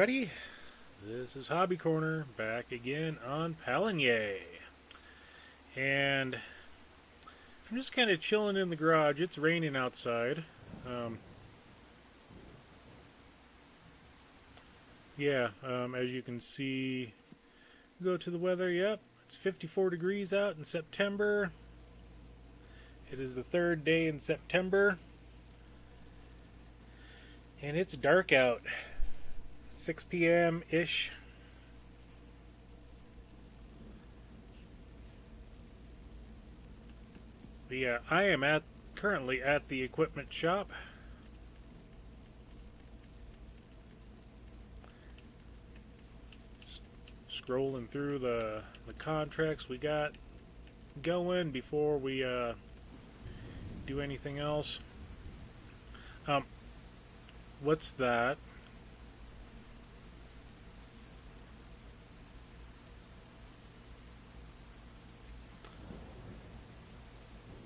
everybody. This is Hobby Corner back again on Pallegney. And I'm just kind of chilling in the garage. It's raining outside. As you can see, go to the weather. Yep, it's 54 degrees out in September. It is the third day in September. And it's dark out. 6 p.m.-ish. But yeah, I am currently at the equipment shop. Scrolling through the contracts we got going before we do anything else. What's that?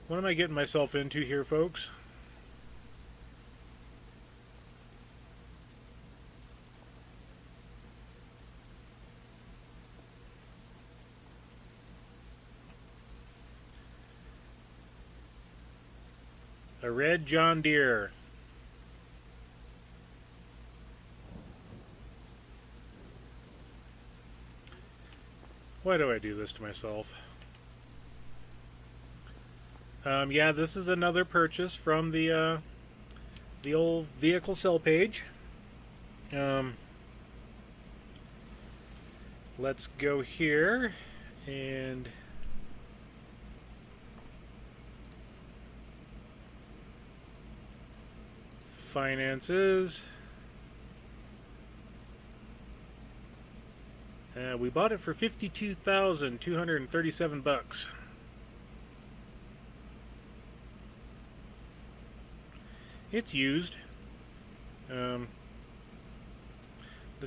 What am I getting myself into here, folks? A red John Deere. Why do I do this to myself? Yeah, this is another purchase from the old vehicle sell page. Let's go here and finances. We bought it for $52,237. It's used. The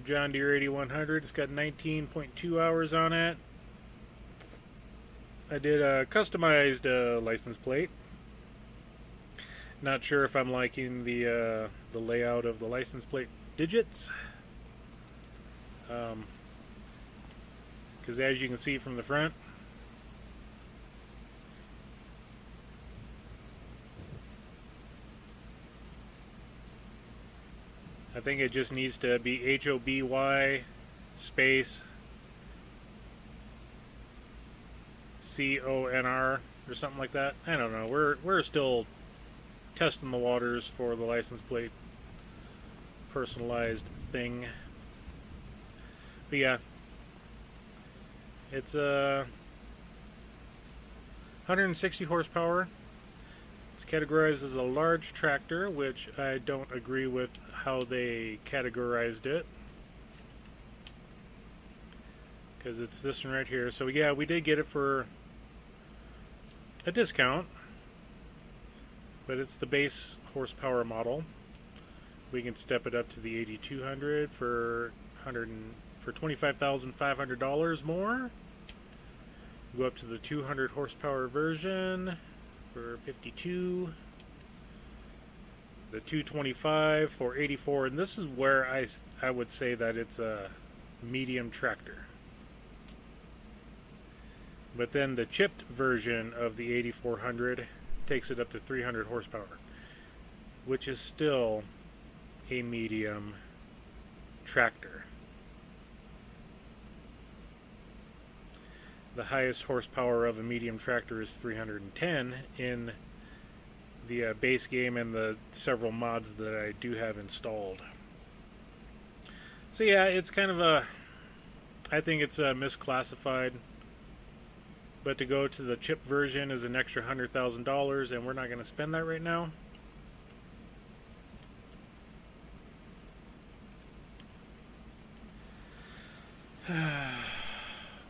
John Deere 8100, it's got 19.2 hours on it. I did a customized license plate. Not sure if I'm liking the layout of the license plate digits. Because as you can see from the front, I think it just needs to be HOBY space CONR or something like that. I don't know. We're still testing the waters for the license plate personalized thing. But yeah, it's 160 horsepower. It's categorized as a large tractor, which I don't agree with how they categorized it, because it's this one right here. So yeah, we did get it for a discount, but it's the base horsepower model. We can step it up to the 8200 for $25,500 more. Go up to the 200 horsepower version for 52. The 225 for 84, and this is where I would say that it's a medium tractor. But then the chipped version of the 8400 takes it up to 300 horsepower, which is still a medium tractor. The highest horsepower of a medium tractor is 310 in the base game and the several mods that I do have installed. So yeah, it's kind of I think it's misclassified. But to go to the chip version is an extra $100,000, and we're not going to spend that right now.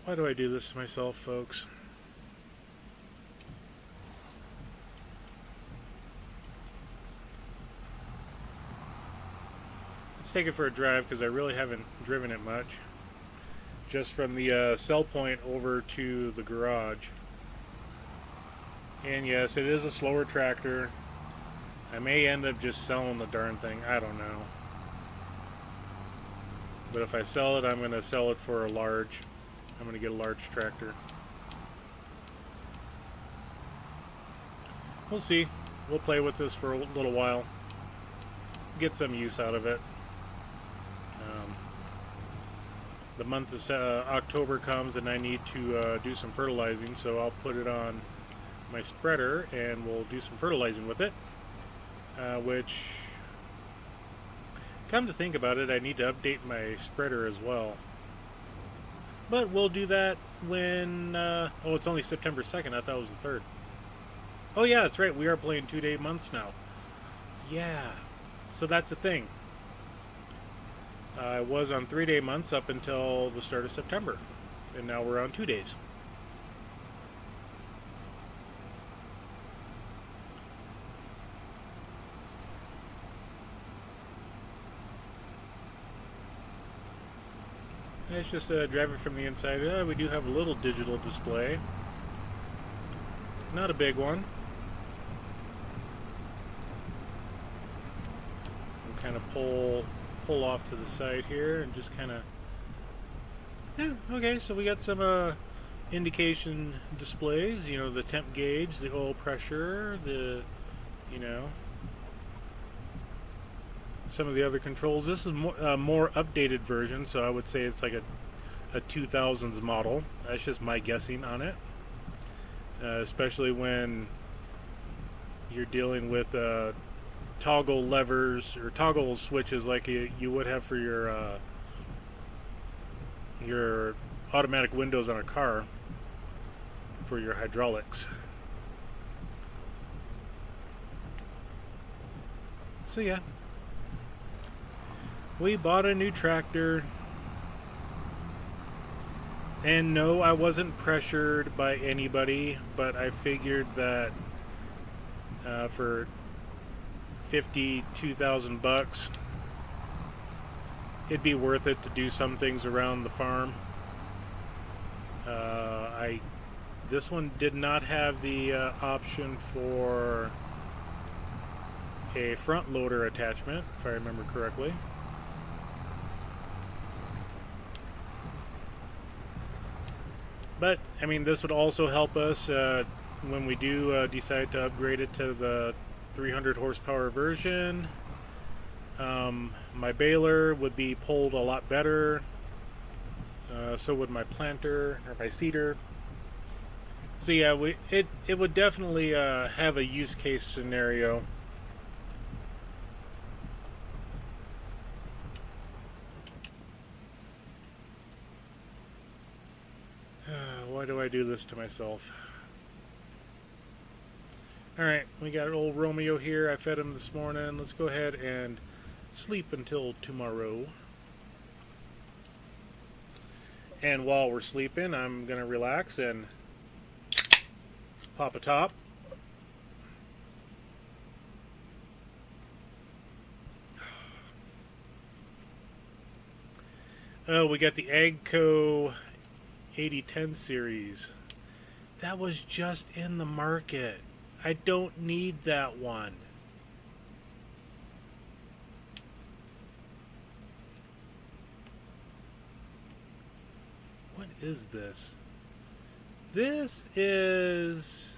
Why do I do this to myself, folks? Let's take it for a drive, because I really haven't driven it much. Just from the sell point over to the garage. And yes, it is a slower tractor. I may end up just selling the darn thing. I don't know. But if I sell it, I'm going to sell it for a large. I'm going to get a large tractor. We'll see. We'll play with this for a little while. Get some use out of it. The month of October comes and I need to do some fertilizing, so I'll put it on my spreader and we'll do some fertilizing with it. Which, come to think about it, I need to update my spreader as well. But we'll do that when... oh, it's only September 2nd. I thought it was the 3rd. Oh yeah, that's right. We are playing 2-day months now. Yeah. So that's the thing. I was on 3-day months up until the start of September. And now we're on 2 days. It's just driving from the inside. We do have a little digital display. Not a big one. We'll kind of pull off to the side here and just kind of... Yeah, okay, so we got some indication displays. You know, the temp gauge, the oil pressure, the, you know, some of the other controls. This is a more updated version, so I would say it's like a 2000s model. That's just my guessing on it. Especially when you're dealing with toggle levers or toggle switches like you would have for your automatic windows on a car for your hydraulics. So yeah, we bought a new tractor, and no, I wasn't pressured by anybody, but I figured that for $52,000 it'd be worth it to do some things around the farm. This one did not have the option for a front loader attachment, if I remember correctly. But I mean, this would also help us when we do decide to upgrade it to the 300 horsepower version. My baler would be pulled a lot better. So would my planter or my seeder. So yeah, it would definitely have a use case scenario. Why do I do this to myself? Alright, we got old Romeo here. I fed him this morning. Let's go ahead and sleep until tomorrow. And while we're sleeping, I'm going to relax and pop a top. Oh, we got the AGCO 8010 series. That was just in the market. I don't need that one. What is this? This is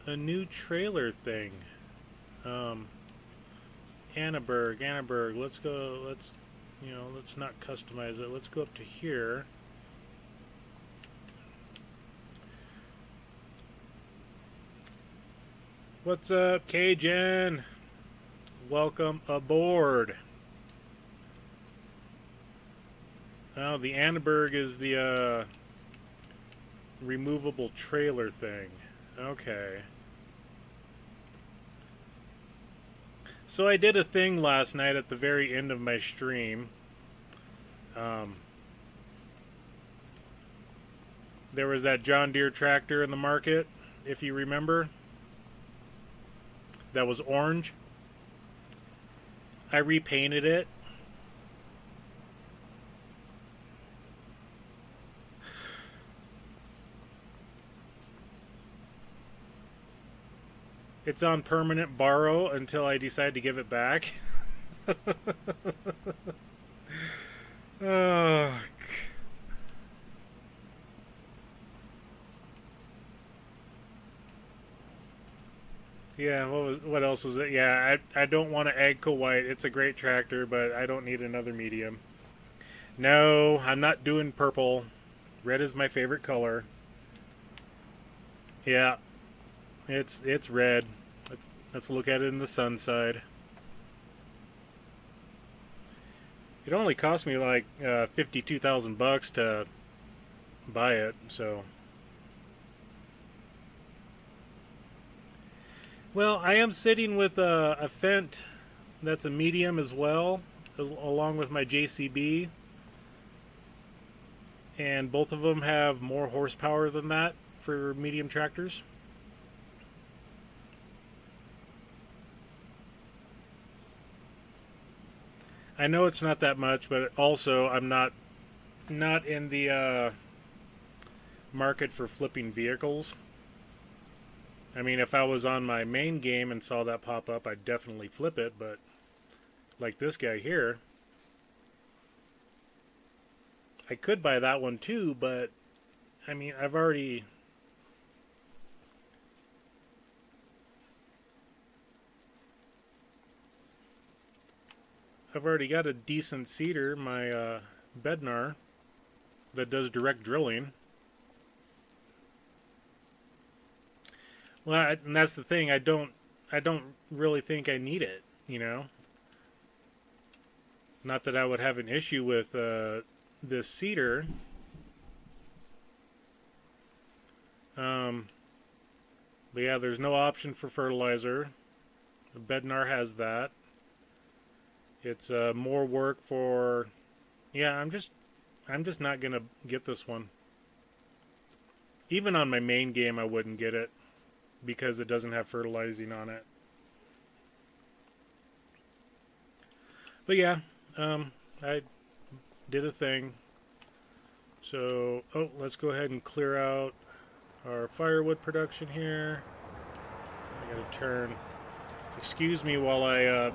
a new trailer thing. Annaberg, let's not customize it. Let's go up to here. What's up, Cajun? Welcome aboard. Oh, the Annaberg is the removable trailer thing. Okay. So I did a thing last night at the very end of my stream. There was that John Deere tractor in the market, if you remember. That was orange. I repainted it. It's on permanent borrow until I decide to give it back. Oh, yeah. What else was it? Yeah, I don't want to Agco White. It's a great tractor, but I don't need another medium. No, I'm not doing purple. Red is my favorite color. Yeah, it's red. Let's look at it in the sun side. It only cost me like 52,000 bucks to buy it. So, well, I am sitting with a Fendt that's a medium as well, along with my JCB, and both of them have more horsepower than that for medium tractors. I know it's not that much, but also I'm not in the market for flipping vehicles. I mean, if I was on my main game and saw that pop up, I'd definitely flip it, but like this guy here, I could buy that one too, but I mean, I've already got a decent seeder, my Bednar, that does direct drilling. Well, and that's the thing. I don't really think I need it. You know, not that I would have an issue with this seeder. Um, but yeah, there's no option for fertilizer. The Bednar has that. It's more work for. Yeah, I'm just not gonna get this one. Even on my main game, I wouldn't get it because it doesn't have fertilizing on it. But yeah, I did a thing. So, oh, let's go ahead and clear out our firewood production here. I gotta turn. Excuse me while I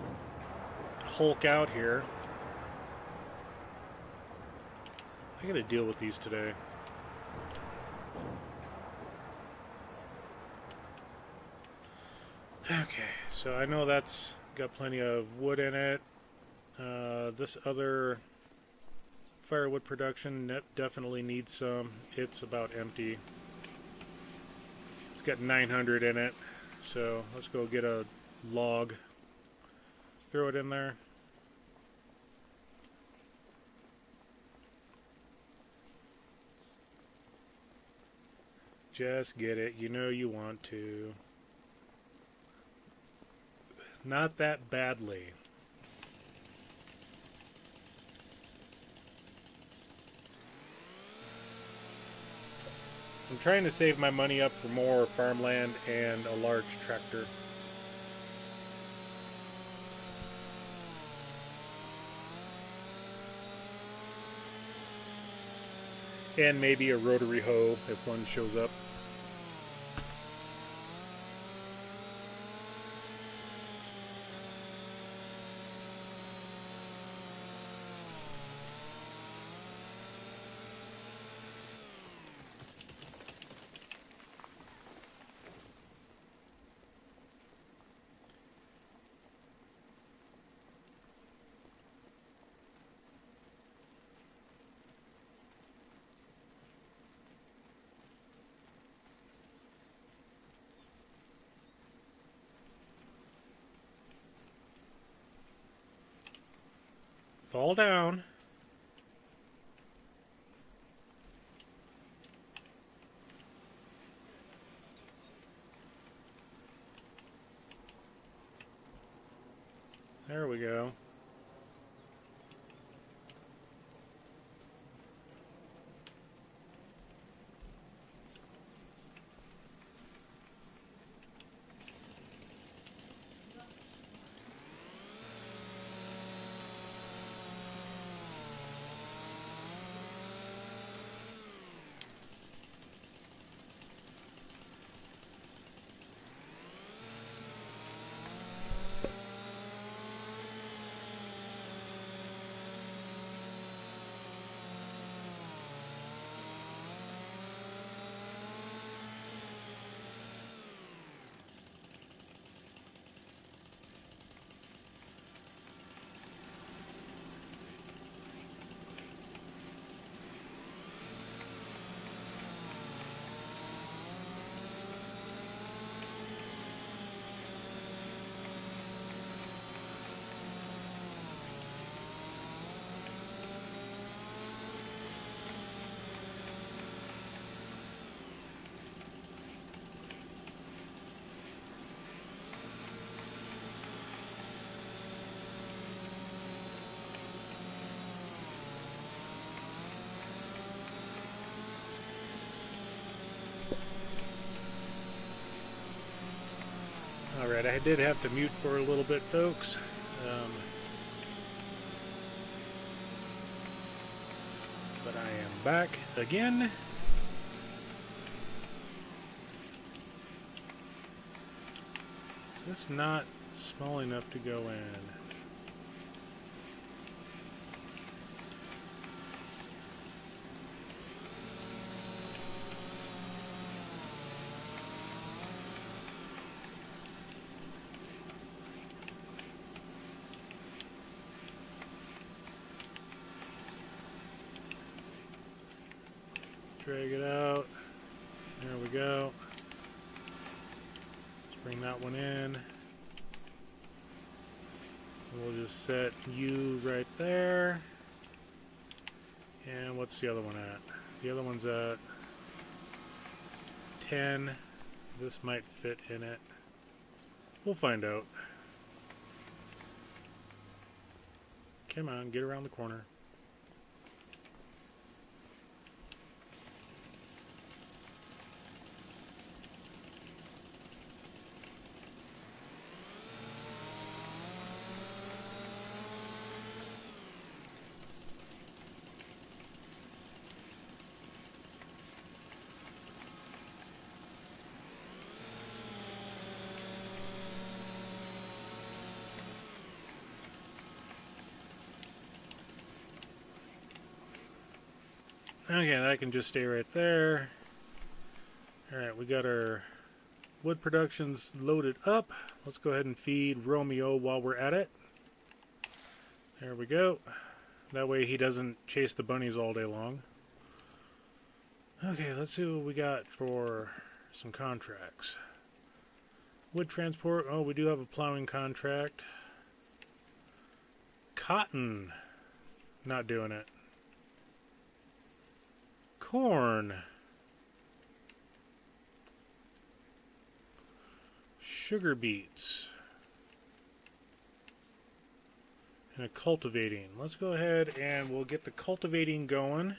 hulk out here. I gotta deal with these today. Okay, so I know that's got plenty of wood in it. This other firewood production definitely needs some. It's about empty. It's got 900 in it, so let's go get a log. Throw it in there. Just get it. You know you want to. Not that badly. I'm trying to save my money up for more farmland and a large tractor. And maybe a rotary hoe if one shows up. Fall down. There we go. Alright, I did have to mute for a little bit, folks. But I am back again. Is this not small enough to go in? Drag it out. There we go. Let's bring that one in. We'll just set you right there. And what's the other one at? The other one's at 10. This might fit in it. We'll find out. Come on, get around the corner. Okay, that can just stay right there. Alright, we got our wood productions loaded up. Let's go ahead and feed Romeo while we're at it. There we go. That way he doesn't chase the bunnies all day long. Okay, let's see what we got for some contracts. Wood transport. Oh, we do have a plowing contract. Cotton. Not doing it. Corn. Sugar beets. And a cultivating. Let's go ahead and we'll get the cultivating going.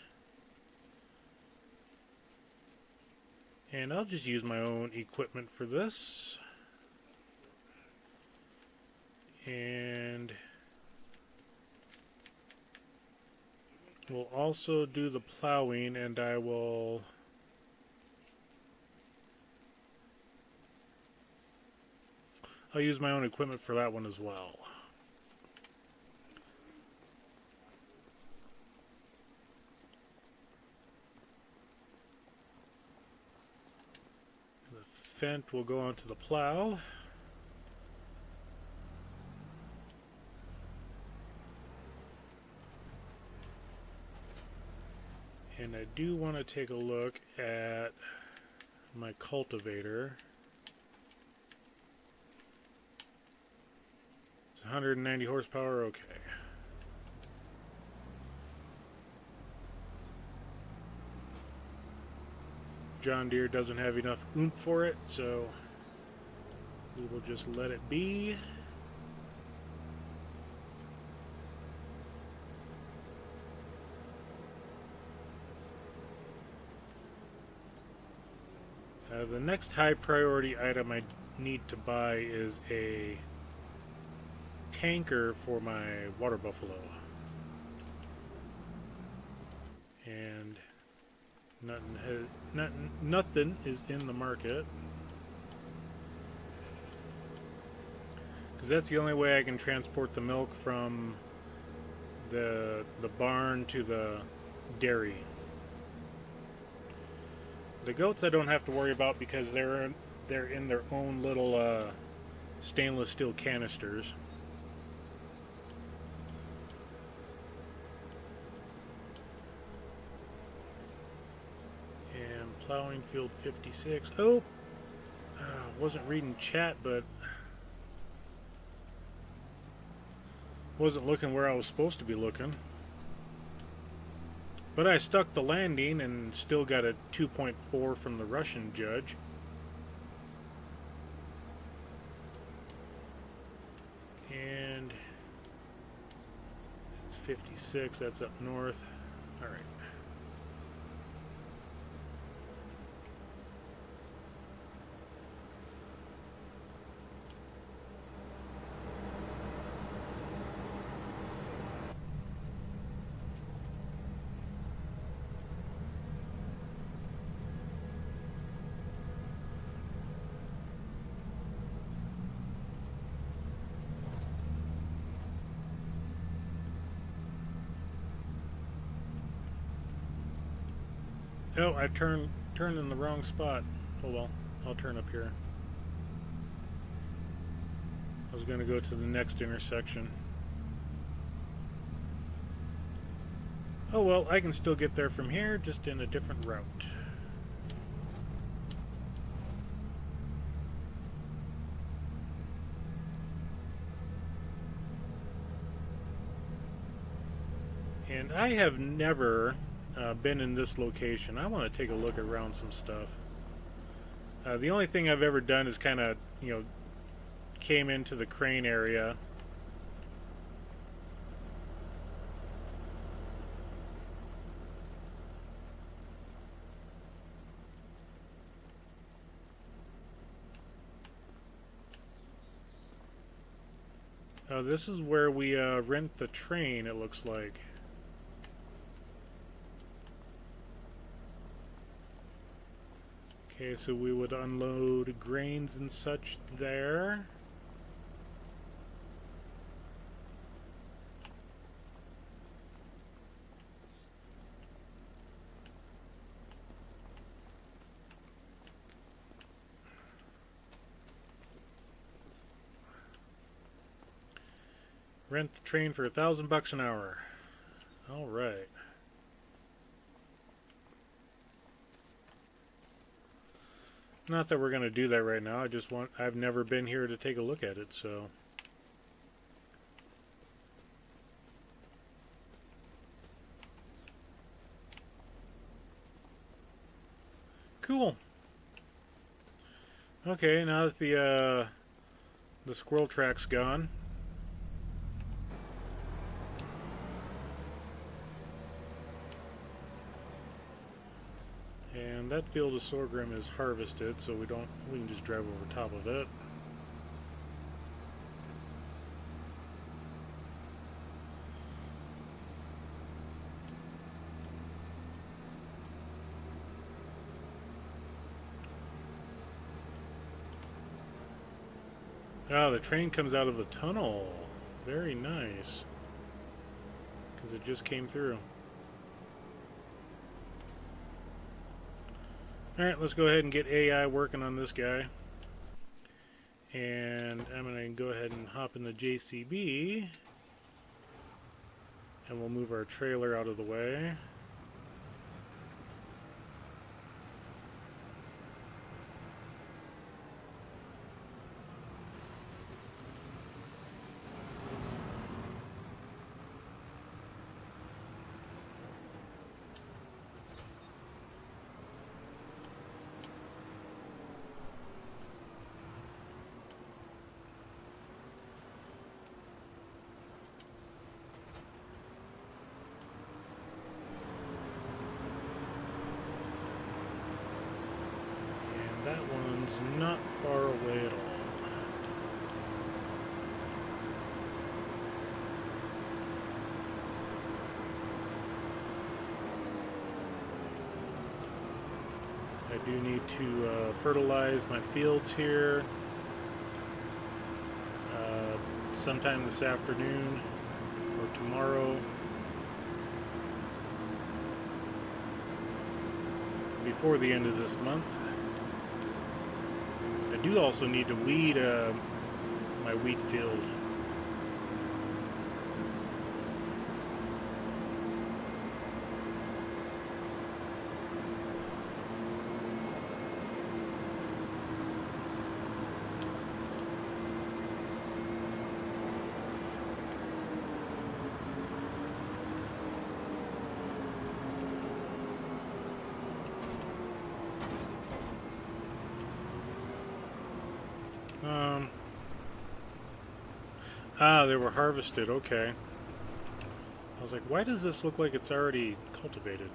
And I'll just use my own equipment for this. And we'll also do the plowing, and I'll use my own equipment for that one as well. The fent will go onto the plow. And I do want to take a look at my cultivator. It's 190 horsepower, okay. John Deere doesn't have enough oomph for it, so we will just let it be. The next high priority item I need to buy is a tanker for my water buffalo. And nothing is in the market. Because that's the only way I can transport the milk from the barn to the dairy. The goats I don't have to worry about because they're in their own little stainless steel canisters. And plowing field 56. Oh! Wasn't reading chat, but wasn't looking where I was supposed to be looking. But I stuck the landing and still got a 2.4 from the Russian judge. And it's 56, that's up north. Alright. Oh, I turned in the wrong spot. Oh well, I'll turn up here. I was going to go to the next intersection. Oh well, I can still get there from here, just in a different route. And I have never been in this location. I want to take a look around some stuff. The only thing I've ever done is kind of, came into the crane area. This is where we rent the train, it looks like. Okay, so we would unload grains and such there. Rent the train for $1,000 an hour. All right. Not that we're going to do that right now. I've never been here to take a look at it, so. Cool. Okay, now that the squirrel track's gone. And that field of sorghum is harvested, so we can just drive over top of it. Ah, the train comes out of the tunnel. Very nice. Because it just came through. Alright, let's go ahead and get AI working on this guy. And I'm going to go ahead and hop in the JCB. And we'll move our trailer out of the way. That one's not far away at all. I do need to fertilize my fields here sometime this afternoon or tomorrow. Before the end of this month. I do also need to weed my wheat field. They were harvested, okay. I was like, why does this look like it's already cultivated?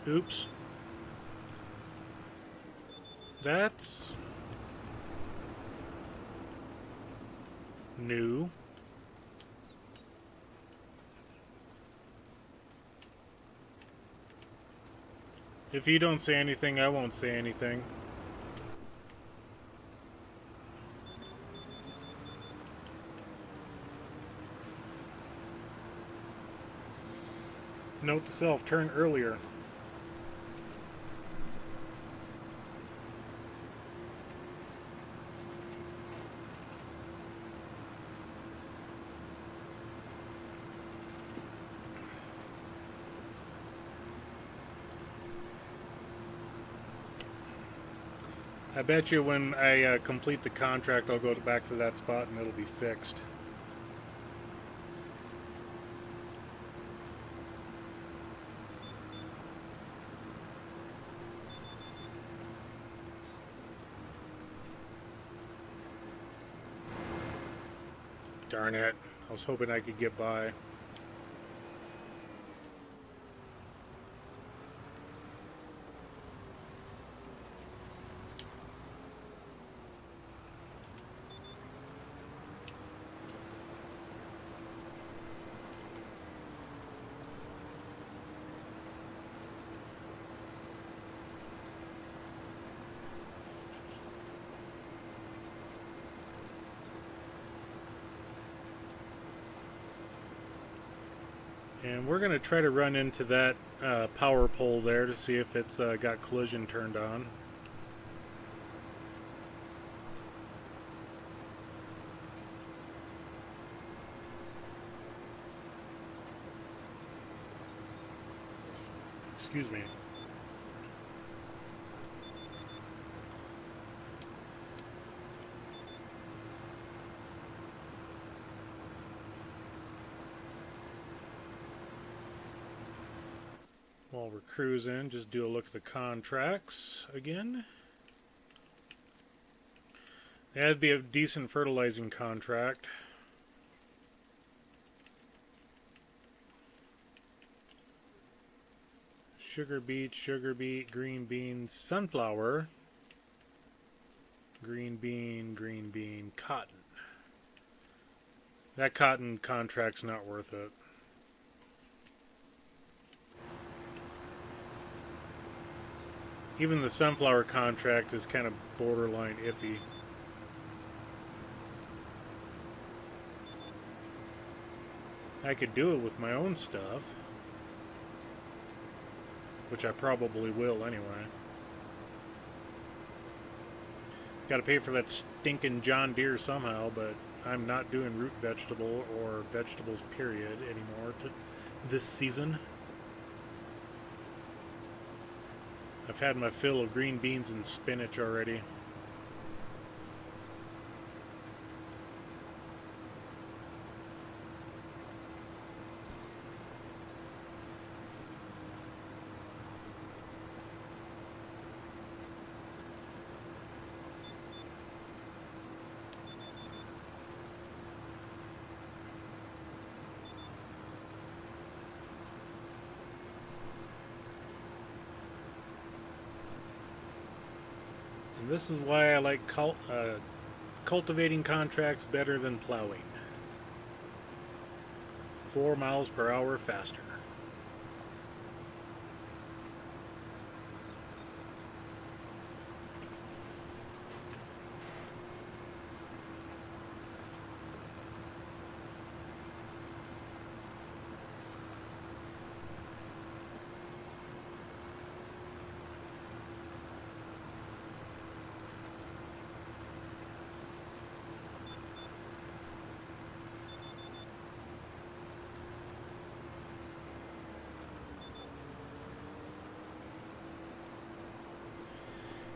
Oops. That's new. If you don't say anything, I won't say anything. Note to self, turn earlier. I bet you when I complete the contract, I'll go back to that spot and it'll be fixed. Darn it. I was hoping I could get by. And we're going to try to run into that power pole there to see if it's got collision turned on. Excuse me. While we're cruising, just do a look at the contracts again. That'd be a decent fertilizing contract. Sugar beet, green bean, sunflower, green bean, cotton. That cotton contract's not worth it. Even the sunflower contract is kind of borderline iffy. I could do it with my own stuff, which I probably will anyway. Got to pay for that stinking John Deere somehow, but I'm not doing root vegetable or vegetables period anymore this season. I've had my fill of green beans and spinach already. This is why I like cultivating contracts better than plowing. 4 miles per hour faster.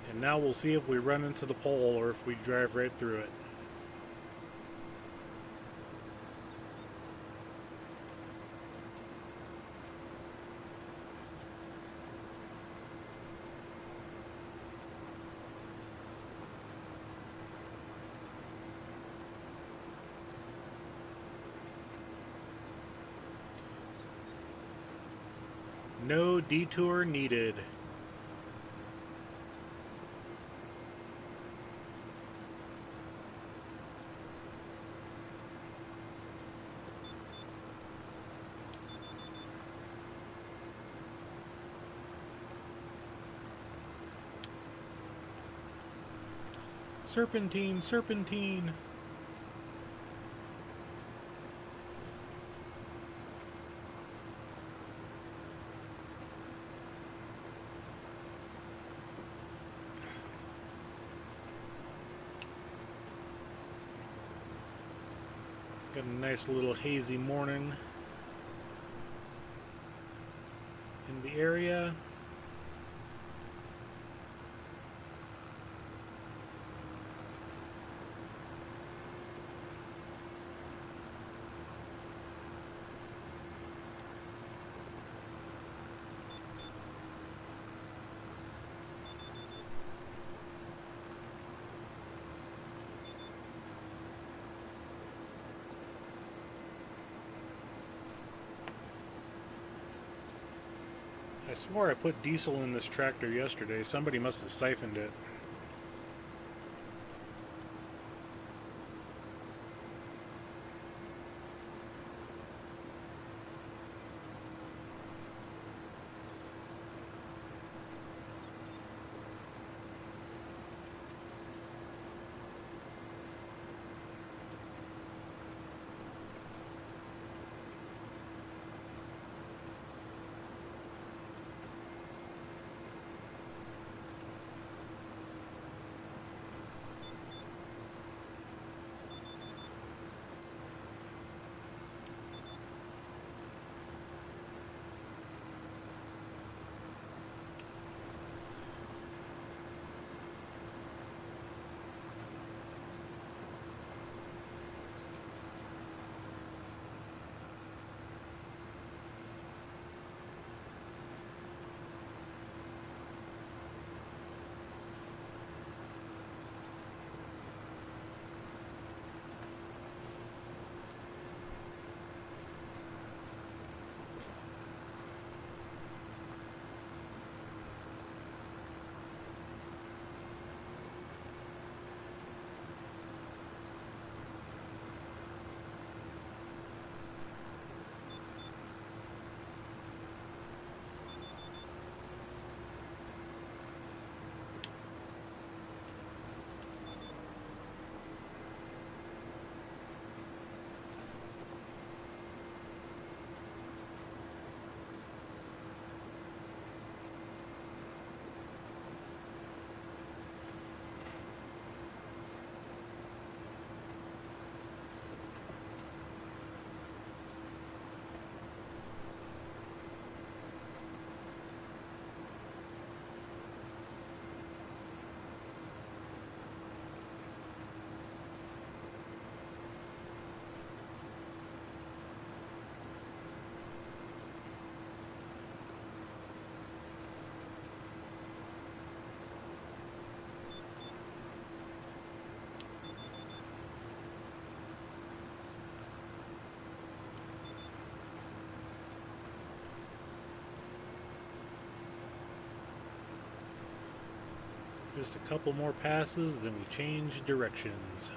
And now we'll see if we run into the pole or if we drive right through it. No detour needed. Serpentine, serpentine. Got a nice little hazy morning in the area. I swore I put diesel in this tractor yesterday. Somebody must have siphoned it. Just a couple more passes, then we change directions.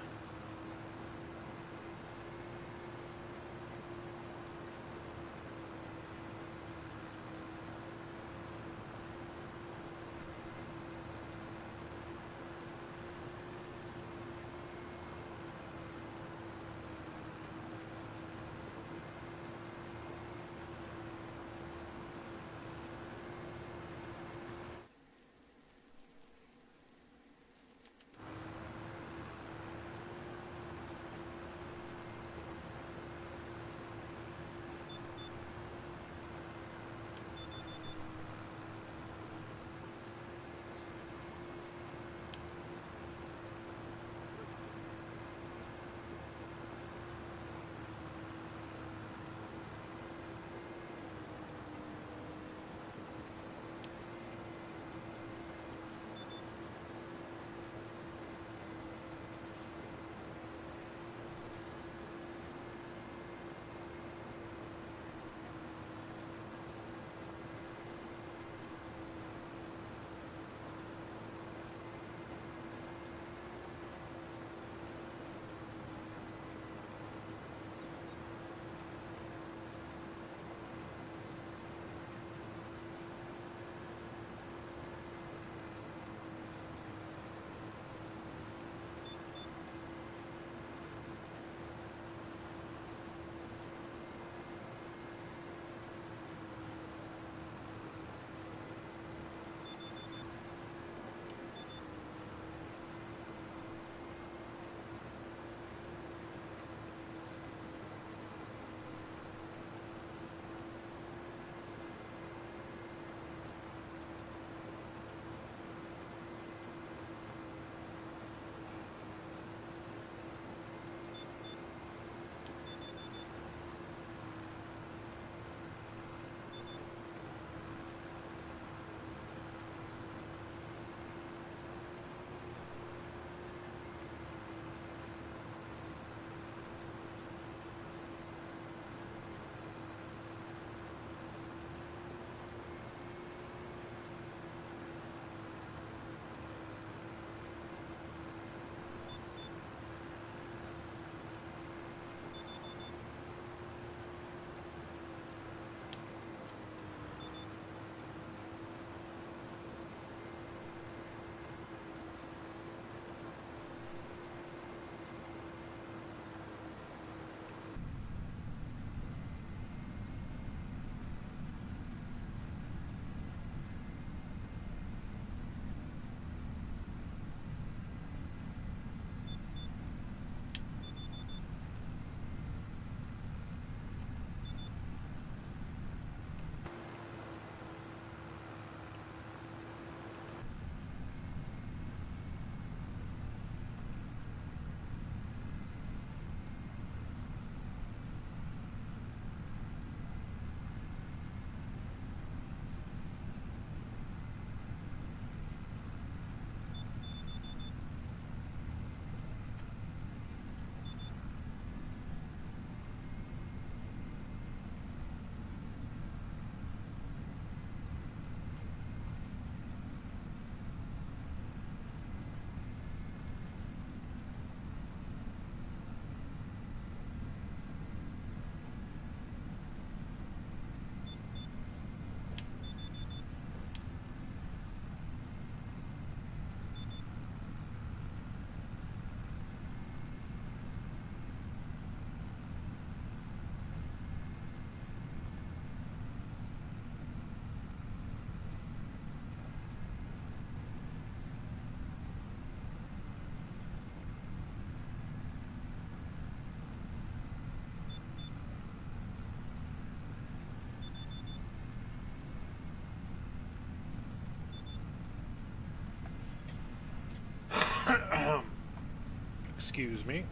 excuse me.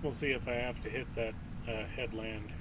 We'll see if I have to hit that headland.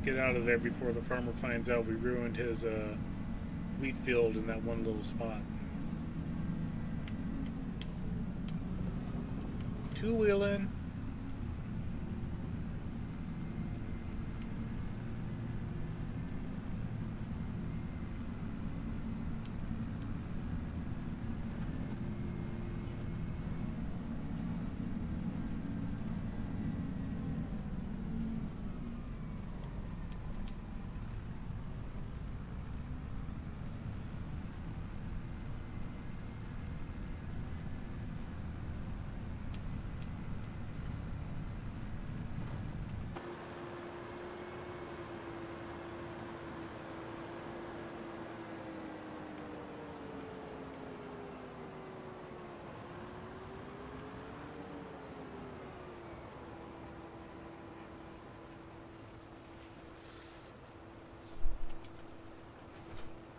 get out of there before the farmer finds out we ruined his wheat field in that one little spot. Two-wheeling.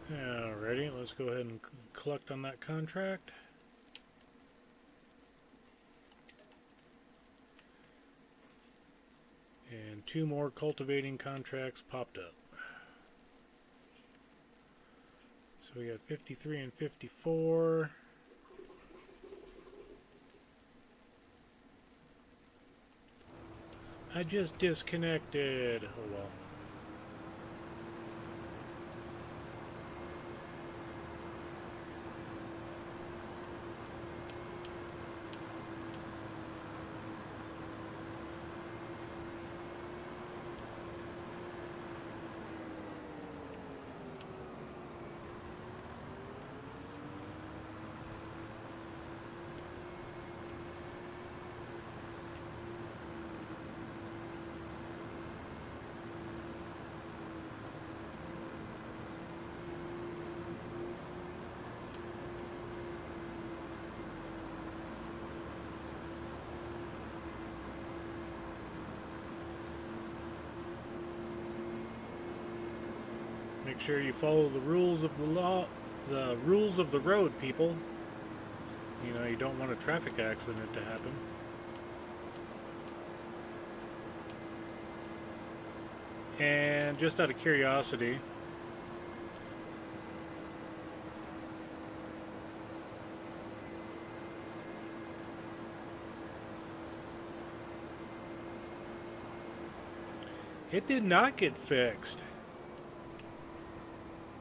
Alrighty, let's go ahead and collect on that contract. And 2 more cultivating contracts popped up. So we got 53 and 54. I just disconnected. Oh well. Make sure you follow the rules of the law, the rules of the road, people. You know, you don't want a traffic accident to happen. And just out of curiosity, it did not get fixed.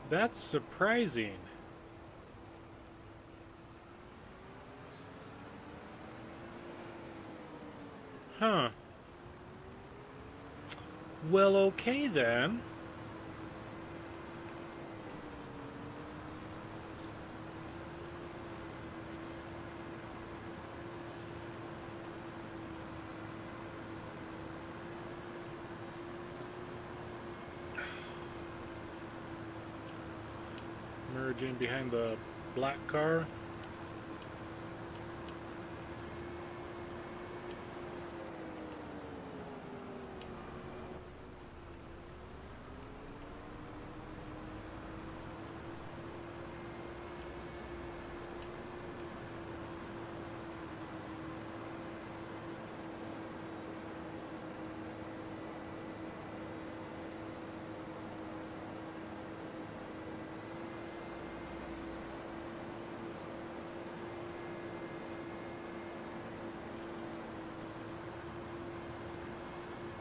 That's surprising. Huh. Well, okay then. Merge in behind the black car.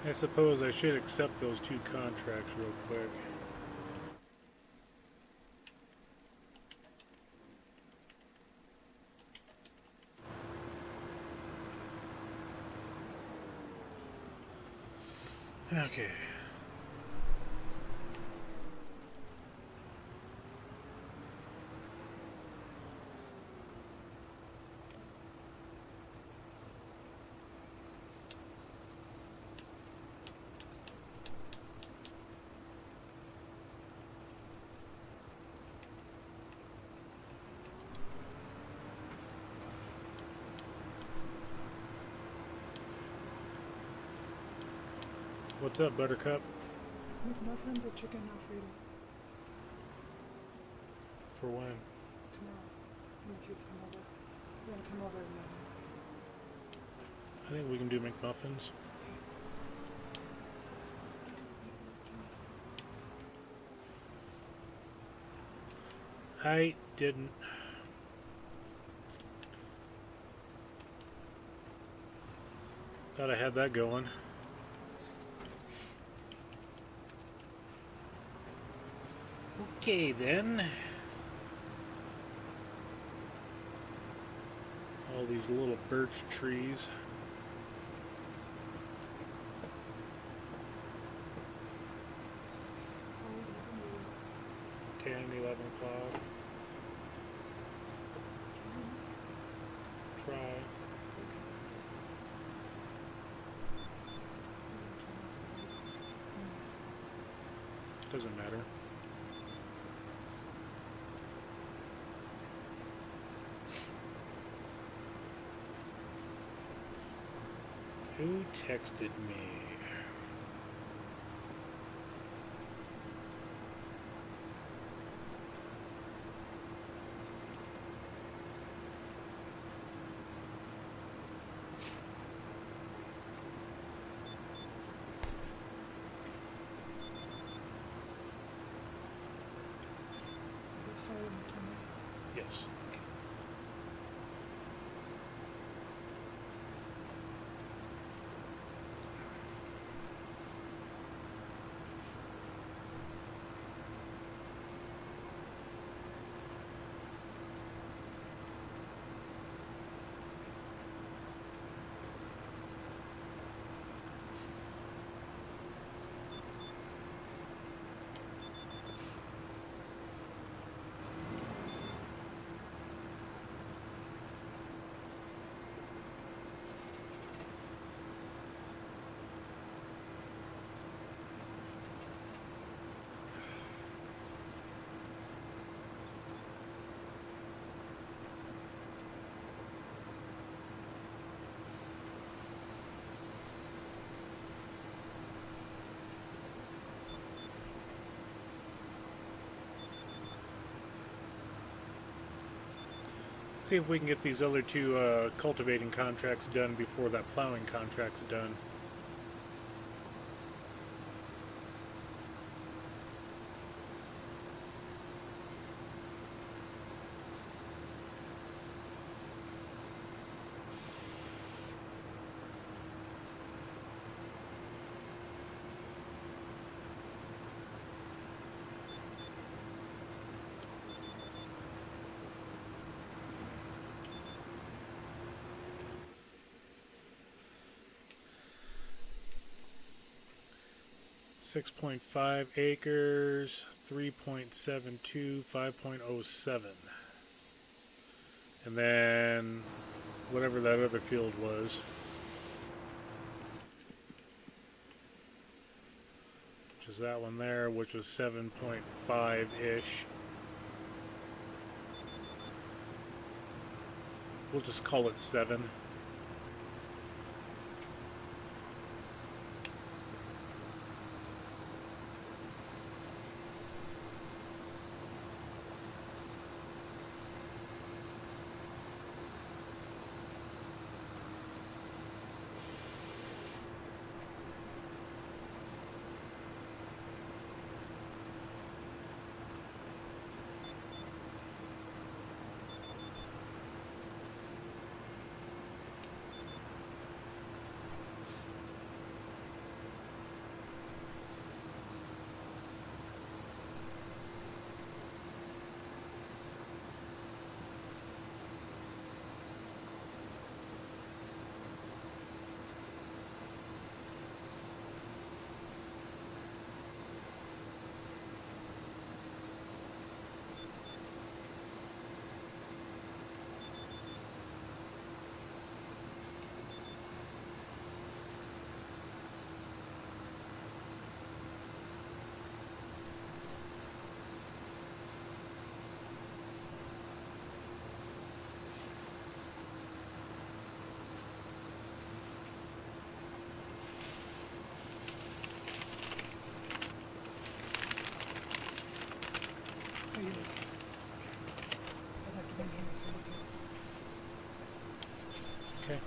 I suppose I should accept those 2 contracts real quick. Okay. What's up, Buttercup? McMuffins or chicken Alfredo? For when? Tomorrow. When the kids come over. You want to come over at 11? I think we can do McMuffins. I didn't. Thought I had that going. Okay then. All these little birch trees. 10, 11 o'clock. Try. Doesn't matter. Who texted me? It's fire tonight. Yes. See if we can get these other two cultivating contracts done before that plowing contract's done. .5 acres, 3.72, 5.07. And then whatever that other field was. Which is that one there, which was 7.5-ish. We'll just call it 7. Oh, yes. I'd have to bring him so we Okay.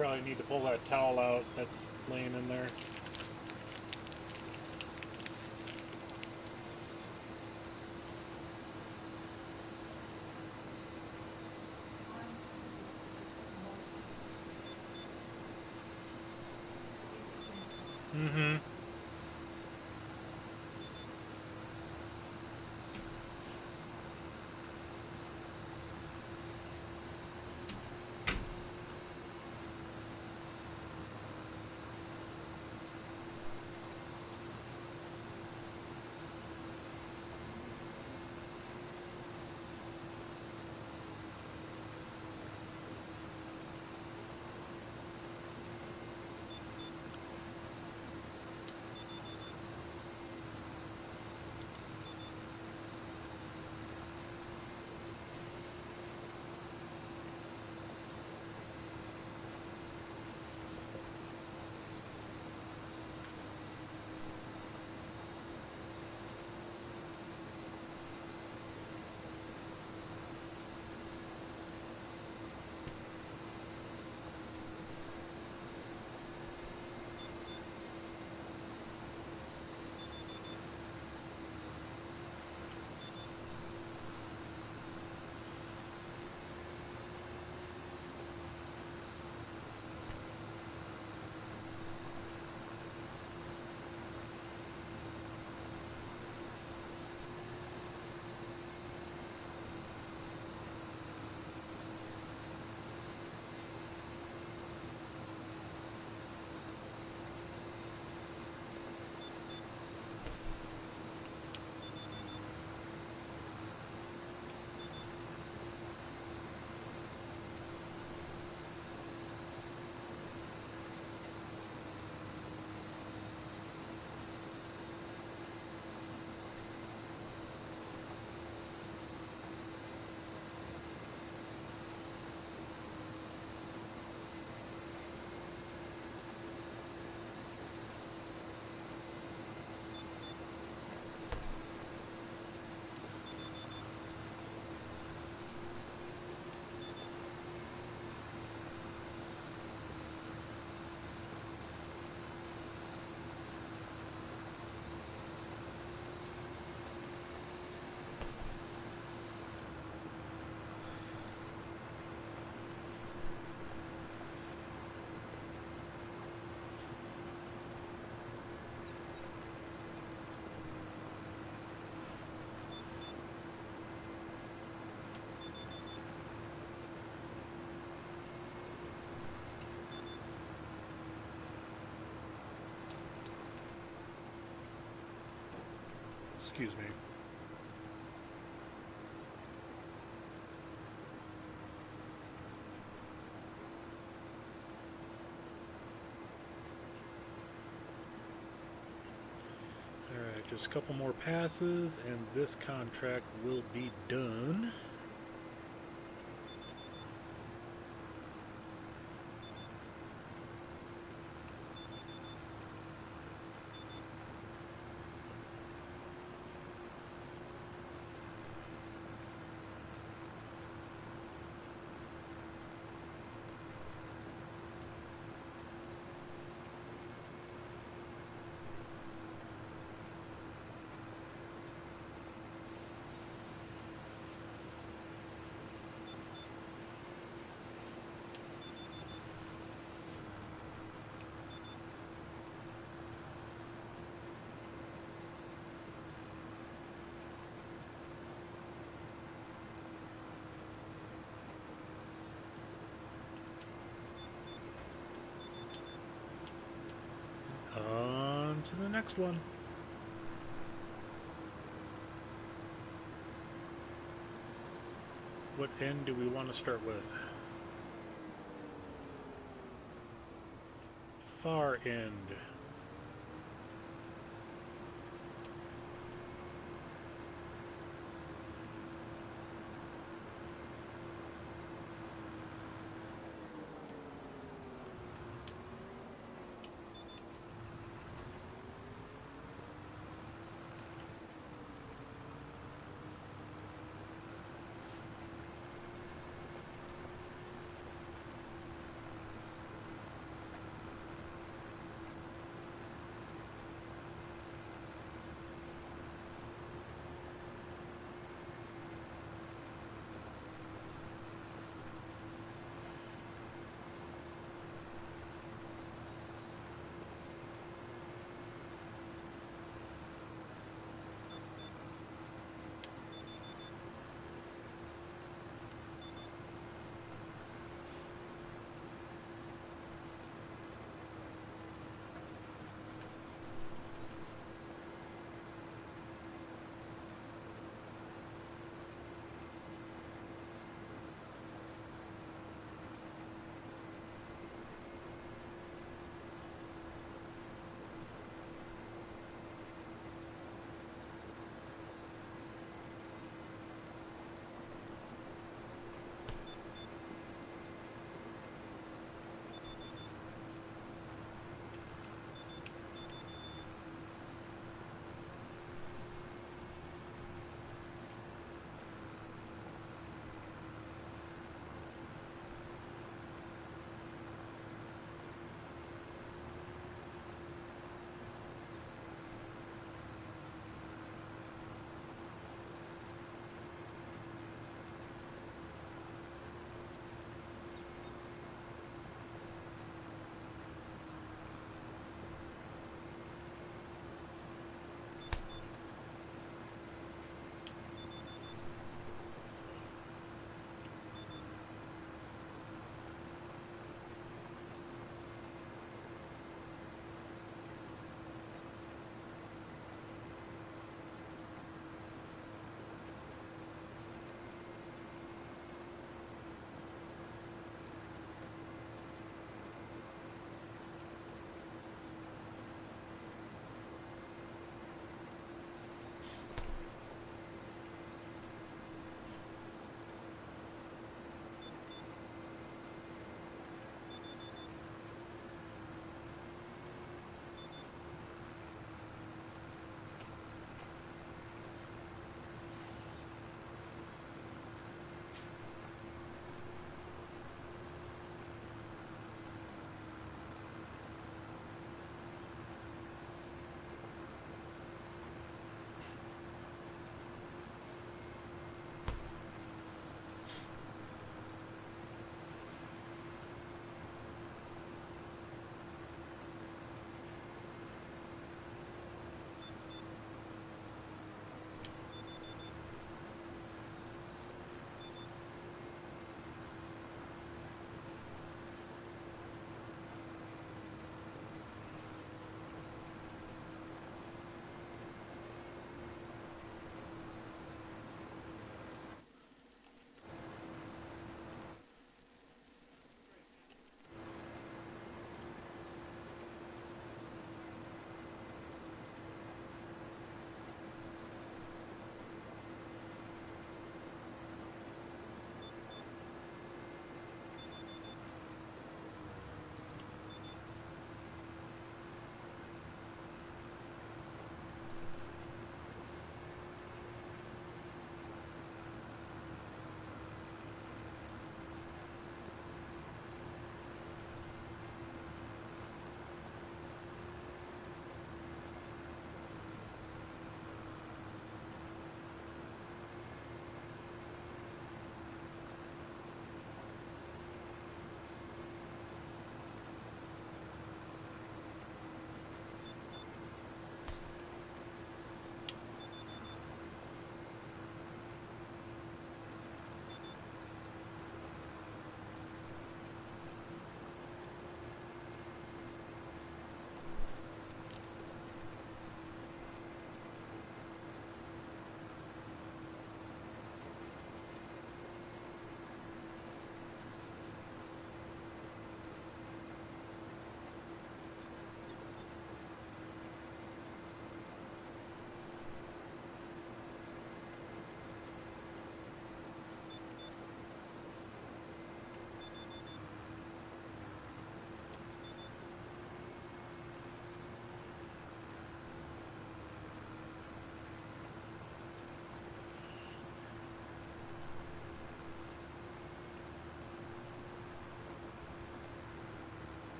probably need to pull that towel out that's laying in there. Mm-hmm. Excuse me. Alright, just a couple more passes and this contract will be done. On to the next one. What end do we want to start with? Far end.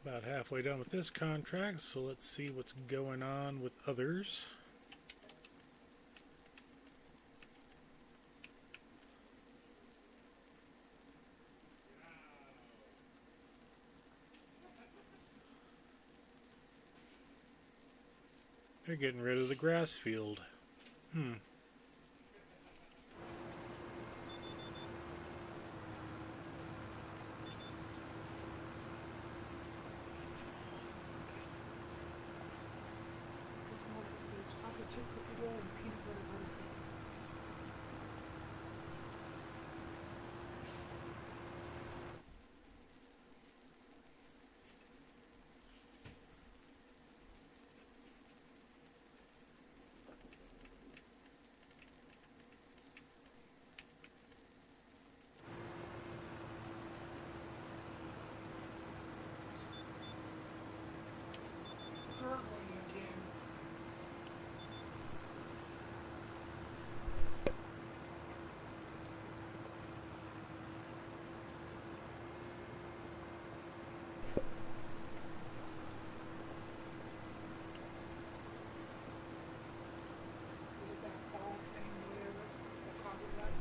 About halfway done with this contract, so let's see what's going on with others. They're getting rid of the grass field. There's chocolate chip cookie dough and peanut butter buttercream. Gurgling again. Is it that fog thing, whatever, that causes that?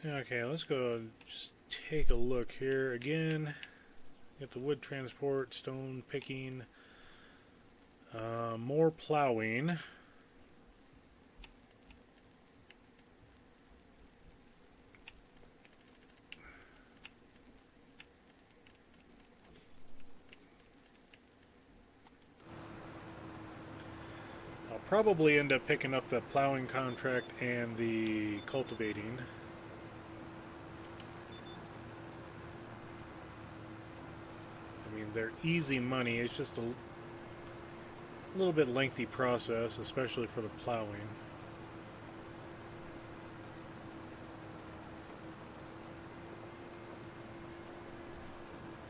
Okay, let's go just take a look here again. Get the wood transport, stone picking, more plowing. I'll probably end up picking up the plowing contract and the cultivating. I mean, they're easy money. It's just a little bit lengthy process, especially for the plowing.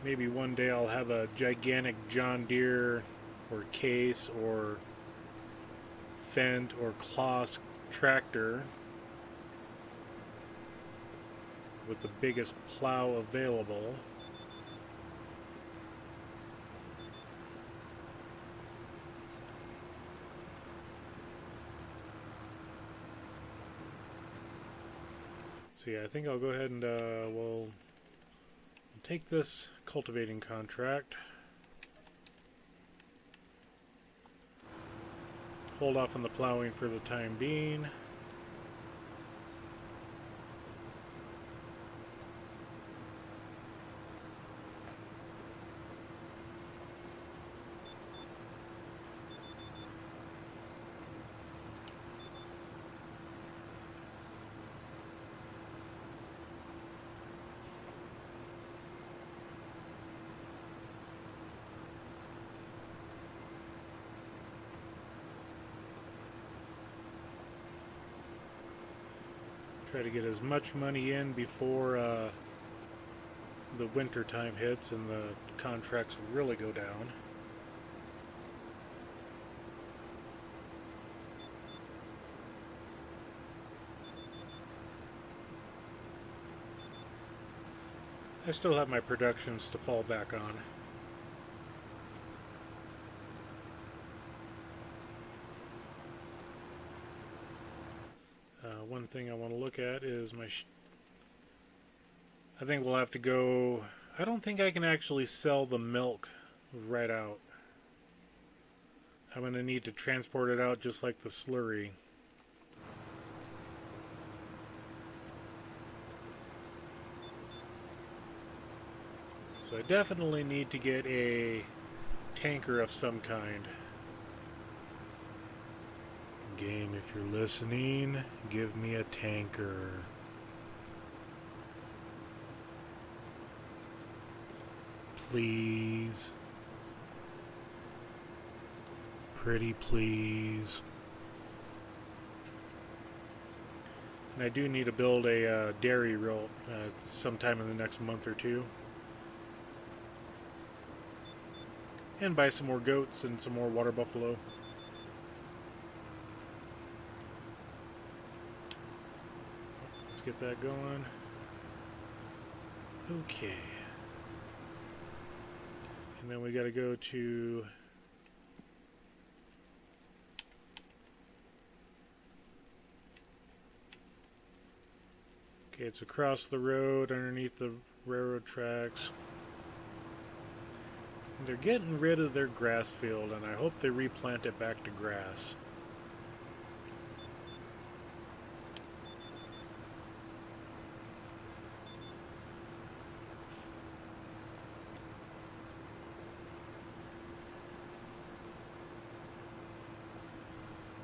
Maybe one day I'll have a gigantic John Deere or Case or Fendt or Kloss tractor with the biggest plow available. So yeah, I think I'll go ahead and we'll take this cultivating contract. Hold off on the plowing for the time being. Try to get as much money in before the winter time hits and the contracts really go down. I still have my productions to fall back on. One thing I want to look at is my I think we'll have to go. I don't think I can actually sell the milk right out. I'm going to need to transport it out just like the slurry. So I definitely need to get a tanker of some kind. Game, if you're listening, give me a tanker. Please. Pretty please. And I do need to build a dairy real sometime in the next month or two. And buy some more goats and some more water buffalo. Let's get that going. Okay. And then we got to go to... Okay, it's across the road underneath the railroad tracks. They're getting rid of their grass field, and I hope they replant it back to grass.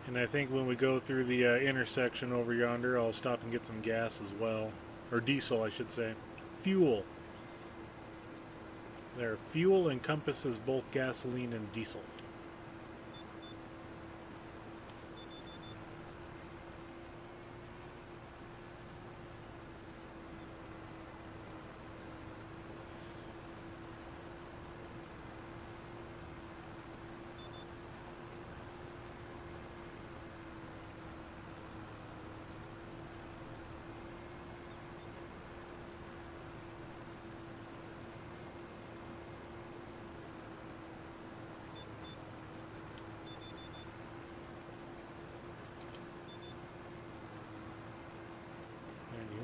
And I think when we go through the intersection over yonder, I'll stop and get some gas as well. Or diesel, I should say. Fuel. There, fuel encompasses both gasoline and diesel.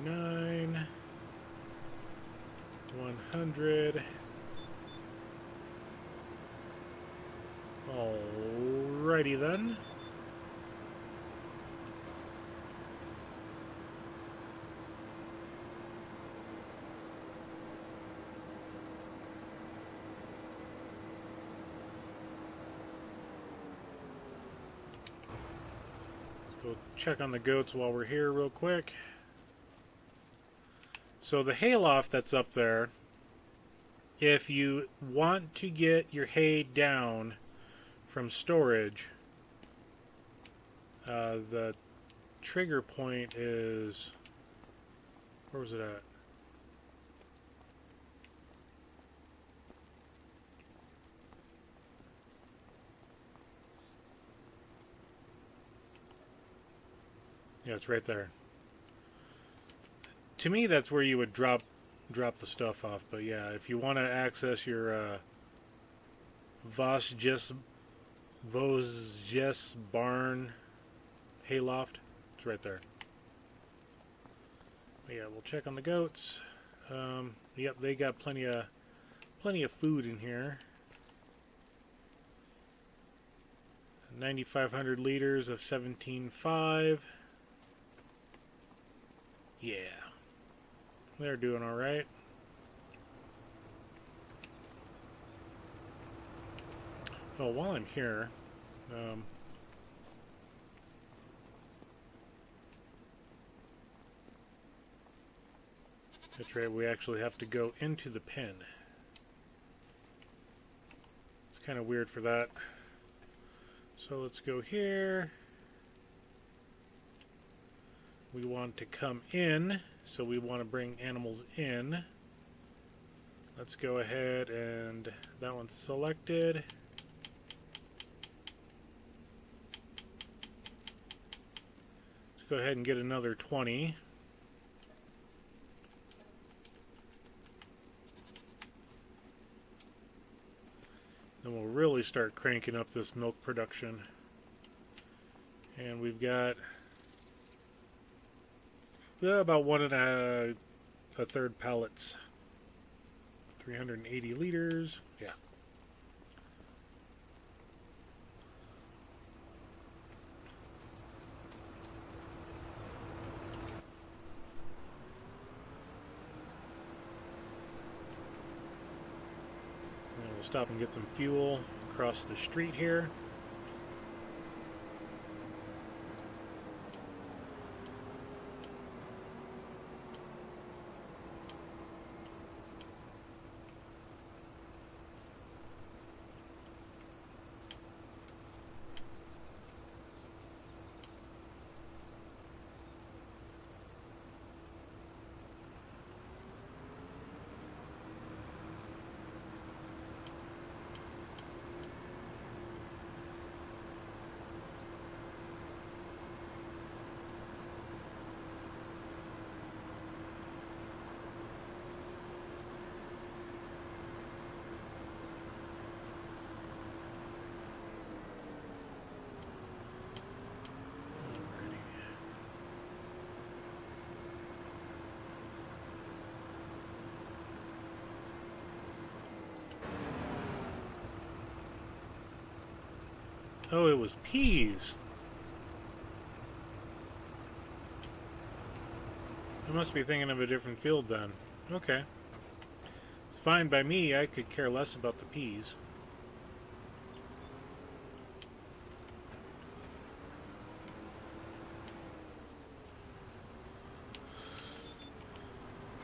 $99, $100. Alrighty then. Go check on the goats while we're here real quick. So the hayloft that's up there, if you want to get your hay down from storage, the trigger point is, where was it at? Yeah, it's right there. To me, that's where you would drop the stuff off. But yeah, if you want to access your Vosges barn hayloft, it's right there. But yeah, we'll check on the goats. Yep, they got plenty of food in here. 9,500 liters of 17.5. Yeah. They're doing all right. Oh, while I'm here, that's right, we actually have to go into the pen. It's kind of weird for that. So let's go here. We want to come in, so we want to bring animals in. Let's go ahead and that one's selected. Let's go ahead and get another 20. Then we'll really start cranking up this milk production. And we've got about 1 1/3 pallets. 380 liters. Yeah. And we'll stop and get some fuel across the street here. Oh, it was peas. I must be thinking of a different field then. Okay. It's fine by me. I could care less about the peas.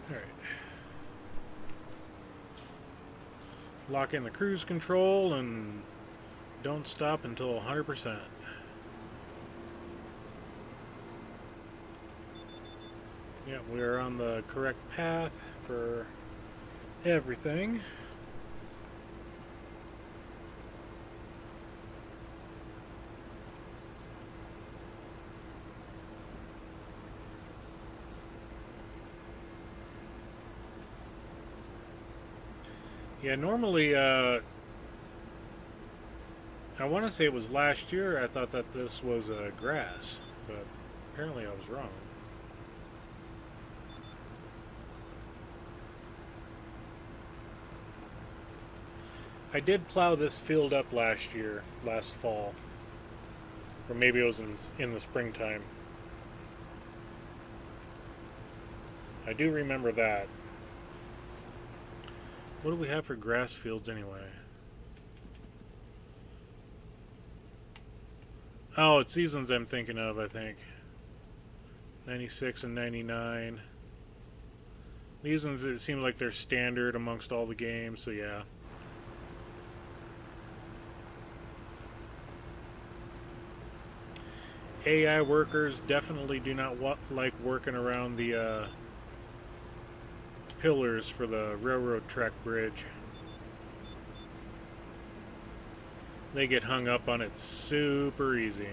Alright. Lock in the cruise control and don't stop until 100%. Yeah, we're on the correct path for everything. Yeah, normally, I want to say it was last year I thought that this was grass, but apparently I was wrong. I did plow this field up last year, last fall. Or maybe it was in the springtime. I do remember that. What do we have for grass fields anyway? Oh, it's these ones I'm thinking of, I think. 96 and 99. These ones, it seem like they're standard amongst all the games, so yeah. AI workers definitely do not like working around the pillars for the railroad track bridge. They get hung up on it super easy.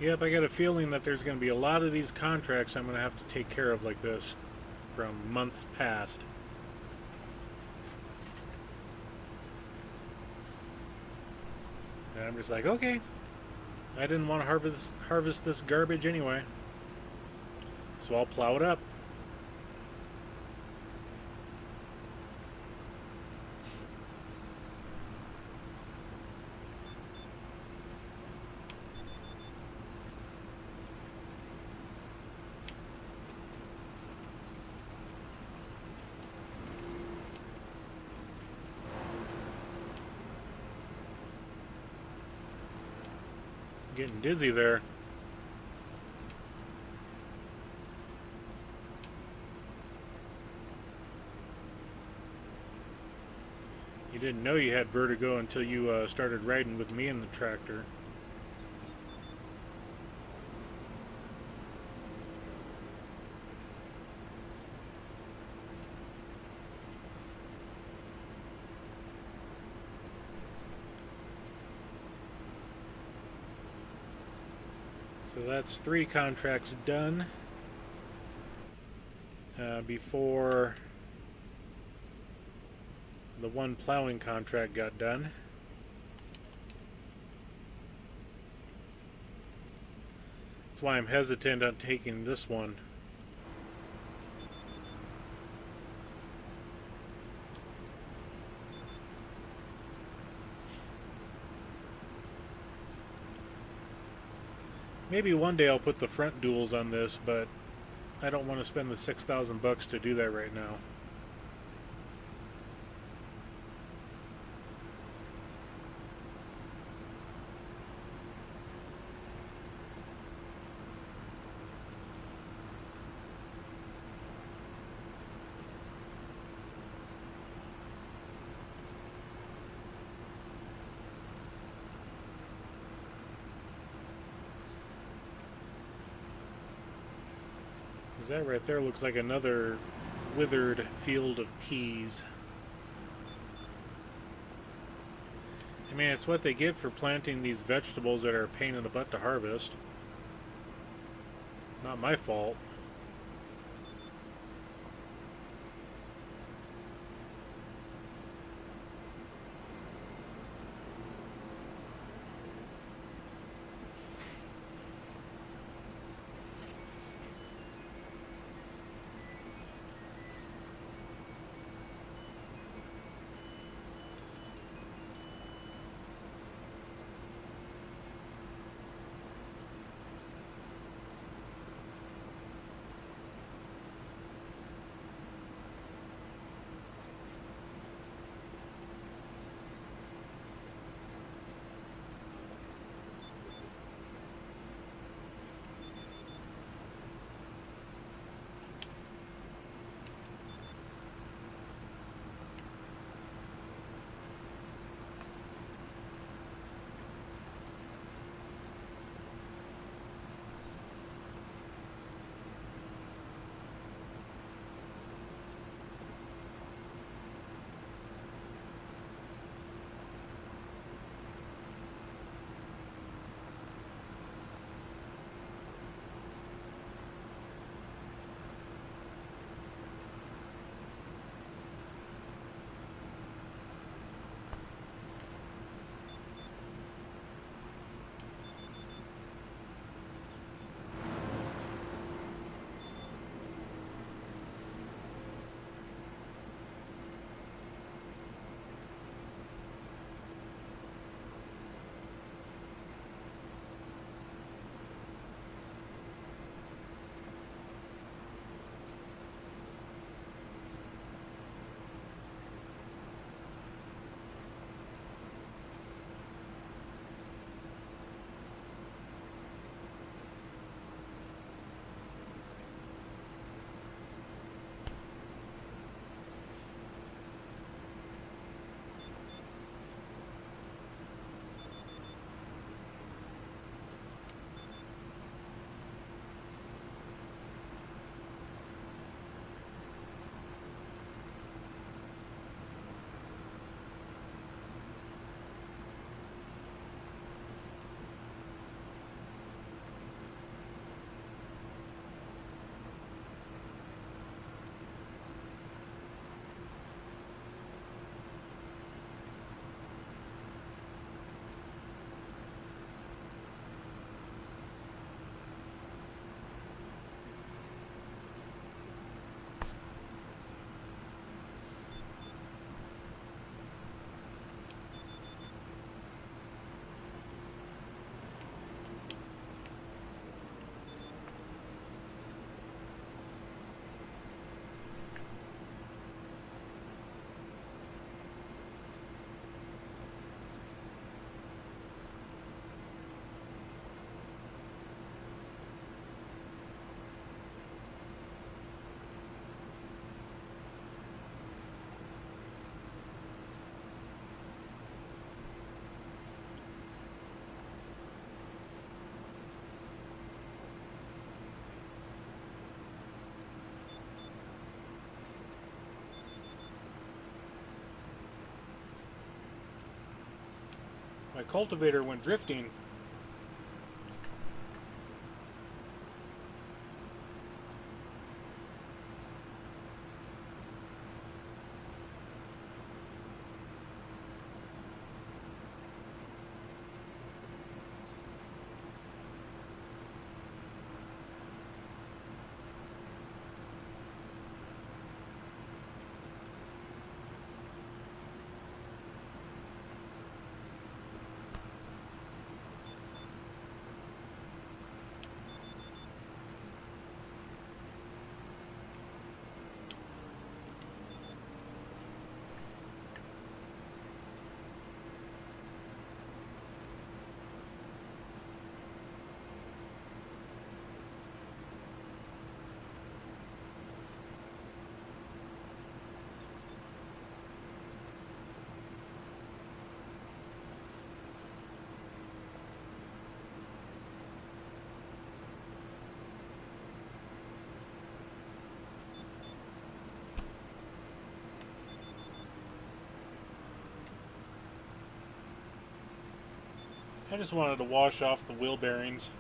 Yep, I got a feeling that there's going to be a lot of these contracts I'm going to have to take care of like this from months past. And I'm just like, okay, I didn't want to harvest this garbage anyway, so I'll plow it up. Getting dizzy there. You didn't know you had vertigo until you started riding with me in the tractor. So that's 3 contracts done before the one plowing contract got done. That's why I'm hesitant on taking this one. Maybe one day I'll put the front duals on this, but I don't want to spend the $6,000 to do that right now. that right there looks like another withered field of peas. I mean, it's what they get for planting these vegetables that are a pain in the butt to harvest. Not my fault. My cultivator went drifting. I just wanted to wash off the wheel bearings.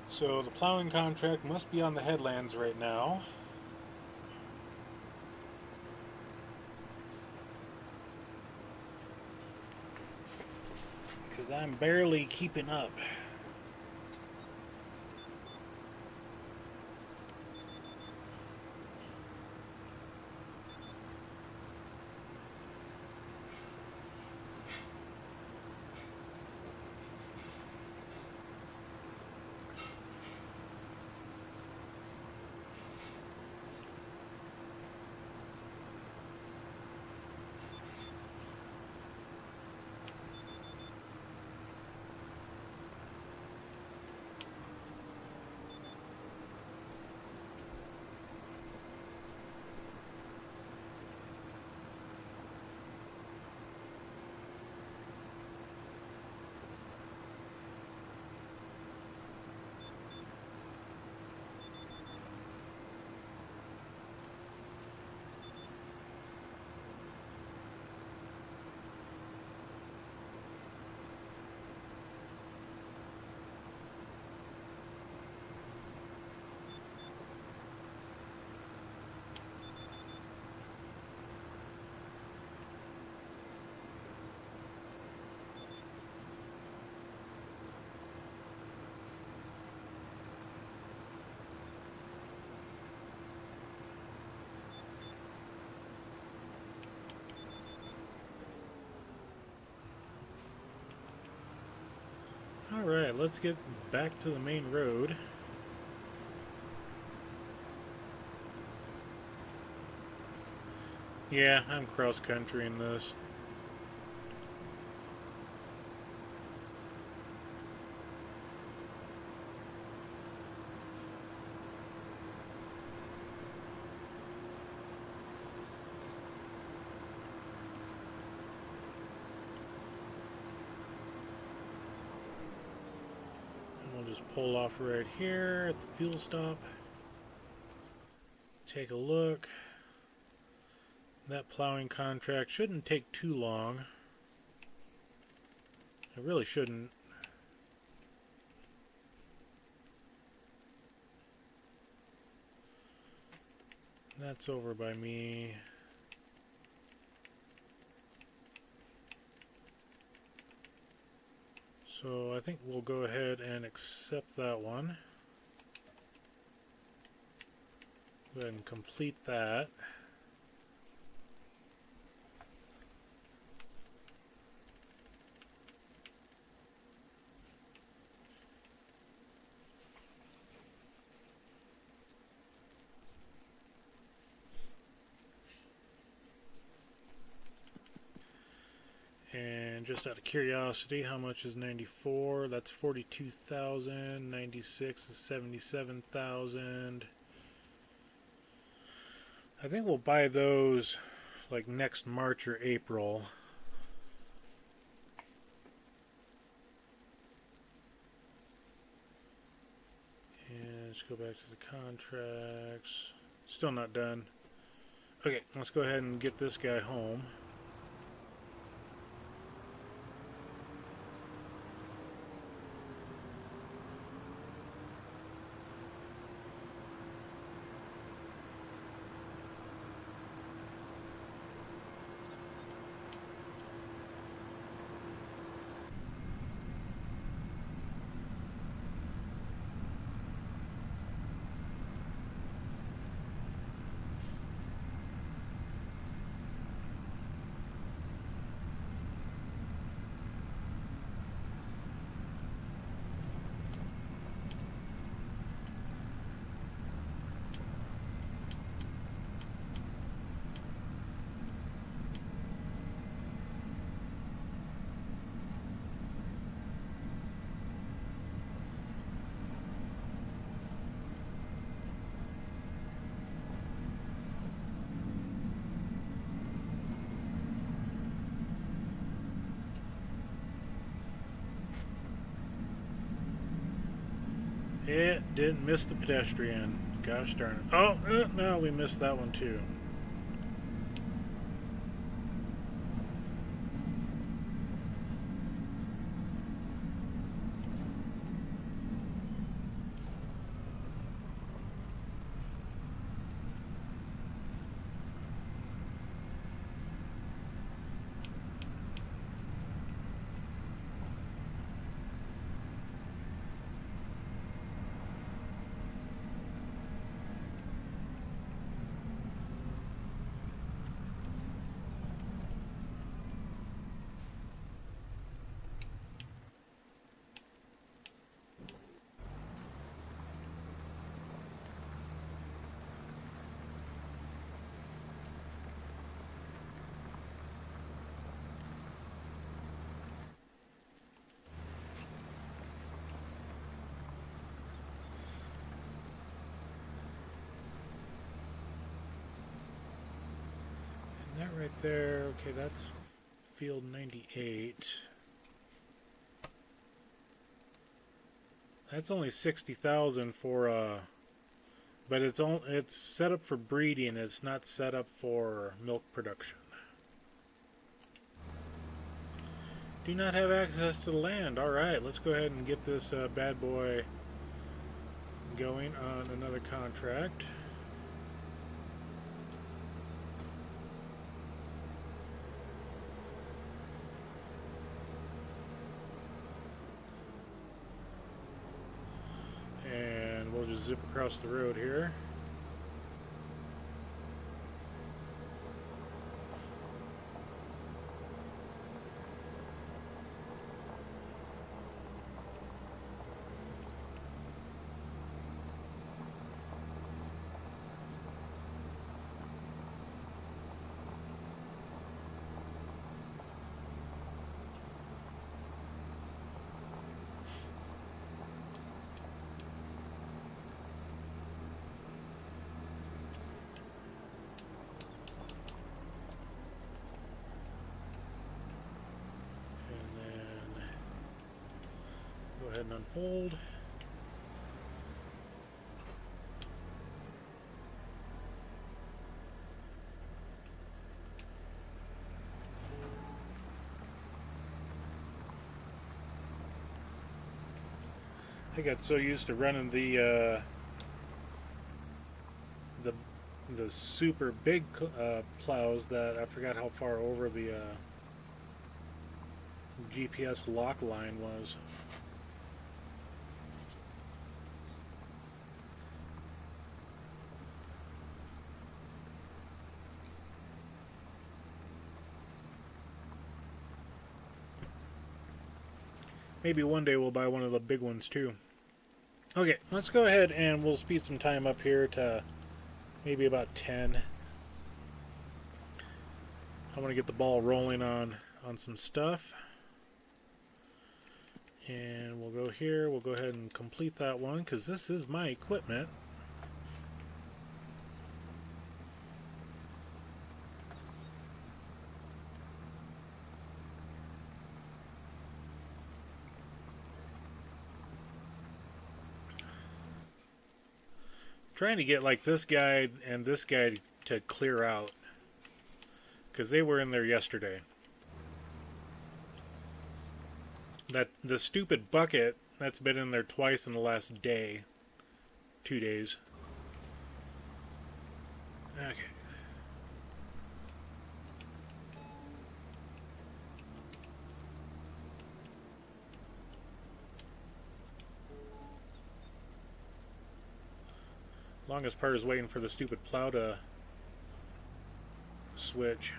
So the plowing contract must be on the headlands right now. Because I'm barely keeping up. Alright, let's get back to the main road. Yeah, I'm cross-country in this. We'll just pull off right here at the fuel stop. Take a look. That plowing contract shouldn't take too long. It really shouldn't. That's over by me. So I think we'll go ahead and accept that one. Go ahead and complete that. And just out of curiosity, how much is 94? That's 42,000. 96 is 77,000. I think we'll buy those like next March or April. let's go back to the contracts. Still not done. Okay, let's go ahead and get this guy home. It didn't miss the pedestrian. Gosh darn it. Oh, no, we missed that one too. That right there, okay, that's field 98. That's only 60,000 for but it's set up for breeding. It's not set up for milk production. Do not have access to the land. All right, let's go ahead and get this bad boy going on another contract. And we'll just zip across the road here. Go ahead and unfold. I got so used to running the super big plows that I forgot how far over the GPS lock line was. Maybe one day we'll buy one of the big ones too. Okay, let's go ahead and we'll speed some time up here to maybe about 10. I want to get the ball rolling on some stuff. And we'll go here, we'll go ahead and complete that one because this is my equipment. Trying to get like this guy and this guy to clear out, because they were in there yesterday. That the stupid bucket that's been in there twice in the last day, 2 days. Okay. Longest part is waiting for the stupid plow to switch.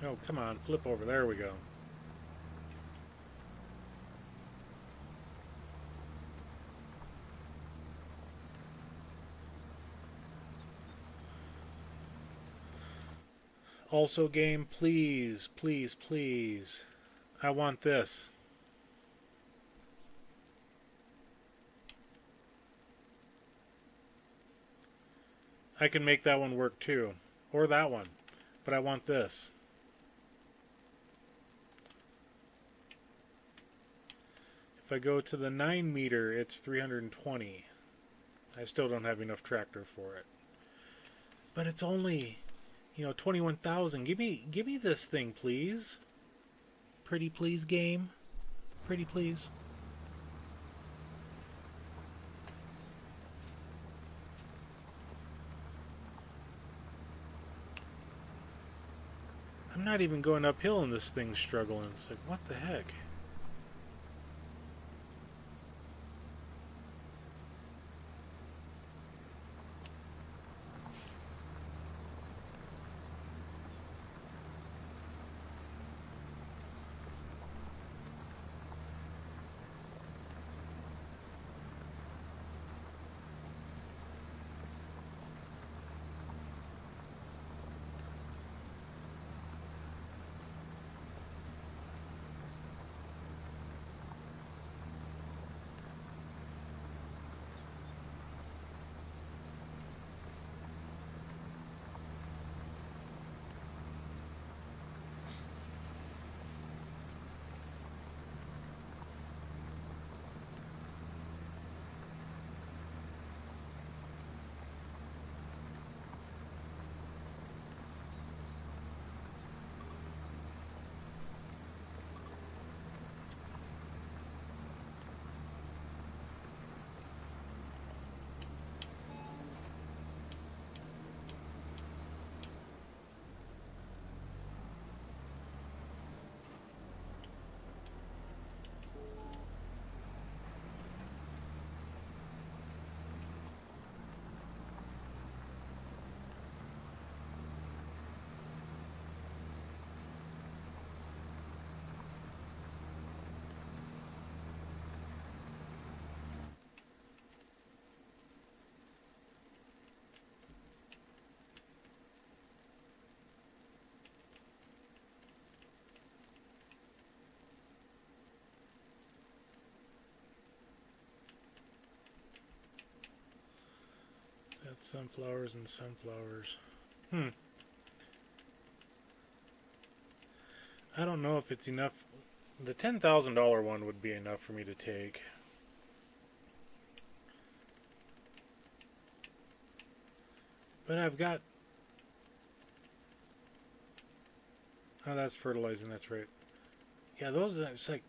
Oh, come on, flip over. There we go. Also, game, please, please, please. I want this. I can make that one work too. Or that one. But I want this. If I go to the 9 meter, it's 320. I still don't have enough tractor for it. But it's only, 21,000. Give me this thing, please. Pretty please, game. Pretty please. I'm not even going uphill and this thing's struggling. It's like, what the heck? That's sunflowers and sunflowers. I don't know if it's enough. The $10,000 one would be enough for me to take. But I've got... Oh, that's fertilizing, that's right. Yeah, those, it's like...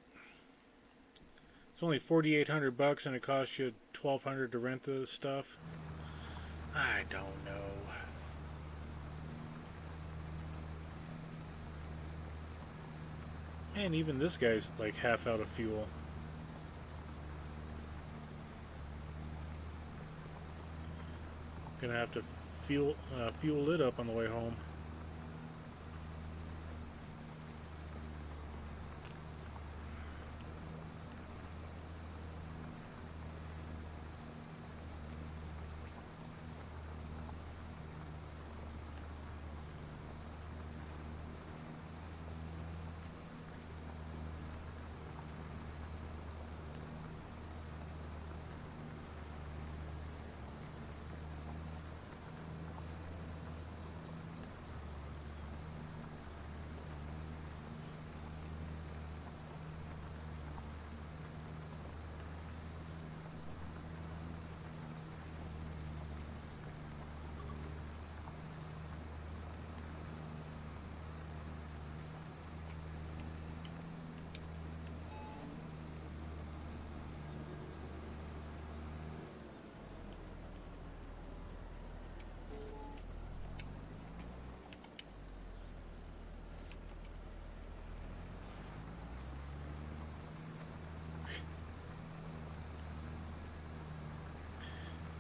It's only $4,800 and it costs you $1,200 to rent the stuff. I don't know. And even this guy's like half out of fuel. Gonna have to fuel it up on the way home.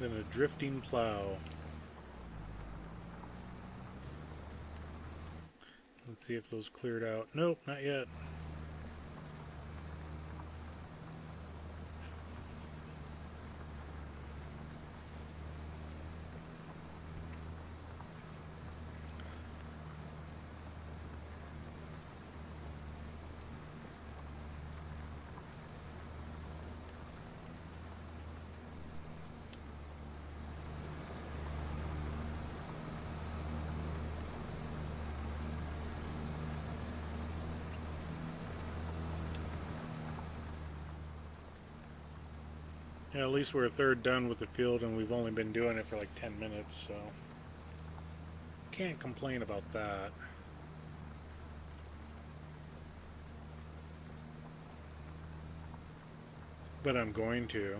Then a drifting plow. Let's see if those cleared out. Nope, not yet. Yeah, at least we're a third done with the field, and we've only been doing it for like 10 minutes, so can't complain about that. But I'm going to.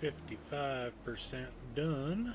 55% done.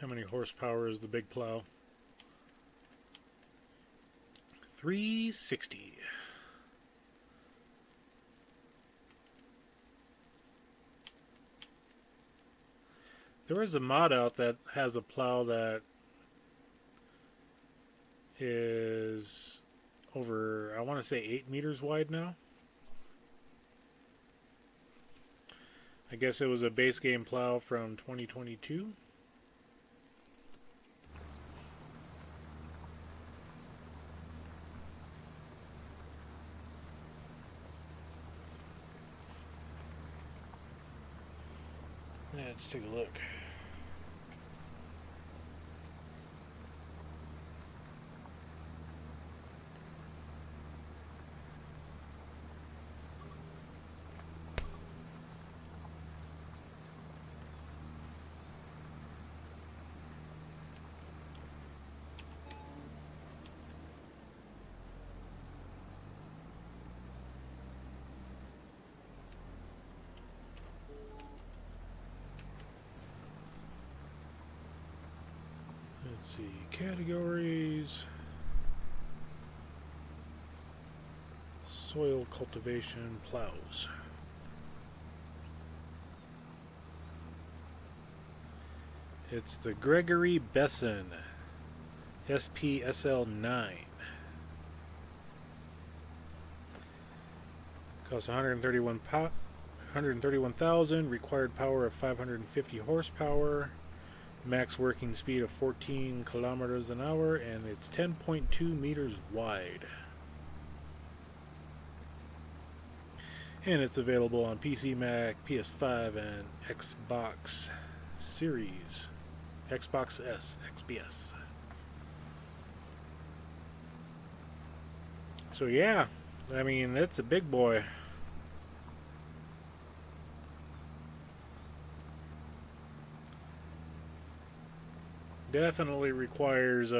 How many horsepower is the big plow? 360. There is a mod out that has a plow that is over, I want to say 8 meters wide now. I guess it was a base game plow from 2022. Let's take a look. Let's see, categories. Soil cultivation plows. It's the Gregory Besson SPSL9. Costs 131,000. Required power of 550 horsepower. Max working speed of 14 kilometers an hour, and it's 10.2 meters wide. And it's available on PC, Mac, PS5, and Xbox Series. Xbox S, XBS. So yeah, I mean, it's a big boy. Definitely requires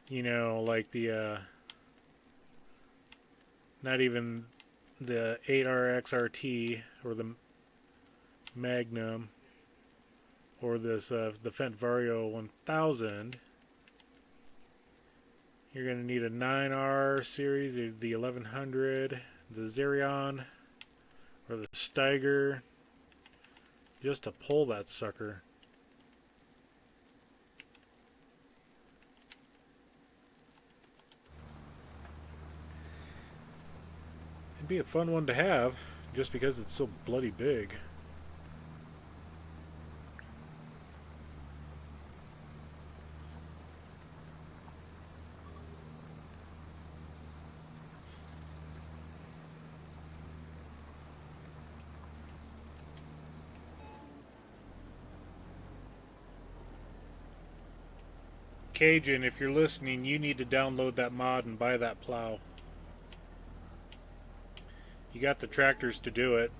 you know, like the not even the 8RX RT or the Magnum or this the Fendt Vario 1000. You're going to need a 9R series, the 1100, the Xerion, or the Steiger, just to pull that sucker. It'd be a fun one to have, just because it's so bloody big. Cajun, if you're listening, you need to download that mod and buy that plow. You got the tractors to do it.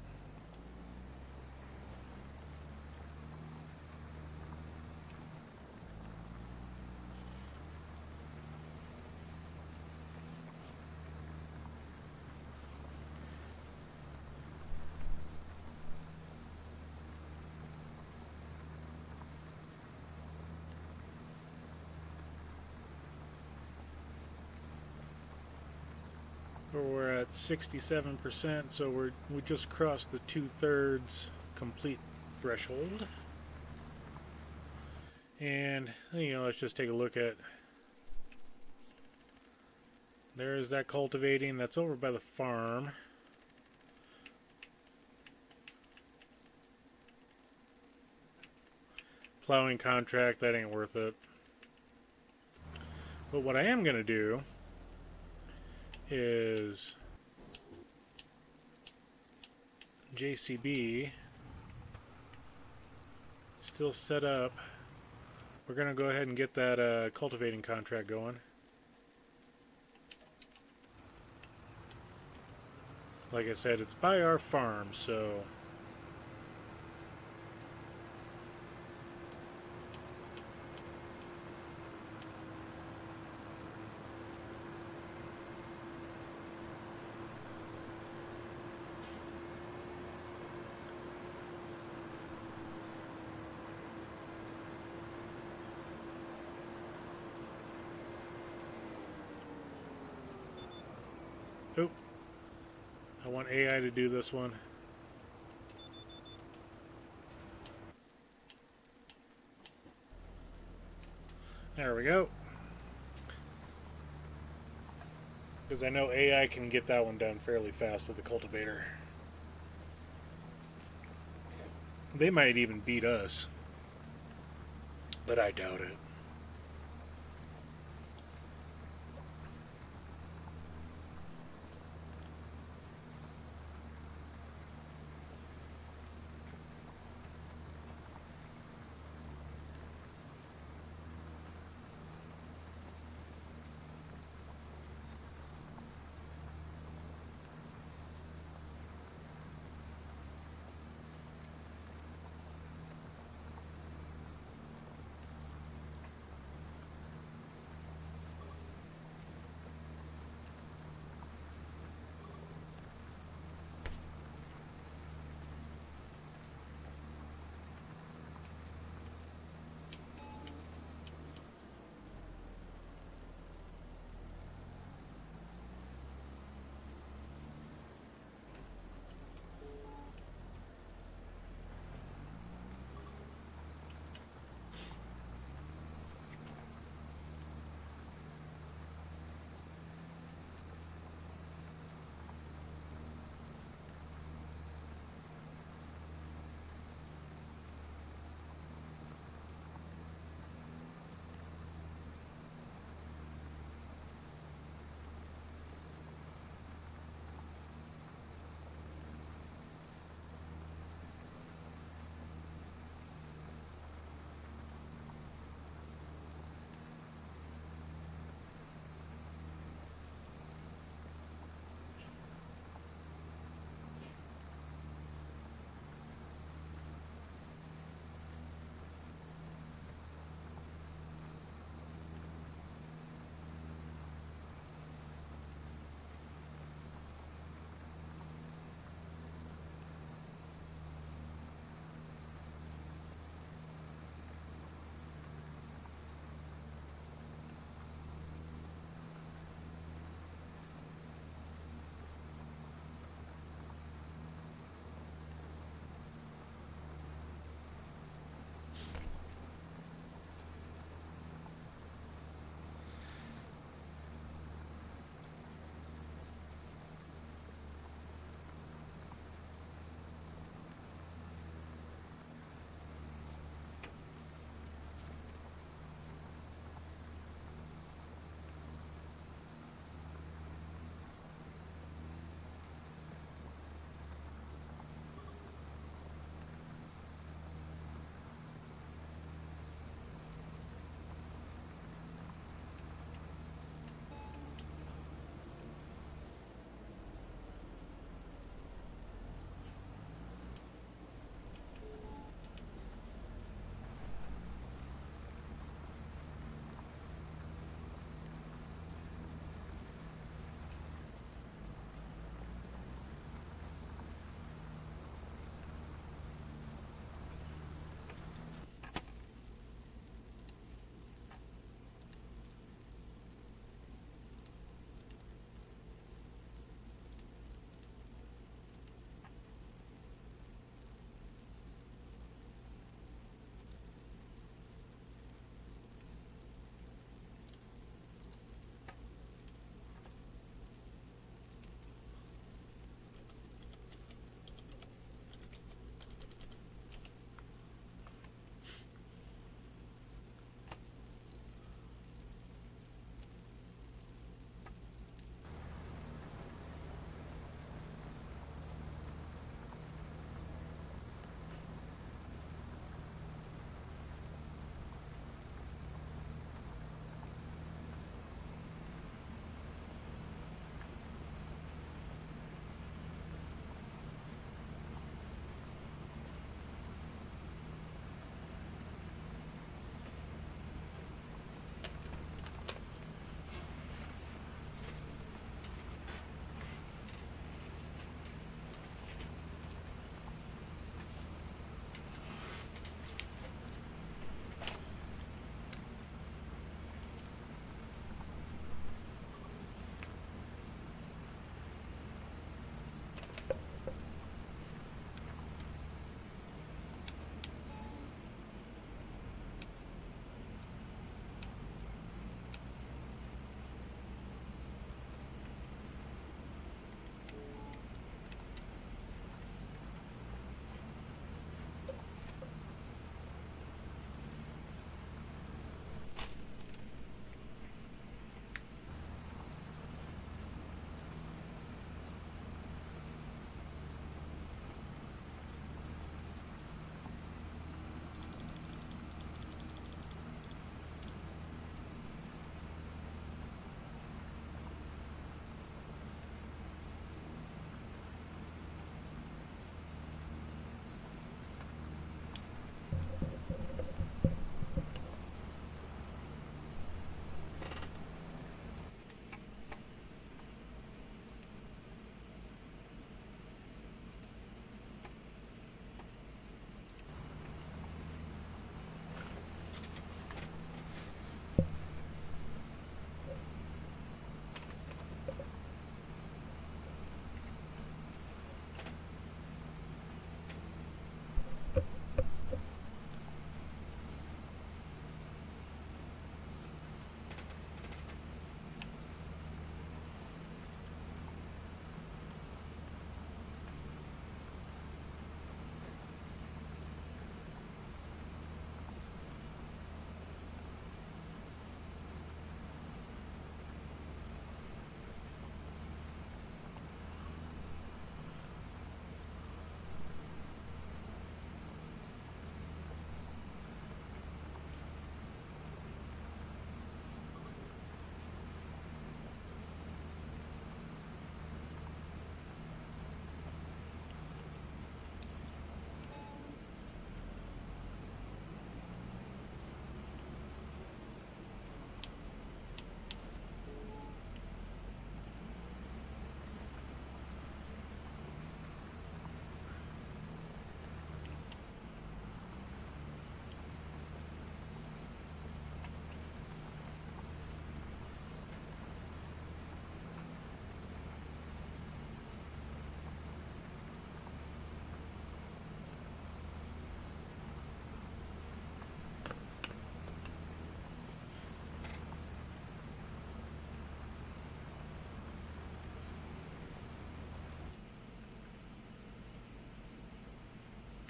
We're at 67%, so we just crossed the 2/3 complete threshold. And let's just take a look at. There's that cultivating. That's over by the farm. Plowing contract, that ain't worth it. But what I am going to do is JCB still set up. We're going to go ahead and get that cultivating contract going. Like I said, it's by our farm, so oh, I want AI to do this one. There we go. Because I know AI can get that one done fairly fast with a cultivator. They might even beat us, but I doubt it.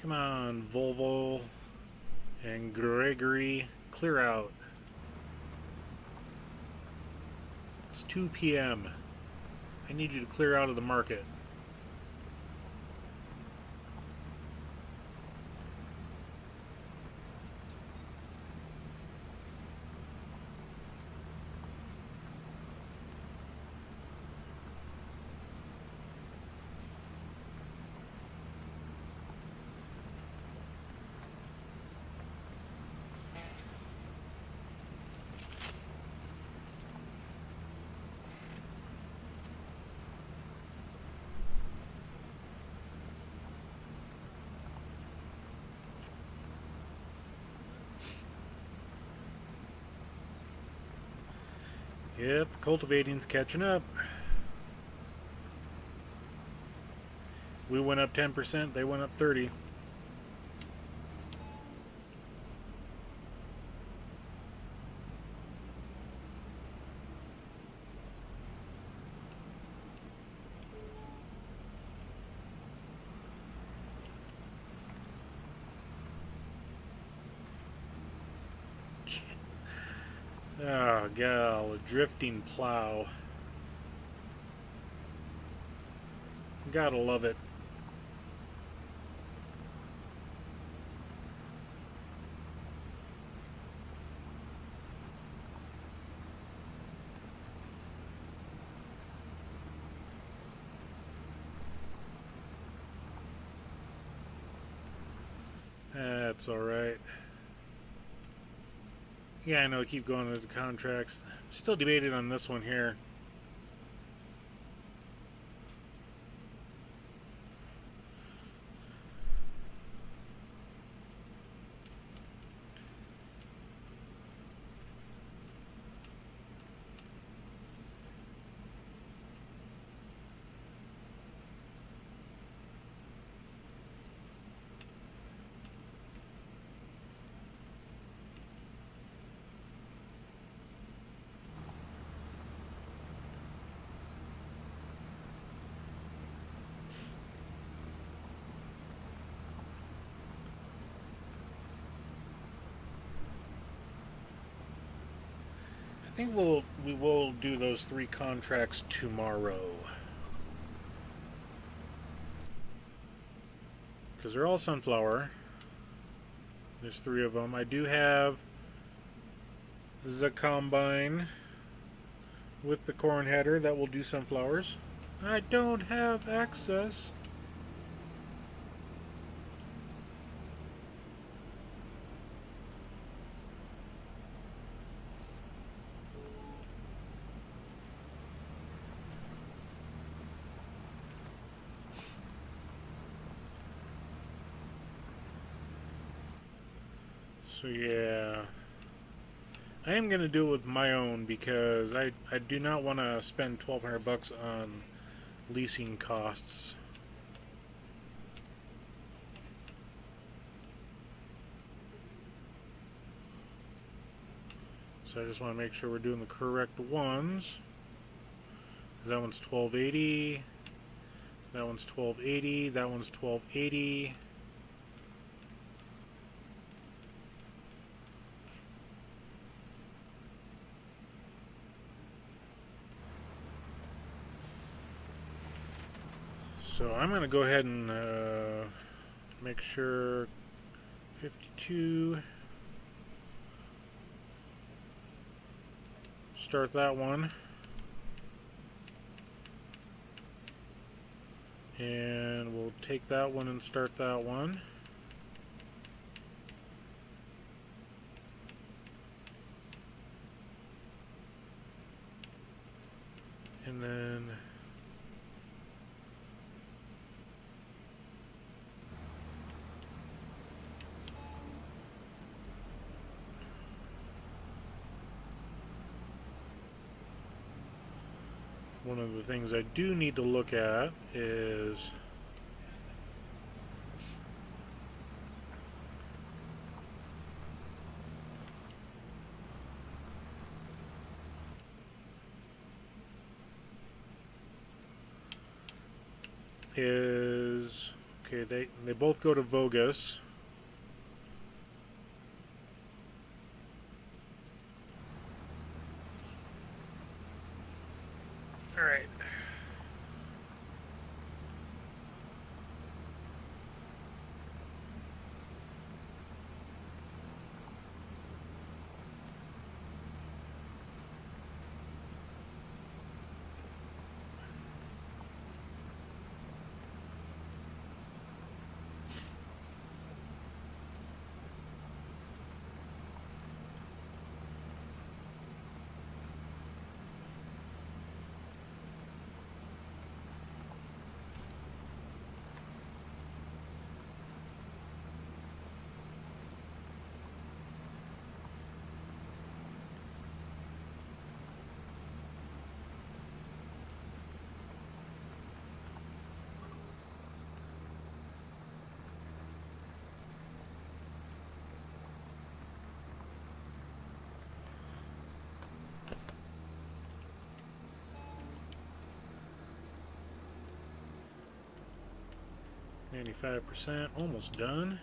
Come on, Volvo and Gregory, clear out. It's 2 p.m. I need you to clear out of the market. Yep, the cultivating's catching up. We went up 10%, they went up 30. Oh, gal, a drifting plow. Gotta love it. That's alright. Yeah, I know, keep going to the contracts. Still debated on this one here. I think we will do those 3 contracts tomorrow. Because they're all sunflower. There's 3 of them. I do have the combine with the corn header that will do sunflowers. I don't have access. So yeah, I am going to do it with my own because I do not want to spend $1,200 on leasing costs. So I just want to make sure we're doing the correct ones. That one's $1,280. That one's $1,280. That one's $1,280. So I'm going to go ahead and make sure 52. Start that one. And we'll take that one and start that one. And then one of the things I do need to look at is Okay, they both go to Vogus. All right. %, almost done.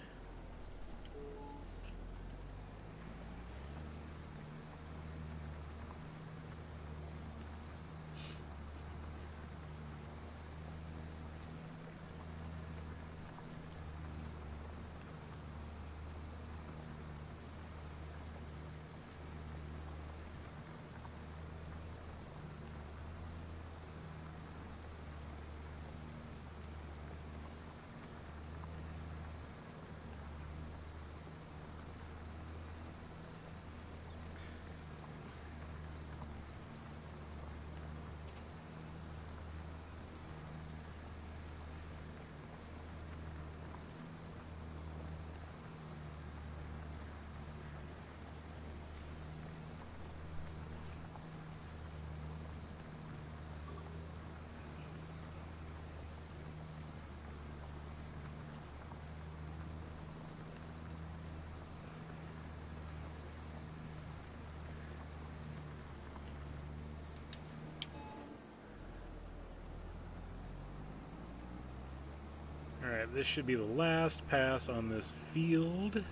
Alright, this should be the last pass on this field.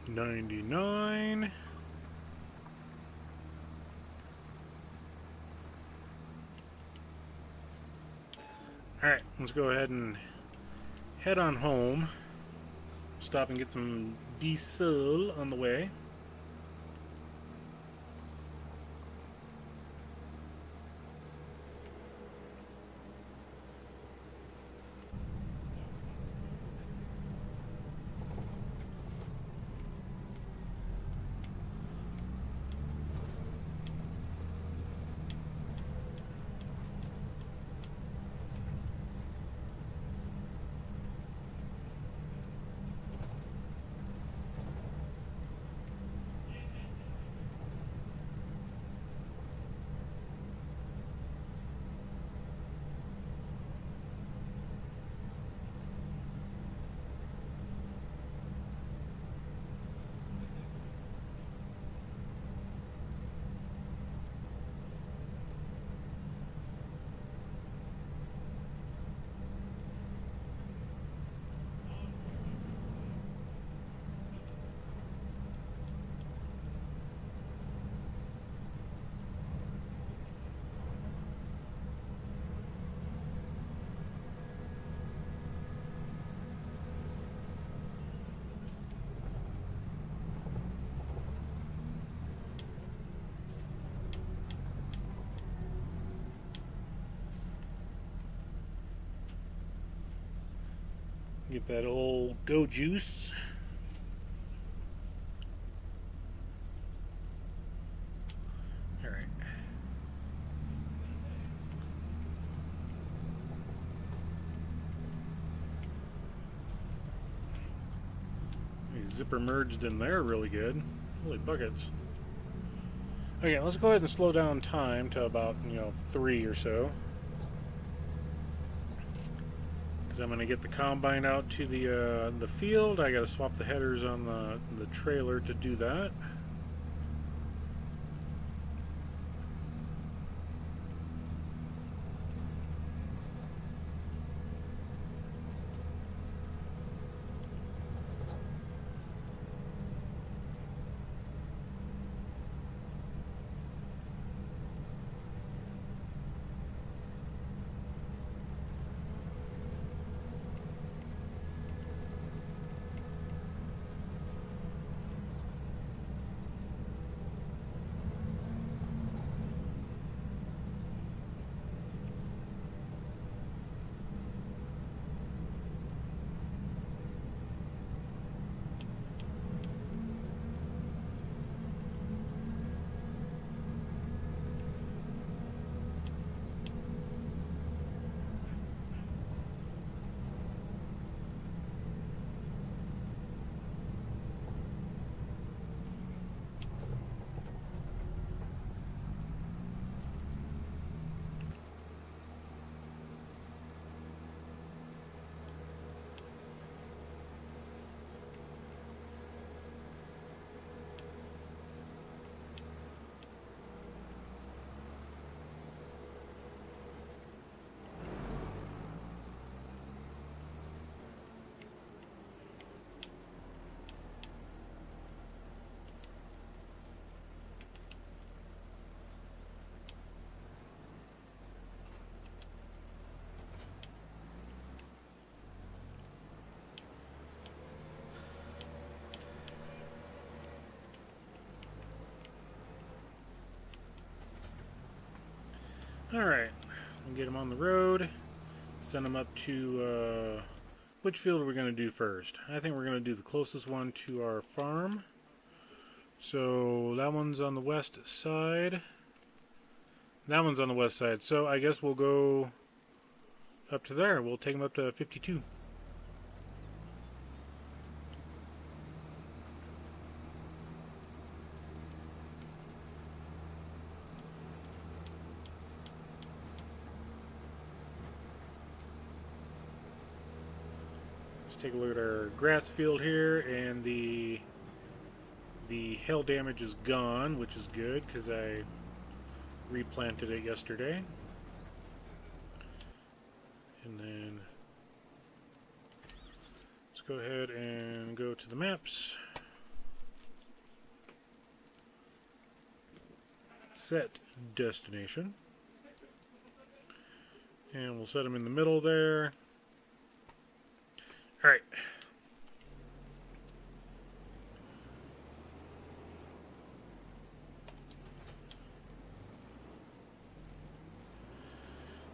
$99. Alright, let's go ahead and head on home. Stop and get some diesel on the way. Get that old go juice. zipper merged in there really good. Holy buckets. Okay, let's go ahead and slow down time to about, 3 or so. Because I'm going to get the combine out to the field. I got to swap the headers on the trailer to do that. Alright, we'll get them on the road, send them up to, which field are we going to do first? I think we're going to do the closest one to our farm. So that one's on the west side. That one's on the west side, so I guess we'll go up to there. We'll take them up to 52. Take a look at our grass field here, and the hail damage is gone, which is good because I replanted it yesterday. And then let's go ahead and go to the maps. Set destination. And we'll set them in the middle there. Alright.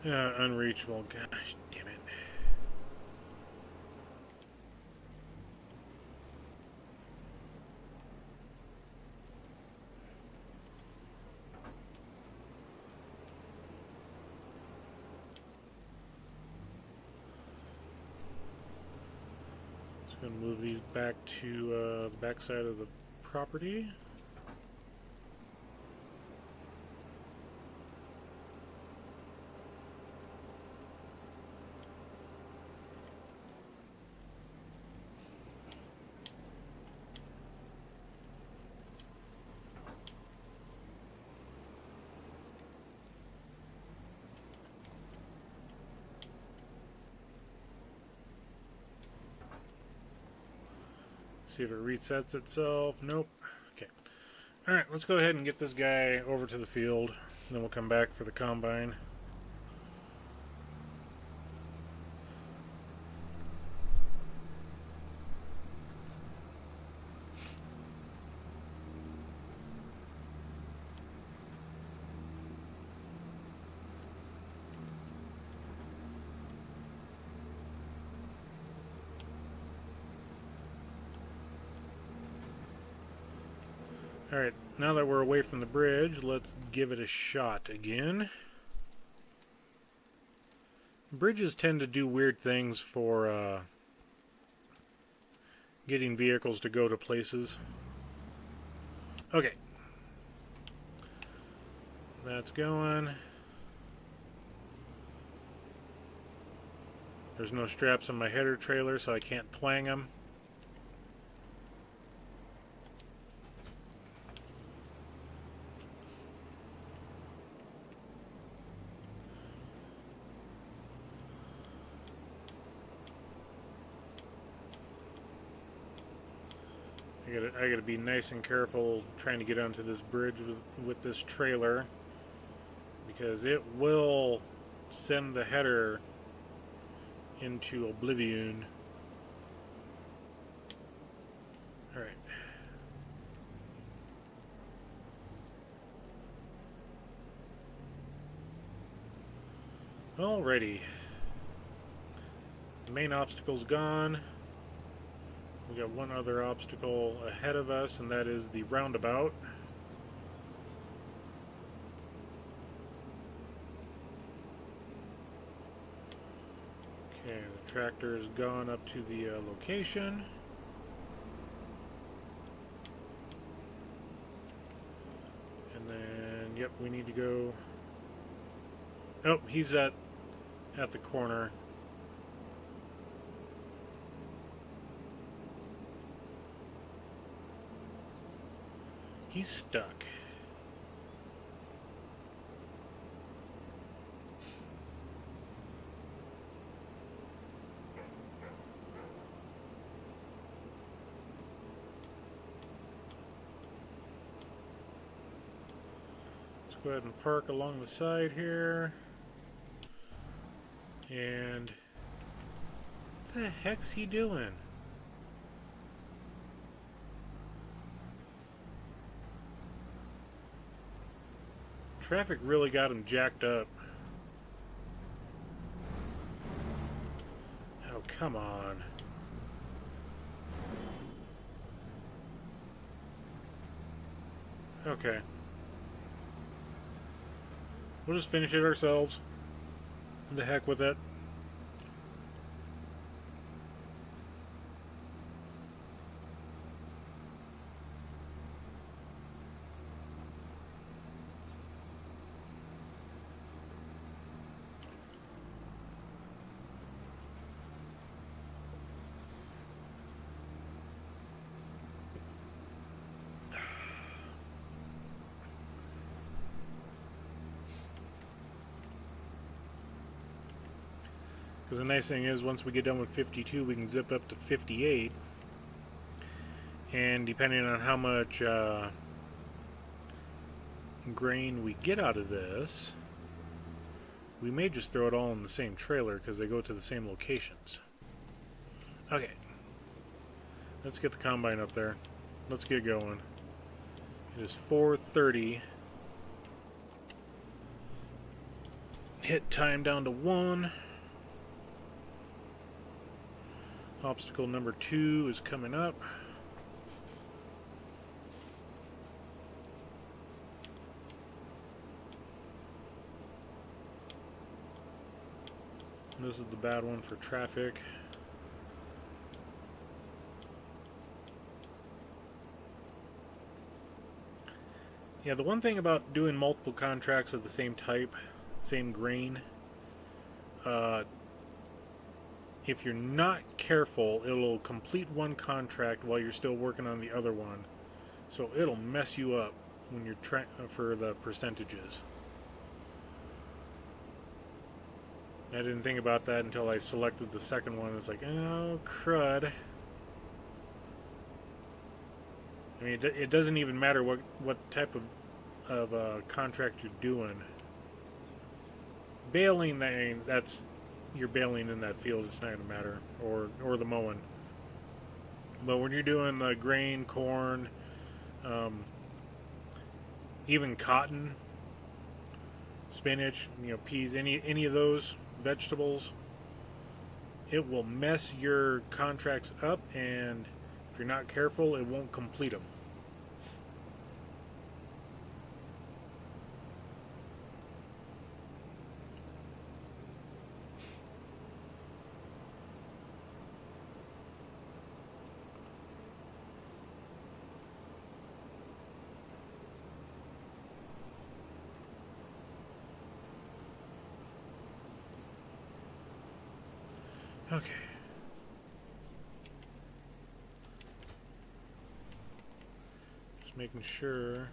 Unreachable. Gosh, damn it. Going to move these back to the back side of the property. See if it resets itself. Nope. Okay. Alright, let's go ahead and get this guy over to the field. Then we'll come back for the combine. Alright, now that we're away from the bridge, let's give it a shot again. Bridges tend to do weird things for getting vehicles to go to places. Okay. That's going. There's no straps on my header trailer, so I can't twang them. I gotta be nice and careful trying to get onto this bridge with this trailer, because it will send the header into oblivion. Alright. Alrighty. The main obstacle's gone. We got one other obstacle ahead of us, and that is the roundabout. Okay, the tractor has gone up to the location. And then, yep, we need to go... Oh, he's at the corner. He's stuck. Let's go ahead and park along the side here. And what the heck's he doing? Traffic really got him jacked up. Oh, come on. Okay. We'll just finish it ourselves. The heck with it. Because the nice thing is, once we get done with 52, we can zip up to 58. And depending on how much grain we get out of this, we may just throw it all in the same trailer because they go to the same locations. Okay. Let's get the combine up there. Let's get going. It is 4:30. Hit time down to 1. Obstacle number 2 is coming up. This is the bad one for traffic. Yeah, the one thing about doing multiple contracts of the same type, same grain, if you're not careful, it'll complete one contract while you're still working on the other one. So it'll mess you up when you're for the percentages. I didn't think about that until I selected the second one. It's like, oh, crud. I mean, it doesn't even matter what type of contract you're doing. Baling, that's... you're baling in that field, it's not going to matter, or the mowing. But when you're doing the grain, corn, even cotton, spinach, peas, any of those vegetables, it will mess your contracts up, and if you're not careful, it won't complete them. Okay. Just making sure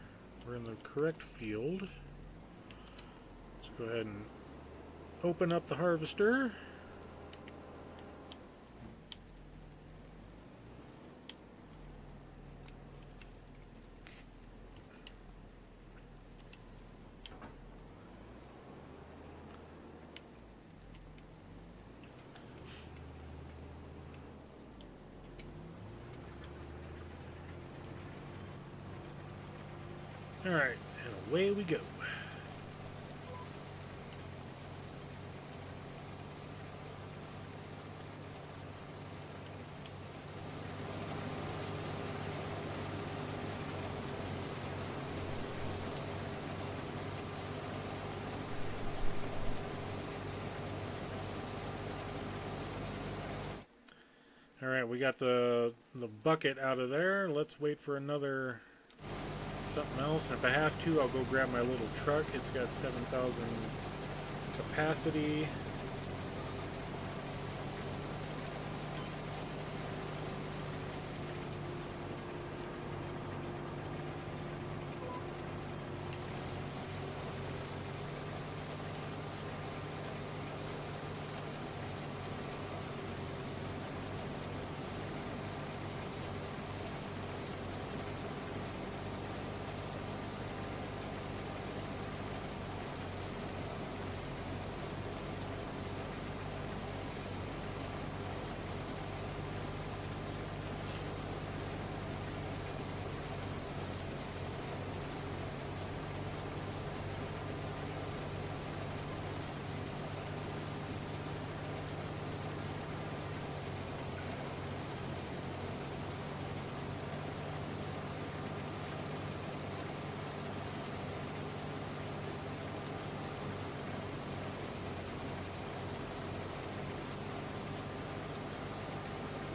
we're in the correct field. Let's go ahead and open up the harvester. Alright, and away we go. Alright, we got the bucket out of there. Let's wait for another something else. And if I have to, I'll go grab my little truck. It's got 7,000 capacity.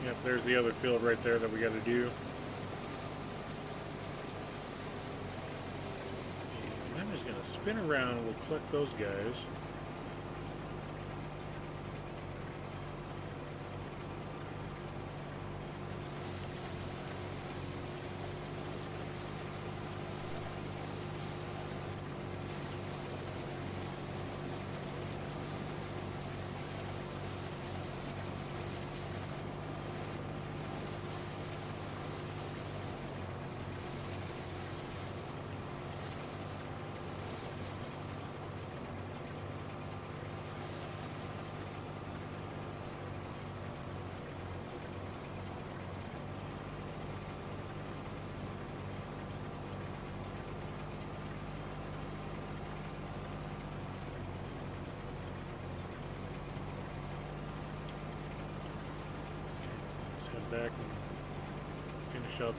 Yep, there's the other field right there that we got to do. And I'm just going to spin around and we'll collect those guys. Back and finish up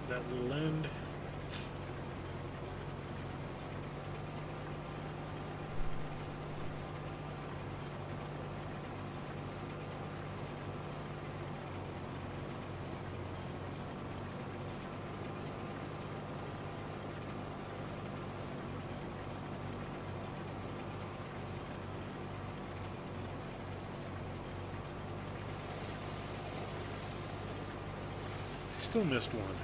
that little end. Still missed one.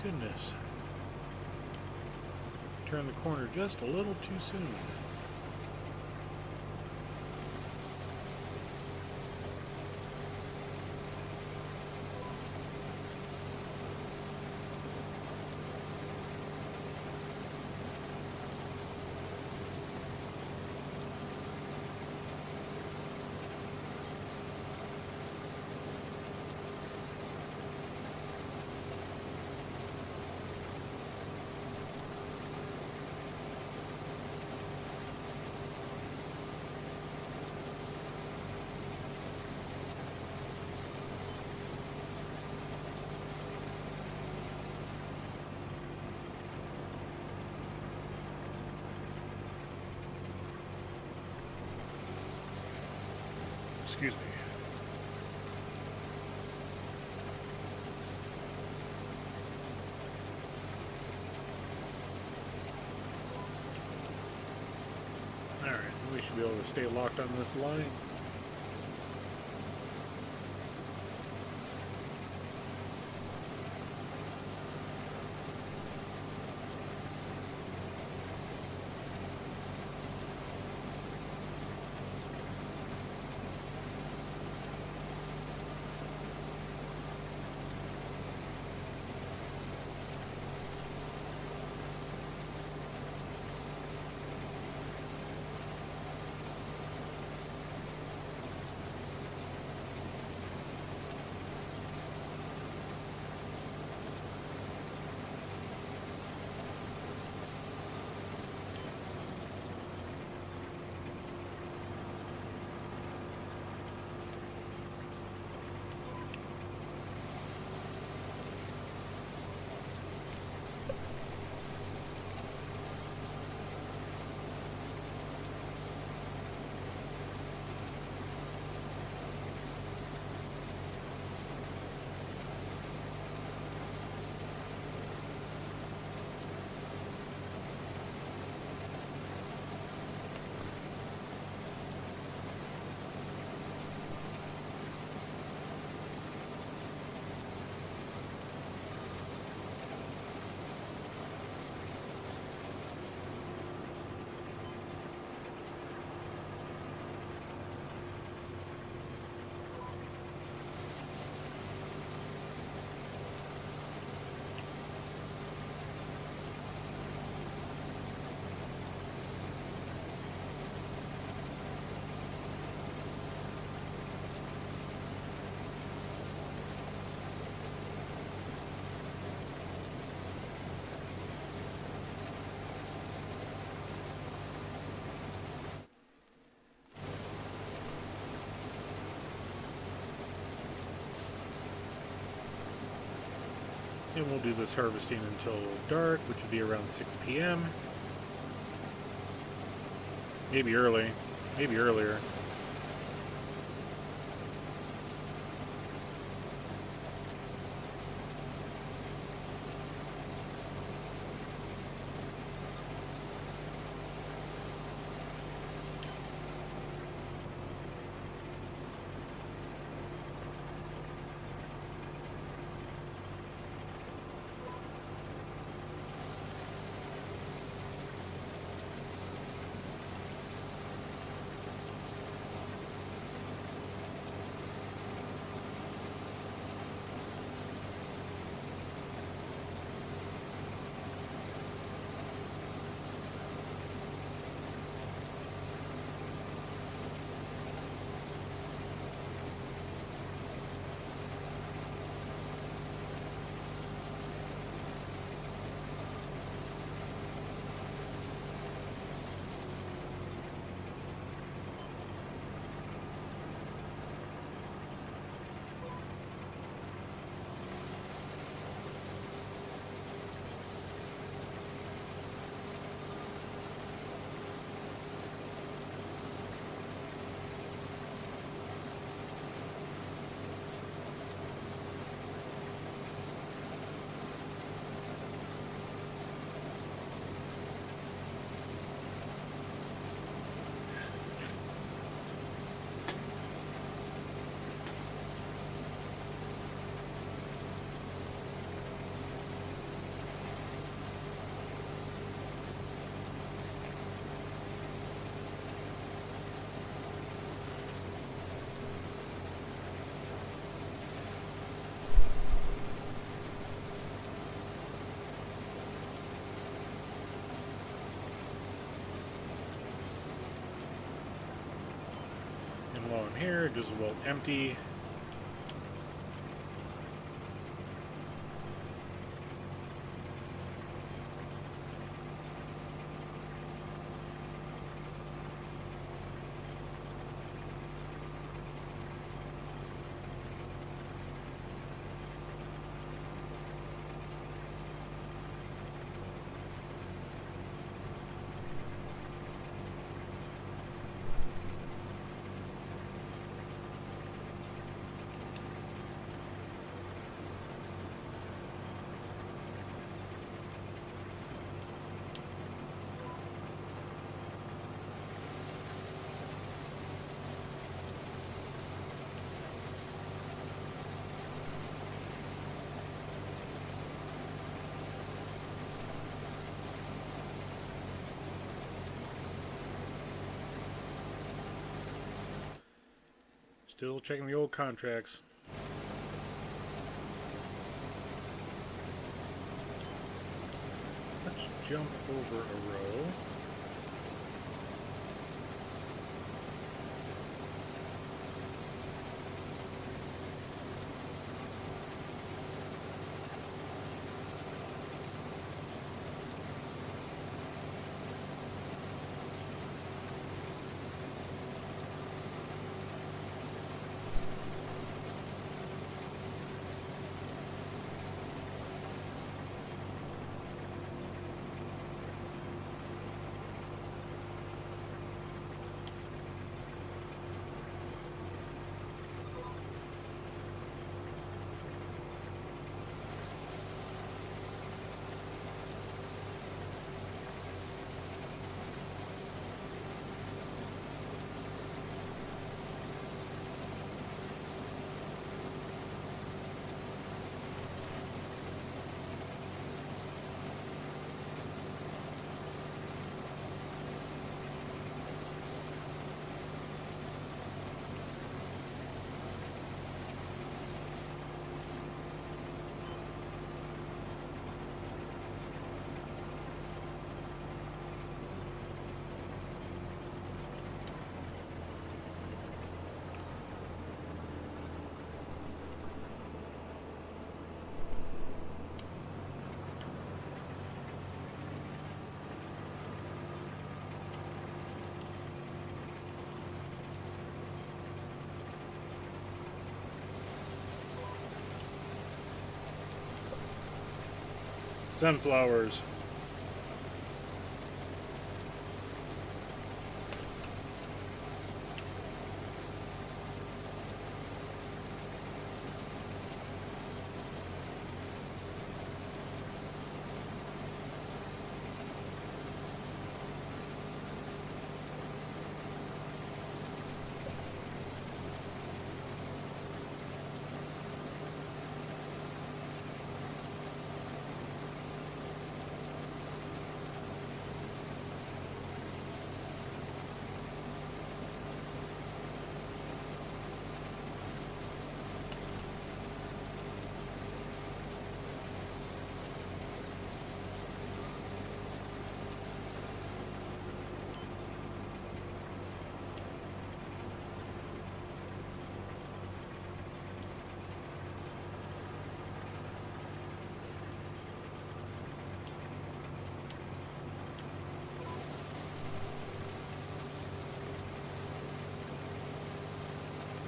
Goodness. Turned the corner just a little too soon. Excuse me. Alright, we should be able to stay locked on this line. And we'll do this harvesting until dark, which would be around 6 p.m. Maybe early. Maybe earlier. While I'm here, just about empty. Still checking the old contracts. Let's jump over a row. Sunflowers.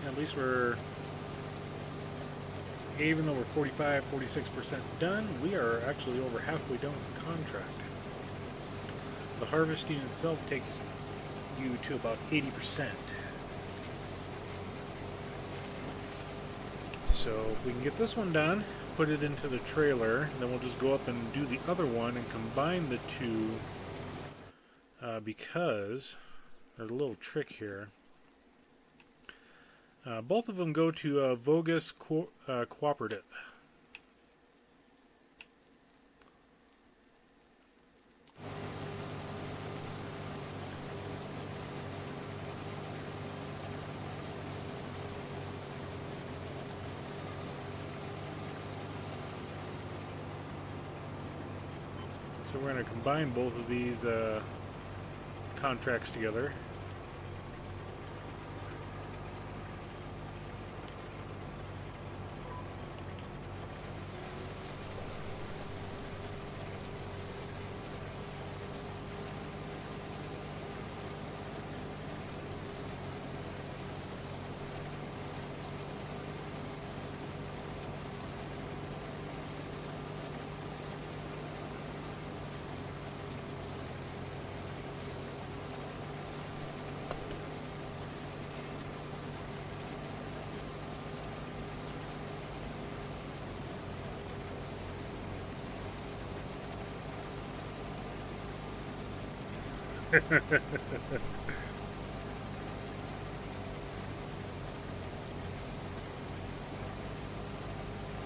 At least we're, even though we're 45, 46% done, we are actually over halfway done with the contract. The harvesting itself takes you to about 80%. So if we can get this one done, put it into the trailer, then we'll just go up and do the other one and combine the two, because there's a little trick here. Both of them go to Vogus Cooperative. So we're going to combine both of these contracts together.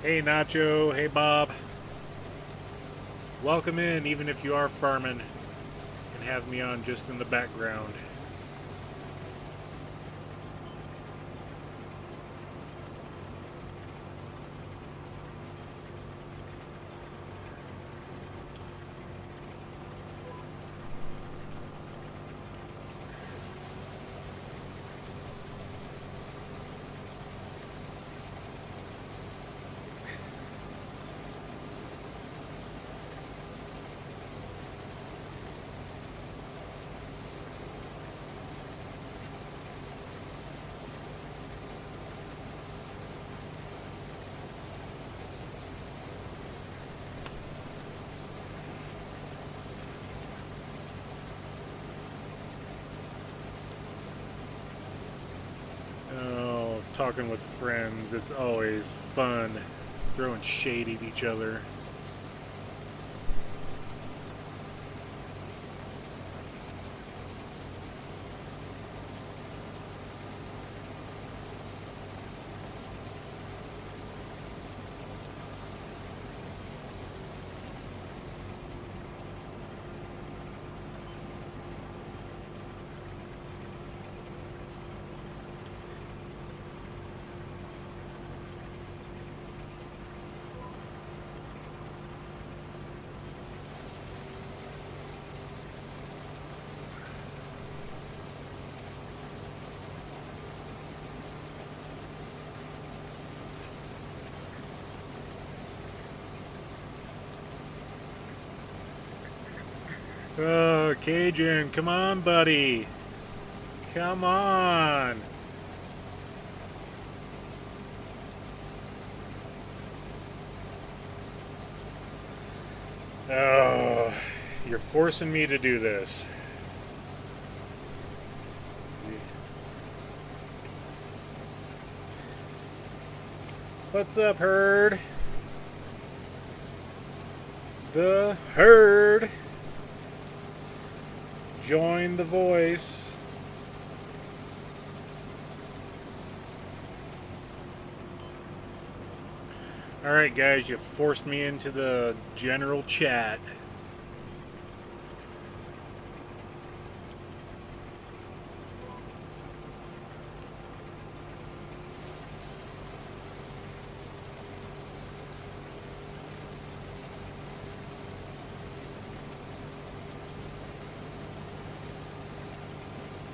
Hey Nacho, hey Bob. Welcome in, even if you are farming and have me on just in the background. Oh, talking with friends, it's always fun throwing shade at each other. Oh, Cajun, come on, buddy. Come on. Oh, you're forcing me to do this. What's up, herd? The herd. Join the voice. Alright, guys, you forced me into the general chat.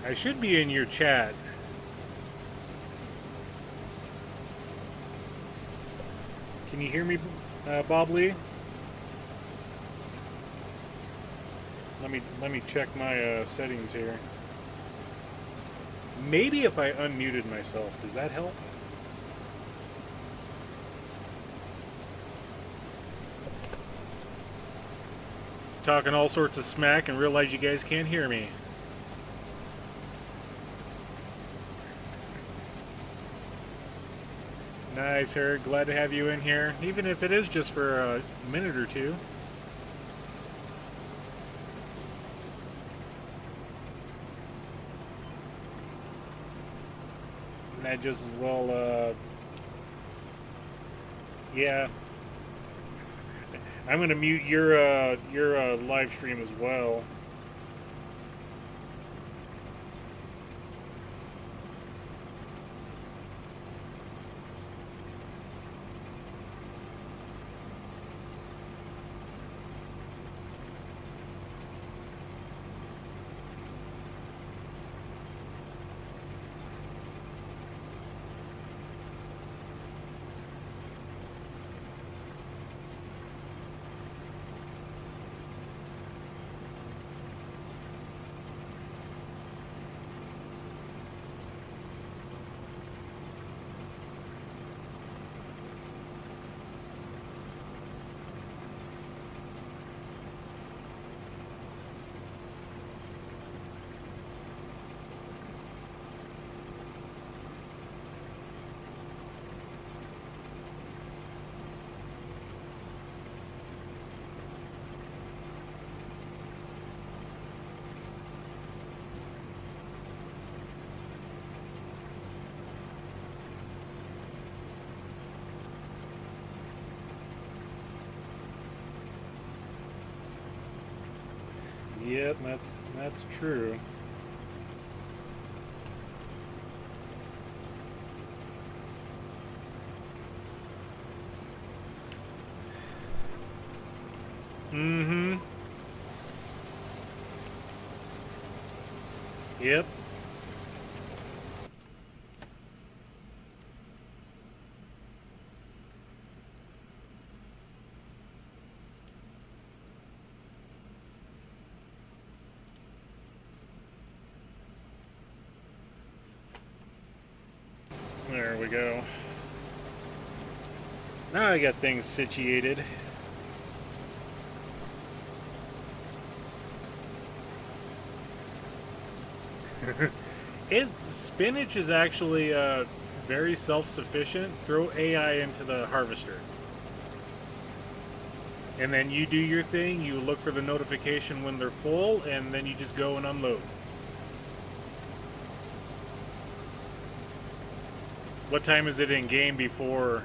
I should be in your chat. Can you hear me, Bob Lee? Let me check my settings here. Maybe if I unmuted myself, does that help? Talking all sorts of smack and realize you guys can't hear me. Nice, Herb. Glad to have you in here, even if it is just for a minute or two. And I just as well, yeah. I'm gonna mute your live stream as well. Yep, that's true. Mm-hmm. Yep. There we go. Now I got things situated. Spinach is actually very self-sufficient. Throw AI into the harvester. And then you do your thing, you look for the notification when they're full, and then you just go and unload. What time is it in game before?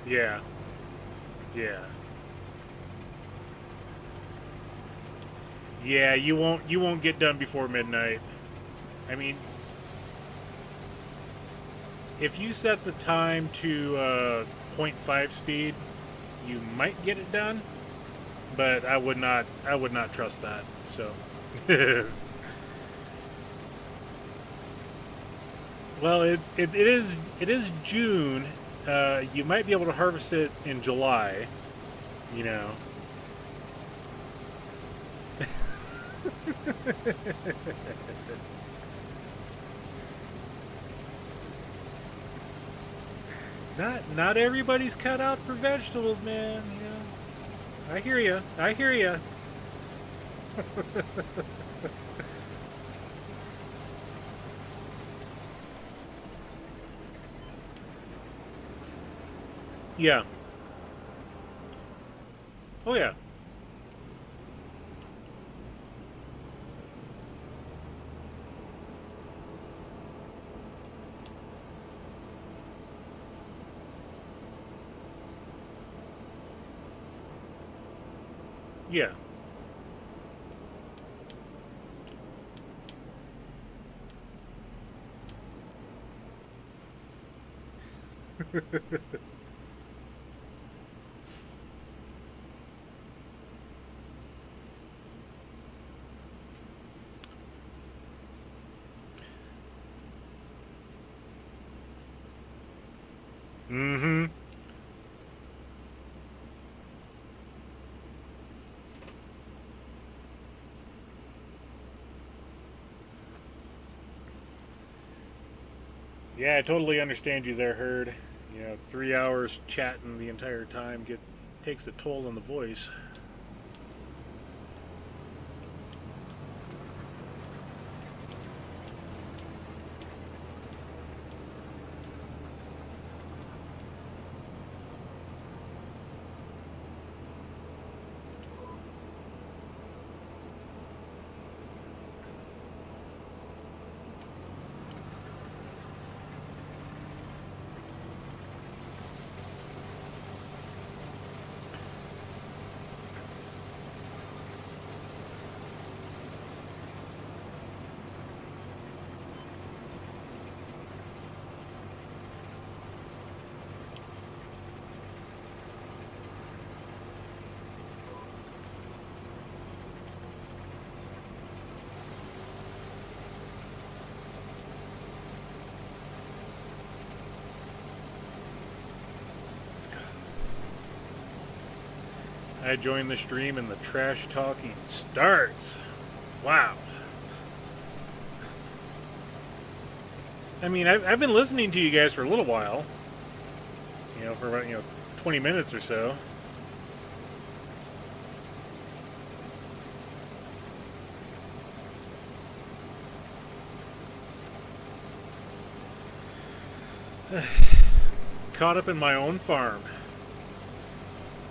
Yeah. Yeah. Yeah, you won't get done before midnight. I mean, if you set the time to 0.5 speed, you might get it done, but I would not trust that. So well, it is June. You might be able to harvest it in July, you know. Not everybody's cut out for vegetables, man, you know. I hear ya. I hear ya. Yeah. Oh yeah. Yeah. Mm-hmm. Yeah, I totally understand you there, Herd. 3 hours chatting the entire time takes a toll on the voice. I join the stream and the trash talking starts. Wow. I mean, I've been listening to you guys for a little while. For about 20 minutes or so. Caught up in my own farm.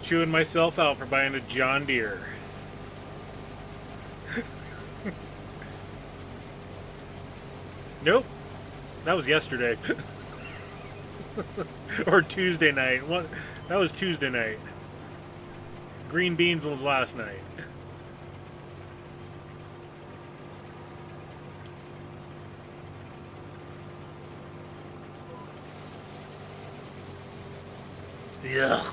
Chewing myself out for buying a John Deere. Nope. That was yesterday. Or Tuesday night. That was Tuesday night. Green beans was last night. Yeah.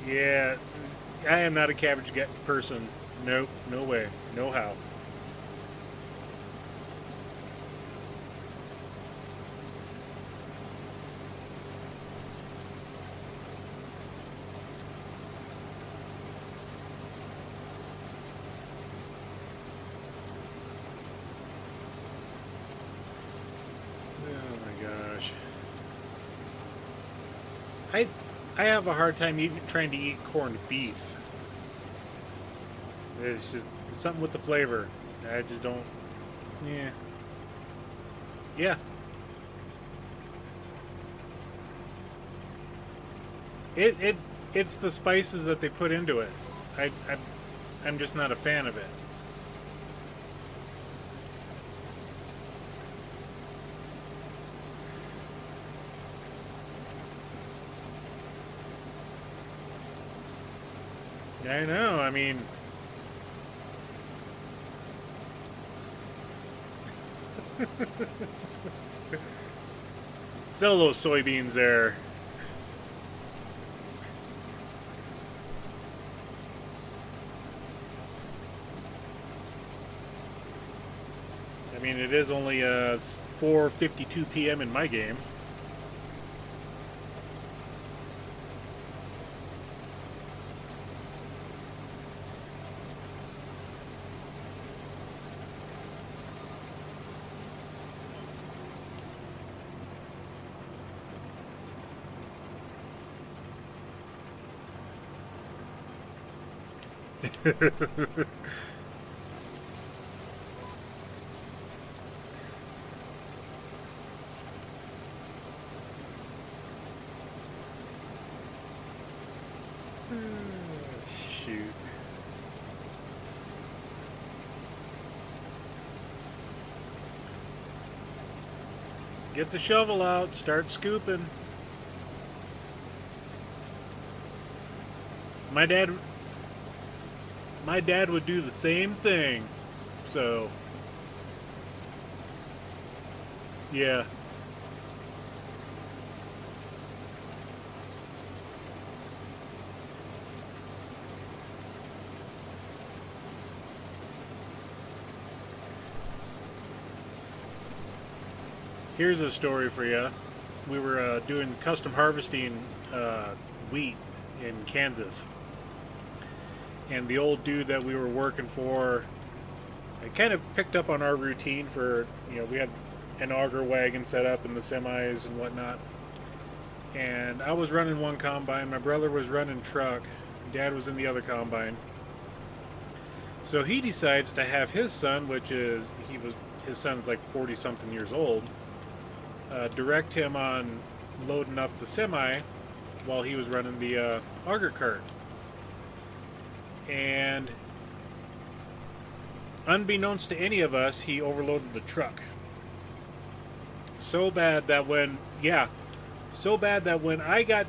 Yeah, I am not a cabbage person. Nope, no way, no how. Oh my gosh. I I have a hard time even trying to eat corned beef. It's just something with the flavor. I just don't. Yeah. Yeah. It's the spices that they put into it. I'm just not a fan of it. I know. I mean, sell those soybeans there. I mean, it is only 4:52 p.m. in my game. Shoot. Get the shovel out, start scooping. My dad my dad would do the same thing. So, yeah. Here's a story for you. We were doing custom harvesting wheat in Kansas, and the old dude that we were working for, I kind of picked up on our routine for, we had an auger wagon set up in the semis and whatnot, and I was running one combine, my brother was running truck, dad was in the other combine. So he decides to have his son, his son's like 40 something years old, direct him on loading up the semi while he was running the auger cart. And unbeknownst to any of us, he overloaded the truck. So bad that when I got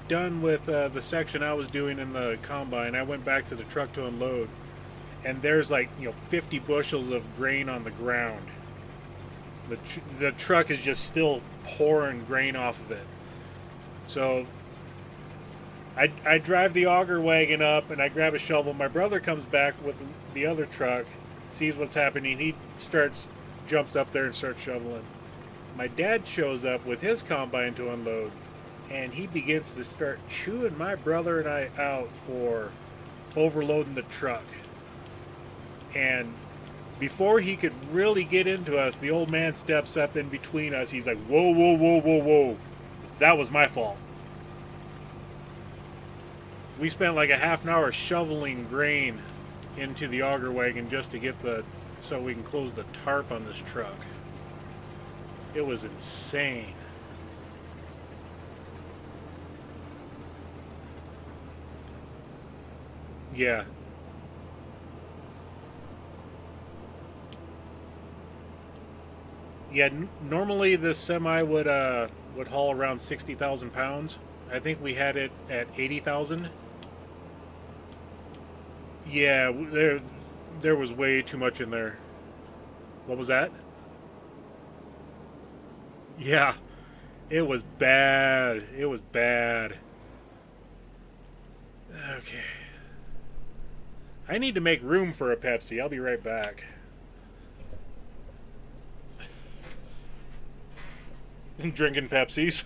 done with the section I was doing in the combine, I went back to the truck to unload, and there's 50 bushels of grain on the ground. The truck is just still pouring grain off of it. So I drive the auger wagon up and I grab a shovel. My brother comes back with the other truck, sees what's happening. He jumps up there and starts shoveling. My dad shows up with his combine to unload, and he begins to start chewing my brother and I out for overloading the truck. And before he could really get into us, the old man steps up in between us. He's like, whoa, whoa, whoa, whoa, whoa. That was my fault. We spent like a half an hour shoveling grain into the auger wagon just to get so we can close the tarp on this truck. It was insane. Yeah. Yeah, normally this semi would haul around 60,000 pounds. I think we had it at 80,000. Yeah, there was way too much in there. What was that? Yeah, it was bad. It was bad. Okay. I need to make room for a Pepsi. I'll be right back. Drinking Pepsis.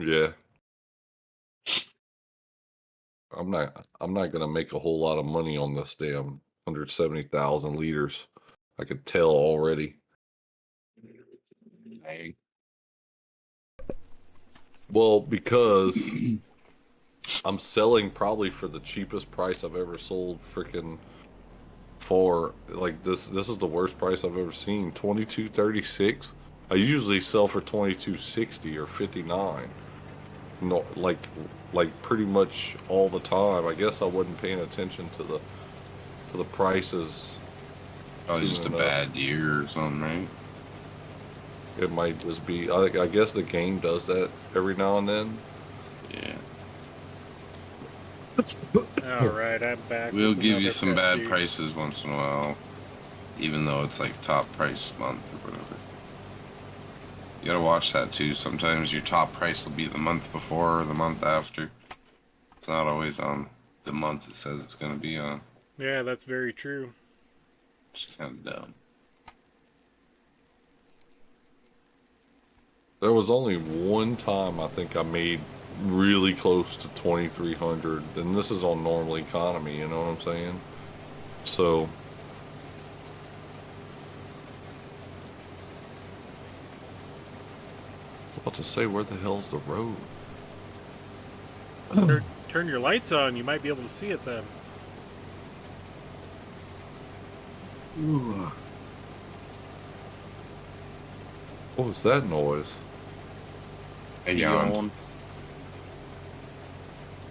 Yeah. I'm not gonna make a whole lot of money on this damn 170,000 liters. I could tell already. Dang. Well, because I'm selling probably for the cheapest price I've ever sold freaking for. Like this is the worst price I've ever seen. 22.36. I usually sell for 22.60 or 59. No, like pretty much all the time. I guess I wasn't paying attention to the prices. Oh, just a bad year or something, right? It might just be. I guess the game does that every now and then. Yeah. All right, I'm back. We'll with give you another some bad Pepsi. prices once in a while, even though it's like top price month or whatever. You gotta watch that too. Sometimes your top price will be the month before or the month after. It's not always on the month it says it's gonna be on. Yeah, that's very true. It's kind of dumb. There was only one time I think I made really close to 2,300, and this is on normal economy. You know what I'm saying? So. About to say, where the hell's the road? Turn your lights on. You might be able to see it then. Ooh. What was that noise? I yawned.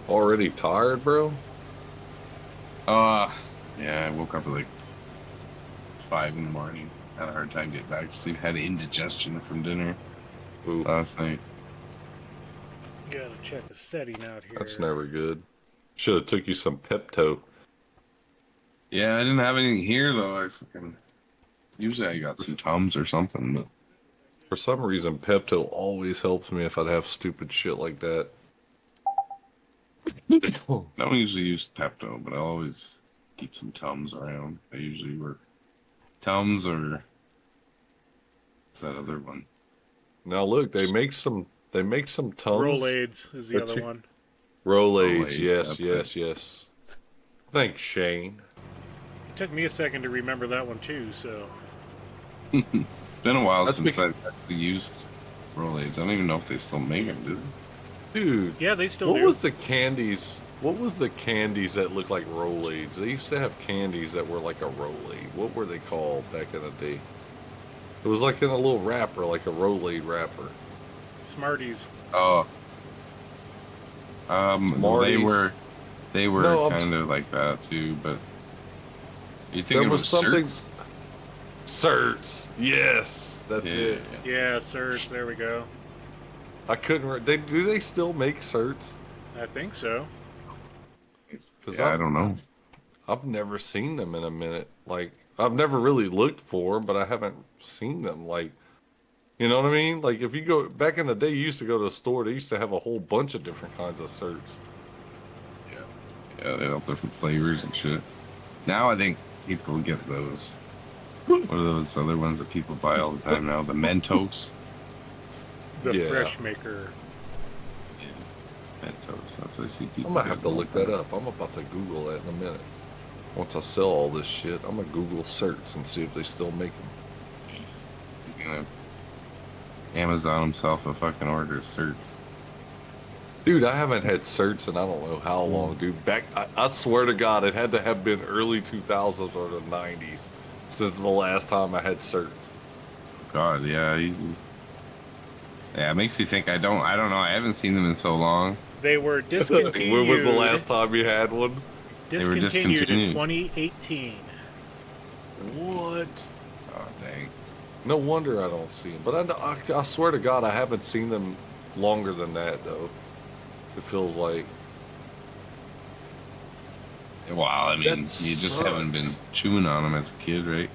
Already tired, bro? Yeah, I woke up at like 5 in the morning. Had a hard time getting back to sleep. Had indigestion from dinner last night. Gotta check a setting out here. That's never good. Should have took you some Pepto. Yeah, I didn't have anything here though. Usually I got some Tums or something, but for some reason Pepto always helps me if I'd have stupid shit like that. I don't usually use Pepto, but I always keep some Tums around. I usually work Tums or what's that other one? Now look, they make some Tums. Rolaids is the other one. Rolaids, yes. Thanks, Shane. It took me a second to remember that one too, so. It's been a while since I've actually used Rolaids. I don't even know if they still make them, do they? Dude, yeah, they still do. What was the candies that looked like Rolaids? They used to have candies that were like a Rolaid. What were they called back in the day? It was like in a little wrapper, like a Rolaid wrapper. Smarties. Oh. Smarties. They were kind of like that too, but you think it was something? Certs. Yes, that's it. Yeah, certs. There we go. I couldn't. Do they still make certs? I think so. I don't know. I've never seen them in a minute. Like I've never really looked for them, but I haven't seen them. Like, you know what I mean? Like if you go back in the day, you used to go to a store. They used to have a whole bunch of different kinds of certs. Yeah, they have different flavors and shit. Now I think people get those. What are those other ones that people buy all the time now? The Mentos. The Fresh Maker. Yeah, Mentos. That's what I see people. I'm gonna have to look that up. I'm about to Google that in a minute. Once I sell all this shit, I'm gonna Google certs and see if they still make them. He's gonna Amazon himself a fucking order of certs. Dude, I haven't had certs in I don't know how long, dude. I swear to God, it had to have been early 2000s or the 90s since the last time I had certs. God, yeah, easy. Yeah, it makes me think I don't know. I haven't seen them in so long. They were discontinued. When was the last time you had one? Discontinued in 2018. What? Oh, dang. No wonder I don't see them. But I swear to God, I haven't seen them longer than that, though. It feels like. Wow, I mean, you just haven't been chewing on them as a kid, right?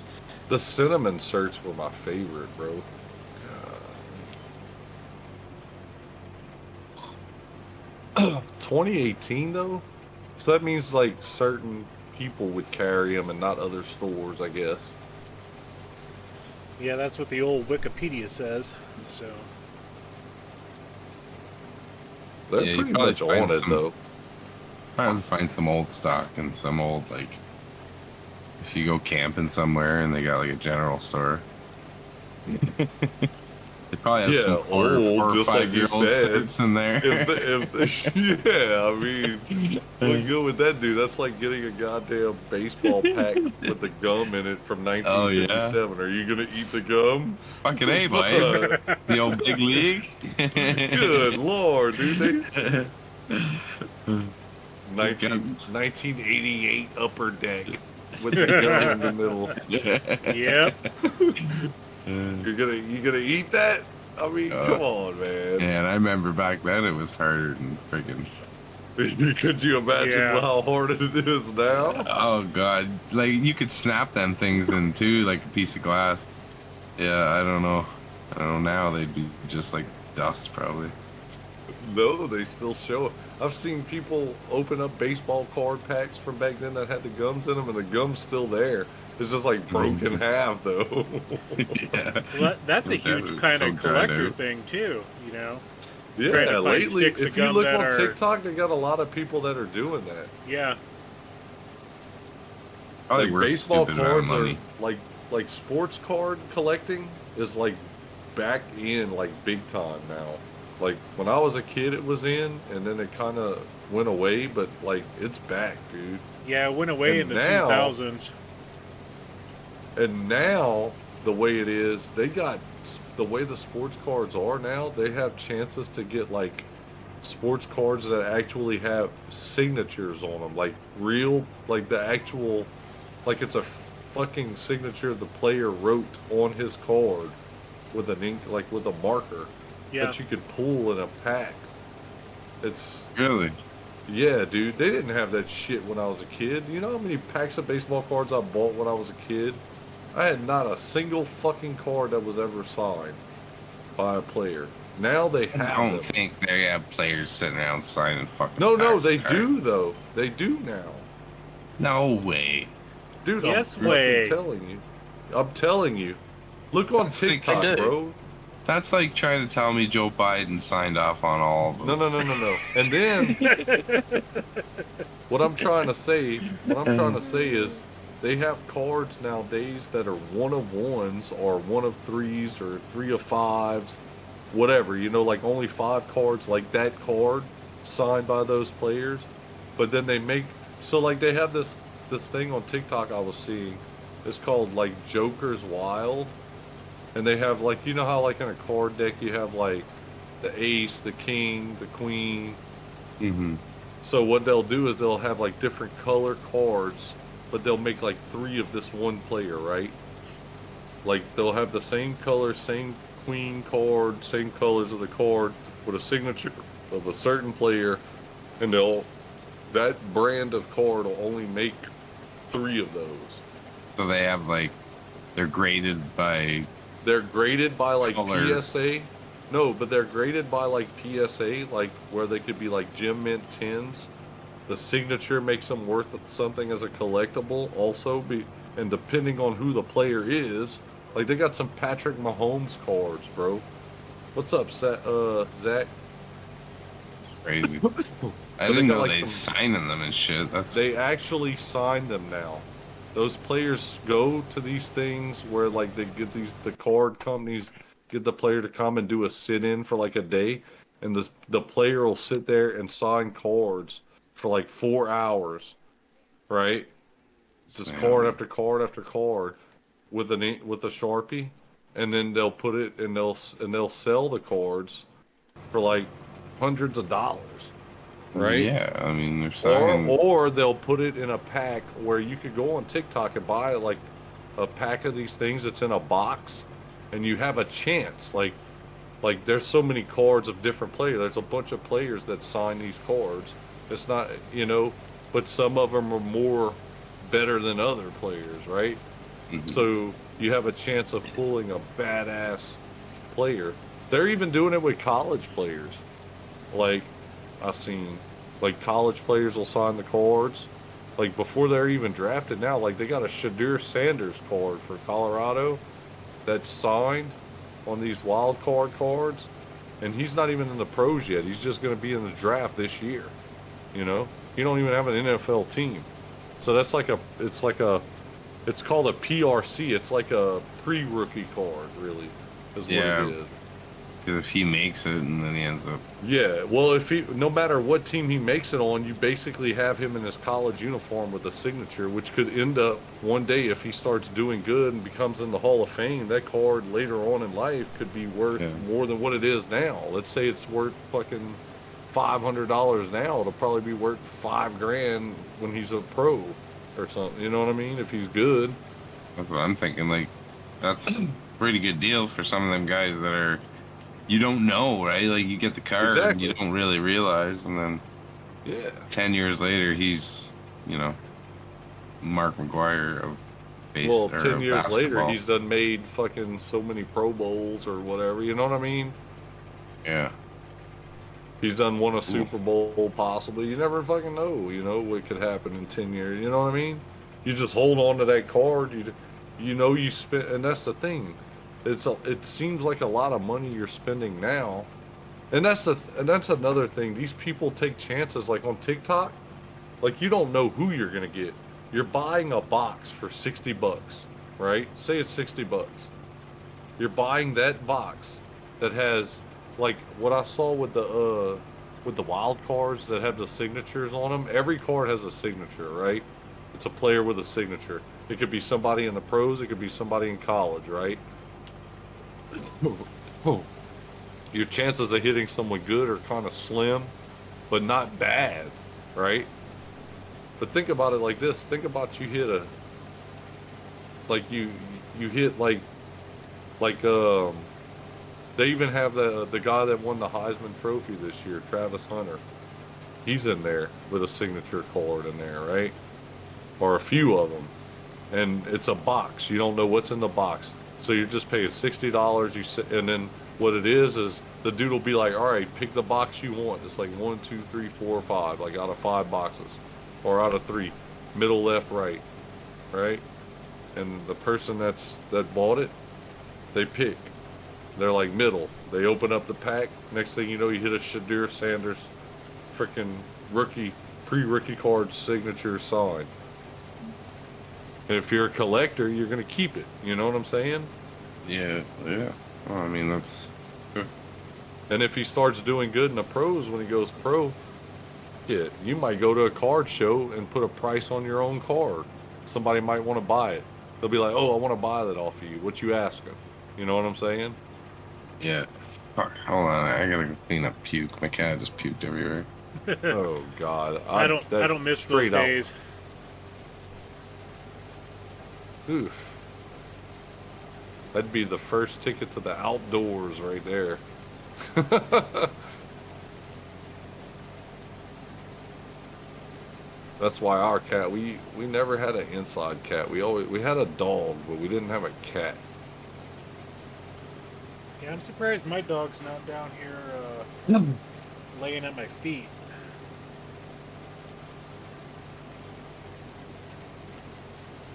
The cinnamon certs were my favorite, bro. 2018 though, so that means like certain people would carry them and not other stores, I guess. Yeah, that's what the old Wikipedia says. So They're Yeah, you pretty probably much find on it some- though. Probably find some old stock and some old, like, if you go camping somewhere and they got like a general store. They probably have Yeah, some four or just like you 5-year-old said. sets in there. Yeah, I mean, what good would that do? That's like getting a goddamn baseball pack with the gum in it from Oh, yeah. 1957. Are you gonna eat the gum? Fucking A, boy. The old big league. Good lord, dude. They Gun. 1988 upper deck with the gum in the middle. Yep. You gonna eat that? I mean, come on, man. And I remember back then it was harder than freaking. Could you imagine Yeah. how hard it is now? Oh god, like you could snap them things in two, like a piece of glass. Yeah, I don't know. Now they'd be just like dust probably. No, they still show it. I've seen people open up baseball card packs from back then that had the gums in them, and the gum's still there. It's just like broken in half, though. Yeah. Well, that's a That huge is kind so of dried collector out. thing too. You know. Yeah, Trying to find lately, sticks of if you gum look that on are- TikTok, they got a lot of people that are doing that. Yeah. Probably Like worth baseball stupid amount of cards are money. like sports card collecting is like back in like big time now. Like when I was a kid, it was in, and then it kind of went away. But like it's back, dude. Yeah, it went away And in the now- 2000s. And now the way it is, they got the way the sports cards are now. They have chances to get like sports cards that actually have signatures on them, like real, like the actual, like it's a fucking signature the player wrote on his card with an ink, like with a marker Yeah. that you could pull in a pack. It's Really? yeah, dude. They didn't have that shit when I was a kid. You know how many packs of baseball cards I bought when I was a kid? I had not a single fucking card that was ever signed by a player. Now they I have don't them. think they have players sitting around signing fucking. No, packs they of cards. do though. They do now, No way. dude. Yes I'm way. fucking telling you. I'm telling you. Look on That's like- TikTok, I do. bro. That's like trying to tell me Joe Biden signed off on all of those. No. And then what I'm trying to say is they have cards nowadays that are 1 of 1s or 1 of 3s or 3 of 5s, whatever. You know, like only 5 cards like that card signed by those players. But then they make so like they have this thing on TikTok I was seeing. It's called like Joker's Wild. And they have like, you know how like in a card deck you have like the ace, the king, the queen. Mm-hmm. So what they'll do is they'll have like different color cards, but they'll make like 3 of this one player, right? Like they'll have the same color, same queen card, same colors of the card with a signature of a certain player, and that brand of card will only make 3 of those. So they have like, they're graded by. They're graded by like Color. PSA. No, but they're graded by like PSA, like where they could be like Gem Mint 10s. The signature makes them worth something as a collectible also. And depending on who the player is, like they got some Patrick Mahomes cards, bro. What's up, Zach? It's crazy. I But they didn't got, know like, they some- signing them and shit. That's They actually sign them now. Those players go to these things where like they get the card companies get the player to come and do a sit-in for like a day, and the player will sit there and sign cards for like 4 hours, right? Just Yeah. card after card after card with a Sharpie, and then they'll put it and they'll sell the cards for like hundreds of dollars. Right? Yeah, I mean they're signing. Or they'll put it in a pack where you could go on TikTok and buy like a pack of these things that's in a box, and you have a chance. Like there's so many cards of different players. There's a bunch of players that sign these cards. It's not, but some of them are more better than other players, right? Mhm. So you have a chance of pulling a badass player. They're even doing it with college players. Like I've seen, like college players will sign the cards, like before they're even drafted. Now, like they got a Shadur Sanders card for Colorado that's signed on these wild card cards, and he's not even in the pros yet. He's just going to be in the draft this year. You know, he don't even have an NFL team. So that's like it's called a PRC. It's like a pre-rookie card, really, is what Yeah. it is. Because if he makes it and then he ends up, Yeah, well, no matter what team he makes it on, you basically have him in his college uniform with a signature, which could end up one day if he starts doing good and becomes in the Hall of Fame. That card later on in life could be worth Yeah. more than what it is now. Let's say it's worth fucking $500 now. It'll probably be worth $5,000 when he's a pro or something. You know what I mean? If he's good. that's what I'm thinking. Like, that's a pretty good deal for some of them guys that are, you don't know, right? Like, you get the card and you Exactly. don't really realize, and then Yeah. 10 years later, he's, Mark McGuire of Well, 10 years later, basketball. he's done made fucking so many Pro Bowls or whatever. You know what I mean? Yeah. He's done won a Super Bowl, possibly. You never fucking know, what could happen in 10 years. You know what I mean? You just hold on to that card. You spend, and that's the thing. It seems like a lot of money you're spending now, and that's another thing. These people take chances, like on TikTok. Like, you don't know who you're gonna get. You're buying a box for $60, right? Say it's $60. You're buying that box that has, like, what I saw with the wild cards that have the signatures on them. Every card has a signature, right? It's a player with a signature. It could be somebody in the pros. It could be somebody in college, right? Your chances of hitting someone good are kind of slim, but not bad, right? But think about it like this. Think about you hit you hit they even have the guy that won the Heisman Trophy this year, Travis Hunter. He's in there with a signature card in there, right? Or a few of them. And it's a box. You don't know what's in the box. So you're just paying $60. And then what it is the dude will be like, all right, pick the box you want. It's like 1, 2, 3, 4, 5, like out of 5 boxes, or out of 3, middle, left, right, right. And the person that bought it, they pick. They're like middle. They open up the pack. Next thing you know, you hit a Shadir Sanders, freaking pre-rookie card signature sign. And if you're a collector, you're gonna keep it. You know what I'm saying? Yeah. Well, I mean, that's. And if he starts doing good in the pros when he goes pro, yeah, you might go to a card show and put a price on your own card. Somebody might want to buy it. They'll be like, "Oh, I want to buy that off of you. What you asking?" You know what I'm saying? Yeah. Fuck, hold on, I gotta go clean up puke. My cat just puked everywhere. Oh God, I don't miss those straight up. days. Oof. That'd be the first ticket to the outdoors right there. That's why our cat, we never had an inside cat. We had a dog, but we didn't have a cat. Yeah, I'm surprised my dog's not down here laying at my feet.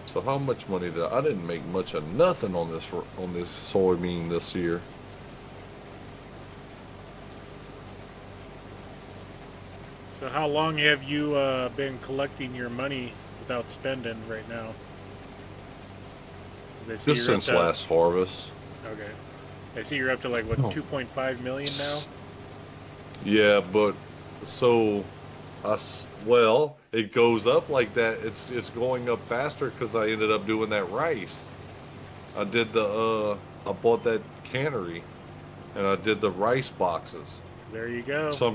So how much money did I didn't make much of nothing on this soybean this year. So how long have you been collecting your money without spending right now? 'Cause I see Just you're up since to- last harvest. Okay. I see you're up to like, what, Oh. 2.5 million now? Yeah, but so well, it goes up like that. It's going up faster because I ended up doing that rice. I bought that cannery, and I did the rice boxes. There you go. So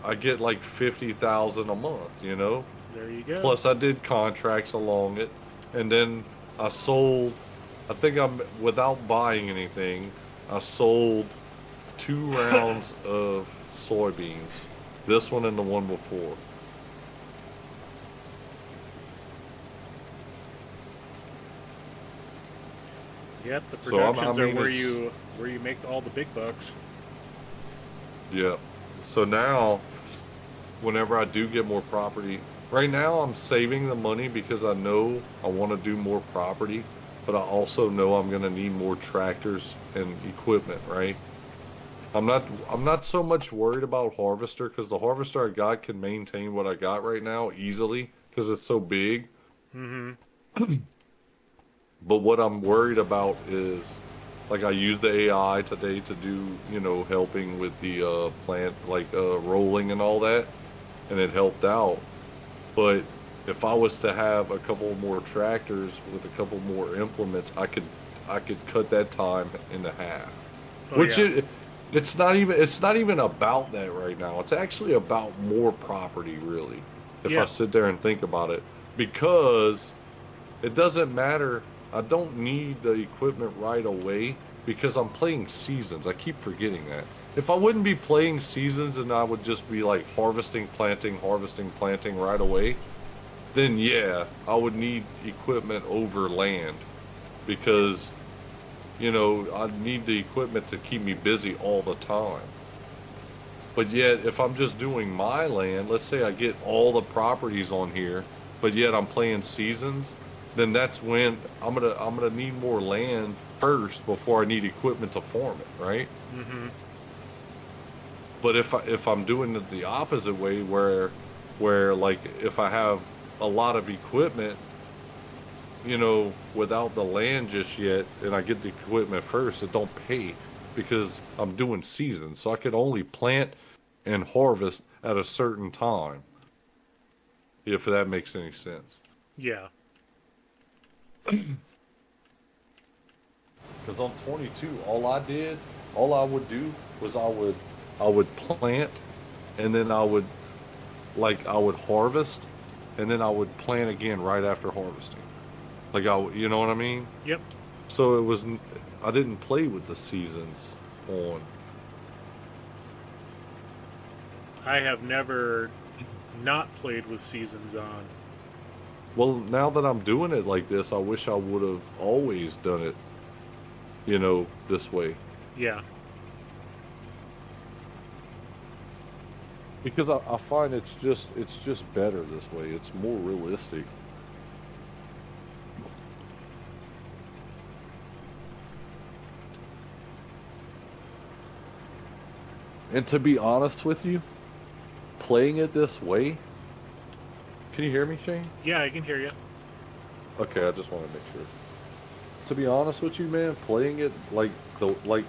I get like 50,000 a month, There you go. Plus I did contracts along it, and then I sold. I think without buying anything, I sold 2 rounds of soybeans. This one and the one before. Yep, the So, I productions mean, are where it's- you make all the big bucks. Yeah. So now, whenever I do get more property, right now I'm saving the money because I know I want to do more property, but I also know I'm going to need more tractors and equipment, right? I'm not so much worried about harvester because the harvester I got can maintain what I got right now easily because it's so big. Mm-hmm. But what I'm worried about is like I used the AI today to do, helping with the plant like rolling and all that, and it helped out. But if I was to have a couple more tractors with a couple more implements, I could cut that time into half. Oh Which yeah. it's not even about that right now. It's actually about more property really. If I Yeah. sit there and think about it, because it doesn't matter. I don't need the equipment right away because I'm playing seasons. I keep forgetting that. If I wouldn't be playing seasons and I would just be like harvesting, planting right away, then yeah, I would need equipment over land because, I need the equipment to keep me busy all the time. But yet, if I'm just doing my land, let's say I get all the properties on here, but yet I'm playing seasons, then that's when I'm gonna need more land first before I need equipment to farm it, right? Mm-hmm. But if I'm doing it the opposite way, where like if I have a lot of equipment, without the land just yet, and I get the equipment first, it don't pay because I'm doing seasons, so I could only plant and harvest at a certain time, if that makes any sense. Yeah. Because on 22, all I would do was I would plant, and then I would harvest, and then I would plant again right after harvesting. You know what I mean? Yep. So I didn't play with the seasons on. I have never not played with seasons on. Well, now that I'm doing it like this, I wish I would have always done it, this way. Yeah. Because I find it's just better this way. It's more realistic. And to be honest with you, playing it this way, can you hear me, Shane? Yeah, I can hear you. Okay, I just want to make sure. To be honest with you, man, playing it like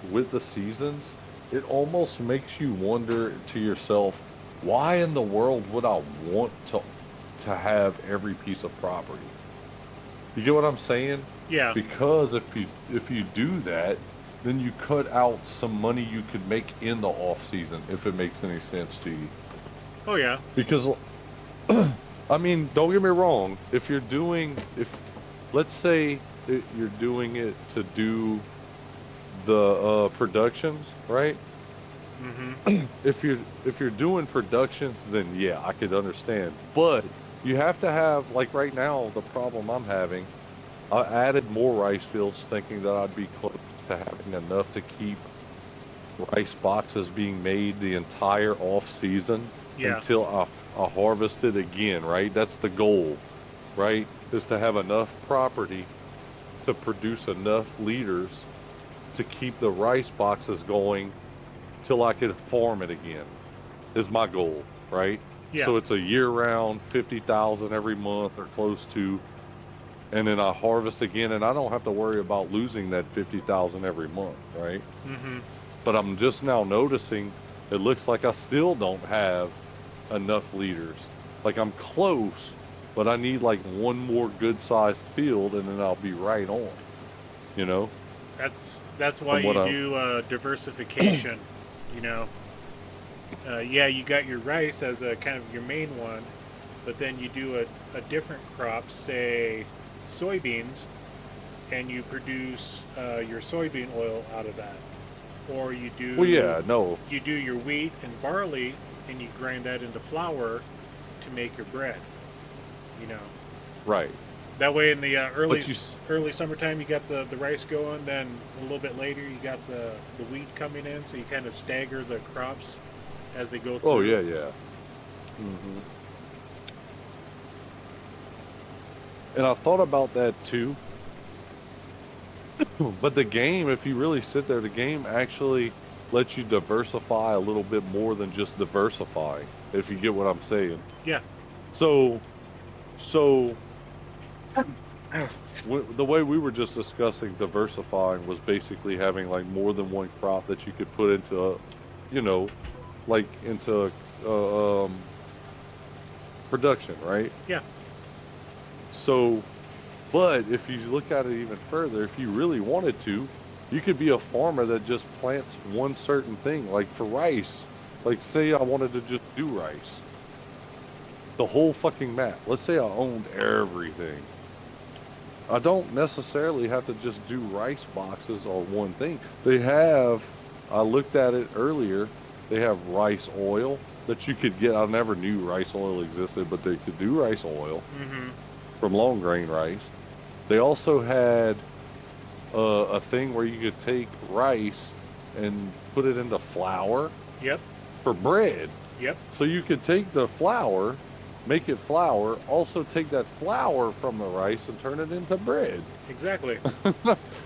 with the seasons, it almost makes you wonder to yourself, why in the world would I want to have every piece of property? You get what I'm saying? Yeah. Because if you do that, then you cut out some money you could make in the off season, if it makes any sense to you. Oh yeah. Because I mean, don't get me wrong. If let's say you're doing it to do the productions, right? Mm-hmm. If you're doing productions, then yeah, I could understand. But you have to have, like right now, the problem I'm having. I added more rice fields, thinking that I'd be close to having enough to keep rice boxes being made the entire off season Yeah. until I harvest it again, right? That's the goal, right? Is to have enough property to produce enough liters to keep the rice boxes going till I could farm it again. Is my goal, right? Yeah. So it's a year-round 50,000 every month or close to, and then I harvest again, and I don't have to worry about losing that 50,000 every month, right? Mm-hmm. But I'm just now noticing it looks like I still don't have enough liters. Like I'm close, but I need like one more good-sized field, and then I'll be right on. You know, That's why from what you I. do diversification. You know. Yeah, you got your rice as a kind of your main one, but then you do a different crop, say soybeans, and you produce your soybean oil out of that. Or Well, yeah, no, you do your wheat and barley, and you grind that into flour to make your bread. You know. right. That way, in the But early summertime, you got the rice going. Then a little bit later, you got the wheat coming in. So you kind of stagger the crops as they go oh through. yeah, yeah. hmm And I thought about that too. But the game, if you really sit there, the game actually lets you diversify a little bit more than just diversifying, if you get what I'm saying. Yeah. So, so the way we were just discussing diversifying was basically having like more than one crop that you could put into a, you know, like into production, right? Yeah. So, but if you look at it even further, if you really wanted to, you could be a farmer that just plants one certain thing, like for rice. Like, say I wanted to just do rice, the whole fucking map. Let's say I owned everything. I don't necessarily have to just do rice boxes or one thing. They have, I looked at it earlier, they have rice oil that you could get. I never knew rice oil existed, but they could do rice oil Mm-hmm. from long grain rice. They also had a thing where you could take rice and put it into flour Yep. for bread. Yep. So you could take the flour, make it flour, also take that flour from the rice and turn it into bread. Exactly. And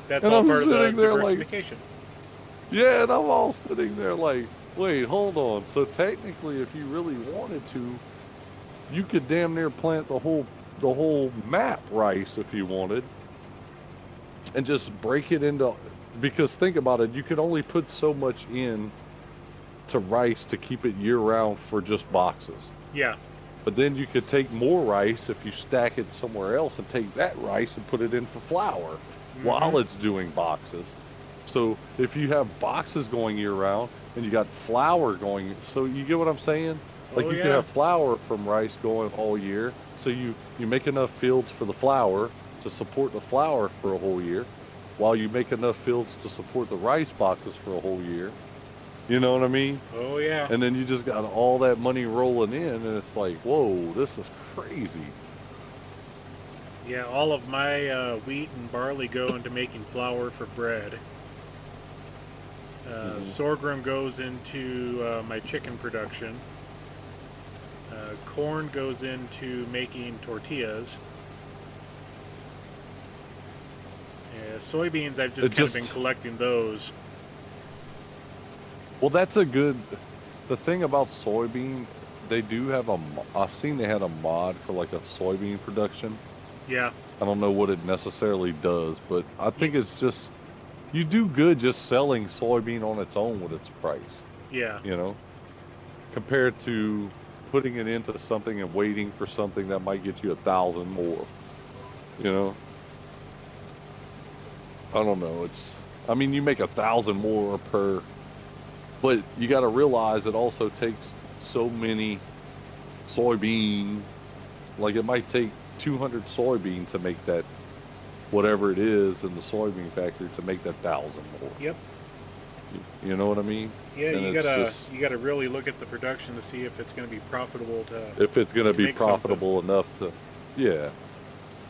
That's all I'm part of the sitting there like, diversification. yeah, and I'm all sitting there like, wait, hold on. So technically, if you really wanted to, you could damn near plant the whole map rice if you wanted, and just break it into. Because think about it, you could only put so much in to rice to keep it year round for just boxes. Yeah. But then you could take more rice if you stack it somewhere else and take that rice and put it in for flour while it's doing boxes. So if you have boxes going year round and you got flour going, so you get what I'm saying? Like Oh, you could yeah. have flour from rice going all year. So you make enough fields for the flour to support the flour for a whole year, while you make enough fields to support the rice boxes for a whole year. You know what I mean? Oh, yeah. And then you just got all that money rolling in, and it's like, whoa, this is crazy. Yeah, all of my wheat and barley go into making flour for bread. Sorghum goes into my chicken production. Corn goes into making tortillas. Soybeans, I've just kind of been collecting those. Well, that's a good. The thing about soybean, they do have I've seen they had a mod for like a soybean production. Yeah. I don't know what it necessarily does, but I think it's just you do good just selling soybean on its own with its price. Yeah. You know, compared to putting it into something and waiting for something that might get you 1,000 more. You know, I don't know. I mean, you make 1,000 more per, but you got to realize it also takes so many soybeans. Like it might take 200 soybeans to make that, whatever it is in the soybean factory, to make that 1,000 more. Yep. You know what I mean? Yeah, And you gotta really look at the production to see if it's going to be profitable to. if it's going to be make profitable enough to, yeah.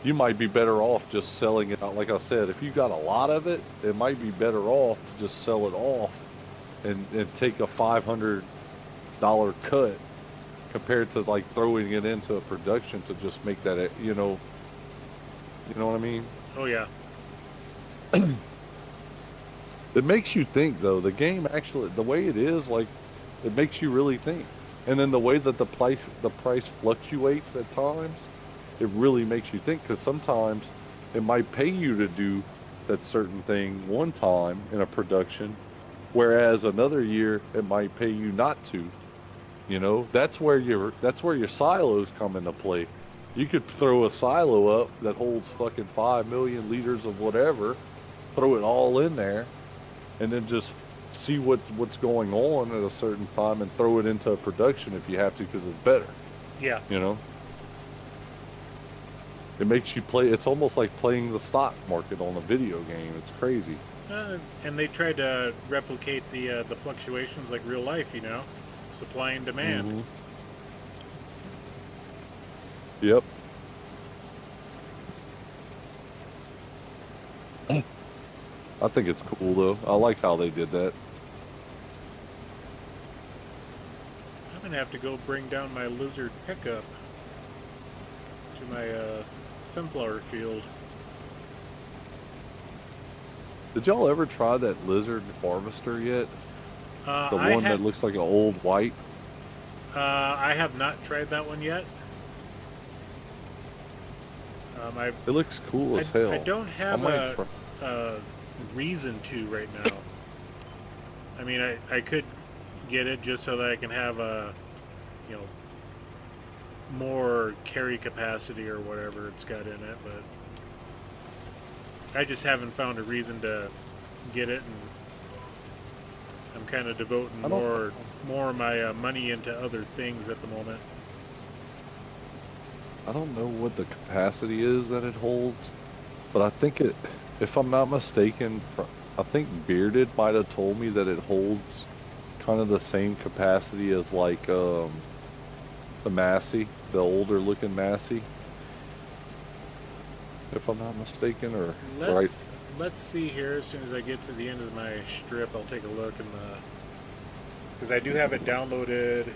You might be better off just selling it out. Like I said, if you got a lot of it, it might be better off to just sell it off and take a $500 cut compared to like throwing it into a production to just make that, you know what I mean? Oh yeah. It makes you think though. The game actually, the way it is, like, it makes you really think. And then the way that the price fluctuates at times, it really makes you think, because sometimes it might pay you to do that certain thing one time in a production, whereas another year it might pay you not to. You know, that's where your silos come into play. You could throw a silo up that holds fucking 5 million liters of whatever, throw it all in there, and then just see what's going on at a certain time and throw it into a production if you have to, because it's better. Yeah. You know, it makes you play. It's almost like playing the stock market on a video game. It's crazy. And they tried to replicate the fluctuations like real life, you know, supply and demand. Mhm. Yep. I think it's cool though. I like how they did that. I'm gonna have to go bring down my lizard pickup to my sunflower field. Did y'all ever try that lizard harvester yet? The I one that looks like an old white. I have not tried that one yet. It looks cool as hell. I don't I have might try. a reason to right now. I mean, I could get it just so that I can have a, you know, more carry capacity or whatever it's got in it, but I just haven't found a reason to get it, and I'm kind of devoting more of my money into other things at the moment. I don't know what the capacity is that it holds, but I think it, if I'm not mistaken, I think Bearded might have told me that it holds kind of the same capacity as like the Massey, the older looking Massey. If I'm not mistaken, or Let's see here. As soon as I get to the end of my strip, I'll take a look in the, because I do have it downloaded.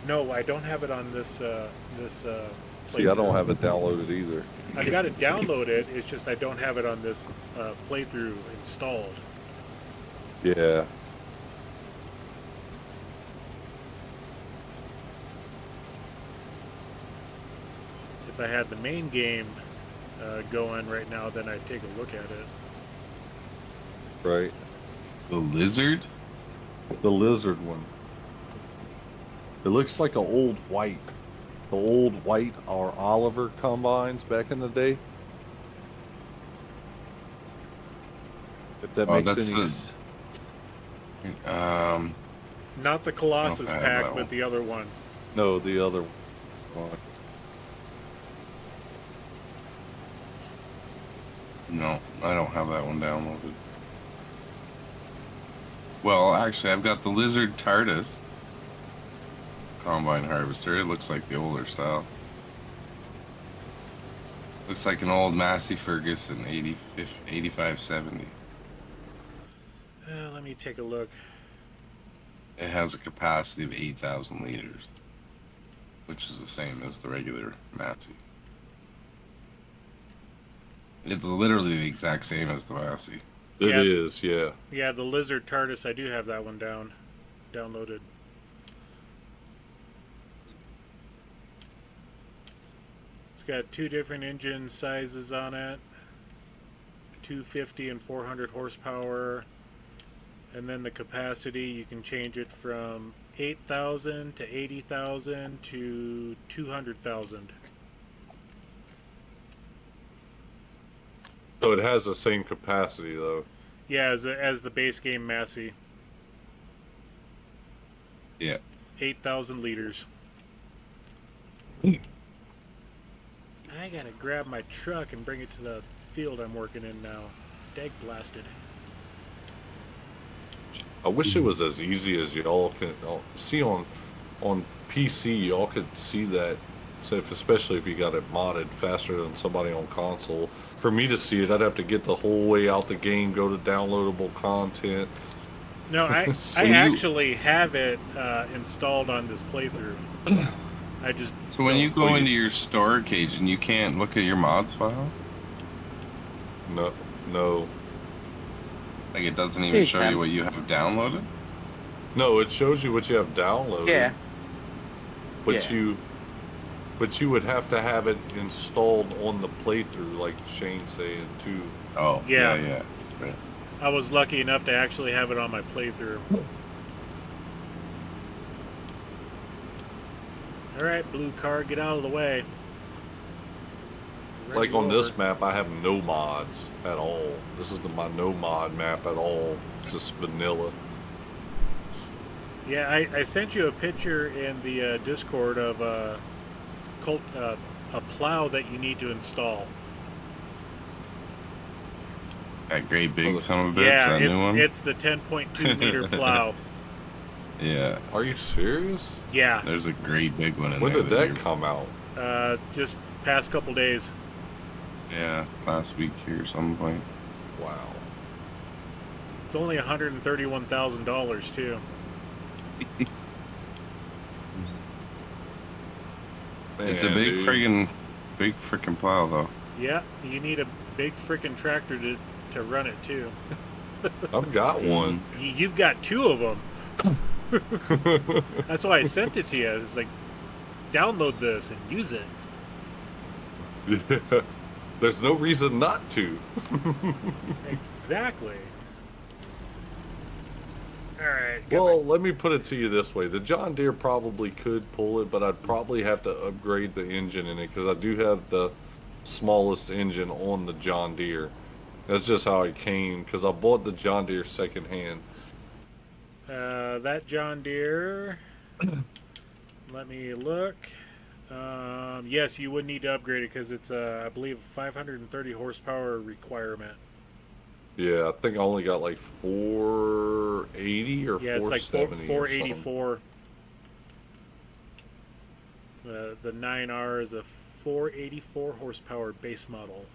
No, I don't have it on this see, I don't playthrough. have it downloaded either. I've got it downloaded. It's just I don't have it on this playthrough installed. Yeah. If I had the main game going right now, then I'd take a look at it. Right. The lizard? The lizard one. It looks like an old white. The old white or Oliver combines back in the day. If that makes that's any Not the Colossus Okay, pack, that but one. the other one. No, the other one. No, I don't have that one downloaded. Well, actually, I've got the Lizard TARDIS Combine Harvester. It looks like the older style. Looks like an old Massey Ferguson 8570. Let me take a look. It has a capacity of 8,000 liters, which is the same as the regular Massey. It's literally the exact same as the Massey. It Yeah. is, yeah. Yeah, the Lizard TARDIS, I do have that one downloaded. It's got two different engine sizes on it, 250 and 400 horsepower, and then the capacity, you can change it from 8,000 to 80,000 to 200,000. So it has the same capacity though. Yeah, as the base game Massey. Yeah. 8,000 liters. I gotta grab my truck and bring it to the field I'm working in now. Dag blasted. I wish it was as easy as y'all can see on PC. Y'all could see that, so especially if you got it modded faster than somebody on console. For me to see it, I'd have to get the whole way out the game, go to downloadable content. No, I actually have it installed on this playthrough. I just So when you Oh, go you- into your storage cage and you can't look at your mods file, No, like it doesn't even You show can. you what you have downloaded. no. It shows you what you have downloaded. Yeah. But Yeah. you would have to have it installed on the playthrough, like Shane's saying too. Oh, Yeah. yeah. Right. I was lucky enough to actually have it on my playthrough. Alright, blue car, get out of the way. Run Like you on this over. map, I have no mods at all. This is my no mod map at all. Just vanilla. Yeah, I sent you a picture in the Discord of a plow that you need to install. That great big Oh, son of a bitch, Yeah, that new one. it's the 10.2 meter plow. Yeah, Are you serious? Yeah, there's a great big one in When there. did that come out? just past couple days. Yeah, last week here at some point. Wow. It's only $131,000 too. It's a Man, big dude. freaking plow though. Yeah, you need a big freaking tractor to run it too. I've got one. You've got two of them. That's why I sent it to you. It's like, download this and use it. Yeah. There's no reason not to. Exactly. Alright. Well, let me put it to you this way. The John Deere probably could pull it, but I'd probably have to upgrade the engine in it because I do have the smallest engine on the John Deere. That's just how it came because I bought the John Deere secondhand. That John Deere. Let me look. Yes, you would need to upgrade it because it's, I believe, 530 horsepower requirement. Yeah, I think I only got like 480 or Yeah, it's like 470 484. The 9R is a 484 horsepower base model.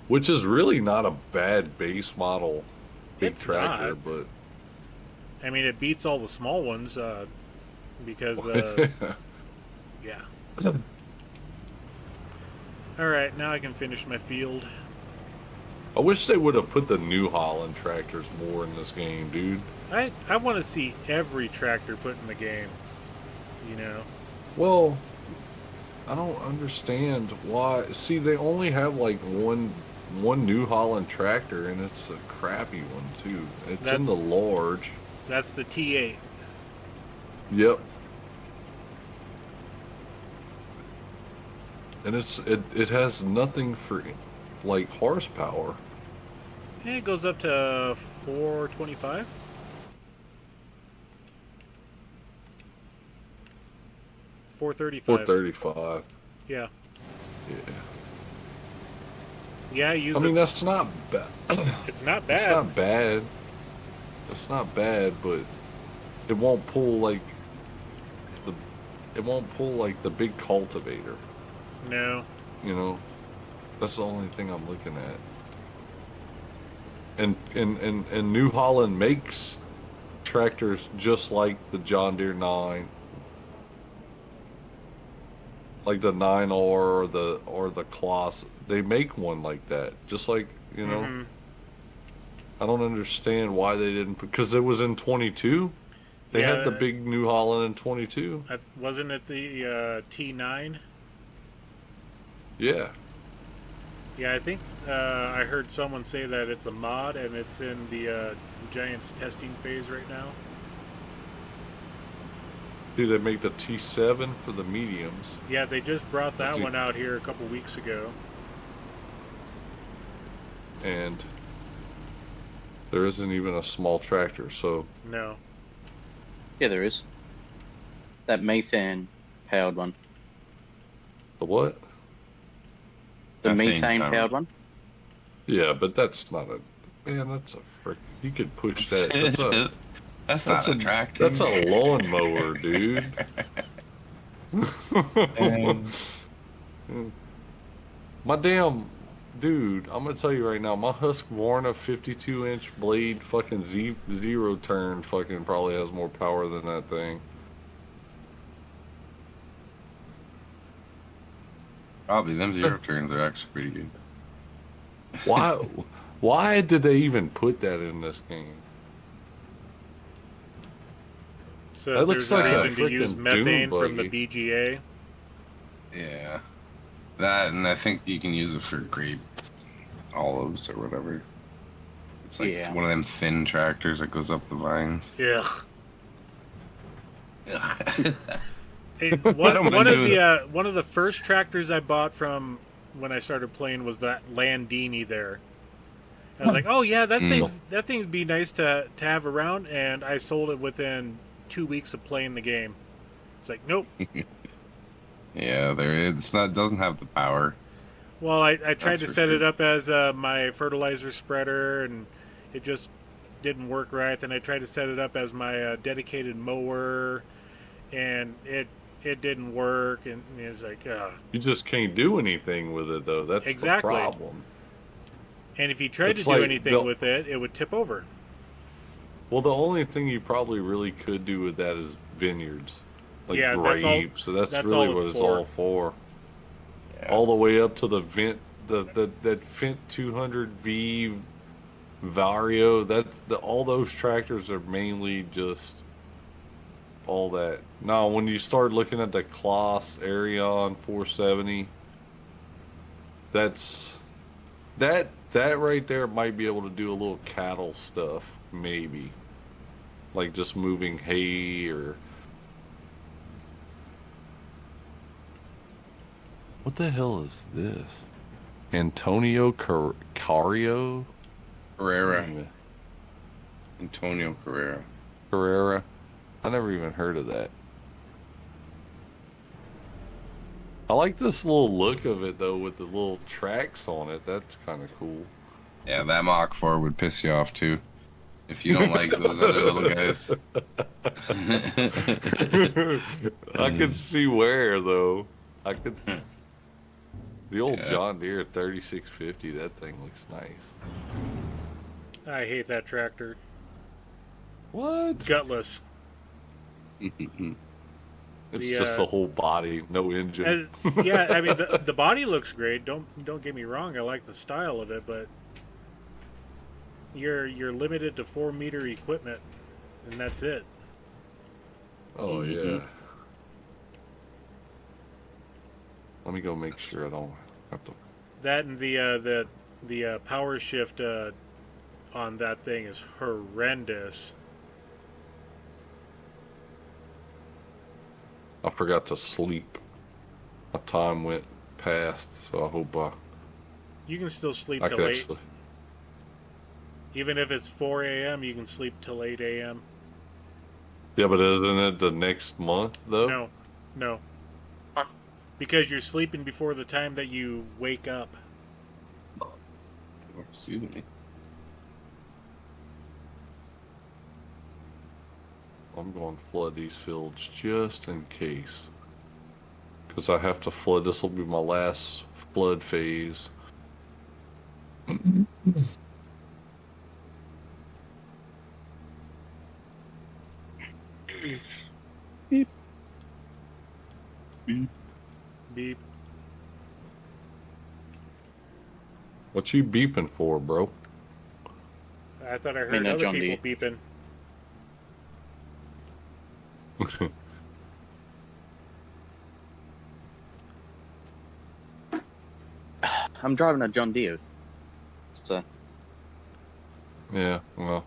which is really not a bad base model big It's tractor, not. but I mean, it beats all the small ones because, yeah. All right, now I can finish my field. I wish they would have put the New Holland tractors more in this game, dude. I want to see every tractor put in the game. You know. Well, I don't understand why. See, they only have like one New Holland tractor, and it's a crappy one too. It's in the large. That's the T8. Yep. And it has nothing for like horsepower. Yeah, it goes up to 425. $435. 435. Yeah. Yeah. Yeah, I use I mean, it. that's not bad. It's not It's bad. not bad. It's not bad, but it won't pull like the big cultivator. No. You know, that's the only thing I'm looking at. And New Holland makes tractors just like the John Deere 9, like the 9R or the Kloss. They make one like that, just like, you know. Mhm. I don't understand why they didn't, because it was in 22. They had the Yeah. big New Holland in 22. Wasn't it the T9? Yeah. Yeah, I think I heard someone say that it's a mod and it's in the Giants testing phase right now. Do they make the T7 for the mediums? Yeah, they just brought that Dude. one out here a couple weeks ago. And there isn't even a small tractor, so No. Yeah, there is. That methane powered one. the what? The Methane methane powered. powered one. Yeah, but that's not a, man, that's a frick. You could push that. That's a, That's that's not a a tractor. That's a lawnmower, dude. My damn, dude, I'm gonna tell you right now, my Husqvarna 52-inch blade fucking zero turn fucking probably has more power than that thing. Probably them zero turns are actually pretty good. Why? Why did they even put that in this game? So That if looks there's a like a reason to use frickin' methane dune from the buggy. BGA. Yeah. That, and I think you can use it for grape olives or whatever. It's like Yeah. one of them thin tractors that goes up the vines. Yeah. Hey, I don't one mind of doing the first tractors I bought from when I started playing was that Landini there. I was like, oh yeah, that thing'd be nice to have around, and I sold it within 2 weeks of playing the game. It's like, nope. Yeah, doesn't have the power. Well, I tried That's to for set it sure. up as my fertilizer spreader, and it just didn't work right. Then I tried to set it up as my dedicated mower, and it didn't work. And it was like, You just can't do anything with it though. That's Exactly. the problem. and if you tried It's to do like anything the- with it, it would tip over. Well, the only thing you probably really could do with that is vineyards, like Yeah, that's all- grapes. So that's that's really all what it's it's for. all for. Yeah. All the way up to the vent, that Fent 200V Vario. All those tractors are mainly just all that. Now, when you start looking at the Kloss Arion 470, that right there might be able to do a little cattle stuff, maybe, like just moving hay or. What the hell is this? Antonio Cario? Carrera. Antonio Carrera. Carrera? I never even heard of that. I like this little look of it though, with the little tracks on it. That's kind of cool. Yeah, that Mach 4 would piss you off too. If you don't like those other little guys. I could see where though. I could. The old Yeah. John Deere 3650. That thing looks nice. I hate that tractor. What? Gutless. It's The, just the whole body, no engine. Yeah, I mean the body looks great. Don't get me wrong. I like the style of it, but you're limited to 4-meter equipment, and that's it. Oh yeah. Mhm. Let me go make sure I don't have to. That and the power shift on that thing is horrendous. I forgot to sleep. My time went past, so I hope You can still sleep I till could 8. actually. Even if it's 4 a.m., you can sleep till 8 a.m. Yeah, but isn't it the next month though? No. Because you're sleeping before the time that you wake up. Excuse me. I'm going to flood these fields just in case. Because I have to flood. This will be my last flood phase. Beep. Beep. What you beeping for, bro? I thought I heard Ain't no other John people D. beeping. I'm driving a John Deere. So Yeah, well.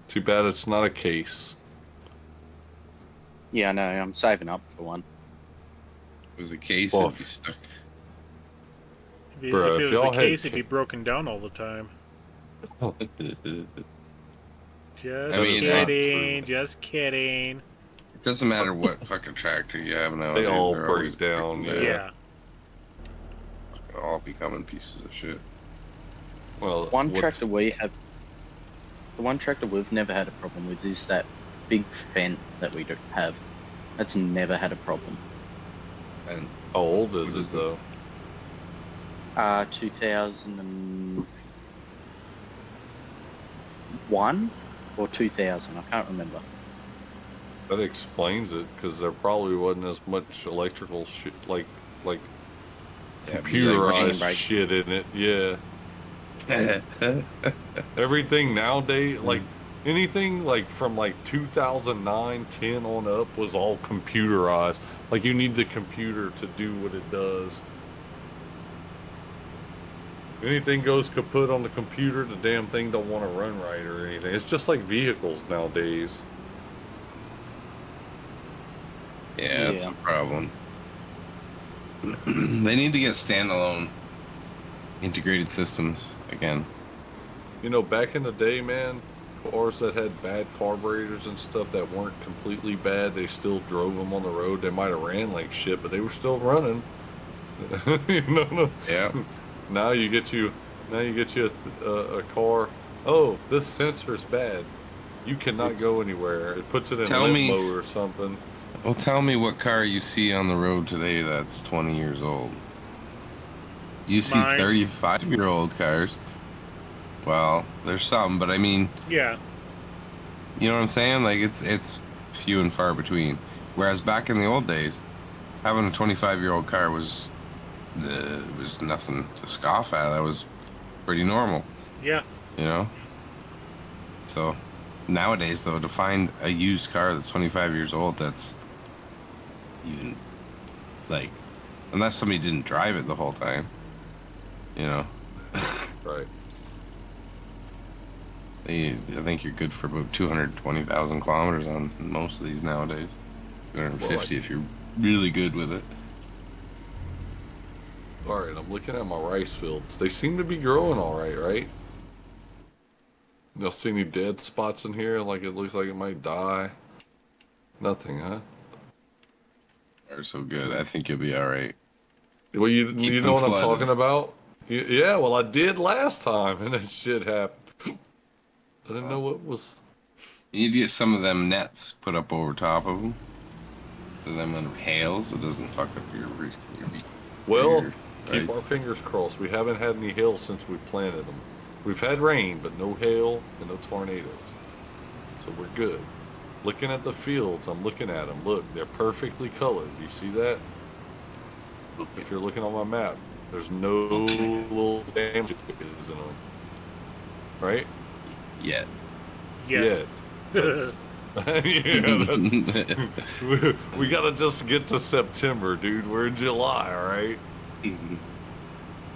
Too bad it's not a case. yeah, no, I'm saving up for one. It was a case, Well, it'd be stuck. If Bruh, if it was y'all the had case, it'd be broken down all the time. Just I mean, kidding. Just kidding. It doesn't matter what fucking tractor you have now. They all they're break always down, breaking Yeah. They're all becoming pieces of shit. Well, One what's- tractor we have, the one tractor we've never had a problem with is that big Fendt that we do have. That's never had a problem. And How old is What it is it? though? 2001 or 2000, I can't remember. That explains it, because there probably wasn't as much electrical shit, like yeah, be like computerized brake. shit in it. Yeah. bringing Everything nowadays, like anything like from like 2009, 10 on up was all computerized. Like you need the computer to do what it does. Anything goes kaput on the computer, the damn thing don't want to run right or anything. It's just like vehicles nowadays. Yeah, that's Yeah. the problem. They need to get standalone integrated systems again. You know, back in the day, man, cars that had bad carburetors and stuff that weren't completely bad, they still drove them on the road. They might have ran like shit, but they were still running. No. Yeah. Now you get you a car. Oh, this sensor's bad. You cannot go anywhere. It puts it in Tell limp me- mode or something. Well, tell me what car you see on the road today that's 20 years old. You see Mine. 35-year-old cars. Well, there's some, but I mean, Yeah. you know what I'm saying? Like it's few and far between. Whereas back in the old days, having a 25-year-old car was nothing to scoff at. That was pretty normal. Yeah. You know. So nowadays, though, to find a used car that's 25 years old, that's even like, unless somebody didn't drive it the whole time, you know. Right. I think you're good for about 220,000 kilometers on most of these nowadays. 250 if you're really good with it. All right, I'm looking at my rice fields. They seem to be growing all right, right? You don't see any dead spots in here, like it looks like it might die? Nothing, huh? Are so good. I think you'll be all right. Well, you Keep know them what I'm flooded. talking about? Yeah, well, I did last time, and that shit happened. I didn't know what was... You need to get some of them nets put up over top of them. So then when it hails, it doesn't fuck up your Well, your keep rice. our fingers crossed. We haven't had any hail since we planted them. We've had rain, but no hail and no tornadoes. So we're good. Looking at the fields, I'm looking at them. Look, they're perfectly colored. Do you see that? If you're looking on my map, there's no little damages in them. Right? Yet. Yet. That's, yeah, we gotta just get to September, dude. We're in July, all right?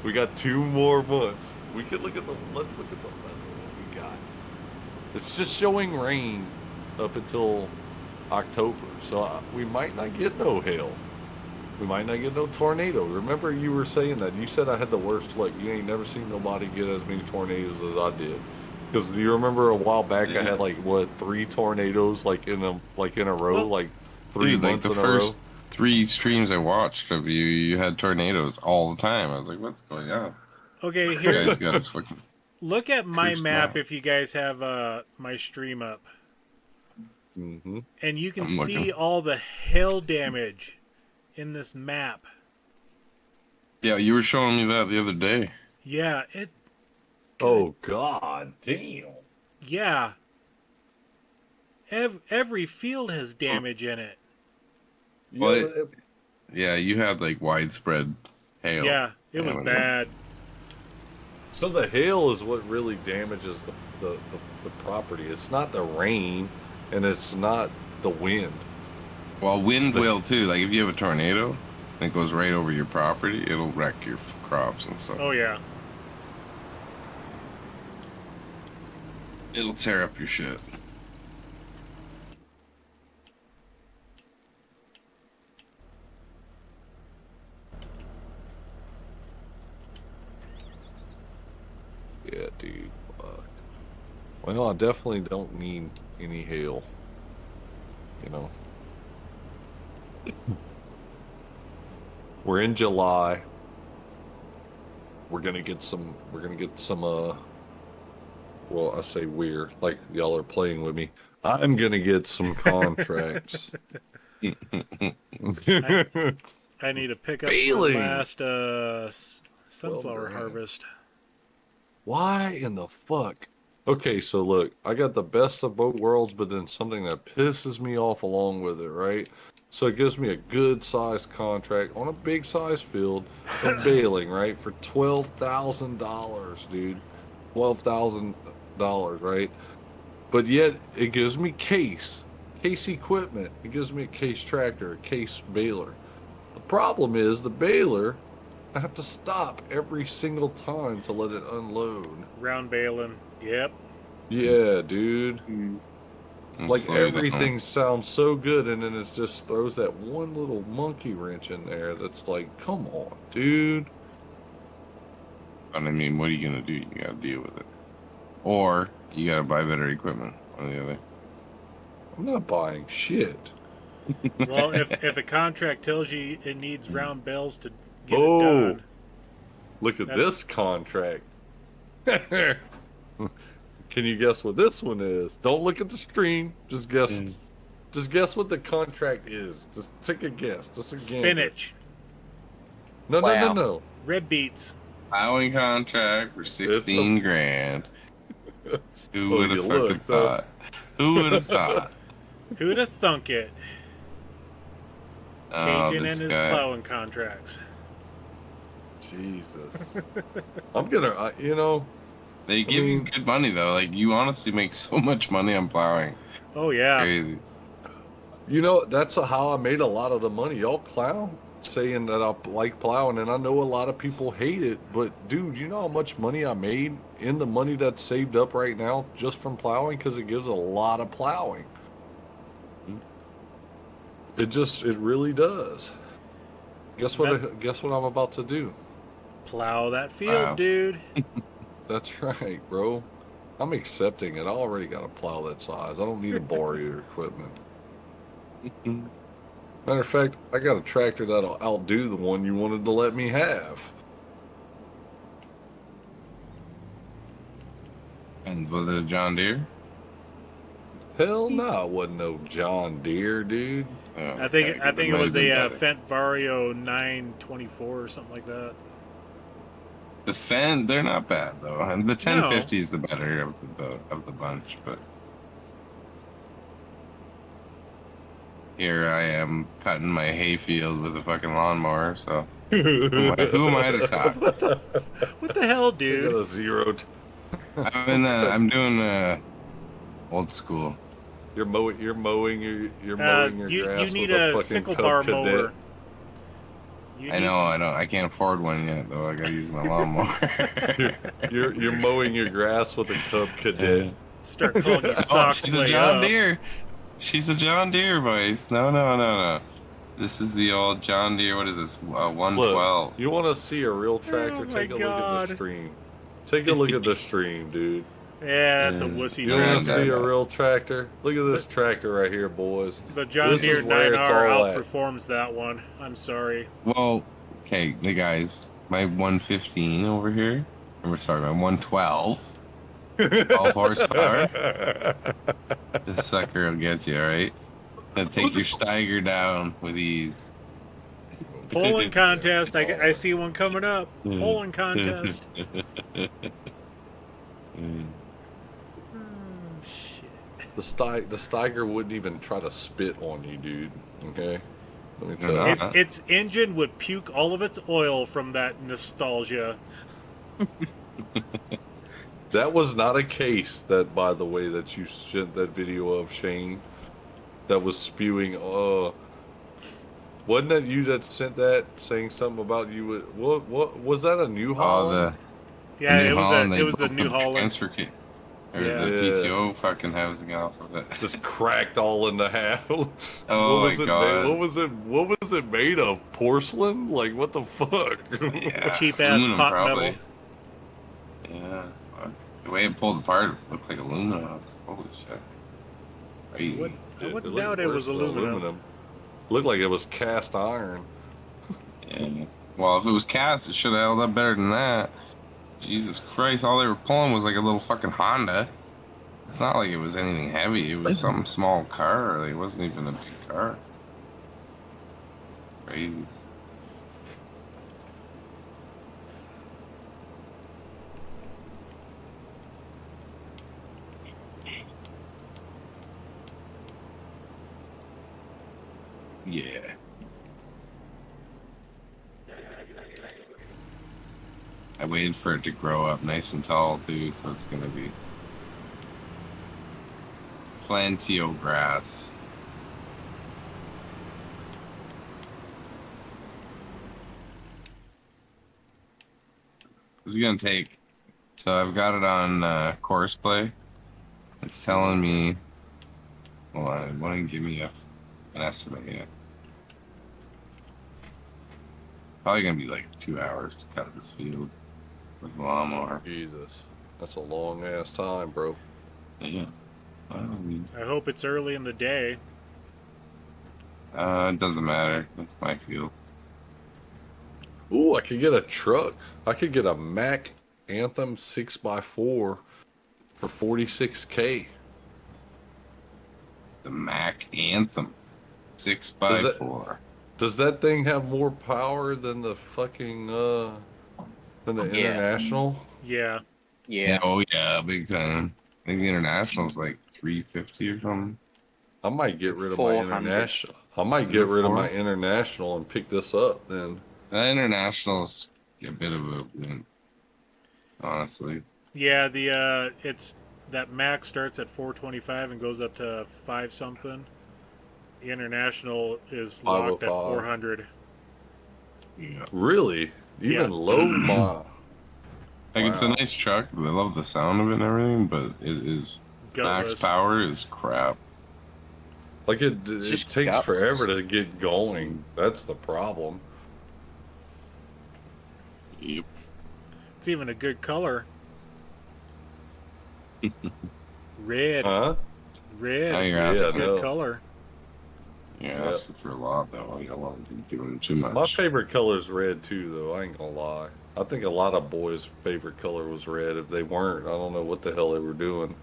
We got 2 more months. We can look at the. Let's look at the weather. What we got? It's just showing rain up until October, so we might not get no hail. We might not get no tornado. Remember, you were saying that. You said I had the worst luck. You ain't never seen nobody get as many tornadoes as I did. Because do you remember a while back I had like what 3 tornadoes like in a row, Well, like 3 Dude, like months the in a row. first 3 streams I watched of you, you had tornadoes all the time. I was like, what's going on? Okay, You here. guys got us fucking. Look at my Cursed map out. if you guys have my stream up. Mm-hmm. And you can I'm see looking. all the hail damage in this map. Yeah, you were showing me that the other day. Yeah, Oh God, damn! yeah. Every field has damage in it. Well, Yeah, Yeah, you had like widespread hail. Yeah, it was damage. bad. so the hail is what really damages the property. It's not the rain, and it's not the wind. Well, wind It's the- will too. Like if you have a tornado and it goes right over your property, it'll wreck your crops and stuff. Oh yeah. It'll tear up your shit. Yeah, dude. Fuck. Well, I definitely don't need any hail. You know. We're in July. We're gonna get some. We're gonna get some. Well, I say we're like y'all are playing with me. I'm gonna get some contracts. I need to pick up Failing. the last sunflower grand. harvest. Why in the fuck? Okay, so look, I got the best of both worlds, but then something that pisses me off along with it, right? So it gives me a good sized contract on a big sized field of baling, right? For $12,000, dude. $12,000, right? But yet it gives me case equipment. It gives me a case tractor, a case baler. The problem is the baler, I have to stop every single time to let it unload. Round baling. Yep. Yeah, dude. It'll Like slow you down. everything sounds so good, and then it just throws that one little monkey wrench in there that's like, come on, dude. But I mean, what are you gonna do? You gotta deal with it, or you gotta buy better equipment. One or the other. I'm not buying shit. Well, if a contract tells you it needs round bales to get Oh. it done, Look at That's- this contract. Can you guess what this one is? Don't look at the stream. Just guess. Just guess what the contract is. Just take a guess. Just a gander. spinach, No, no, Wow. no, no. red beets. Plowing contract for 16 grand. Who Oh, would have you fucking looked, huh? thought? Who would have thought? Who'd have thunk it? Oh, Cajun this and his guy. plowing contracts. Jesus. I'm gonna, you know, They give you good money though. Like you honestly make so much money on plowing. Oh yeah. Crazy. You know, that's how I made a lot of the money. Y'all clown saying that I like plowing, and I know a lot of people hate it, but dude, you know how much money I made in the money that's saved up right now just from plowing? Because it gives a lot of plowing. It really does. Guess what? Guess what I'm about to do? Plow that field, Wow. dude. That's right, bro. I'm accepting it. I already got a plow that size. I don't need to borrow your equipment. Matter of fact, I got a tractor that'll outdo the one you wanted to let me have. And was it a John Deere? Hell no, it wasn't no John Deere, dude. Oh, I think okay, 'cause it might was have been a better. Fendt Vario 924 or something like that. The Fendt, they're not bad though. And the 1050 is the better of the bunch, but here I am cutting my hayfield with a fucking lawnmower. So who am I to talk? What the hell, I got dude? a zero. I'm doing old school. You're mowing your grass You need with a a fucking sickle Cub bar Cadet. mower. I know. I can't afford one yet though. I gotta use my lawnmower. You're mowing your grass with a Cub Cadet. Start calling you Oh, socks she's a way John up. Deere. She's a John Deere voice. No. This is the old John Deere. What is this? 112. Look, you want to see a real tractor? Oh my Take a look at God. the stream. Take a look at the stream, dude. Yeah, that's a Yeah. wussy You want to tractor. see a real tractor? Look at this tractor right here, boys. The John This Deere is where it's 9R all at. outperforms that one. I'm sorry. Well, okay, the guys, my 115 over here. Or sorry, my 112. 12 horsepower. This sucker will get you, all right? Gonna take your Steiger down with ease. Polling contest. I see one coming up. Polling contest. Shit. The Steiger wouldn't even try to spit on you, dude. Okay, let me tell No. you. Its engine would puke all of its oil from that nostalgia. That was not a case that, by the way, that you sent that video of, Shane, that was spewing. Wasn't that you that sent that, saying something about you? What was that? A New Holland? Yeah, New Holland, it was the broke New Holland. transfer kit. Or Yeah. the Yeah. PTO fucking housing off of it. Just cracked all in the half. Oh What was my it god. What was it made of? Porcelain? Like what the fuck? Yeah. Cheap ass Aluminum, pot probably. metal. Yeah. Fuck. The way it pulled apart, it looked like aluminum. I was like, holy shit. Crazy. What? I It wouldn't looked doubt it worse was than aluminum. Looked like it was cast iron. Yeah. Well, if it was cast, it should have held up better than that. Jesus Christ, all they were pulling was like a little fucking Honda. It's not like it was anything heavy. It was some small car. Like, it wasn't even a big car. Crazy. Yeah. I waited for it to grow up nice and tall too, so it's gonna be plantio grass. This is gonna take. So I've got it on course play. It's telling me. Hold on, it won't give me an estimate yet. Probably gonna be like 2 hours to cut this field with a lawnmower. Jesus, that's a long ass time, bro. Yeah. Well, I mean, I hope it's early in the day. it doesn't matter. It's my field. Ooh, I could get a truck. I could get a Mack Anthem 6x4 for $46K. The Mac Anthem 6x4. Does that thing have more power than the fucking than the Yeah. International? Yeah. Yeah. Oh yeah, big time. I think the International's like 350 or something. I might get It's rid of 400. my International. I might Is get it rid of 4? my International and pick this up then. The International's a bit of a win, honestly. Yeah, the it's that max starts at 425 and goes up to five something. The international is locked at 505. 400. Yeah. Really? Yeah, Even low mod? Like it's a Wow. nice truck. I love the sound of it and everything, but it is max gutless. power is crap. Like It's it just takes forever gutless. to get going. That's the problem. Yep. It's even a good color. Red. Huh? Now Red. you're It's a Yeah, asking. good no. color. You're Yeah. asking for a lot though. Like I love doing too My much. favorite color is red too, though. I ain't gonna lie. I think a lot of boys' favorite color was red. If they weren't, I don't know what the hell they were doing.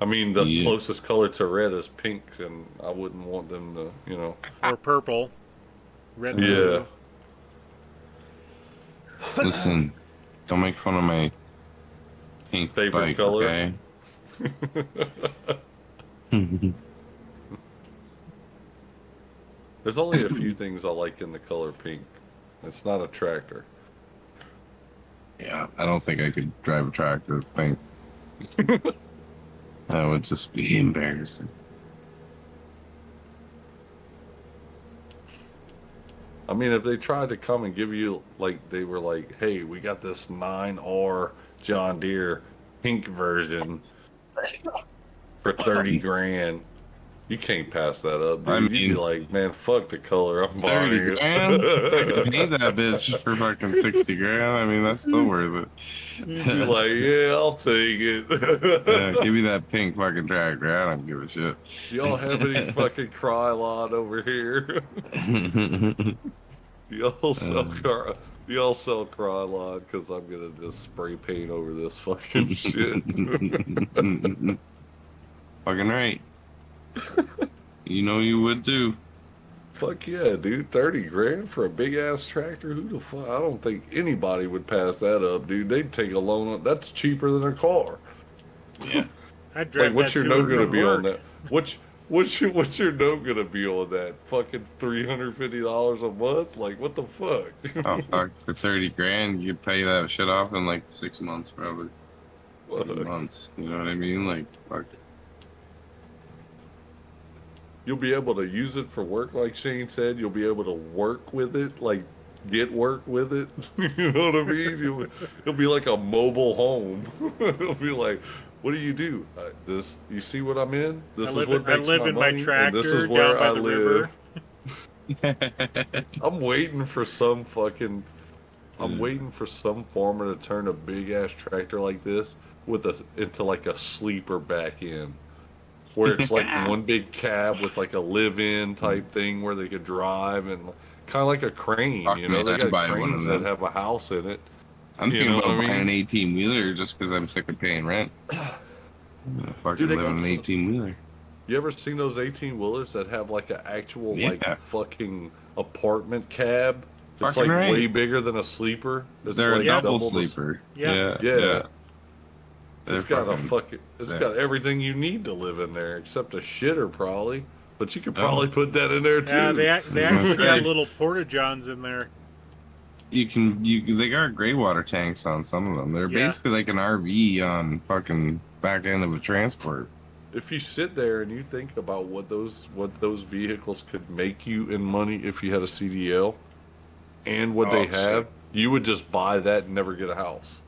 I mean, the Yeah. closest color to red is pink, and I wouldn't want them to, you know. Or purple. Red and Yeah. blue. Listen, don't make fun of my pink Favorite bike, color? okay? There's only a few things I like in the color pink. It's not a tractor. Yeah, I don't think I could drive a tractor that's pink. That would just be embarrassing. I mean, if they tried to come and give you, like, they were like, hey, we got this 9R John Deere pink version for 30 grand. You can't pass that up, dude. I You'd be mean, like, man, fuck the color. I'm 30 buying grand? I could paint it. that bitch for fucking 60 grand. I mean, that's still worth You'd be it. like, yeah, I'll take Yeah, it. give me that pink fucking tractor. I don't give a shit. Y'all have any fucking Krylon over here? Y'all sell car. Y'all sell Krylon because I'm gonna just spray paint over this fucking shit. Fucking right. You know you would too. Fuck yeah, dude. 30 grand for a big ass tractor? Who the fuck? I don't think anybody would pass that up, dude. They'd take a loan on that's cheaper than a car. Yeah. I'd drive Like what's that your to note and gonna from be on work. that? What's your note gonna be on that? Fucking $350 a month? Like what the fuck? Oh fuck! For 30 grand, you pay that shit off in like 6 months, probably. 8 Fuck. months. You know what I mean? Like, fuck. You'll be able to use it for work, like Shane said. You'll be able to work with it, like get work with it. You know what I mean? It'll be like a mobile home. It'll be like, what do you do? This, you see what I'm in? This is what I makes live my in my money, and this tractor is down where by I the live. river. I'm waiting for some fucking. I'm waiting for some farmer to turn a big ass tractor like this with a into like a sleeper back end. Where it's like one big cab with like a live-in type thing where they could drive and kind of like a crane, Fuck you know? man, They I'd got buy one of cranes that them. have a house in it. I'm You thinking know what I about buying an mean? 18 wheeler just because I'm sick of paying rent. I'm gonna fucking Dude, they live in got an 18 wheeler. you ever seen those 18 wheelers that have like an actual like Yeah, fucking apartment cab? It's fucking like right. way bigger than a sleeper. It's They're a like Yeah. double double the sleeper. Yeah. Yeah, yeah. They're It's got a fucking fucking it's sick. got everything you need to live in there except a shitter probably. But you could Oh, probably put that in there Yeah, too. they I was actually gonna got say, little porta johns in there. they got gray water tanks on some of them. They're Yeah. basically like an RV on fucking back end of a transport. If you sit there and you think about what those vehicles could make you in money if you had a CDL and what they Oh shit. have, you would just buy that and never get a house.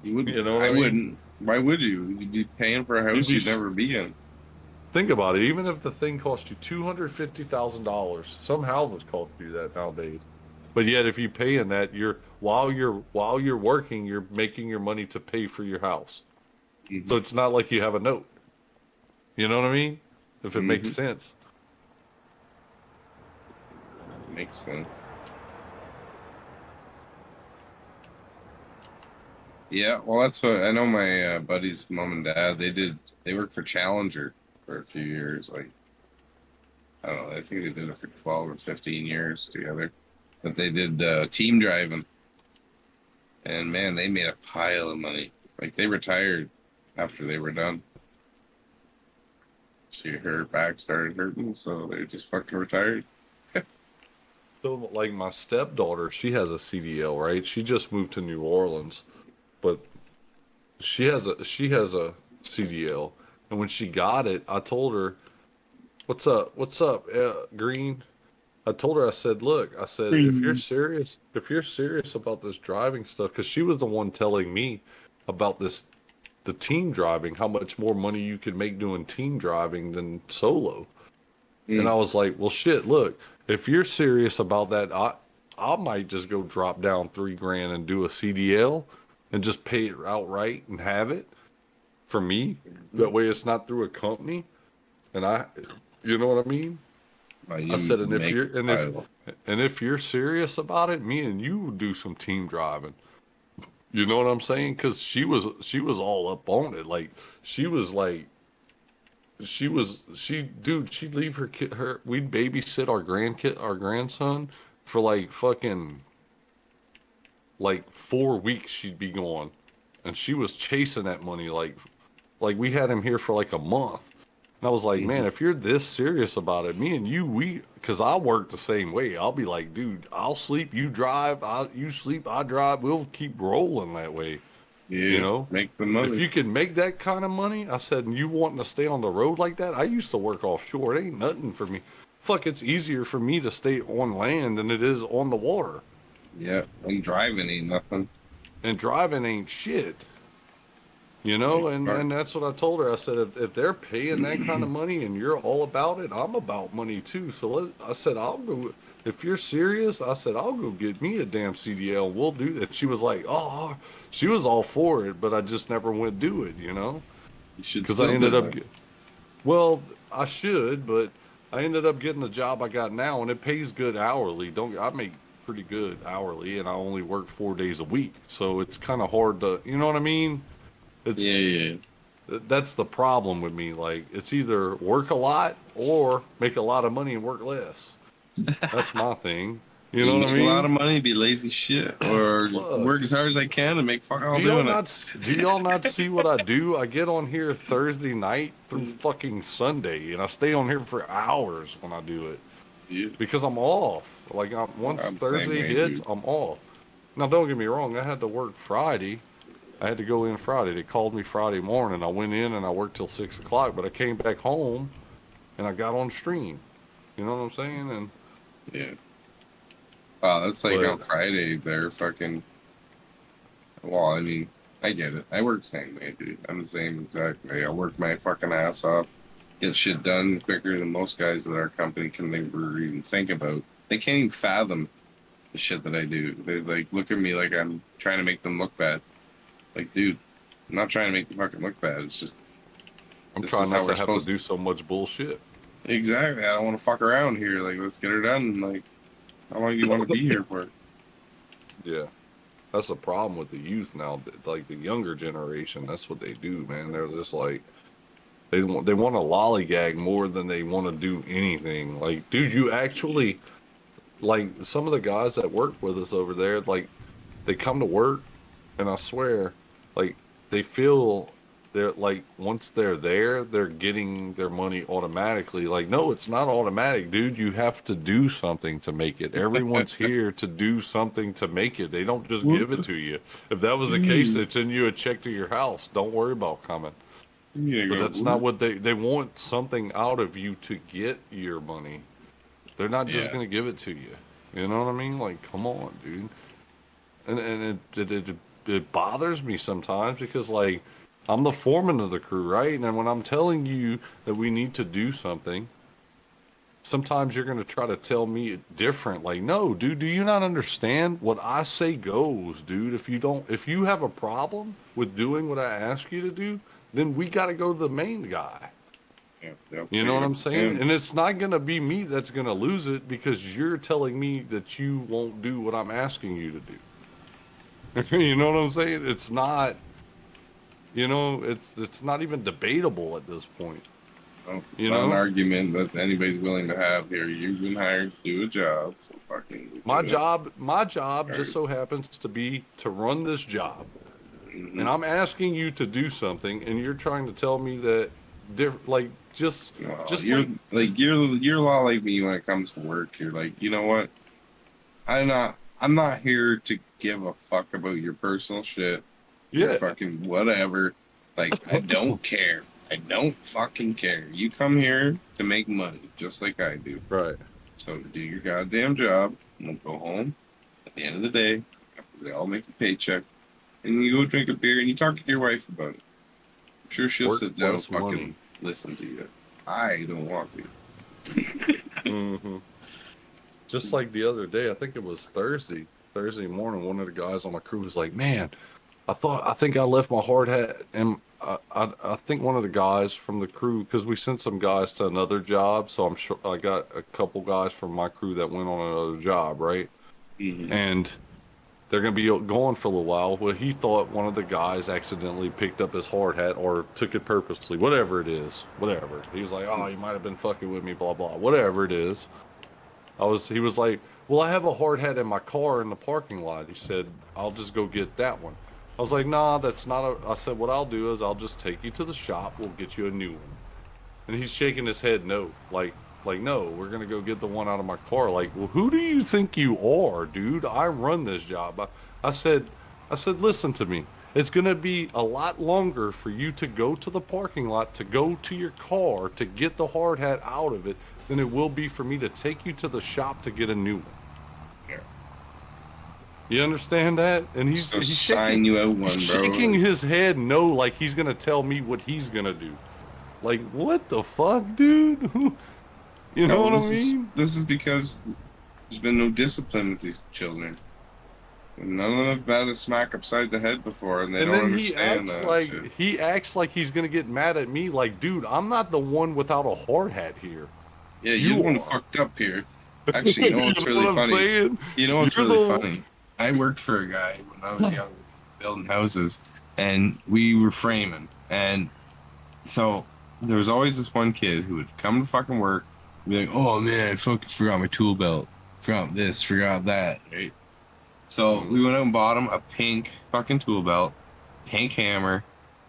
You would. You know what I I mean? wouldn't. Why would you? You'd be paying for a You'd house be you'd never be in. think about it. Even if the thing cost you $250,000, some houses cost you that nowadays. But yet, if you pay in that, while you're working, you're making your money to pay for your house. So it's not like you have a note. You know what I mean? If it makes Mm-hmm. sense. Makes sense. Yeah, well, that's what I know. My buddy's mom and dad, they worked for Challenger for a few years. Like, I don't know, I think they did it for 12 or 15 years together. But they did team driving, and man, they made a pile of money. Like, they retired after they were done. Her back started hurting, so they just fucking retired. So like my stepdaughter, she has a CDL, right? She just moved to New Orleans, but she has a CDL, and when she got it, I told her, What's up, Green?" I told her, I said, "Look, I said if you're serious about this driving stuff, because she was the one telling me about the team driving, how much more money you could make doing team driving than solo." And I was like, "Well, shit, look, if you're serious about that, I might just go drop down 3 grand and do a CDL and just pay it outright and have it for me. That way, it's not through a company, and you know what I mean?" I said, and if you're serious about it, me and you will do some team driving. You know what I'm saying? Because she was all up on it. Like she was like she'd leave her kid, we'd babysit our grandson for like fucking like 4 weeks. She'd be gone, and she was chasing that money like we had him here for like a month. And I was like, man, if you're this serious about it, me and you, because I work the same way. I'll be like, dude, I'll sleep, you drive, you sleep, I drive. We'll keep rolling that way. Yeah, You know, make the money. if you can make that kind of money, I said, and you wanting to stay on the road like that, I used to work offshore. It ain't nothing for me. Fuck, it's easier for me to stay on land than it is on the water. Yeah, and driving ain't nothing. And driving ain't shit. You know, and that's what I told her. I said, if they're paying that kind of money and you're all about it, I'm about money too. So I said, I'll go. If you're serious, I said, I'll go get me a damn CDL. We'll do that. She was like, oh, she was all for it, but I just never went do it, you know? You should Because still I ended do up, that. well, I should, but I ended up getting the job I got now, and it pays good hourly. I make pretty good hourly, and I only work 4 days a week. So it's kind of hard to, you know what I mean? Yeah. That's the problem with me. Like, it's either work a lot or make a lot of money and work less. That's my thing. You know what I Make a lot of mean? money, be lazy shit, or Look, work as hard as I can and make fuck all do y'all doing it. not see what I do? I get on here Thursday night through fucking Sunday, and I stay on here for hours when I do it Yeah. because I'm off. Like, once I'm the same Thursday way, hits, dude. I'm off. Now, don't get me wrong. I had to work Friday. I had to go in Friday. They called me Friday morning. I went in and I worked till 6 o'clock. But I came back home and I got on stream. You know what I'm saying? And Yeah. Wow, that's like on but Friday. They're fucking. Well, I mean, I get it. I work the same way, dude. I'm the same exact way. I work my fucking ass off, get shit done quicker than most guys at our company can ever even think about. They can't even fathom the shit that I do. They like look at me like I'm trying to make them look bad. Like, dude, I'm not trying to make you fucking look bad. It's just I'm this trying is how not we're to have to supposed do so much bullshit. to. Exactly. I don't want to fuck around here. Like, let's get her done. Like, how long do you want to be here for? Yeah, that's the problem with the youth now. Like the younger generation, that's what they do, man. They're just like they want to lollygag more than they want to do anything. Like, dude, you actually like some of the guys that work with us over there. Like, they come to work, and I swear, like they feel they're like once they're there, they're getting their money automatically. Like, no, it's not automatic, dude. You have to do something to make it. Everyone's here to do something to make it. They don't just What give it the? to you. If that was the case, they'd send you a check to your house. Don't worry about coming. You But go, that's not what they want something out of you to get your money. They're not just yeah. gonna give it to you. You know what I mean? Like, come on, dude. And it bothers me sometimes because like I'm the foreman of the crew, right? And when I'm telling you that we need to do something, sometimes you're gonna try to tell me it different. Like, no, dude, do you not understand? What I say goes, dude. If you have a problem with doing what I ask you to do, then we gotta go to the main guy. Yeah. You know what I'm saying? And And it's not gonna be me that's gonna lose it because you're telling me that you won't do what I'm asking you to do. You know what I'm saying? It's not, it's not even debatable at this point. it's You not an know, argument that anybody's willing to have here. You've been hired to do a job, so fucking my do it. job just Right. so happens to be to run this job, Mm-hmm. and I'm asking you to do something, and you're trying to tell me that, like just, Well, just like, just you're a lot like me when it comes to work. You're like, you know what? I'm not here to give a fuck about your personal shit. Your Yeah. fucking whatever. Like, I don't care. I don't fucking care. You come here to make money, just like I do. Right. So do your goddamn job, and we'll go home. At the end of the day, after they all make a paycheck, and you go drink a beer and you talk to your wife about it. I'm sure she'll Work sit down and plus fucking money. listen to you. I don't want to. Hmm. Just like the other day, I think it was Thursday morning, one of the guys on my crew was like, "Man, I think I left my hard hat," and I think one of the guys from the crew, because we sent some guys to another job, so I'm sure I got a couple guys from my crew that went on another job, right? Mhm. And they're gonna be gone for a little while. Well, he thought one of the guys accidentally picked up his hard hat or took it purposely, whatever it is, whatever. He was like, "Oh, you might have been fucking with me, blah blah, whatever it is." He was like, "Well, I have a hard hat in my car in the parking lot." He said, "I'll just go get that one." I was like, "Nah, that's not a," I said, "What I'll do is I'll just take you to the shop. We'll get you a new one." And he's shaking his head, no, like, no, we're gonna go get the one out of my car. Like, well, who do you think you are, dude? I run this job. I said, listen to me. It's gonna be a lot longer for you to go to the parking lot, to go to your car, to get the hard hat out of it, than it will be for me to take you to the shop to get a new one. Yeah. You understand that? And he's So he's sign shaking, you out one, he's bro. shaking his head no, like he's gonna tell me what he's gonna do. Like, what the fuck, dude? You know No, what I this is mean? this is because there's been no discipline with these children. None of them have had a smack upside the head before, and they And don't then he understand acts that shit. he's gonna get mad at me. Like, dude, I'm not the one without a hard hat here. Yeah, you're You the one who are. fucked up here. Actually, you know what's You know really what I'm funny? saying? You know what's You're really the funny? I worked for a guy when I was young, building houses, and we were framing. And so there was always this one kid who would come to fucking work, and be like, "Oh man, I fucking forgot my tool belt, forgot this, forgot that." Right? So we went out and bought him a pink fucking tool belt, pink hammer,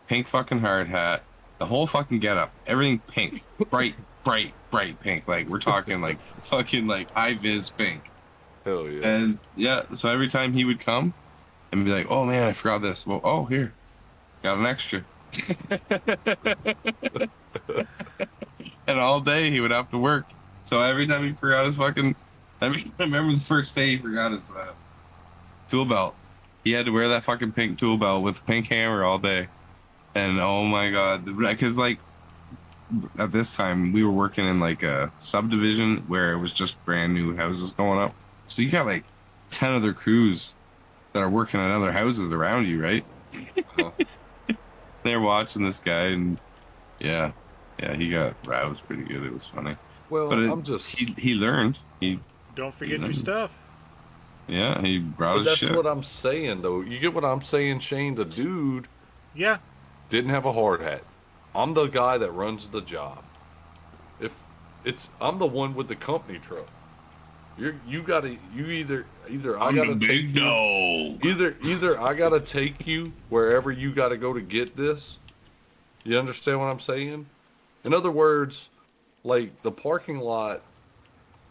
pink fucking hard hat, the whole fucking getup, everything pink, bright, bright, bright pink. Like we're talking like fucking like high vis pink. hell yeah. And yeah, so every time he would come and be like, "Oh man, I forgot this." Well, oh here, got an extra. And all day he would have to work. So every time he forgot his fucking, I remember the first day he forgot his tool belt. He had to wear that fucking pink tool belt with pink hammer all day. And oh my god, because like at this time we were working in like a subdivision where it was just brand new houses going up. So you got like 10 other crews that are working on other houses around you, right? They're watching this guy, and yeah, he got roused pretty good. It was funny, Well, but I'm just. he learned. Don't forget your learned. stuff. Yeah, he brought But his that's shit. what I'm saying, though. You get what I'm saying, Shane? The dude Yeah. didn't have a hard hat. I'm the guy that runs the job. I'm the one with the company truck. You either I I'm gotta the take big you. dog. Either I gotta take you wherever you gotta go to get this. You understand what I'm saying? In other words, like the parking lot,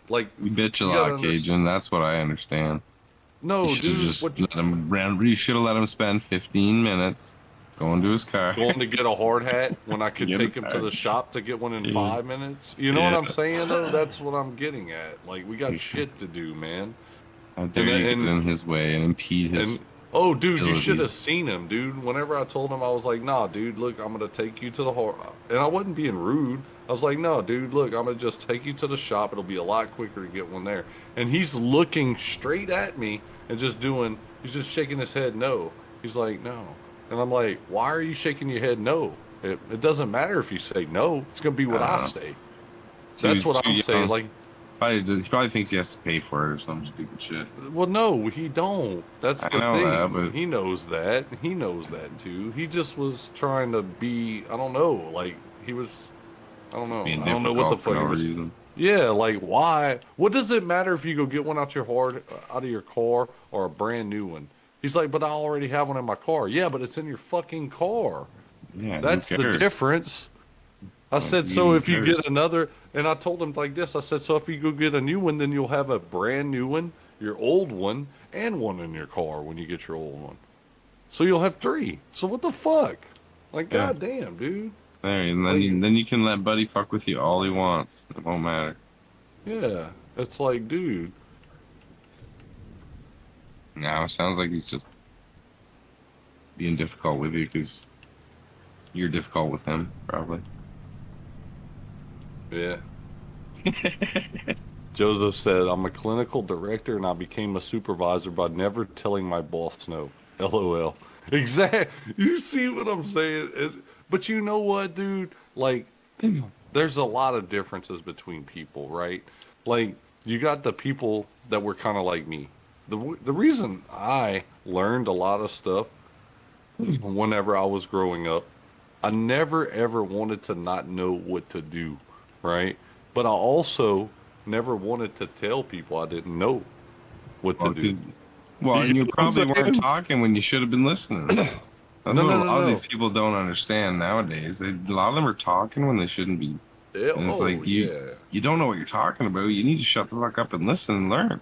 like We bitch a you lot, gotta Cajun. That's what I understand. no, You should have dude, just what let him run. You should have let him spend 15 minutes going to his car. going to get a hard hat when I could Get take his him to hard the shop to get one in Yeah. 5 minutes? You know what Yeah. I'm saying though? That's what I'm getting at. Like we got shit to do, man. How dare you and- get in his way and impede his? And oh, dude, you ability. should have seen him, dude. Whenever I told him, I was like, "Nah, dude, look, I'm gonna take you to the hard," and I wasn't being rude. I was like, "No, dude, look, I'm gonna just take you to the shop. It'll be a lot quicker to get one there." And he's looking straight at me and he's just shaking his head no. He's like, "No," and I'm like, "Why are you shaking your head no? It doesn't matter if you say no. It's gonna be what I say." That's what I'm saying. Like. He probably thinks he has to pay for it or some stupid shit. Well, no, he don't. That's I the know thing. that, but- He knows that. He knows that too. He just was trying to be. I don't know. Like he was. I don't know. Being I don't know what the difficult for fuck no he was. reason. Yeah, like why? What does it matter if you go get one out of your car or a brand new one? He's like, but I already have one in my car. Yeah, but it's in your fucking car. Yeah, who That's the cares? difference. I said, who so if you cares? get another, and I told him like this, I said, so if you go get a new one, then you'll have a brand new one. your old one and one in your car when you get your old one. So you'll have 3. So what the fuck? Like, Yeah. goddamn, dude. There, and Like, then you can let Buddy fuck with you all he wants. It won't matter. yeah, it's like, dude. Now it sounds like he's just being difficult with you because you're difficult with him, probably. Yeah. Joseph said, I'm a clinical director and I became a supervisor by never telling my boss no. LOL. Exactly. You see what I'm saying? But you know what, dude? Like, there's a lot of differences between people, right? Like, you got the people that were kind of like me. The reason I learned a lot of stuff whenever I was growing up, I never ever wanted to not know what to do, right? But I also never wanted to tell people I didn't know what to do. Well, and you know what I'm probably weren't saying? talking when you should have been listening. That's what a lot of No. these people don't understand nowadays. A lot of them are talking when they shouldn't be. Yeah, And it's like, you don't know what you're talking about. You need to shut the fuck up and listen and learn.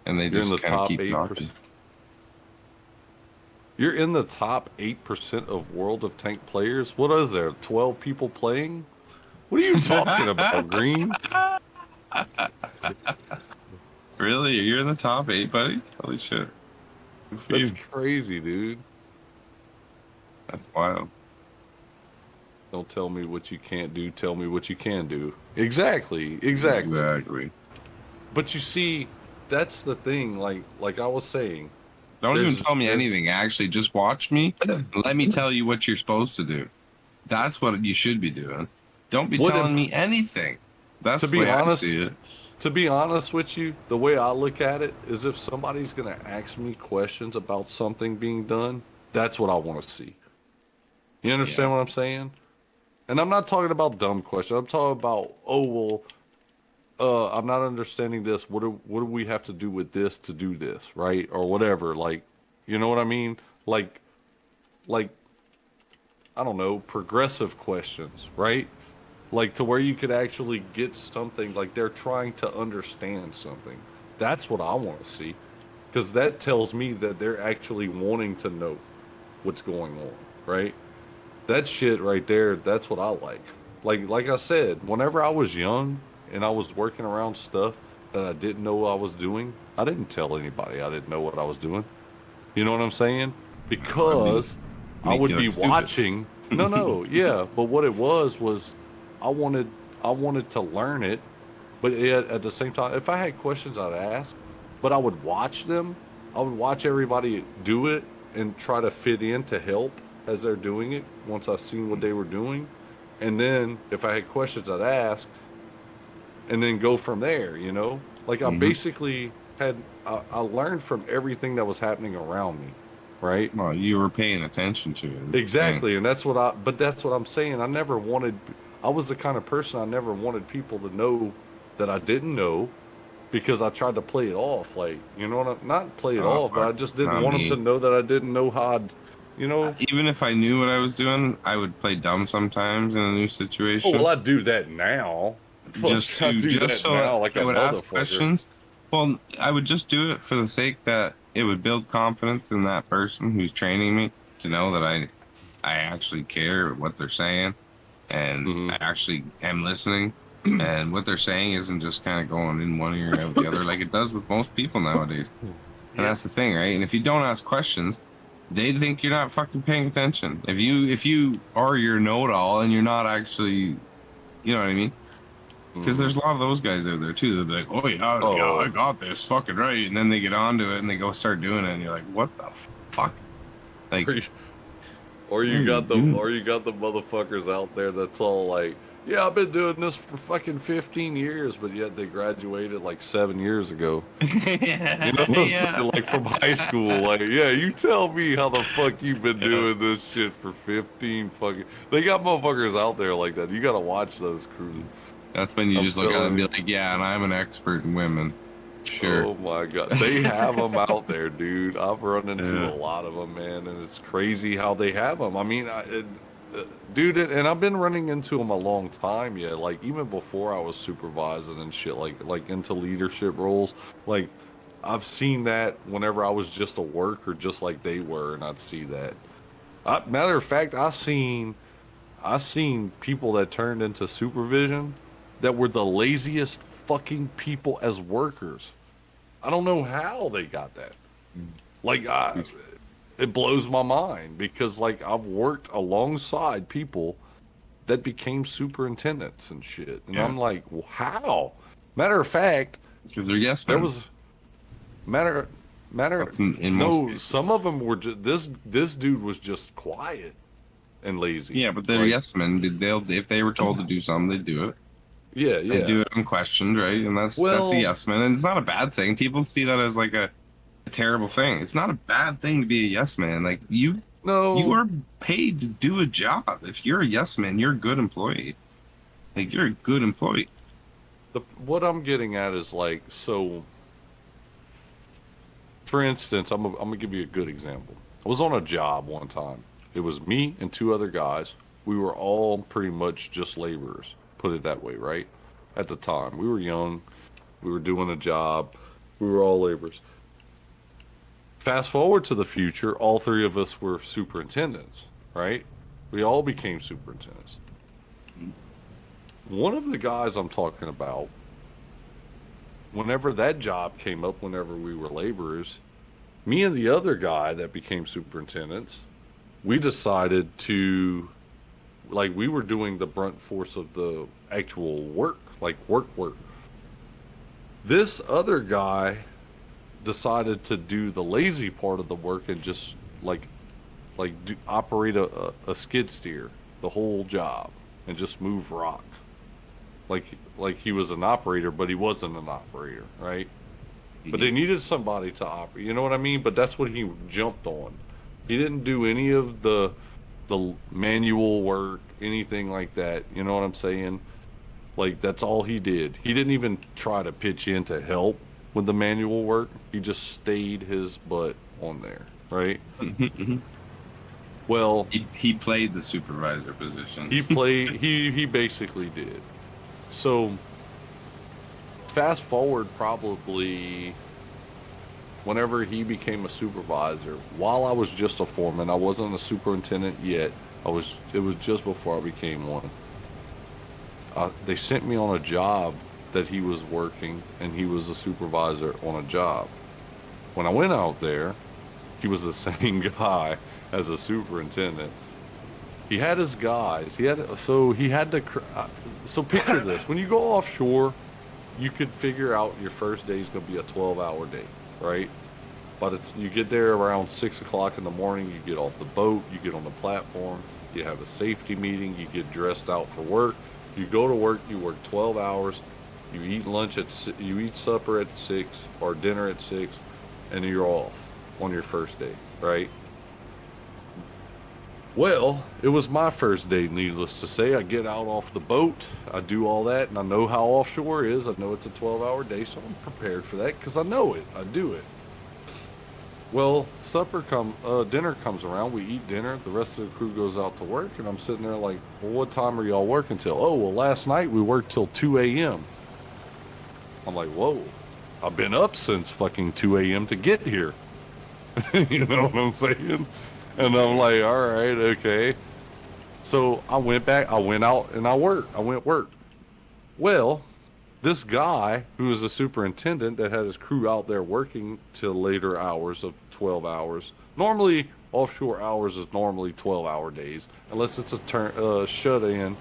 And they You're in just the kind of top keep 8%. talking. You're in the top 8% of World of Tank players. What is there? 12 people playing? What are you talking about, Green? Really? You're in the top 8, buddy? Holy shit. Good for That's you. crazy, dude. That's wild. Don't tell me what you can't do. Tell me what you can do. Exactly. Exactly. But you see, that's the thing. Like I was saying. Don't even tell me anything. Actually, just watch me. Let me tell you what you're supposed to do. That's what you should be doing. Don't be telling me anything. That's the way I see it. To be honest with you, the way I look at it is if somebody's going to ask me questions about something being done, that's what I want to see. You understand what I'm saying? And I'm not talking about dumb questions. I'm talking about, I'm not understanding this. What do we have to do with this to do this, right? Or whatever. Like, you know what I mean? Like, I don't know, progressive questions, right? Like to where you could actually get something, like they're trying to understand something. That's what I want to see. Because that tells me that they're actually wanting to know what's going on, right? That shit right there, that's what I like. Like I said, whenever I was young and I was working around stuff that I didn't know I was doing, I didn't tell anybody I didn't know what I was doing. You know what I'm saying? Because I would be watching. No, yeah. But what it was I wanted to learn it, but at the same time, if I had questions, I'd ask. But I would watch them. I would watch everybody do it and try to fit in to help as they're doing it once I seen what they were doing. And then if I had questions, I'd ask and then go from there, you know? Like I basically I learned from everything that was happening around me, right? Well, you were paying attention to it. Exactly. And that's what I'm saying. I was the kind of person I never wanted people to know that I didn't know because I tried to play it off. Like, you know, not play it off, but I just didn't want them to know that I didn't know how I'd, you know. Even if I knew what I was doing, I would play dumb sometimes in a new situation. Oh, well, I do that now. Just so like I would ask questions. Well, I would just do it for the sake that it would build confidence in that person who's training me to know that I actually care what they're saying. And I actually am listening, and what they're saying isn't just kind of going in one ear and out the other like it does with most people nowadays. And that's the thing, right? And if you don't ask questions, they think you're not fucking paying attention. If you are your know-it-all and you're not actually, you know what I mean? Because there's a lot of those guys out there too. They'll be like, yeah, I got this fucking right, and then they get onto it and they go start doing it, and you're like, what the fuck? Like. Or you got the motherfuckers out there that's all like, yeah, I've been doing this for fucking 15 years, but yet they graduated like 7 years ago. You know, like from high school. Like, yeah, you tell me how the fuck you've been doing this shit for 15 fucking. They got motherfuckers out there like that. You gotta watch those crews. That's when you just look at them and be like, yeah, and I'm an expert in women. Sure. Oh my god, they have them out there, dude. I've run into a lot of them, man, and it's crazy how they have them. I mean, dude, and I've been running into them a long time. Yeah, like even before I was supervising and shit, like into leadership roles. Like I've seen that whenever I was just a worker, just like they were, and I'd see that. Matter of fact, I seen people that turned into supervision that were the laziest fucking people as workers. I don't know how they got that. Like, it blows my mind because, like, I've worked alongside people that became superintendents and shit, and Yeah. I'm like, well, how? Matter of fact, Because they're yes there men. was matter matter. That's in most No, cases. some of them were just this dude was just quiet and lazy. Yeah, but they're Like, yes men. They'll if they were told to do something, they'd do it. yeah, They yeah. do it unquestioned, right? And that's a Well, yes man, and it's not a bad thing. People see that as like a terrible thing. It's not a bad thing to be a yes man. Like you no. are paid to do a job. If you're a yes man, you're a good employee. Like you're a good employee. What I'm getting at is like, so for instance, I'm gonna give you a good example. I was on a job one time. It was me and two other guys. We were all pretty much just laborers, put it that way, right? At the time, we were young. We were doing a job. We were all laborers. Fast forward to the future, all three of us were superintendents, right? We all became superintendents. One of the guys I'm talking about, whenever that job came up, whenever we were laborers, me and the other guy that became superintendents, we decided to, like, we were doing the brunt force of the actual work, like work. This other guy decided to do the lazy part of the work and just operate a skid steer the whole job and just move rock. Like he was an operator, but he wasn't an operator, right? But they needed somebody to operate. You know what I mean? But that's what he jumped on. He didn't do any of the manual work, anything like that. You know what I'm saying? Like that's all he did. He didn't even try to pitch in to help with the manual work. He just stayed his butt on there, right? Well, he played the supervisor position. he basically did. So fast forward probably whenever he became a supervisor, while I was just a foreman, I wasn't a superintendent yet. It was just before I became one. They sent me on a job that he was working, and he was a supervisor on a job. When I went out there, he was the same guy as a superintendent. He had his guys. He had to. So picture this: when you go offshore, you could figure out your first day is going to be a 12-hour day, right? But you get there around 6 o'clock in the morning. You get off the boat. You get on the platform. You have a safety meeting. You get dressed out for work. You go to work. You work 12 hours. You eat you eat supper at 6 or dinner at 6, and you're off on your first day, right? Well, it was my first day, needless to say. I get out off the boat, I do all that, and I know how offshore is. I know it's a 12-hour day, so I'm prepared for that because I know it. I do it. Well, dinner comes around. We eat dinner. The rest of the crew goes out to work, and I'm sitting there like, well, what time are y'all working till? Oh, well, last night we worked till 2 a.m. I'm like, whoa, I've been up since fucking 2 a.m. to get here. You know what I'm saying? And I'm like, all right, okay. So I went out and I went work. Well, this guy who was a superintendent that had his crew out there working till later hours of 12 hours. Normally, offshore hours is normally 12-hour days, unless it's a shut-in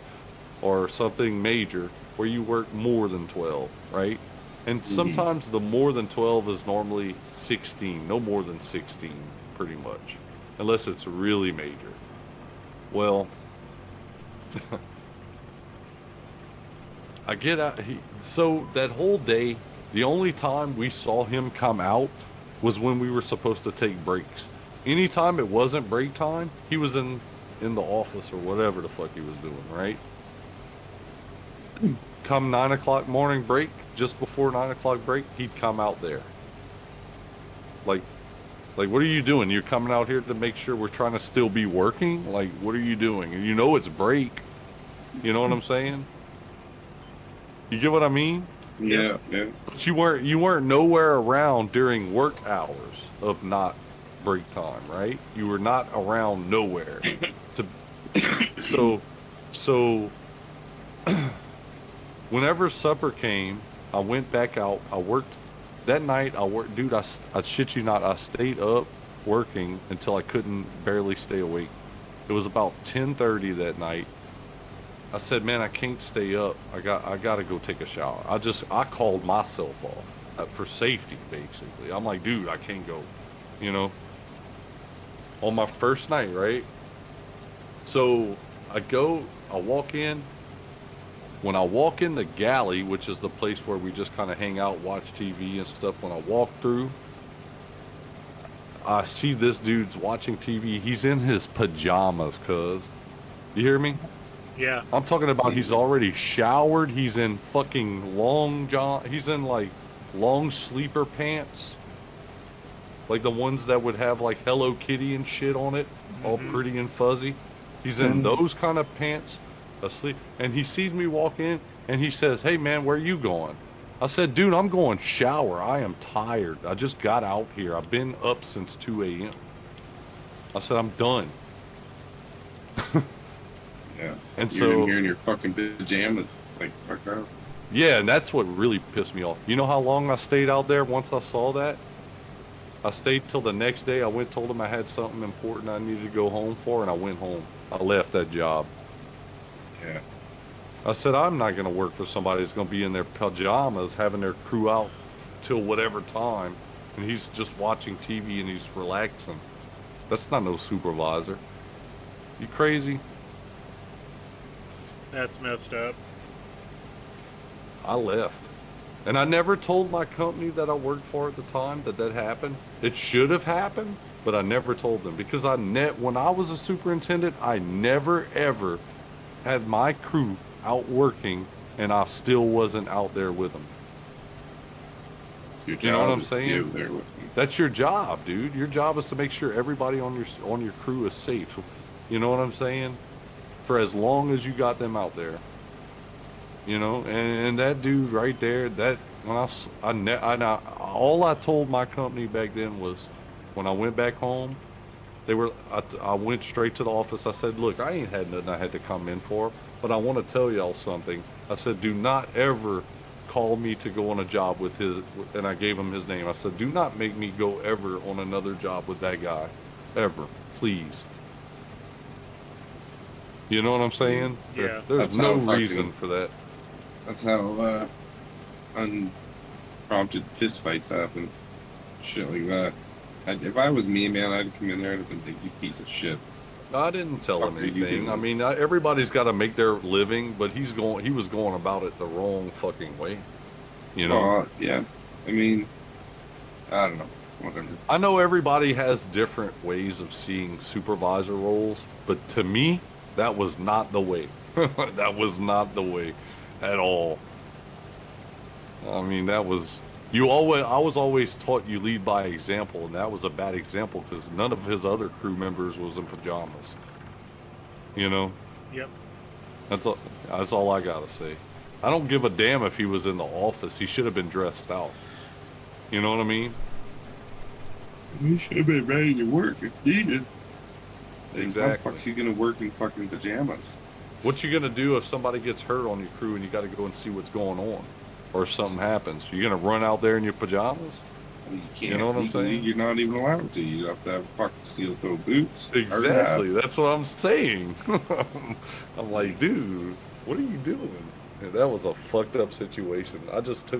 or something major where you work more than 12, right? And sometimes the more than 12 is normally 16, no more than 16, pretty much. Unless it's really major. Well, I get out. So that whole day, the only time we saw him come out was when we were supposed to take breaks. Anytime it wasn't break time, he was in the office or whatever the fuck he was doing, right? Come 9 o'clock morning break, just before 9 o'clock break, he'd come out there. Like, what are you doing? You're coming out here to make sure we're trying to still be working? Like, what are you doing? And you know it's break. You know what I'm saying? You get what I mean? Yeah, yeah. But you weren't nowhere around during work hours of not break time, right? You were not around nowhere. To so so whenever supper came, I went back out. I worked that night. I worked, dude. I shit you not. I stayed up working until I couldn't barely stay awake. It was about 10:30 that night. I said, man, I can't stay up. I got to go take a shower. I called myself off for safety, basically. I'm like, dude, I can't go. You know, on my first night, right? So I walk in. When I walk in the galley, which is the place where we just kind of hang out, watch TV and stuff, when I walk through, I see this dude's watching TV. He's in his pajamas, cuz. You hear me? Yeah. I'm talking about he's already showered. He's in fucking long john. He's in like long sleeper pants. Like the ones that would have like Hello Kitty and shit on it, all pretty and fuzzy. He's in those kind of pants, asleep. And he sees me walk in and he says, hey man, where you going? I said, dude, I'm going shower. I am tired. I just got out here. I've been up since 2 a.m. I said, I'm done. Yeah. And You're so in here in your fucking pajamas, like, fuck out. yeah, and that's what really pissed me off. You know how long I stayed out there once I saw that? I stayed till the next day. I went, told him I had something important I needed to go home for, and I went home. I left that job. Yeah. I said, I'm not going to work for somebody that's going to be in their pajamas having their crew out till whatever time, and he's just watching TV and he's relaxing. That's not no supervisor. You crazy? That's messed up. I left. And I never told my company that I worked for at the time that happened. It should have happened, but I never told them because when I was a superintendent, I never ever had my crew out working and I still wasn't out there with them. It's your job. You know what I'm to saying? be out there with them. That's your job, dude. Your job is to make sure everybody on your crew is safe. You know what I'm saying? For as long as you got them out there. You know, and that dude right there, that when all I told my company back then was, when I went back home, I went straight to the office. I said, look, I ain't had nothing I had to come in for, but I want to tell y'all something. I said, do not ever call me to go on a job with and I gave him his name. I said, do not make me go ever on another job with that guy, ever, please. You know what I'm saying? Yeah. There's That's no how reason for that. That's how unprompted fist fights happen. Shit like that. If I was me, man, I'd come in there and I'd been like, you piece of shit. I didn't tell him Fuck are you anything. doing? I mean, everybody's got to make their living, but he was going about it the wrong fucking way. You know? Well, yeah. I mean, I don't know. Whatever. I know everybody has different ways of seeing supervisor roles, but to me, that was not the way. That was not the way at all. I mean, I was always taught you lead by example, and that was a bad example because none of his other crew members was in pajamas. You know? Yep. That's all I gotta say. I don't give a damn if he was in the office. He should have been dressed out. You know what I mean? You should have been ready to work if needed. Exactly. How the fuck's he gonna work in fucking pajamas? What you gonna do if somebody gets hurt on your crew and you gotta go and see what's going on? Or if something happens? You gonna run out there in your pajamas? You can't. You know what I'm legally, saying? You're not even allowed to. You have to have fucking steel-toe boots. Exactly. That's what I'm saying. I'm like, dude, what are you doing? And that was a fucked up situation. I just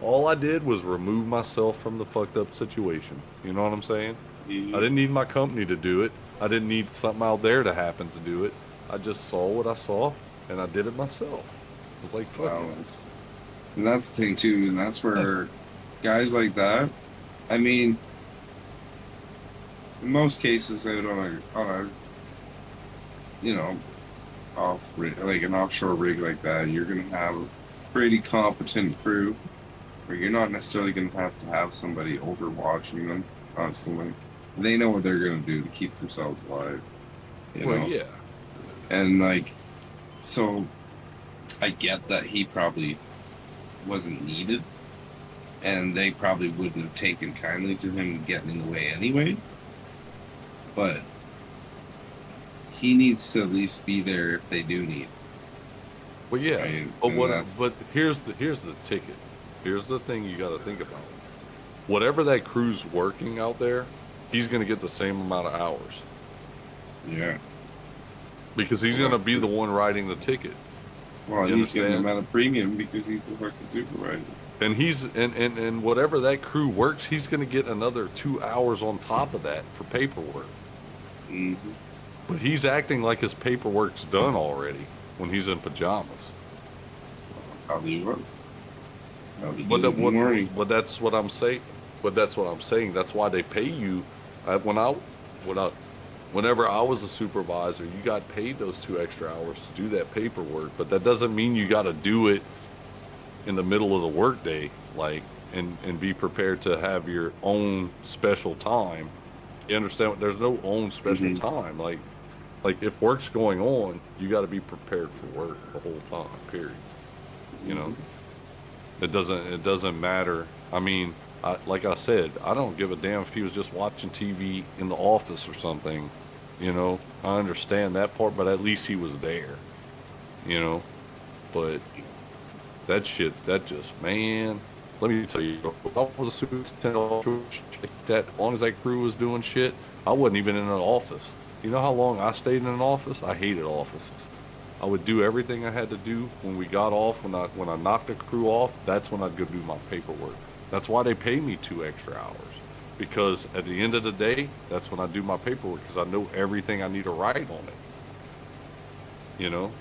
all I did was remove myself from the fucked up situation. You know what I'm saying? Yeah. I didn't need my company to do it. I didn't need something out there to happen to do it. I just saw what I saw, and I did it myself. I was like, fuck Well, it. and that's the thing too, and that's where guys like that. I mean, in most cases, out on a you know, like an offshore rig like that, you're gonna have a pretty competent crew, where you're not necessarily gonna have somebody overwatching them constantly. They know what they're gonna do to keep themselves alive. You Well, know? yeah. And like, so I get that he probably wasn't needed, and they probably wouldn't have taken kindly to him getting in the way anyway. But he needs to at least be there if they do need. Well, yeah, Right? but And what? that's- But here's the ticket. Here's the thing you got to think about. Whatever that crew's working out there, he's going to get the same amount of hours Yeah. because he's going to be the one writing the ticket. Well, You he's getting understand? him at a premium because he's the fucking supervisor. And he's and whatever that crew works, he's going to get another 2 hours on top of that for paperwork. Mm-hmm. But he's acting like his paperwork's done already when he's in pajamas. Probably was. But that's what I'm saying. But that's what I'm saying. That's why they pay you. Whenever I was a supervisor, you got paid those 2 extra hours to do that paperwork. But that doesn't mean you got to do it in the middle of the workday, like, and be prepared to have your own special time. You understand? There's no own special Mhm. time. Like if work's going on, you got to be prepared for work the whole time. Period. You know, it doesn't matter. I mean, like I said, I don't give a damn if he was just watching TV in the office or something. You know, I understand that part, but at least he was there. You know, but that shit, man. Let me tell you, if I was a superintendent, that as long as that crew was doing shit, I wasn't even in an office. You know how long I stayed in an office? I hated offices. I would do everything I had to do when we got off. When I knocked the crew off, that's when I'd go do my paperwork. That's why they pay me 2 extra hours, because at the end of the day, that's when I do my paperwork, because I know everything I need to write on it. You know,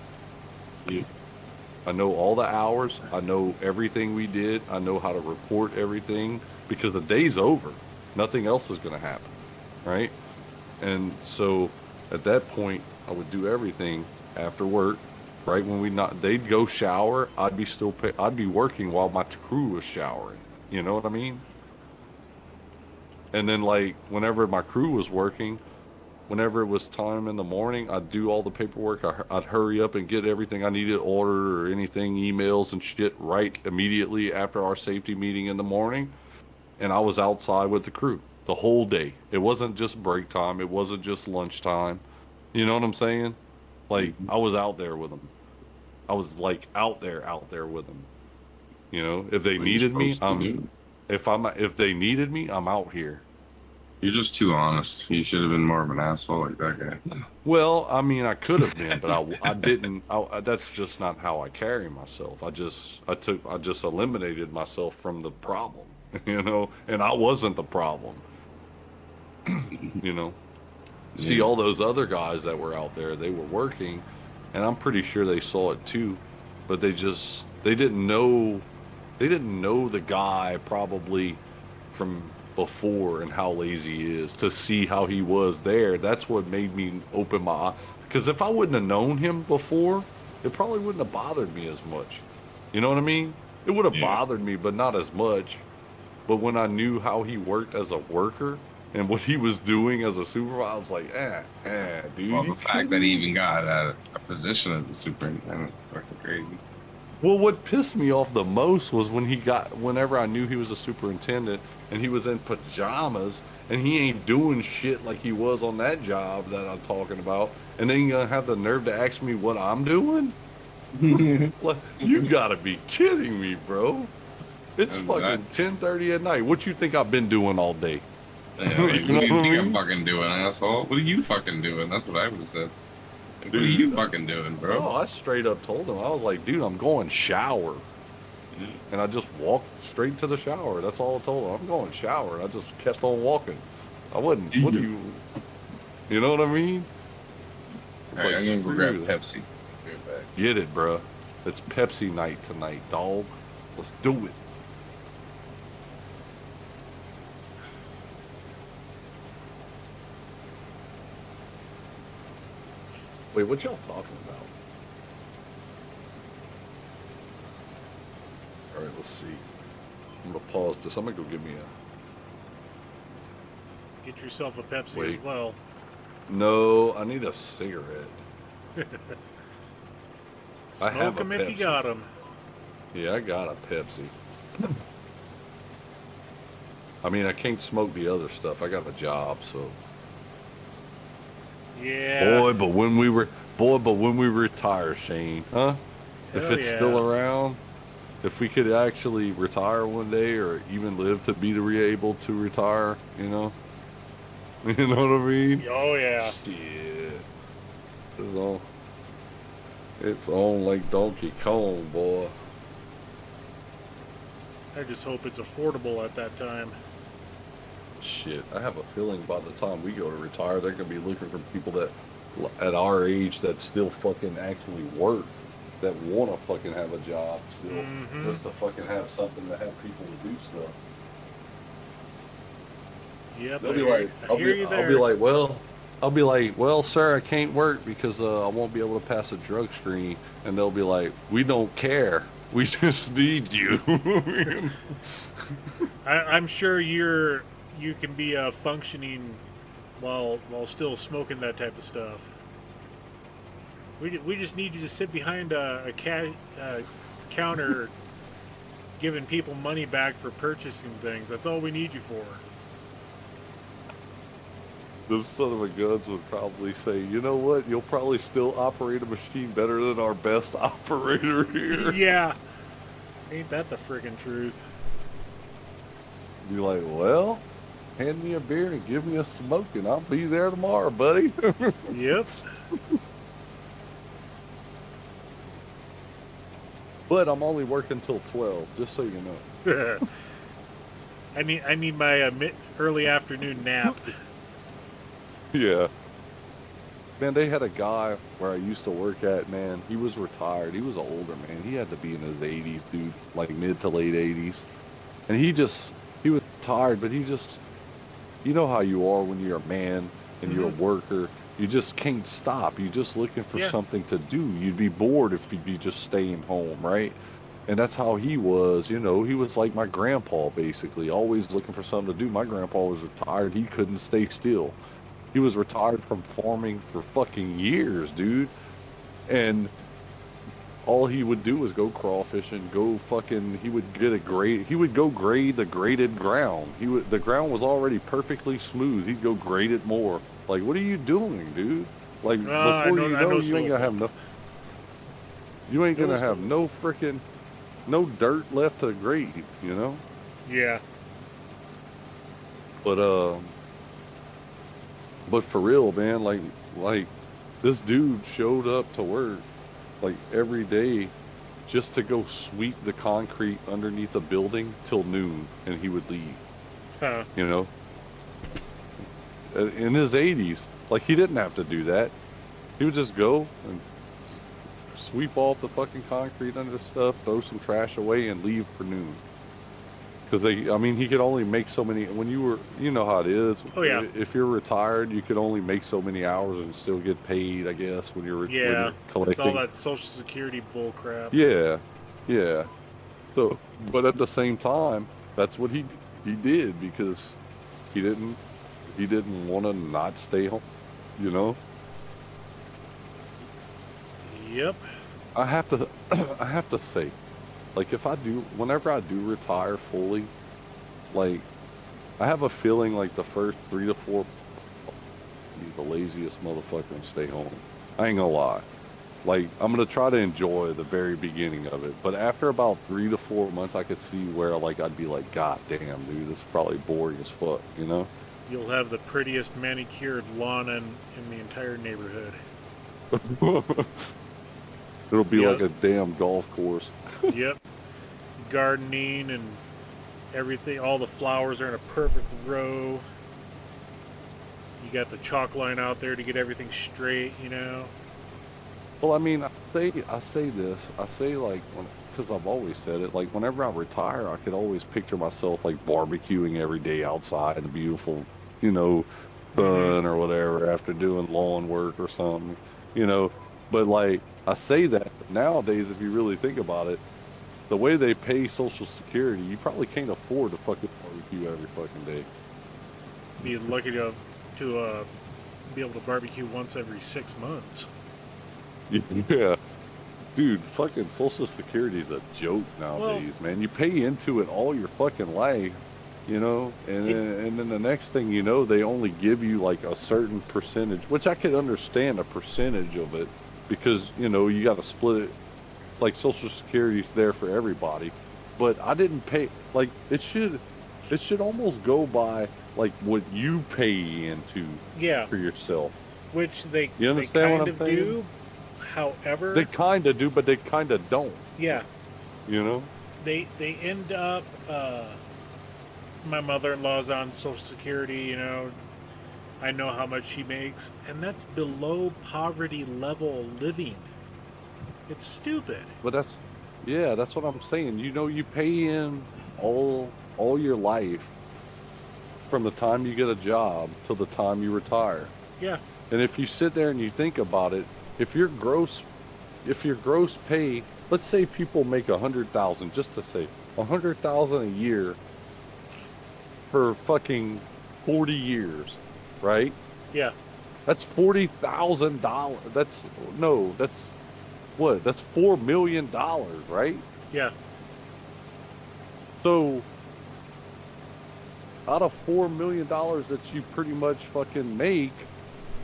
I know all the hours. I know everything we did. I know how to report everything, because the day's over. Nothing else is going to happen, right? And so at that point, I would do everything after work. Right when they'd go shower. I'd be working while my crew was showering. You know what I mean? And then, like, whenever my crew was working, whenever it was time in the morning, I'd do all the paperwork. I'd hurry up and get everything I needed ordered or anything, emails and shit, right immediately after our safety meeting in the morning. And I was outside with the crew the whole day. It wasn't just break time. It wasn't just lunchtime. You know what I'm saying? Like, I was out there with them. I was like out there with them. You know, if they What needed you're me, supposed to do. if they needed me, I'm out here. You're just too honest. You should have been more of an asshole like that guy. Well, I mean, I could have been, but I didn't. That's just not how I carry myself. I just eliminated myself from the problem, you know, and I wasn't the problem, you know. See, all those other guys that were out there, they were working, and I'm pretty sure they saw it too, but they didn't know the guy probably from before and how lazy he is, to see how he was there. That's what made me open my eye, because if I wouldn't have known him before, it probably wouldn't have bothered me as much. You know what I mean? It would have bothered me, but not as much. But when I knew how he worked as a worker and what he was doing as a supervisor, I was like, dude. Well, the fact that he even got a position as a superintendent is fucking crazy. Well, what pissed me off the most was whenever I knew he was a superintendent and he was in pajamas and he ain't doing shit like he was on that job that I'm talking about, and then you're gonna have the nerve to ask me what I'm doing? Like, you gotta be kidding me, bro. It's fucking 10:30 at night. What you think I've been doing all day? Yeah, like, what do you think I'm fucking doing, asshole? What are you fucking doing? That's what I would have said. Like, what are you fucking doing, bro? Oh, I straight up told him. I was like, dude, I'm going shower. And I just walked straight to the shower. That's all I told him. I'm going shower. I just kept on walking. I wasn't, what do you know what I mean? It's All right, I'm gonna go grab screw Pepsi. Be right back. Get it, bruh. It's Pepsi night tonight, dog. Let's do it. Wait, what y'all talking about? All right, let's see. I'm gonna pause this. I'm gonna go get me a. Get yourself a Pepsi Wait. as well. No, I need a cigarette. I Smoke have a them if you Pepsi. got them. Yeah, I got a Pepsi. I mean, I can't smoke the other stuff. I got a job, so. Yeah. But when we retire, Shane, huh? If Hell it's still yeah. around, if we could actually retire one day, or even live to be able to retire, you know, you know what I mean? Oh yeah. Shit, it's on, it's on like Donkey Kong, boy. I just hope it's affordable at that time. Shit, I have a feeling by the time we go to retire, they're gonna be looking for people that, at our age, that still fucking actually work, that want to fucking have a job still, Mm-hmm. just to fucking have something to have people to do stuff. Yep. They'll be like, I hear you I'll be there. like, well, I'll be like, well, sir, I can't work because I won't be able to pass a drug screen, and they'll be like, we don't care, we just need you. I'm sure you can be functioning while still smoking that type of stuff. We just need you to sit behind a counter giving people money back for purchasing things. That's all we need you for. Them son of a guns would probably say, you know what, you'll probably still operate a machine better than our best operator here. Yeah. Ain't that the friggin' truth? Be like, well, hand me a beer and give me a smoke, and I'll be there tomorrow, buddy. Yep. But I'm only working till 12, just so you know. I need my early afternoon nap. Yeah. Man, they had a guy where I used to work at, man. He was retired. He was older, man. He had to be in his 80s, dude, like mid to late 80s. And he was tired, but you know how you are when you're a man and you're a worker. You just can't stop. You're just looking for Yeah. something to do. You'd be bored if you'd be just staying home, right? And that's how he was, you know. He was like my grandpa, basically, always looking for something to do. My grandpa was retired. He couldn't stay still. He was retired from farming for fucking years, dude. And all he would do was go crawfishing, go fucking, he would get a grade, he would go grade the graded ground. The ground was already perfectly smooth. He'd go grade it more. Like, what are you doing, dude? Like, I before know. you I know, know you ain't gonna have Slowpoke. you ain't gonna Those have no freaking, no dirt left to grade, you know? Yeah. But, but for real, man, like, this dude showed up to work, like, every day just to go sweep the concrete underneath the building till noon, and he would leave, Huh. you know? In his 80s, like, he didn't have to do that. He would just go and sweep off the fucking concrete under stuff, throw some trash away, and leave for noon. Because I mean, he could only make so many. When you know how it is. Oh, yeah. If you're retired, you could only make so many hours and still get paid, I guess, when you're Yeah. collecting. It's all that Social Security bull crap. Yeah, yeah. So, but at the same time, that's what he did because he didn't want to not stay home, you know. Yep. I have to I have to say, like, whenever I do retire fully, like, I have a feeling like the first 3 to 4, he's the laziest motherfucker and stay home. I ain't gonna lie. Like, I'm gonna try to enjoy the very beginning of it, but after about 3 to 4 months, I could see where, like, I'd be like, God damn, dude, this is probably boring as fuck, you know? You'll have the prettiest manicured lawn in the entire neighborhood. It'll be Yep. like a damn golf course. Yep. Gardening and everything. All the flowers are in a perfect row. You got the chalk line out there to get everything straight, you know. Well, I mean, I say this, like, because I've always said it, like, whenever I retire, I could always picture myself, like, barbecuing every day outside in the beautiful, you know, sun or whatever after doing lawn work or something, you know. But, like, I say that, but nowadays, if you really think about it, the way they pay Social Security, you probably can't afford to fucking barbecue every fucking day. Be lucky to be able to barbecue once every 6 months. Yeah. Dude, fucking Social Security is a joke nowadays, Well, man. You pay into it all your fucking life, you know, and it, then the next thing you know, they only give you like a certain percentage, which I could understand a percentage of it because, you know, you got to split it. Like Social Security's there for everybody, but I didn't pay like it should almost go by like what you pay into yeah, for yourself. which You they understand what kind I'm of saying? do. They However, kind of do, but they kind of don't. yeah, You know? they end up. My mother-in-law's on Social Security. You know, I know how much she makes, and that's below poverty level living. It's stupid. But yeah, that's what I'm saying. You know, you pay in all your life from the time you get a job till the time you retire. Yeah, And if you sit there and you think about it, if your gross if your gross pay, let's say people make 100,000, just to say 100,000 a year for fucking 40 years, right? yeah, That's $40,000. That's no, that's what? That's $4 million, right? yeah, So out of $4 million that you pretty much fucking make,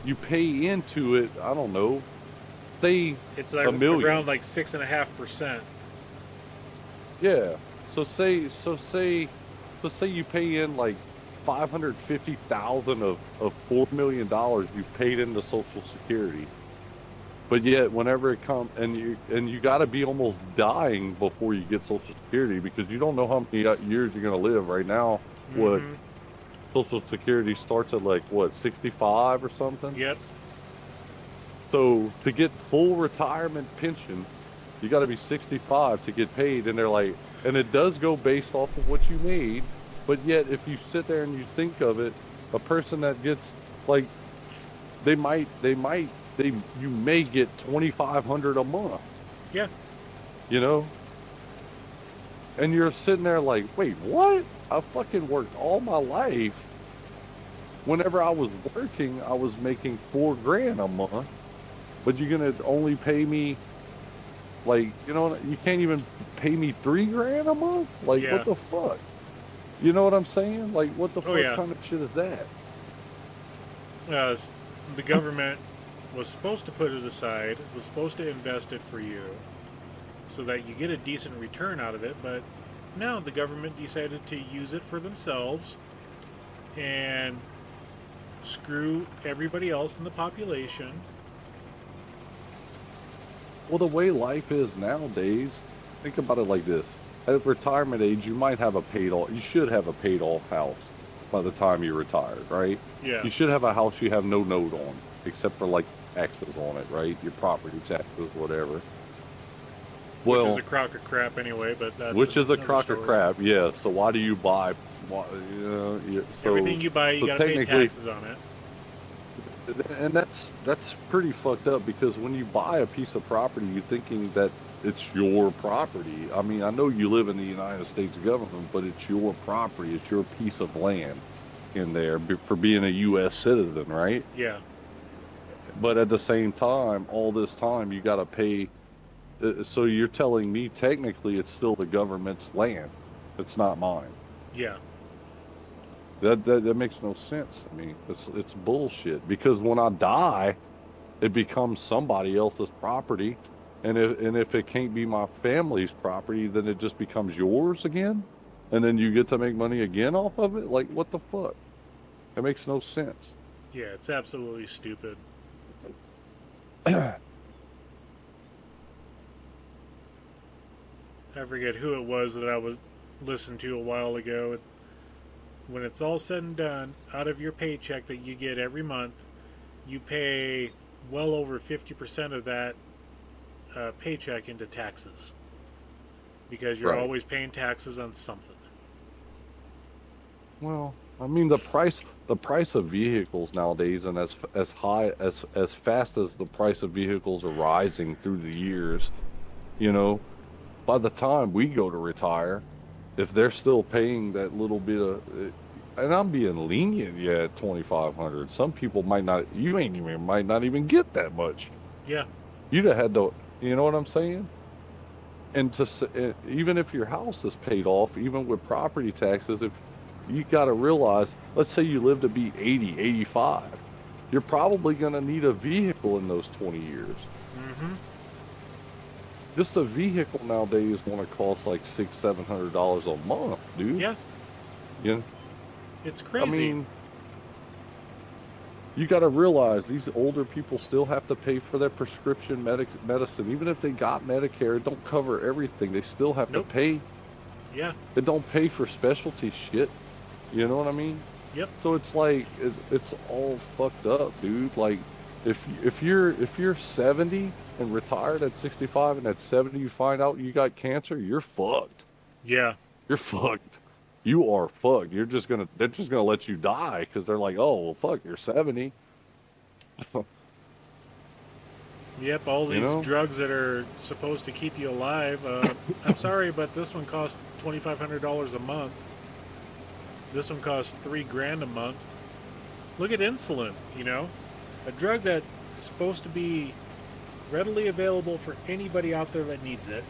you pay into it. I don't know, say it's a like million. around like 6.5%. Yeah. So say you pay in like 550,000 of $4 million you paid into Social Security. But yet whenever it comes and you got to be almost dying before you get Social Security because you don't know how many years you're going to live right now. What Mm-hmm. Social Security starts at like what 65 or something. Yep. So to get full retirement pension, you got to be 65 to get paid. And they're like, and it does go based off of what you made. But yet, if you sit there and you think of it, a person that gets like, you may get 2,500 a month, Yeah. you know, and you're sitting there like, wait, what? I fucking worked all my life. Whenever I was working, I was making 4 grand a month, but you're gonna only pay me like, you know, you can't even pay me 3 grand a month. Like, Yeah. what the fuck? You know what I'm saying? Like, what the Oh fuck yeah. kind of shit is that? Uh, the government was supposed to put it aside, was supposed to invest it for you, so that you get a decent return out of it. But no, the government decided to use it for themselves and screw everybody else in the population. Well, the way life is nowadays, think about it like this. At retirement age, you might have a paid off, you should have a paid off house by the time you're retired, right? Yeah. You should have a house you have no note on, except for like taxes on it, right? Your property taxes, whatever. Which is Well, a crock of crap anyway, but that's which is a another crock of story. crap, yeah. So why do you buy? Why, you know, Everything you buy, you so got to pay technically, taxes on it. and that's pretty fucked up because when you buy a piece of property, you're thinking that it's your property. I mean, I know you live in the United States government, but it's your property. It's your piece of land in there for being a U.S. citizen, right? Yeah. But at the same time, all this time you got to pay. So you're telling me technically it's still the government's land. It's not mine. Yeah. That makes no sense. I mean, it's bullshit because when I die, it becomes somebody else's property, and if it can't be my family's property, then it just becomes yours again, and then you get to make money again off of it. Like, what the fuck? It makes no sense. Yeah, it's absolutely stupid. I forget who it was that I was listened to a while ago. When it's all said and done, out of your paycheck that you get every month, you pay well over 50% of that paycheck into taxes because you're Right. always paying taxes on something. Well, I mean the price of vehicles nowadays, and as high as fast as the price of vehicles are rising through the years, you know, by the time we go to retire, if they're still paying that little bit of, and I'm being lenient, yeah, at 2,500. Some people might not. You ain't even might not even get that much. Yeah, You'd have had to. You know what I'm saying? And even if your house is paid off, even with property taxes, if you got to realize, let's say you live to be 80, 85, you're probably going to need a vehicle in those 20 years. Mm-hmm. Just a vehicle nowadays want to cost like $600-700 a month, dude. Yeah, You know, it's I crazy. mean, you got to realize these older people still have to pay for their prescription medicine. Even if they got Medicare, it don't cover everything. They still have to Nope. pay. Yeah. It don't pay for specialty shit. You know what I mean? Yep. So it's like it's all fucked up, dude. Like if you're 70 and retired at 65 and at 70 you find out you got cancer, you're fucked. Yeah. You're fucked. You are fucked. They're just gonna let you die because they're like, oh well, fuck, you're 70. Yep. All You these know? drugs that are supposed to keep you alive. I'm sorry, but this one costs $2,500 a month. This one costs $3,000 a month. Look at insulin. You know, a drug that's supposed to be readily available for anybody out there that needs it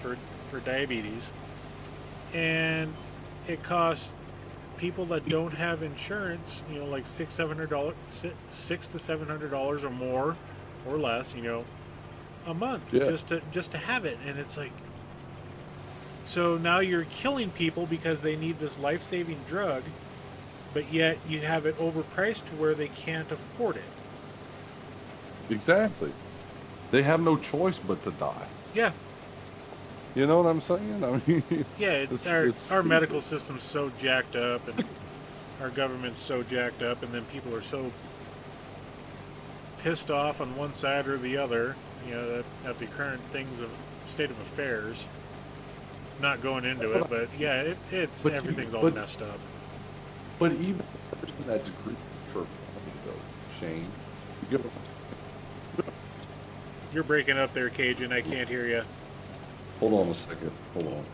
for diabetes, and it costs people that don't have insurance, you know, like $600-700, $600 to $700 or more or less, you know, a month Yeah. just to have it. And it's like, so now you're killing people because they need this life-saving drug, but yet you have it overpriced to where they can't afford it. Exactly. They have no choice but to die. Yeah. You know what I'm saying? I mean, Yeah, it's our stupid. medical system's so jacked up, and our government's so jacked up, and then people are so pissed off on one side or the other, you know, at the current state of affairs. Not going into it, but yeah, But everything's all but messed up. but even the person that's grieving for money, though, Shane, you go, You're breaking up there, Cajun. I can't hear you. hold on a second. Hold on.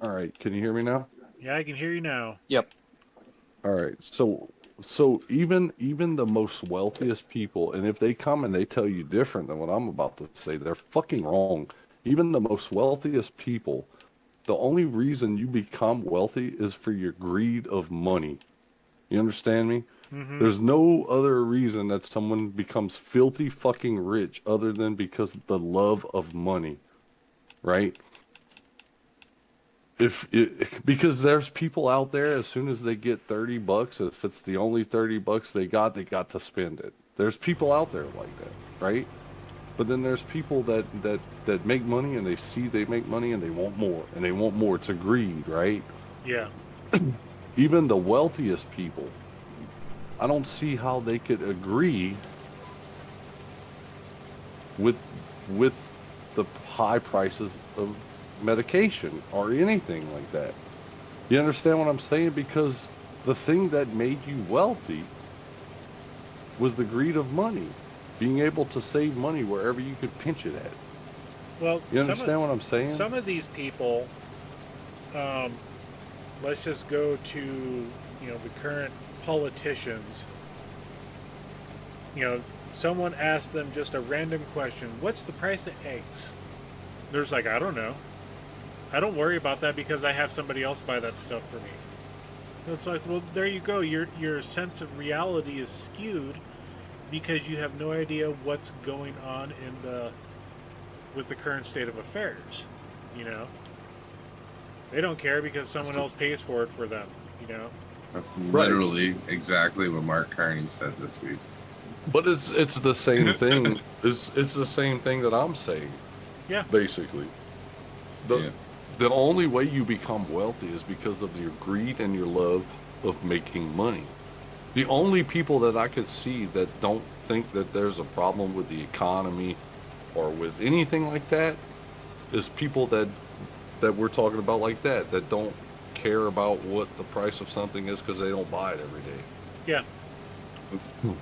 All right, can you hear me now? Yeah, I can hear you now. Yep. All right. So even the most wealthiest people, and if they come and they tell you different than what I'm about to say, they're fucking wrong. Even the most wealthiest people, the only reason you become wealthy is for your greed of money. You understand me? Mm-hmm. There's no other reason that someone becomes filthy fucking rich other than because of the love of money, right? Because there's people out there, as soon as they get $30, if it's the only $30 they got to spend it. There's people out there like that, right? But then there's people that make money and they see they make money and they want more and they want more. It's a greed, right? Yeah. Even the wealthiest people, I don't see how they could agree with with the high prices of medication or anything like that. You understand what I'm saying? Because the thing that made you wealthy was the greed of money, being able to save money wherever you could pinch it at. Well, You understand what I'm saying? some of these people, let's just go to, you know, the current politicians. You know, someone asked them just a random question: "What's the price of eggs?" There's like, I don't know. I don't worry about that because I have somebody else buy that stuff for me. It's like, well, there you go. Your sense of reality is skewed because you have no idea what's going on with the current state of affairs. You know, they don't care because someone else pays for it for them. You know. That's Right. literally exactly what Mark Carney said this week. But it's the same thing. It's the same thing that I'm saying. Yeah. Basically. The only way you become wealthy is because of your greed and your love of making money. The only people that I could see that don't think that there's a problem with the economy or with anything like that is people that we're talking about like that don't care about what the price of something is because they don't buy it every day. Yeah.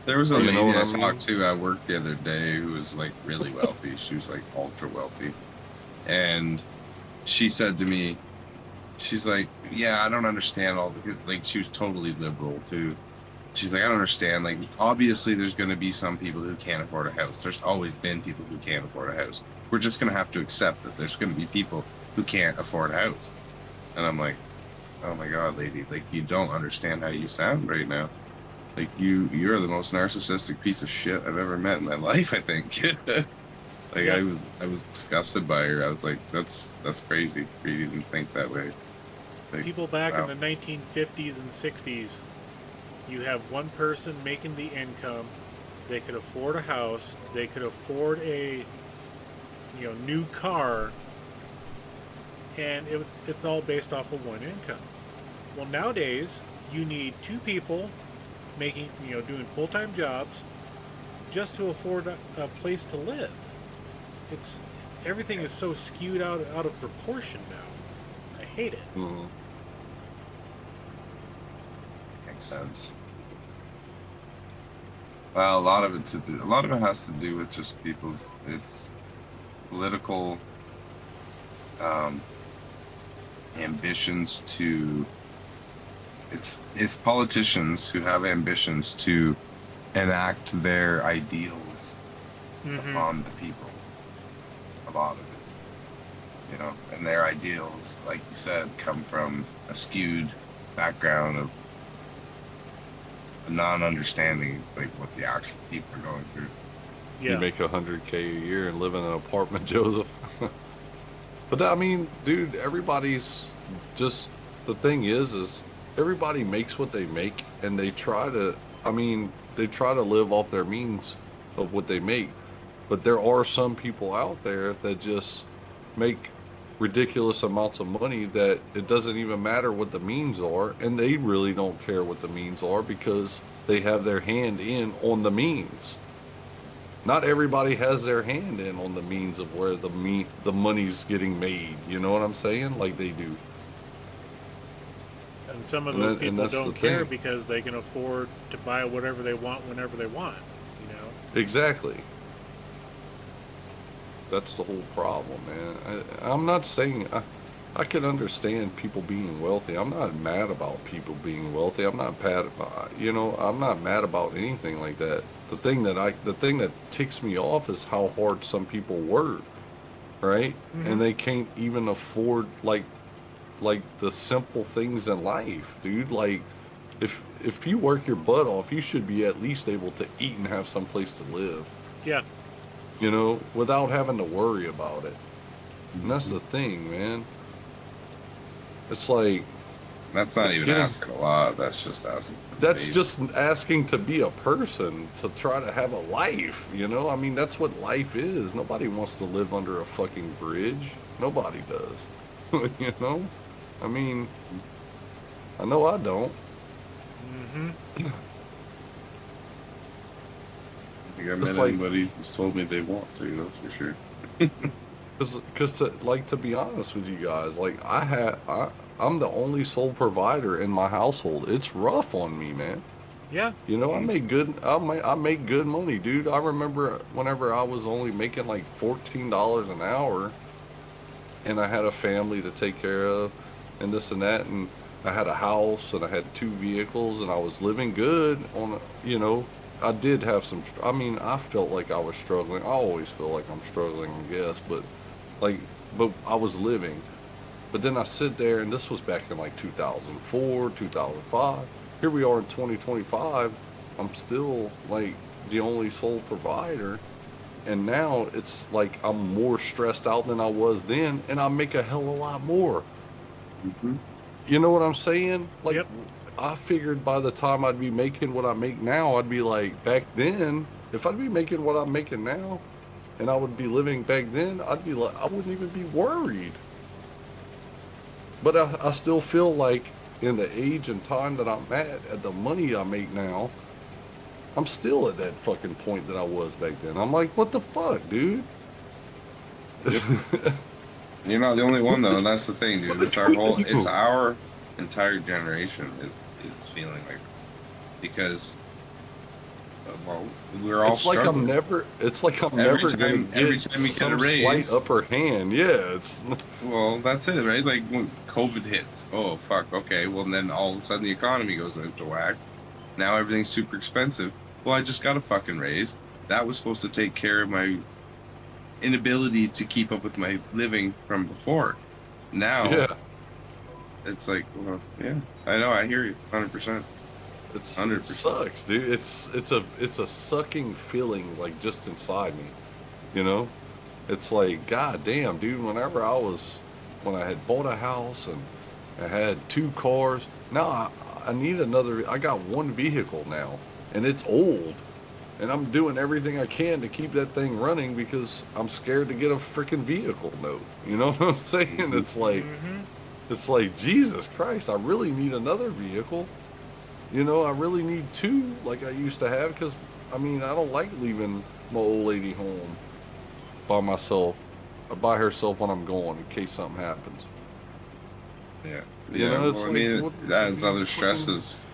There was a You know lady what I I mean? talked to at work the other day who was like really wealthy. She was like ultra wealthy. And she said to me, she's like, yeah, I don't understand all the, like, she was totally liberal too. She's like, I don't understand. Like, obviously, there's going to be some people who can't afford a house. There's always been people who can't afford a house. We're just going to have to accept that there's going to be people who can't afford a house. And I'm like, oh my God, lady, like, you don't understand how you sound right now. Like, you're the most narcissistic piece of shit I've ever met in my life, I think. Like, Yeah. I was disgusted by her. I was like, that's crazy for you to even think that way. Like, People back wow. in the 1950s and 60s, you have one person making the income. They could afford a house. They could afford a new car, and it's all based off of one income. Well, nowadays you need two people making doing full-time jobs just to afford a place to live. It's everything is so skewed out of proportion now. I hate it. Mm-hmm. Makes sense. Well, a lot of it has to do with just it's political ambitions to. It's politicians who have ambitions to enact their ideals upon the people. A lot of it, and their ideals, like you said, come from a skewed background of non-understanding like what the actual people are going through. Yeah. You make $100K a year and live in an apartment, Joseph. But I mean, dude, everybody's just, the thing is everybody makes what they make, and they try to live off their means of what they make. But there are some people out there that just make ridiculous amounts of money that it doesn't even matter what the means are, and they really don't care what the means are because they have their hand in on the means. Not everybody has their hand in on the means of where the money's getting made. You know what I'm saying? Like they do. And some of those people that's don't the care thing. because they can afford to buy whatever they want whenever they want. Exactly. That's the whole problem, man. I'm not saying I can understand people being wealthy. I'm not mad about people being wealthy. I'm not I'm not mad about anything like that. The thing that ticks me off is how hard some people work, right? And they can't even afford like the simple things in life, dude. Like if you work your butt off, you should be at least able to eat and have some place to live. Yeah. Without having to worry about it. And that's the thing, man. It's like that's not even asking a lot. That's just asking. That's just asking to be a person, to try to have a life. I mean, that's what life is. Nobody wants to live under a fucking bridge. Nobody does. I mean, I know I don't. I think I met anybody who's told me they want to. That's for sure. Because to be honest with you guys, like I'm the only sole provider in my household. It's rough on me, man. Yeah. I make good money, dude. I remember whenever I was only making like $14 an hour, and I had a family to take care of, and this and that, and I had a house and I had 2 vehicles, and I was living good on. I did have some. I mean, I felt like I was struggling. I always feel like I'm struggling, I guess, but I was living. But then I sit there, and this was back in like 2004, 2005. Here we are in 2025. I'm still like the only sole provider, and now it's like I'm more stressed out than I was then, and I make a hell of a lot more. You know what I'm saying? Like, yep. I figured by the time I'd be making what I make now, I'd be like, back then, if I'd be making what I'm making now, and I would be living back then, I'd be like, I wouldn't even be worried. But I still feel like in the age and time that I'm at the money I make now, I'm still at that fucking point that I was back then. I'm like, what the fuck, dude? You're not the only one though, and that's the thing, dude. It's our whole, it's You. our entire generation is feeling like because well, we're all It's like I'm struggling. never. It's like I'm Every never gonna every get time you get a some slight raise, upper hand. Yeah, it's. well, that's it, right? Like when COVID hits, oh fuck, okay, well then all of a sudden the economy goes into whack. Now everything's super expensive. Well, I just got a fucking raise. That was supposed to take care of my inability to keep up with my living from before. Now Yeah, it's like, well, yeah, I know, I hear you, 100%, it 100%. sucks, dude. It's a sucking feeling like just inside me. You know, it's like god damn, dude. When I had bought a house and I had two cars. Now I need another. I got one vehicle now, and it's old. And I'm doing everything I can to keep that thing running because I'm scared to get a freaking vehicle note. You know what I'm saying? Mhm. Mm-hmm. It's like Jesus Christ, I really need another vehicle. You know, I really need two like I used to have because I mean, I don't like leaving my old lady home by myself or by herself when I'm going in case something happens. Yeah, You yeah. know, Well, it's I like mean, what that's you other fucking stresses.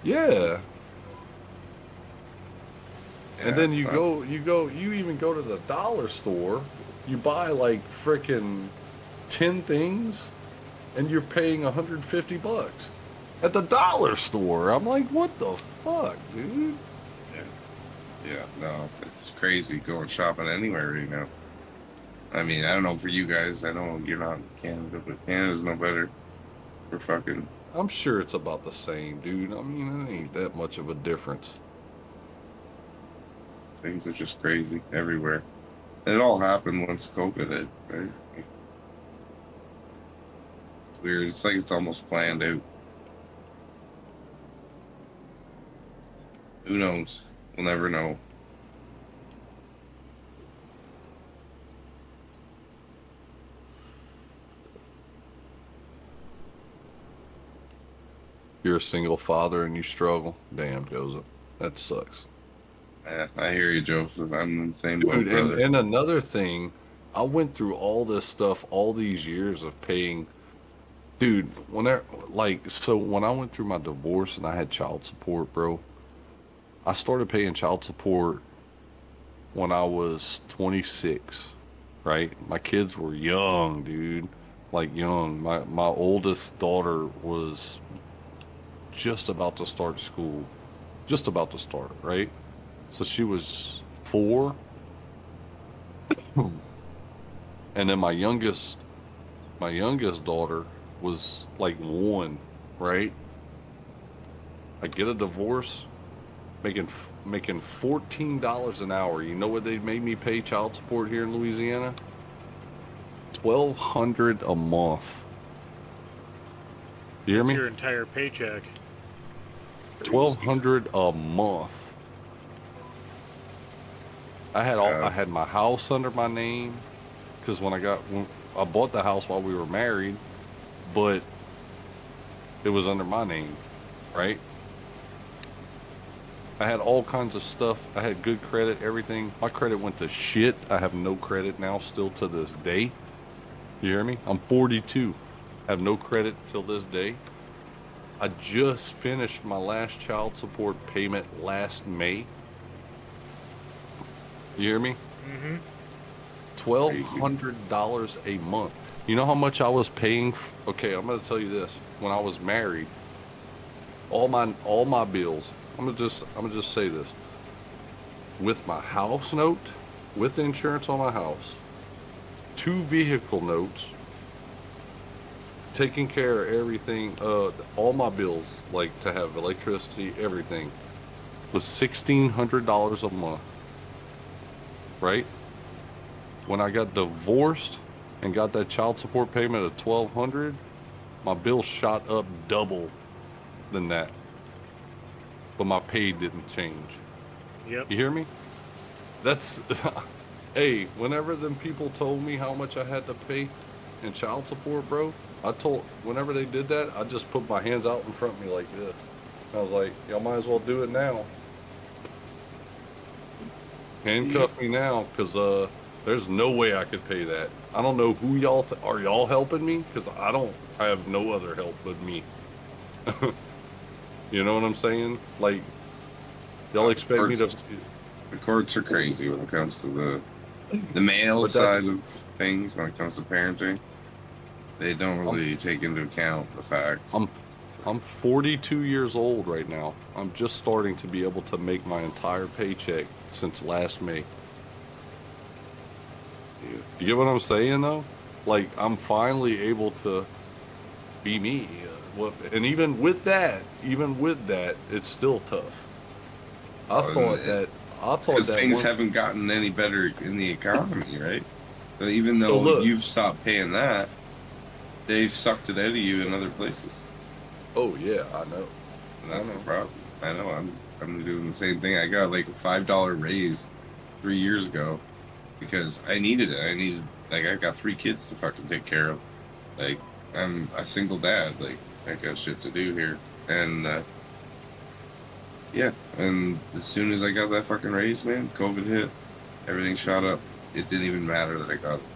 yeah. And Yeah, then it's not. you even go to the dollar store, you buy like frickin' 10 things and you're paying 150 bucks at the dollar store. I'm like, what the fuck, dude? Yeah, yeah. No, it's crazy going shopping anywhere right now. I mean, I don't know for you guys. I know you're not in Canada, but Canada's no better for fucking I'm sure it's about the same, dude. I mean, it ain't that much of a difference. things are just crazy everywhere. And it all happened once COVID hit, right? It's weird. It's like it's almost planned out. Who knows? We'll never know. You're a single father and you struggle. Damn, Joseph. That sucks. Yeah, I hear you, Joseph. I'm in the same Dude, boat, brother. and another thing, I went through all this stuff, all these years of paying. Dude, so when I went through my divorce and I had child support, bro, I started paying child support when I was 26, right? My kids were young, dude, like young. My oldest daughter was just about to start school, just about to start, right? So she was 4, and then my youngest daughter was like 1, right? I get a divorce, making $14 an hour. You know what they made me pay child support here in Louisiana? 1,200 a month. You hear That's me? your entire paycheck. Crazy. 1,200 a month. I Yeah, had my house under my name because when I bought the house while we were married, but it was under my name, right? I had all kinds of stuff. I had good credit, everything. My credit went to shit. I have no credit now, still to this day. You hear me? I'm 42. Have no credit till this day. I just finished my last child support payment last May. You hear me? Mm-hmm. crazy. $1,200 a month. You know how much I was paying? Okay, I'm gonna tell you this. When I was married, all my bills. I'm gonna just say this. With my house note, with insurance on my house, 2 vehicle notes, taking care of everything, all my bills, like to have electricity, everything, was $1,600 a month, right? When I got divorced and got that child support payment of 1,200, my bill shot up double than that, but my pay didn't change. Yep. You hear me? That's hey, whenever them people told me how much I had to pay in child support, bro, whenever they did that, I just put my hands out in front of me like this. I was like, y'all might as well do it now. Yep. Handcuff me now, cause there's no way I could pay that. I don't know who y'all are y'all helping me because I have no other help but me. You know what I'm saying? Like y'all expect me to, The courts are crazy when it comes to the male but that side of things. When it comes to parenting, they don't I'm really take into account the facts. I'm I'm 42 years old right now. I'm just starting to be able to make my entire paycheck since last May. Yeah. You get what I'm saying though? Like I'm finally able to be me. And even with that, it's still tough. I Well, and thought that I it's thought because that things one. haven't gotten any better in the economy, right? So even So though look, you've stopped paying that, they've sucked it out of you in other places, oh yeah, I know, and I that's the know. problem. I know I'm doing the same thing. I got like a $5 raise 3 years ago because I needed it. I needed like I got three kids to fucking take care of. Like I'm a single dad. Like I got shit to do here, and yeah. And as soon as I got that fucking raise, man, COVID hit. Everything shot up. It didn't even matter that I got it.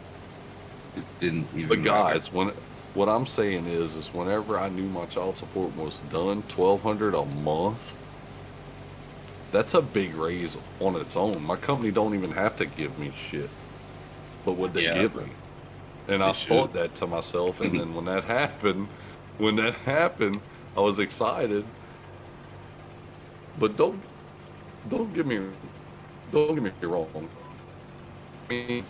It didn't But even matter. guys, when what I'm saying is whenever I knew my child support was done, 1,200 a month, that's a big raise on its own. My company don't even have to give me shit, but would they Yeah, give but me? And they I should. thought that to myself, and then when that happened, I was excited. But don't get me don't get me wrong. I mean,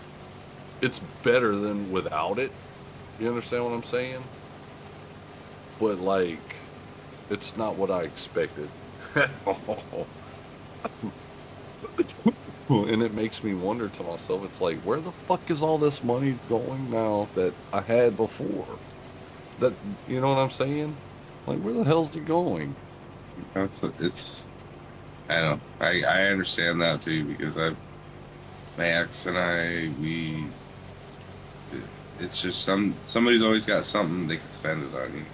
it's better than without it. You understand what I'm saying? But like, it's not what I expected. And it makes me wonder to myself, it's like, where the fuck is all this money going now that I had before? That, you know what I'm saying? Like, where the hell's it going? It's. I know. I understand that too because my ex and I it's just somebody's always got something they can spend it on. You know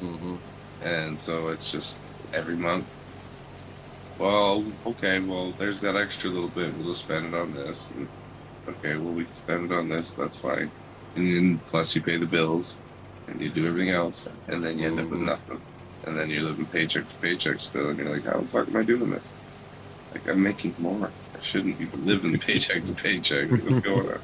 what I mean? Hmm. And so it's just every month. Well, okay, well, there's that extra little bit. We'll just spend it on this. And okay, well, we can spend it on this. That's fine. And then plus you pay the bills and you do everything else. And then you end up with Hmm. nothing. And then you're living paycheck to paycheck still. And you're like, how the fuck am I doing this? Like, I'm making more. I shouldn't be living paycheck to paycheck. Like, what's going on?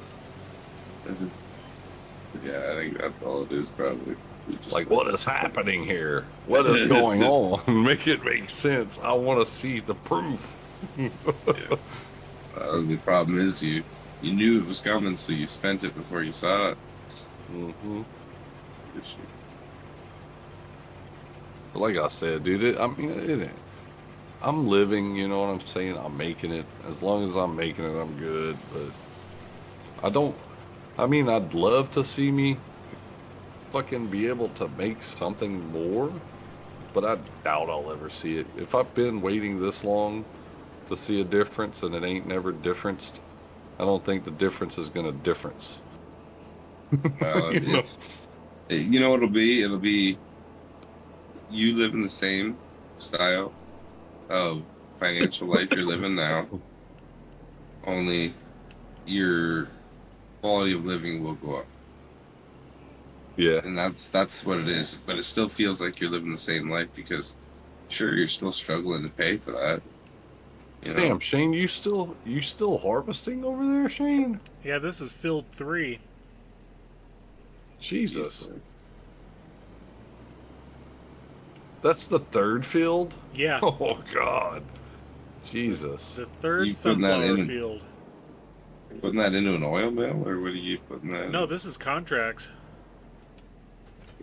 Yeah, I think that's all it is, probably. We just Like, like, what is happening here? What is going on? Make it make sense. I want to see the proof. yeah. The problem is you knew it was coming, so you spent it before you saw it. Hmm. Good shit. But like I said, dude, I mean, I'm living, you know what I'm saying? I'm making it. As long as I'm making it, I'm good. But I don't, I mean, I'd love to see me fucking be able to make something more, but I doubt I'll ever see it. If I've been waiting this long to see a difference and it ain't never differenced, I don't think the difference is gonna difference. Well, You know? you know what it'll be? It'll be you live in the same style of financial life you're living now, only your quality of living will go up. Yeah. And that's what it is. But it still feels like you're living the same life because sure you're still struggling to pay for that, you know. Damn, Shane, you still harvesting over there, Shane? Yeah, this is field 3. Jeez, Jesus. boy. That's the third field? Yeah, Oh God. the, Jesus. the third You putting that sunflower field. putting that into an oil mill or what are you putting that No, in? this is contracts.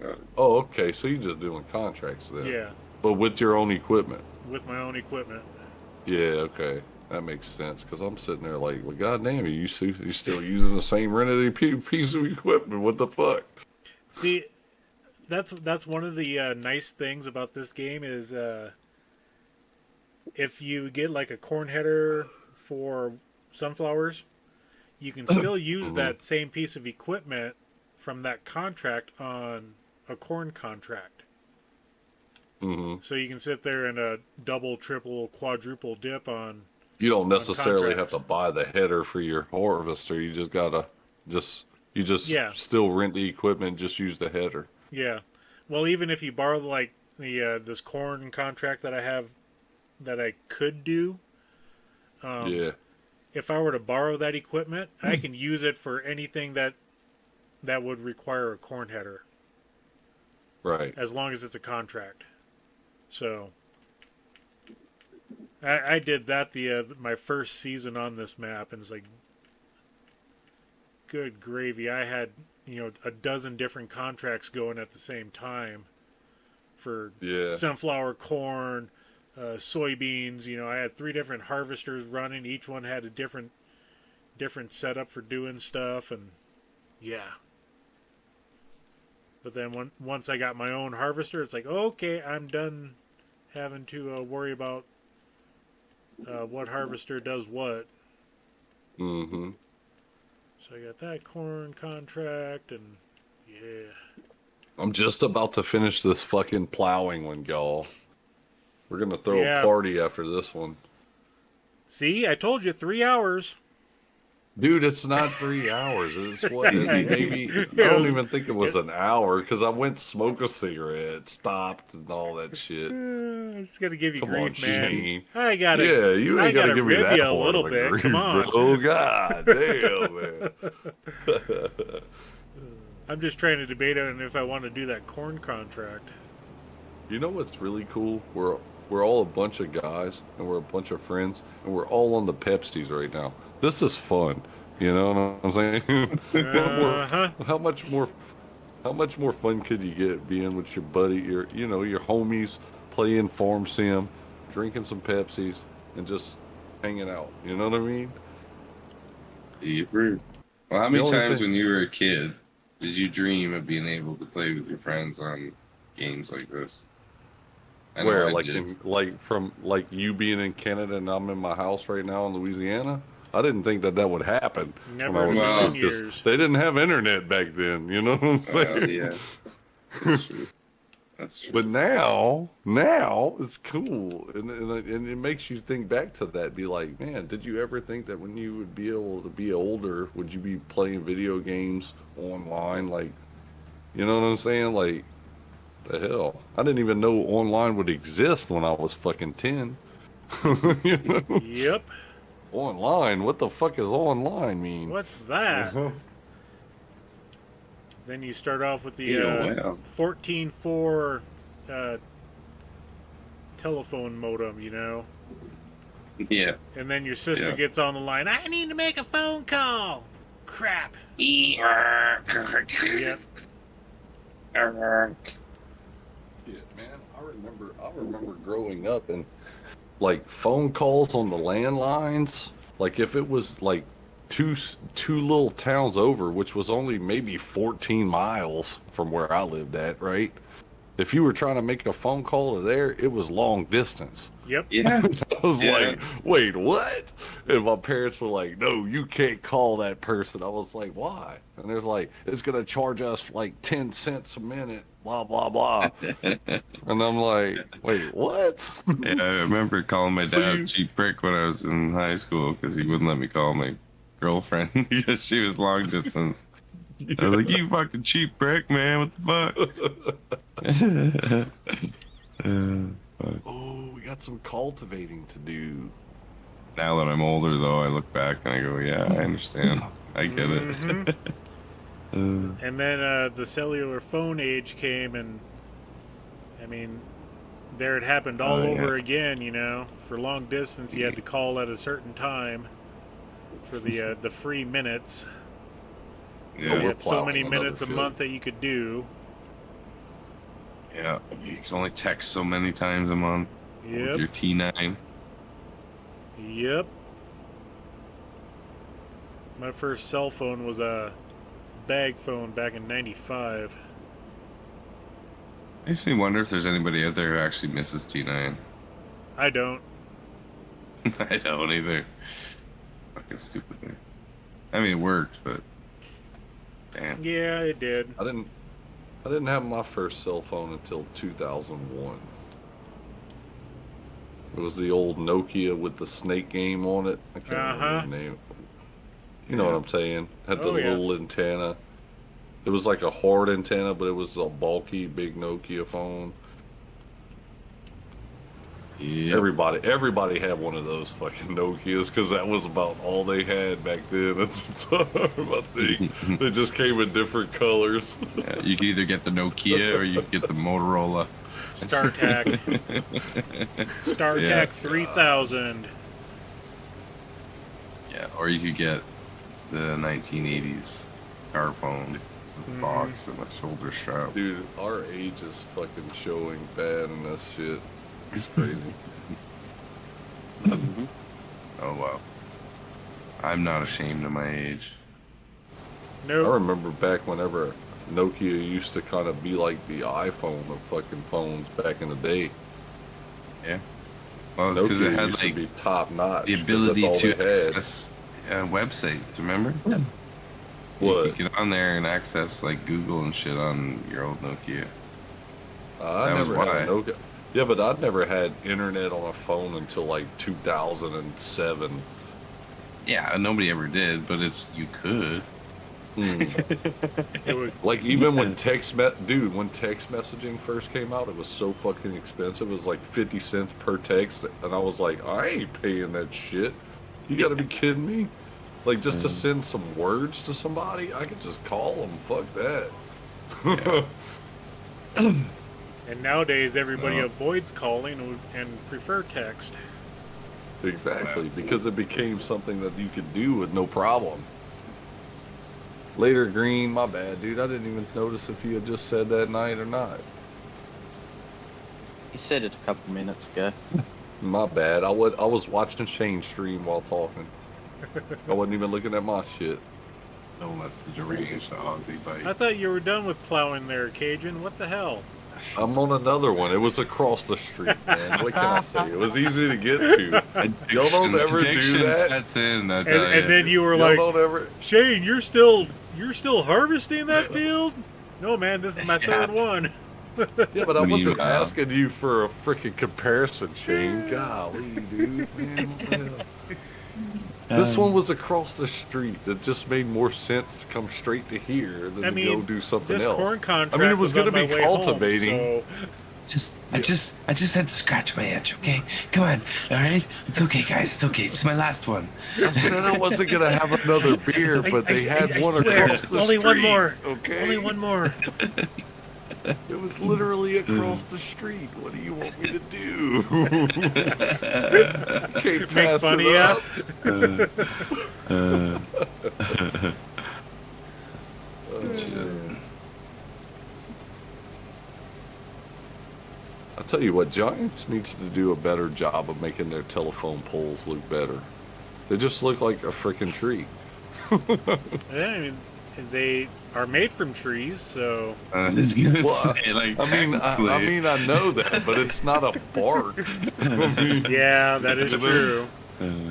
Got Oh, okay. So you're just doing contracts then. Yeah, But with your own equipment. with my own equipment. Yeah, okay. That makes sense. Because I'm sitting there like, well, goddamn, you still using the same rented piece of equipment. What the fuck? See, that's one of the nice things about this game is if you get like a corn header for sunflowers, you can still use Hmm. that same piece of equipment from that contract on a corn contract. Hmm. So you can sit there and double, triple, quadruple dip You don't on necessarily have contracts. to buy the header for your harvester. You just gotta just You just Yeah. still rent the equipment, just use the header. Yeah. Well, even if you borrow like the this corn contract that I have that I could do, Yeah, if I were to borrow that equipment, I can use it for anything that would require a corn header, right. as long as it's a contract. So I did that my first season on this map, and it's like, good gravy. I had a dozen different contracts going at the same time for Yeah. sunflower, corn, soybeans. I had 3 different harvesters running. Each one had a different setup for doing stuff, and yeah. But then once I got my own harvester, it's like, okay, I'm done having to worry about what harvester does what. Mm-hmm. So I got that corn contract, and yeah. I'm just about to finish this fucking plowing one, y'all. We're gonna throw Yeah. a party after this one. See, I told you 3 hours. Dude, it's not 3 hours. It's what, maybe, I It don't was- even think it was an hour, because I went smoke a cigarette, stopped, and all that shit. It's gonna give you Come grief, on, man. Shane. I gotta, Yeah, you I ain't gotta gotta give me rib that you a hard little of bit. grief, Come on. bro. God damn, man. I'm just trying to debate on if I want to do that corn contract. You know what's really cool? We're all a bunch of guys, and we're a bunch of friends, and we're all on the Pepsis right now. This is fun. You know what I'm saying? Uh-huh. How much more fun could you get being with your buddy, your homies, playing farm sim, drinking some Pepsis, and just hanging out? You know what I mean? Well, how many only times thing- when you were a kid did you dream of being able to play with your friends on games like this? I know Where, I like, did. from you being in Canada and I'm in my house right now in Louisiana? I didn't think that would happen Never when I was in a a million kid, 'cause years. they didn't have internet back then. You know what I'm saying? Yeah, that's true. That's true. But now it's cool, and it makes you think back to that. Be like, man, did you ever think that when you would be able to be older, would you be playing video games online? Like, you know what I'm saying? Like, the hell, I didn't even know online would exist when I was fucking 10. You know? Yep. Online? What the fuck is online mean? What's that? Then you start off with the Yeah, 14.4 telephone modem, yeah. and then your sister Yeah. gets on the line. I need to make a phone call. Crap. Yeah. Yep. Yeah, man, I remember growing up and like phone calls on the landlines. Like if it was like two little towns over, which was only maybe 14 miles from where I lived at, right? If you were trying to make a phone call to there, it was long distance. Yep. Yeah. I was Yeah. like, wait, what? And my parents were like, no, you can't call that person. I was like, why? And there's like, it's going to charge us like 10 cents a minute, blah, blah, blah. And I'm like, wait, what? Yeah, I remember calling my So dad you- cheap prick when I was in high school because he wouldn't let me call my girlfriend because she was long distance. I was like, you fucking cheap prick, man, what the fuck? Oh, we got some cultivating to do. Now that I'm older, though, I look back and I go, yeah, I understand. I get it. Mhm. And then the cellular phone age came, and I mean, there it happened all Oh, over again. For long distance, you had to call at a certain time for the free minutes. Oh, You Yeah, we're had so many plowing another minutes a field. month that you could do. yeah. You can only text so many times a month with Yep. your T9. Yep. My first cell phone was a bag phone back in '95. Makes me wonder if there's anybody out there who actually misses T9. I don't. I don't either. Fucking stupid thing. I mean, it worked, but damn. Yeah, it did. I didn't have my first cell phone until 2001. It was the old Nokia with the snake game on it. I can't remember the name. You know what I'm saying? Had the Oh, yeah. little antenna. It was like a Horde antenna, but it was a bulky, big Nokia phone. Yeah. Everybody had one of those fucking Nokias because that was about all they had back then at the time. I think they just came in different colors. Yeah, you could either get the Nokia or you could get the Motorola. StarTAC. StarTAC Yeah. 3000. Yeah, or you could get the 1980s car phone with a box and a shoulder strap. Dude, our age is fucking showing bad in this shit. It's crazy. Oh wow. I'm not ashamed of my age. I Nope. remember back whenever Nokia used to kind of be like the iPhone of fucking phones back in the day. Well, because Nokia it had used to like be top notch. the 'cause ability that's all to they had. access websites, remember? You What? could get on there and access like Google and shit on your old Nokia. I That was never had a why. Nokia. Yeah, but I'd never had internet on a phone until like 2007. Yeah, nobody ever did, but you could. It would, Like even when when text messaging first came out, it was so fucking expensive. It was like 50 cents per text, and I was like, I ain't paying that shit. You gotta be kidding me. Like just to send some words to somebody, I could just call them. Fuck that. Yeah. and nowadays everybody Uh-huh. avoids calling and prefer text. Exactly, because it became something that you could do with no problem. Later, Green, my bad, dude. I didn't even notice if you had just said that night or not. He said it a couple minutes ago. My bad. I was watching Shane stream while talking. I wasn't even looking at my shit. Don't let the deranged Aussie bite. I thought you were done with plowing there, Cajun. What the hell? I'm on another one. It was across the street, man. What can I say? It was easy to get to. Y'all don't ever do Addiction that. sets in, I And, tell and then you were Y'all like, don't ever. Shane, you're still harvesting that field? No, man, this is my third one. Yeah, but I wasn't Meanwhile. asking you for a freaking comparison, Shane. Golly, dude, man. What the hell? This one was across the street. It just made more sense to come straight to here than I to mean, go do something this else. corn contract I mean, it was going gonna to be cultivating. I just had to scratch my itch, okay? Come on, alright? It's okay, guys, it's okay. It's my last one. I said I wasn't gonna have another beer, but they had one swear, across the only street. one more. Okay, Only one more. It was literally across the street. What do you want me to do? Can't Make pass fun of it ya? up. Oh, shit. I'll tell you what, Giants needs to do a better job of making their telephone poles look better. They just look like a freaking tree. Yeah, I mean, they are made from trees, so I was gonna Well, say, like, I mean, I know that, but it's not a bark. I mean, yeah, that is You know? true.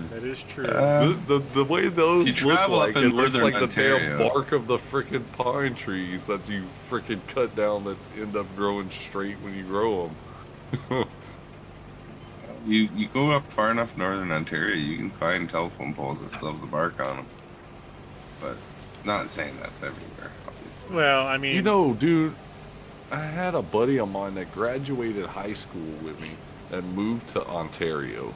That is true. the way those You look travel like, up it in looks like northern the damn Ontario. bark of the freaking pine trees that you freaking cut down that end up growing straight when you grow them. you go up far enough northern Ontario, you can find telephone poles that still have the bark on them. But not saying that's everywhere. Obviously. Well, I mean, You know, dude, I had a buddy of mine that graduated high school with me and moved to Ontario,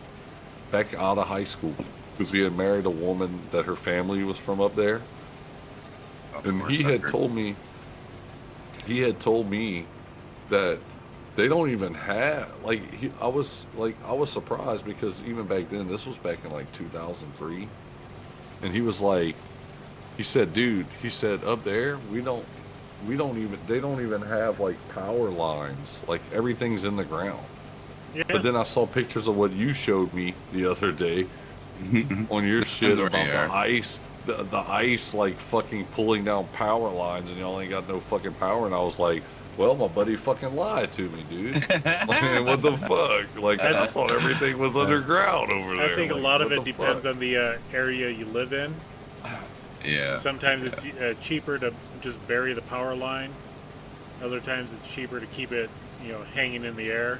back out of high school, because he had married a woman that her family was from up there. Of And course, he I had heard. told me that they don't even have I was surprised because even back then, this was back in like 2003, and he was like, he said, dude, he said up there they don't even have like power lines, like everything's in the ground. yeah, But then I saw pictures of what you showed me the other day on your shit That's where about you the are. ice, the ice like fucking pulling down power lines, and y'all ain't got no fucking power. And I was like, well, my buddy fucking lied to me, dude. Like, what the fuck? Like, I thought everything was underground over there. I think a Like, lot of what it the depends fuck? on the area you live in. Yeah. Sometimes it's cheaper to just bury the power line. Other times it's cheaper to keep it, hanging in the air.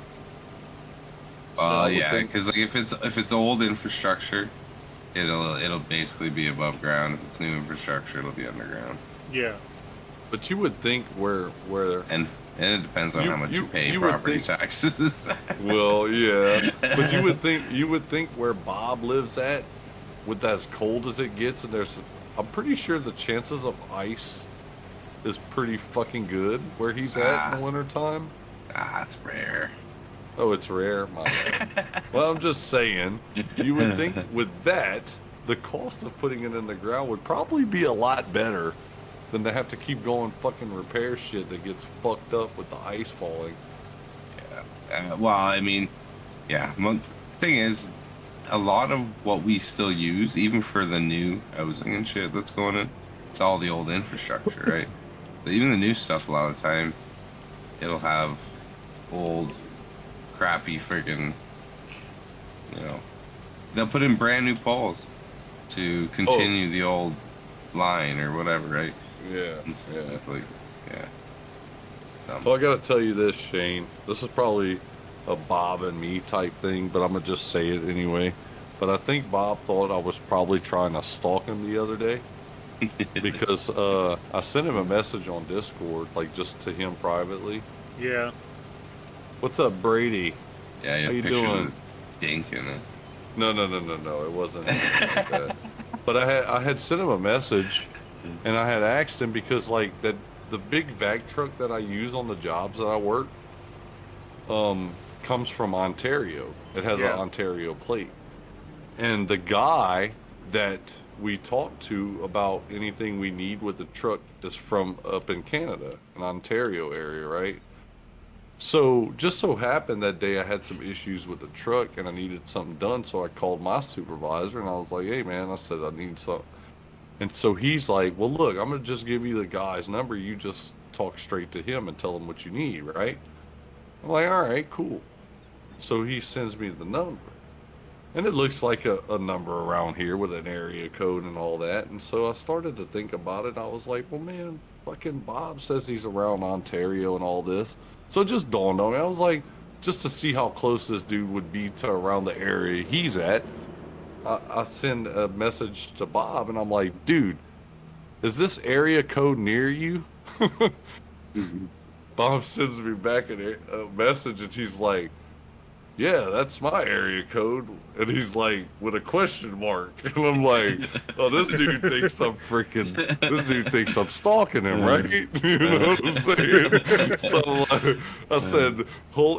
I would Yeah, think- because like if it's old infrastructure, it'll basically be above ground. If it's new infrastructure, it'll be underground. Yeah. But you would think where And it depends on You- how much you pay you would property think- taxes. well, yeah. But you would think where Bob lives at, with as cold as it gets, and I'm pretty sure the chances of ice is pretty fucking good where he's at in the wintertime. It's rare. Oh, it's rare. My bad. Well, I'm just saying, you would think with that, the cost of putting it in the ground would probably be a lot better than to have to keep going fucking repair shit that gets fucked up with the ice falling. Well, I mean, yeah. Thing is, a lot of what we still use, even for the new housing and shit that's going in, it's all the old infrastructure, right? But even the new stuff, a lot of the time, it'll have old, crappy friggin', they'll put in brand new poles to continue the old line or whatever, right? Yeah, It's yeah. like, yeah. Well, I gotta tell you this, Shane. This is probably a Bob and me type thing, but I'm gonna just say it anyway. But I think Bob thought I was probably trying to stalk him the other day because I sent him a message on Discord, like just to him privately. Yeah. What's up, Brady? Yeah, How you you have pictures doing? of this dink in it. No, it wasn't anything like that. But I had sent him a message, and I had asked him because like the big vac truck that I use on the jobs that I work, comes from Ontario. It has an Ontario plate, and the guy that we talked to about anything we need with the truck is from up in Canada, an Ontario area, right? So just so happened that day I had some issues with the truck and I needed something done, so I called my supervisor and I was like, hey man, I said I need something. And so he's like, well look, I'm gonna just give you the guy's number, you just talk straight to him and tell him what you need, right? I'm like, alright, cool. So he sends me the number. And it looks like a number around here with an area code and all that. And so I started to think about it. I was like, well man, fucking Bob says he's around Ontario and all this. So it just dawned on me. I was like, just to see how close this dude would be to around the area he's at, I send a message to Bob and I'm like, dude, is this area code near you? Bob sends me back a message and he's like, yeah, that's my area code. And he's like, with a question mark. And I'm like, oh, this dude thinks I'm stalking him, right? You know what I'm saying? So I said,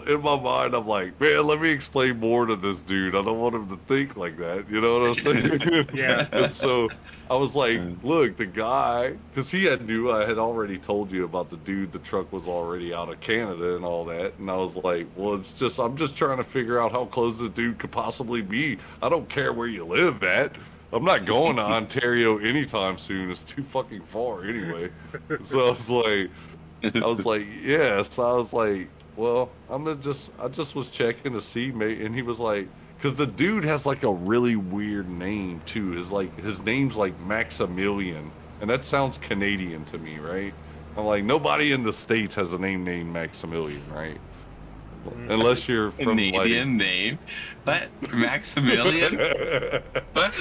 in my mind, I'm like, man, let me explain more to this dude. I don't want him to think like that. You know what I'm saying? Yeah. And so I was like, look, the guy, because he knew I had already told you about the dude, the truck was already out of Canada and all that. And I was like, well, I'm just trying to figure out how close the dude could possibly be. I don't care where you live at. I'm not going to Ontario anytime soon. It's too fucking far anyway. So I was like, yeah. So I was like, well, I just was checking to see, mate. And he was like, because the dude has like a really weird name too. His name's like Maximilian, and that sounds Canadian to me, right? I'm like, nobody in the States has a name named Maximilian, right? Unless you're from Canadian name, but Maximilian. But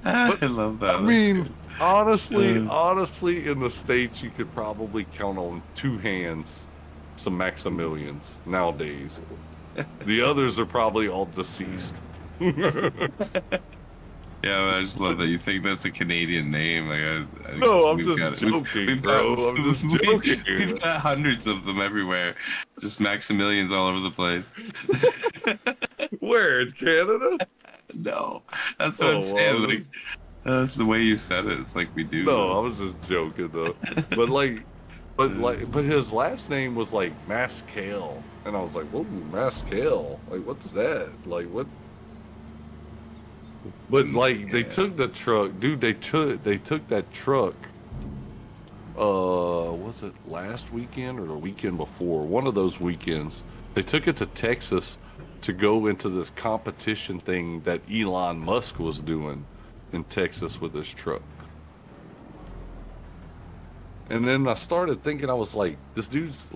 I love that. I mean, honestly, in the States, you could probably count on two hands some Maximilians nowadays. The others are probably all deceased. Yeah, I just love that you think that's a Canadian name. Like, No, I'm just joking, bro. I'm just joking. We've got hundreds of them everywhere. Just Maximilians all over the place. Where, in Canada? No, that's what I'm saying. well, Like, that's the way you said it. It's like we do. No, I was just joking though. But his last name was like Mascal, and I was like, whoa, Mascal. Like, what's that? Like, what? But like, they took the truck, dude. They took that truck. Was it last weekend or the weekend before? One of those weekends. They took it to Texas to go into this competition thing that Elon Musk was doing in Texas with this truck. And then I started thinking, I was like, this dude's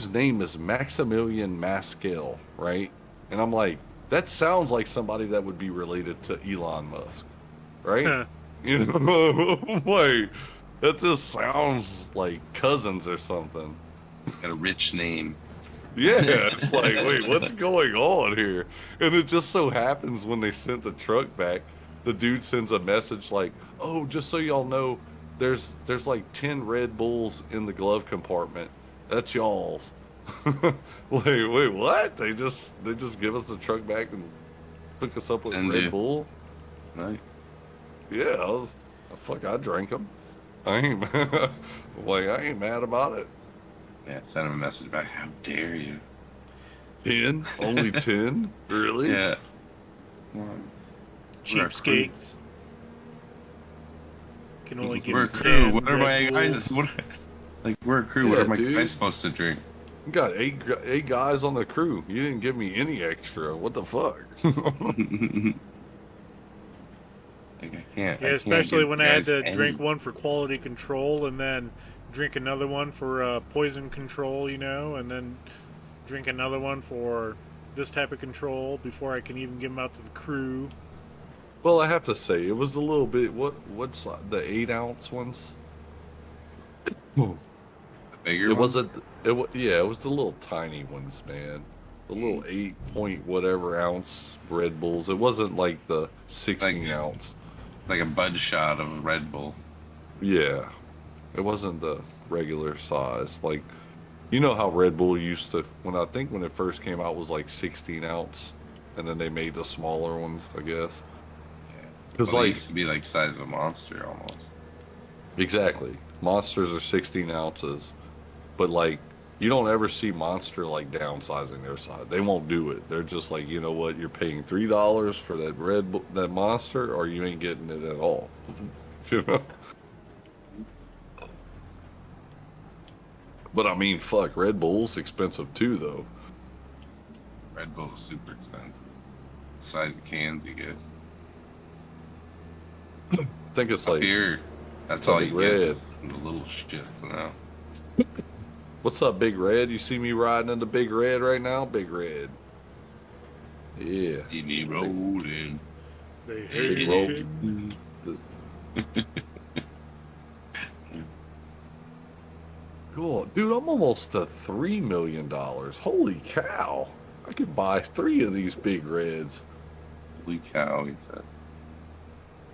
name is Maximilian Mascal, right? And I'm like, that sounds like somebody that would be related to Elon Musk, right? You know, like that just sounds like cousins or something. Got a rich name. Yeah, it's like, wait, what's going on here? And it just so happens when they sent the truck back, the dude sends a message like, "Oh, just so y'all know, there's like 10 Red Bulls in the glove compartment. That's y'all's." Wait, what? They just give us the truck back and hook us up with Send Red you. Bull? Nice. Yeah, I drank them. I ain't like I ain't mad about it. Yeah, send him a message back. How dare you? 10? Only 10? Really? Yeah. Come on. Cheapskates. Can only give We're a you crew. 10 What are my Red guys? Bulls. We're a crew. What Yeah, are my dude. guys supposed to drink? You got eight guys on the crew. You didn't give me any extra. What the fuck? Like, I can't. Yeah, I especially can't when give I had guys to any. drink one for quality control and then drink another one for poison control, you know, and then drink another one for this type of control before I can even give them out to the crew. Well, I have to say it was a little bit. What's the 8-ounce ones? The bigger It one? wasn't. Yeah, it was the little tiny ones, man. The little 8 point whatever ounce Red Bulls. It wasn't like the 16 ounce. Like a bud shot of Red Bull. Yeah, it wasn't the regular size. Like, you know how Red Bull used to, when it first came out was like 16 ounce, and then they made the smaller ones, I guess. Yeah. Because Well, they like, used to be like size of a monster almost. exactly, Monsters are 16 ounces, but like, you don't ever see Monster like downsizing their size. They won't do it. They're just like, you know what, you're paying $3 for that Monster, or you ain't getting it at all. You know? But I mean, fuck, Red Bull's expensive too, though. Red Bull is super expensive. The size of cans you get. I think it's Up like, here, that's like all you Red. get is the little shits now. what's up, Big Red? You see me riding in the Big Red right now? Big Red. Yeah. You need rolling. They Big hate roll. it. Cool. Dude, I'm almost to $3 million. Holy cow. I could buy 3 of these Big Reds. Holy cow, he said.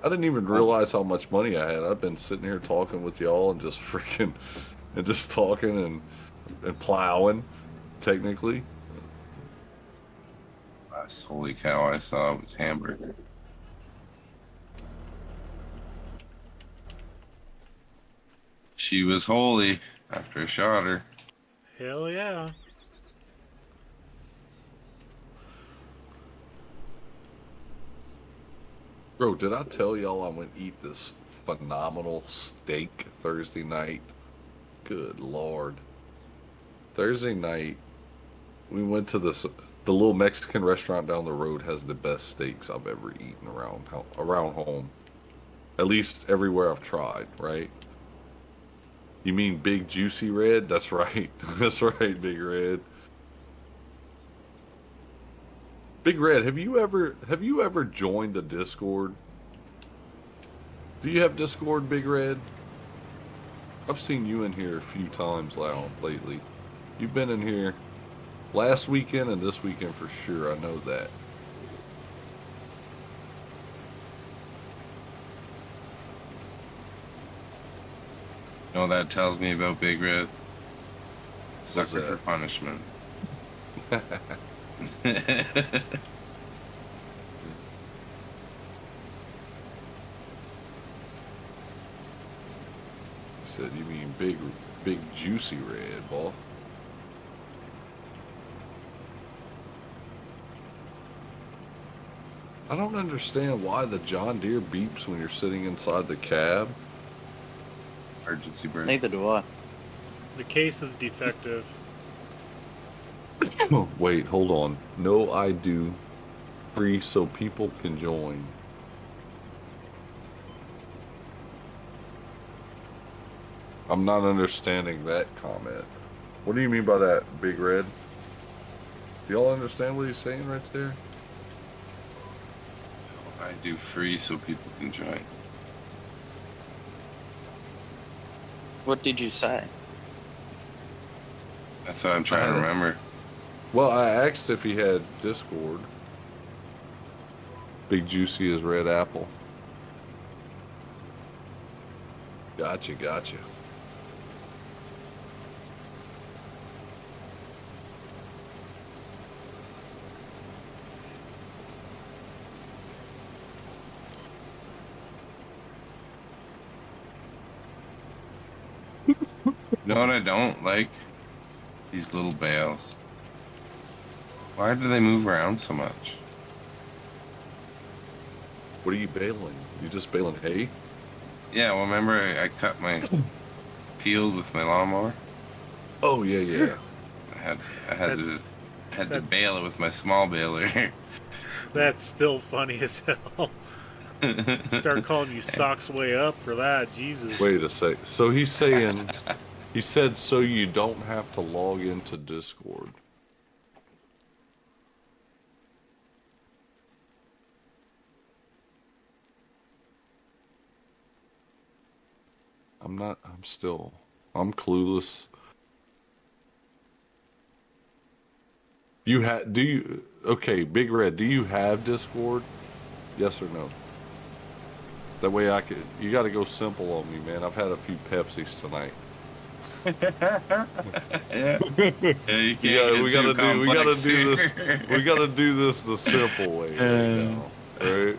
I didn't even realize how much money I had. I've been sitting here talking with y'all and just talking and plowing, technically. Last holy cow I saw was hamburger. She was holy after I shot her. Hell yeah. Bro, did I tell y'all I went eat this phenomenal steak Thursday night? Good Lord. Thursday night, we went to the little Mexican restaurant down the road has the best steaks I've ever eaten around home. At least everywhere I've tried, right? You mean Big Juicy Red? That's right. That's right, Big Red. Big Red, have you ever joined the Discord? Do you have Discord, Big Red? I've seen you in here a few times lately. You've been in here last weekend and this weekend for sure. I know that. You know what that tells me about Big Red? What's Sucker for that? punishment. He said, you mean big juicy red, boy. I don't understand why the John Deere beeps when you're sitting inside the cab. Emergency brake. Neither do I. The case is defective. Wait, hold on. No, I do. Free so people can join. I'm not understanding that comment. What do you mean by that, Big Red? Do y'all understand what he's saying right there? I do free so people can join. What did you say? That's what I'm trying to remember. Well, I asked if he had Discord. Big Juicy as red apple. Gotcha. You know what I don't like? These little bales. Why do they move around so much? What are you baling? You just baling hay? Yeah, well, remember I cut my field with my lawnmower? Oh yeah. I had to bale it with my small baler. That's still funny as hell. Start calling you Socks Way Up for that, Jesus. Wait a sec. So he's saying, he said so you don't have to log into Discord. I'm clueless. Okay, Big Red, do you have Discord? Yes or no? That way you gotta go simple on me, man. I've had a few Pepsis tonight. Yeah, you can't We gotta do this the simple way right now. Right?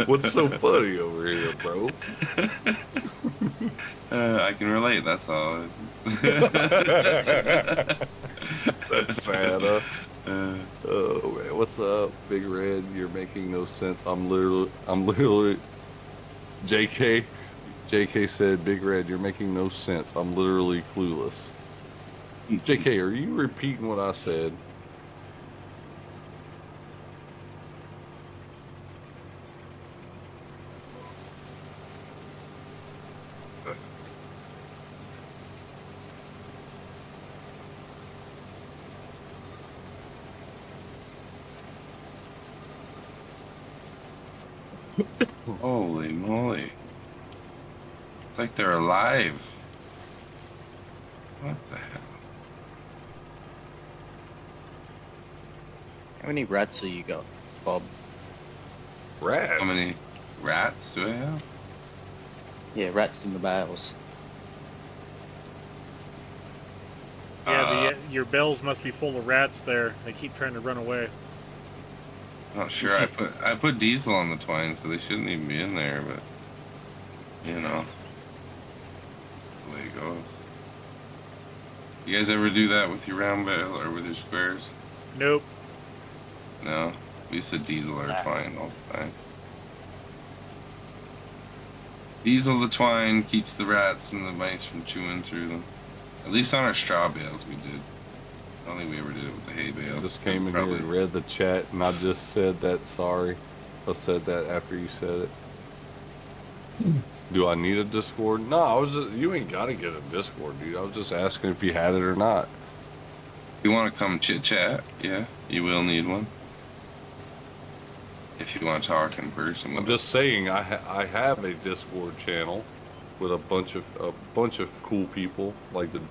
What's so funny over here, bro? I can relate, that's all. That's sad, huh? Oh man, what's up, Big Red? You're making no sense. I'm literally. JK said, Big Red, you're making no sense. I'm literally clueless. JK, are you repeating what I said? Holy moly. It's like they're alive. What the hell? How many rats have you got, Bob? Rats. How many rats do I have? Yeah, rats in the bales. Yeah, your bells must be full of rats there. They keep trying to run away. Not sure. I put diesel on the twine, so they shouldn't even be in there, but you know. That's the way it goes. You guys ever do that with your round bale or with your squares? Nope. No? We used to diesel our twine all the time. Diesel the twine keeps the rats and the mice from chewing through them. At least on our straw bales we did. I don't think we ever did it with the hay I bales. just came in here and read the chat, and I just said that. Sorry, I said that after you said it. Do I need a Discord? No, you ain't gotta get a Discord, dude. I was just asking if you had it or not. If you want to come chit chat, yeah, you will need one. If you want to talk in person. I'm just saying, I have a Discord channel with a bunch of cool people, like the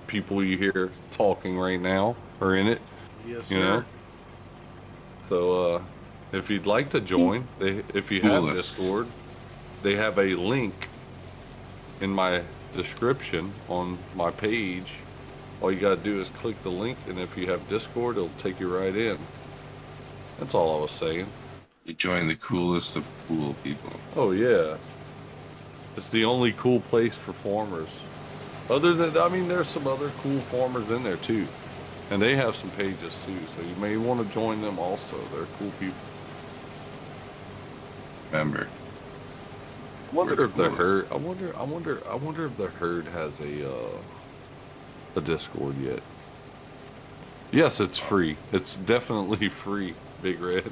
people you hear talking right now are in it. Yes, You sir. know? So, if you'd like to join, if you have Coolest. Discord, they have a link in my description on my page. All you gotta do is click the link, and if you have Discord, it'll take you right in. That's all I was saying. You join the coolest of cool people. Oh yeah. It's the only cool place for farmers. Other than, I mean, there's some other cool farmers in there too. And they have some pages too, so you may want to join them also. They're cool people. Remember. I wonder We're if the coolest. herd. I wonder if the herd has a Discord yet. Yes, it's free. It's definitely free, Big Red.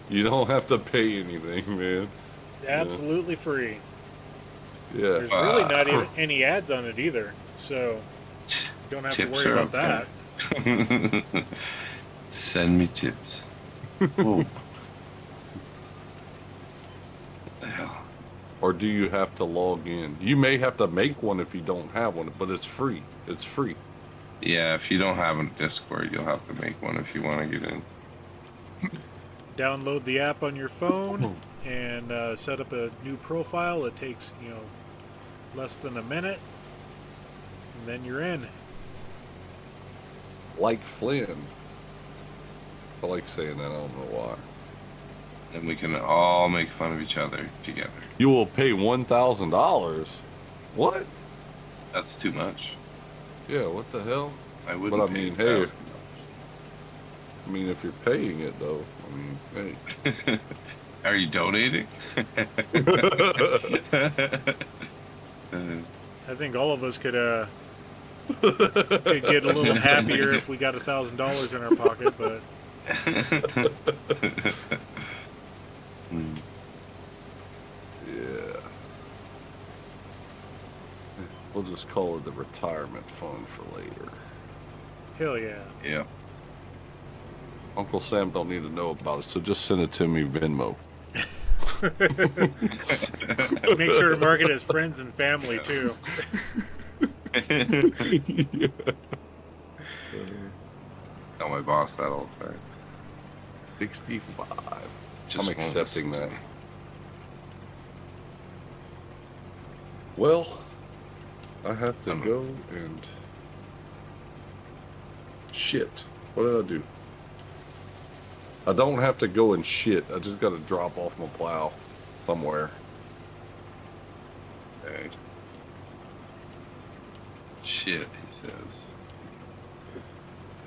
You don't have to pay anything, man. It's absolutely free. Yeah. There's really not even any ads on it either, so you don't have Tips to worry are about that. okay. Send me tips. Oh. What the hell? or do you have to log in? You may have to make one if you don't have one, but it's free. It's free. Yeah, if you don't have a Discord, you'll have to make one if you want to get in. Download the app on your phone and set up a new profile. It takes, less than a minute, and then you're in. Like Flynn. I like saying that. I don't know why. And we can all make fun of each other together. You will pay $1,000. What? That's too much. Yeah. What the hell? I wouldn't. But I pay mean, hey, $1,000. if you're paying it though, I mean, hey. Are you donating? I think all of us could get a little happier if we got $1,000 in our pocket, but Yeah. We'll just call it the retirement fund for later. hell yeah. Yeah. Uncle Sam don't need to know about it, so just send it to me Venmo. Make sure to mark it as friends and family too. Tell my boss that all the time. 65. Just I'm won't accepting listen to that. me. Well, I have to I'm- go and shit. What did I do? I don't have to go and shit. I just got to drop off my plow somewhere. Okay. Shit, he says.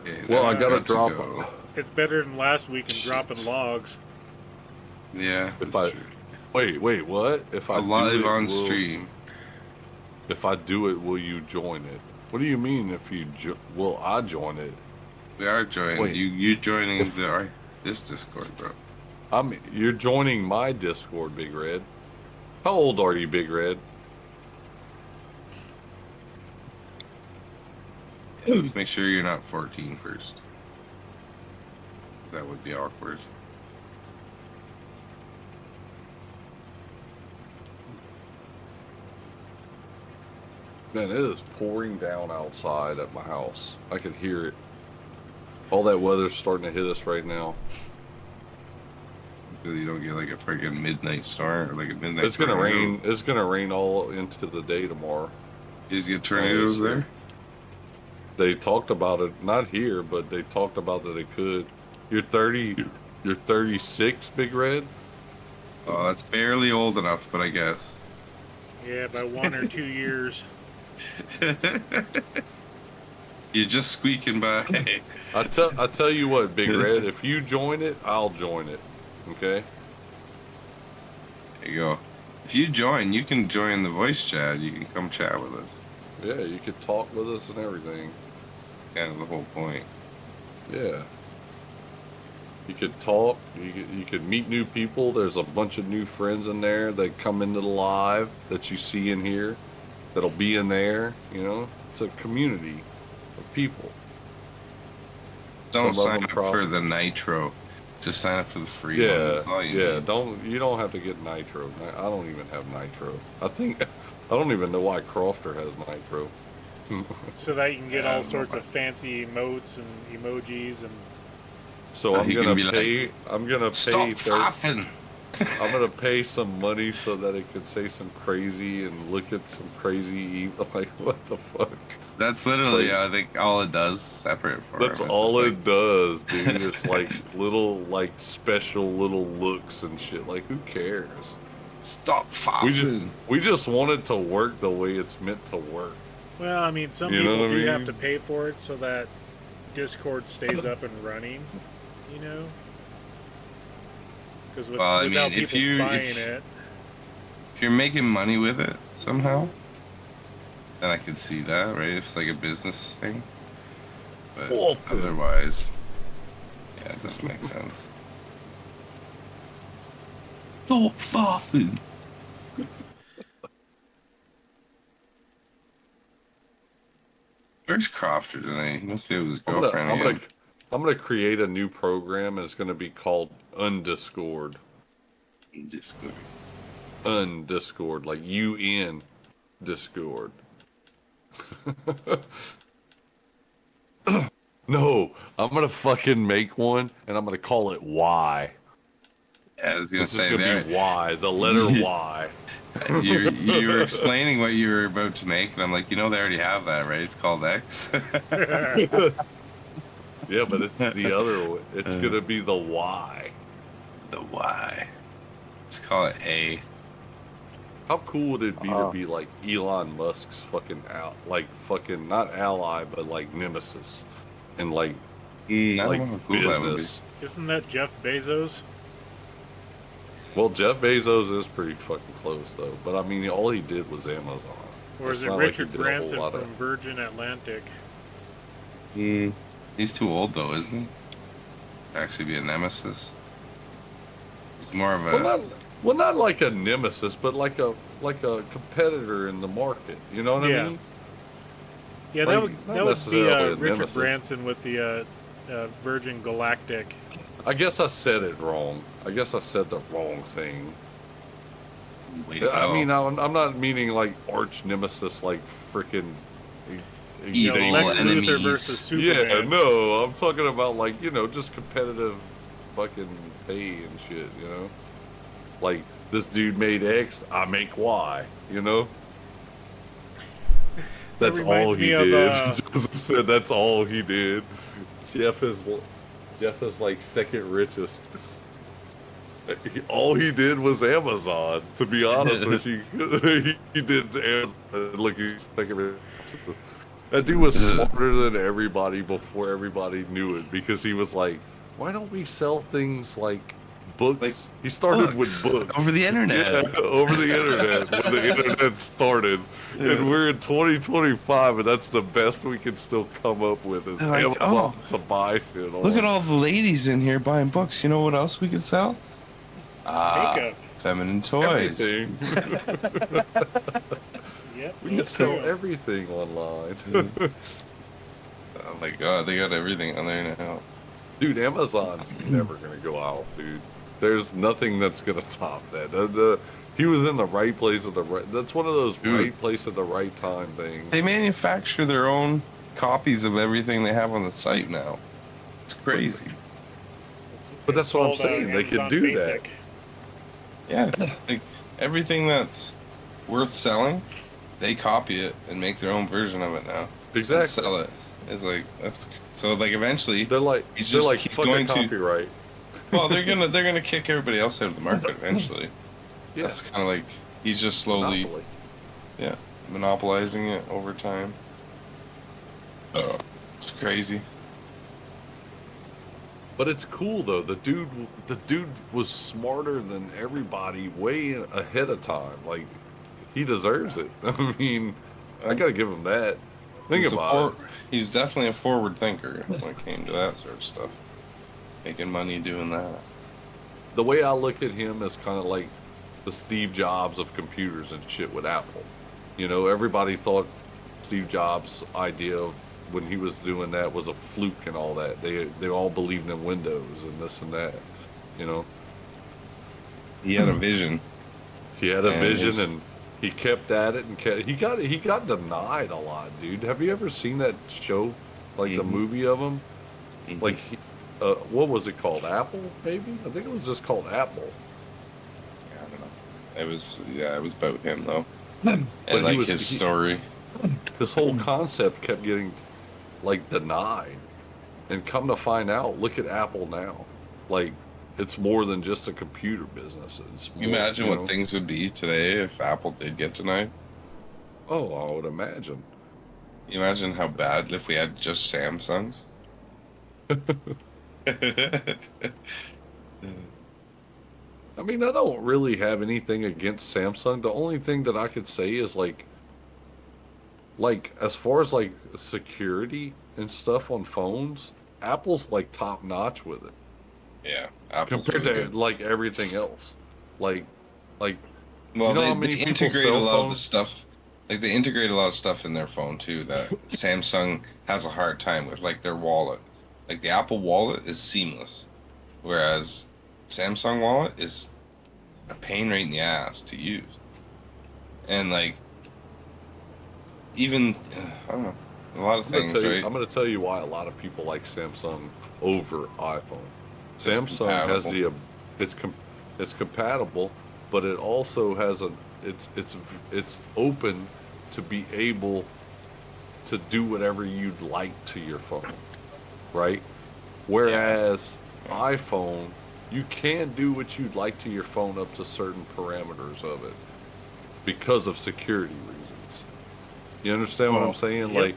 Okay, Well, now I gotta have to drop. go. It's better than last week and Shit. dropping logs. Yeah, If that's I- true. Wait, what? If I do Live it, on will- stream. If I do it, will you join it? What do you mean? If you will I join it? We are joining. Wait. You joining If- this Discord, bro. You're joining my Discord, Big Red. How old are you, Big Red? Let's make sure you're not 14 first. That would be awkward. Man, it is pouring down outside at my house. I can hear it. All that weather's starting to hit us right now. So you don't get like a freaking midnight storm or like a midnight. It's gonna tornado. rain. It's gonna rain all into the day tomorrow. You guys get tornadoes there? They talked about it, not here, but they talked about that it could. You're 30. You're 36, Big Red. Oh, that's barely old enough, but I guess. Yeah, by 1 or 2 years. You're just squeaking by. I tell you what, Big Red. If you join it, I'll join it. Okay. There you go. If you join, you can join the voice chat. You can come chat with us. Yeah, you could talk with us and everything. Kind of the whole point. Yeah. You could talk. You could meet new people. There's a bunch of new friends in there that come into the live that you see in here. That'll be in there. You know, it's a community of people. Don't Some of sign them up for probably- the Nitro. Just sign up for the free one. Yeah, That's all you yeah. need. You don't have to get Nitro. I don't even have Nitro. I don't even know why Crofter has Nitro. So that you can get Yeah, all sorts no. of fancy emotes and emojis and So I'm He can gonna be like, pay. I'm gonna pay. Stop faffing. I'm gonna pay some money so that it could say some crazy and look at some crazy. Like what the fuck? That's literally, Like- I think, all it does. Separate for That's him. It's all just it does, dude. It's like little, like special little looks and shit. Like who cares? Stop We just faffing. we just want it to work the way it's meant to work. well, I mean, some You know people what I do have mean? to pay for it so that Discord stays up and running. You know, because Well, I without mean, if people you- buying if- it, If you're making money with it somehow, then I could see that, right? If it's like a business thing. But Often. otherwise, yeah, it doesn't make sense. Stop faffing. Where's Crofter tonight? He must be with his girlfriend again. I'm gonna create a new program. And it's gonna be called Undiscord. Discord. Discord, like UN Discord. No, I'm gonna fucking make one, and I'm gonna call it Y. Yeah, I was gonna It's just say gonna there. be Y, the letter Y. You were explaining what you were about to make, and I'm like, they already have that, right? It's called X. Yeah, but it's the other one. It's gonna be the Y. The Y. Let's call it A. How cool would it be to be like Elon Musk's fucking fucking not ally, but like nemesis, and like I don't know how cool that would be. business. Isn't that Jeff Bezos? Well, Jeff Bezos is pretty fucking close though. But I mean, all he did was Amazon. Or is It's it not like he Richard did a whole Branson lot from of- Virgin Atlantic? He's too old though, isn't he? To actually be a nemesis. He's more of a. Well, not like a nemesis, but like a competitor in the market. You know what Yeah. I mean? Yeah, Like, that would not be necessarily a Richard nemesis. Branson with the Virgin Galactic. I guess I said it wrong. I guess I said the wrong thing. Way to I go. mean, I'm not meaning like arch nemesis, like freaking. Evil Lex enemies. Luthor versus Superman. Yeah, no, I'm talking about like just competitive, fucking pay and shit. Like this dude made X, I make Y. That's reminds all he me of, did. Joseph said that's all he did. Jeff is like second richest. All he did was Amazon. To be honest with you, he did Amazon. Look, he's second richest. That dude was smarter than everybody before everybody knew it, because he was like, "Why don't we sell things like books?" Like he started with books over the internet. Yeah, over the internet when the internet started, and we're in 2025, and that's the best we can still come up with is Like, Amazon to buy shit on. Look at all the ladies in here buying books. You know what else we could sell? Makeup. Feminine toys. everything. Yep. We can that's sell true. everything online. Oh my god, they got everything on there now. Dude, Amazon's never gonna go out, dude. There's nothing that's gonna top that. He was in the right place at the right. That's one of those Dude. right place at the right time things. They manufacture their own copies of everything they have on the site now. It's crazy. But that's what I'm called, saying, they could Amazon do Basic. Yeah, like everything that's worth selling, they copy it and make their own version of it now. And Exactly. sell it. It's like that's so like eventually. They're like He's they're just- like he's fucking going to- copyright. Well, they're gonna kick everybody else out of the market eventually. Yeah. That's kind of like he's just slowly Monopoly. monopolizing it over time. It's crazy. But it's cool though. The dude was smarter than everybody, way ahead of time. Like, he deserves it. I mean, I gotta give him that. Think He's about it. He was definitely a forward thinker when it came to that sort of stuff. Making money doing that. The way I look at him is kind of like the Steve Jobs of computers and shit with Apple. Everybody thought Steve Jobs' idea of when he was doing that was a fluke and all that. They all believed in Windows and this and that. He had a vision. He had a And vision his- and he kept at it and he got denied a lot, dude. Have you ever seen that show, like the Mhm. movie of him? Mhm. Like, what was it called? Apple, maybe? I think it was just called Apple. I don't know. It was about him though. And But like his story. This whole concept kept getting like denied, and come to find out, look at Apple now. Like, it's more than just a computer business. It's Can you more, imagine you what know. things would be today if Apple did get denied? Oh, I would imagine. Can you imagine how bad if we had just Samsungs? I mean, I don't really have anything against Samsung. The only thing that I could say is like as far as like security and stuff on phones, Apple's like top notch with it Yeah, Apple's compared really to good. like everything else. Like Well, you know how many they people's integrate a cell lot of the phones- stuff. Like they integrate a lot of stuff in their phone too that Samsung has a hard time with, like their wallet. Like the Apple Wallet is seamless, whereas Samsung Wallet is a pain right in the ass to use. And like, even I don't know, a lot of things, right? I'm gonna tell you why a lot of people like Samsung over iPhone. It's Samsung has compatible. it's com, it's compatible, but it also has it's open to be able to do whatever you'd like to your phone, right? Whereas iPhone, you can do what you'd like to your phone up to certain parameters of it because of security reasons. You understand what I'm Well, saying? yep.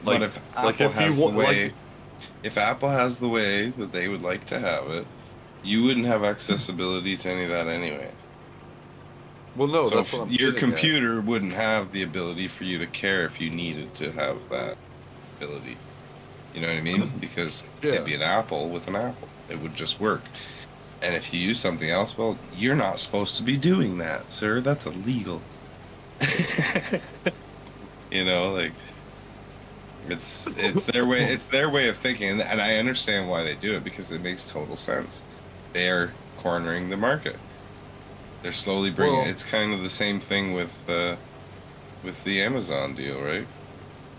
But if like Apple if you has the want way, like if Apple has the way that they would like to have it, you wouldn't have accessibility to any of that anyway. well no, So that's if what I'm your getting at. computer wouldn't have the ability for you to care if you needed to have that ability. You know what I mean? Because it'd Yeah. be an Apple with an Apple. It would just work. And if you use something else, well, you're not supposed to be doing that, sir. That's illegal. You know, like it's their way of thinking, and I understand why they do it because it makes total sense. They are cornering the market. They're slowly bringing. Well, It's kind of the same thing with the Amazon deal, right?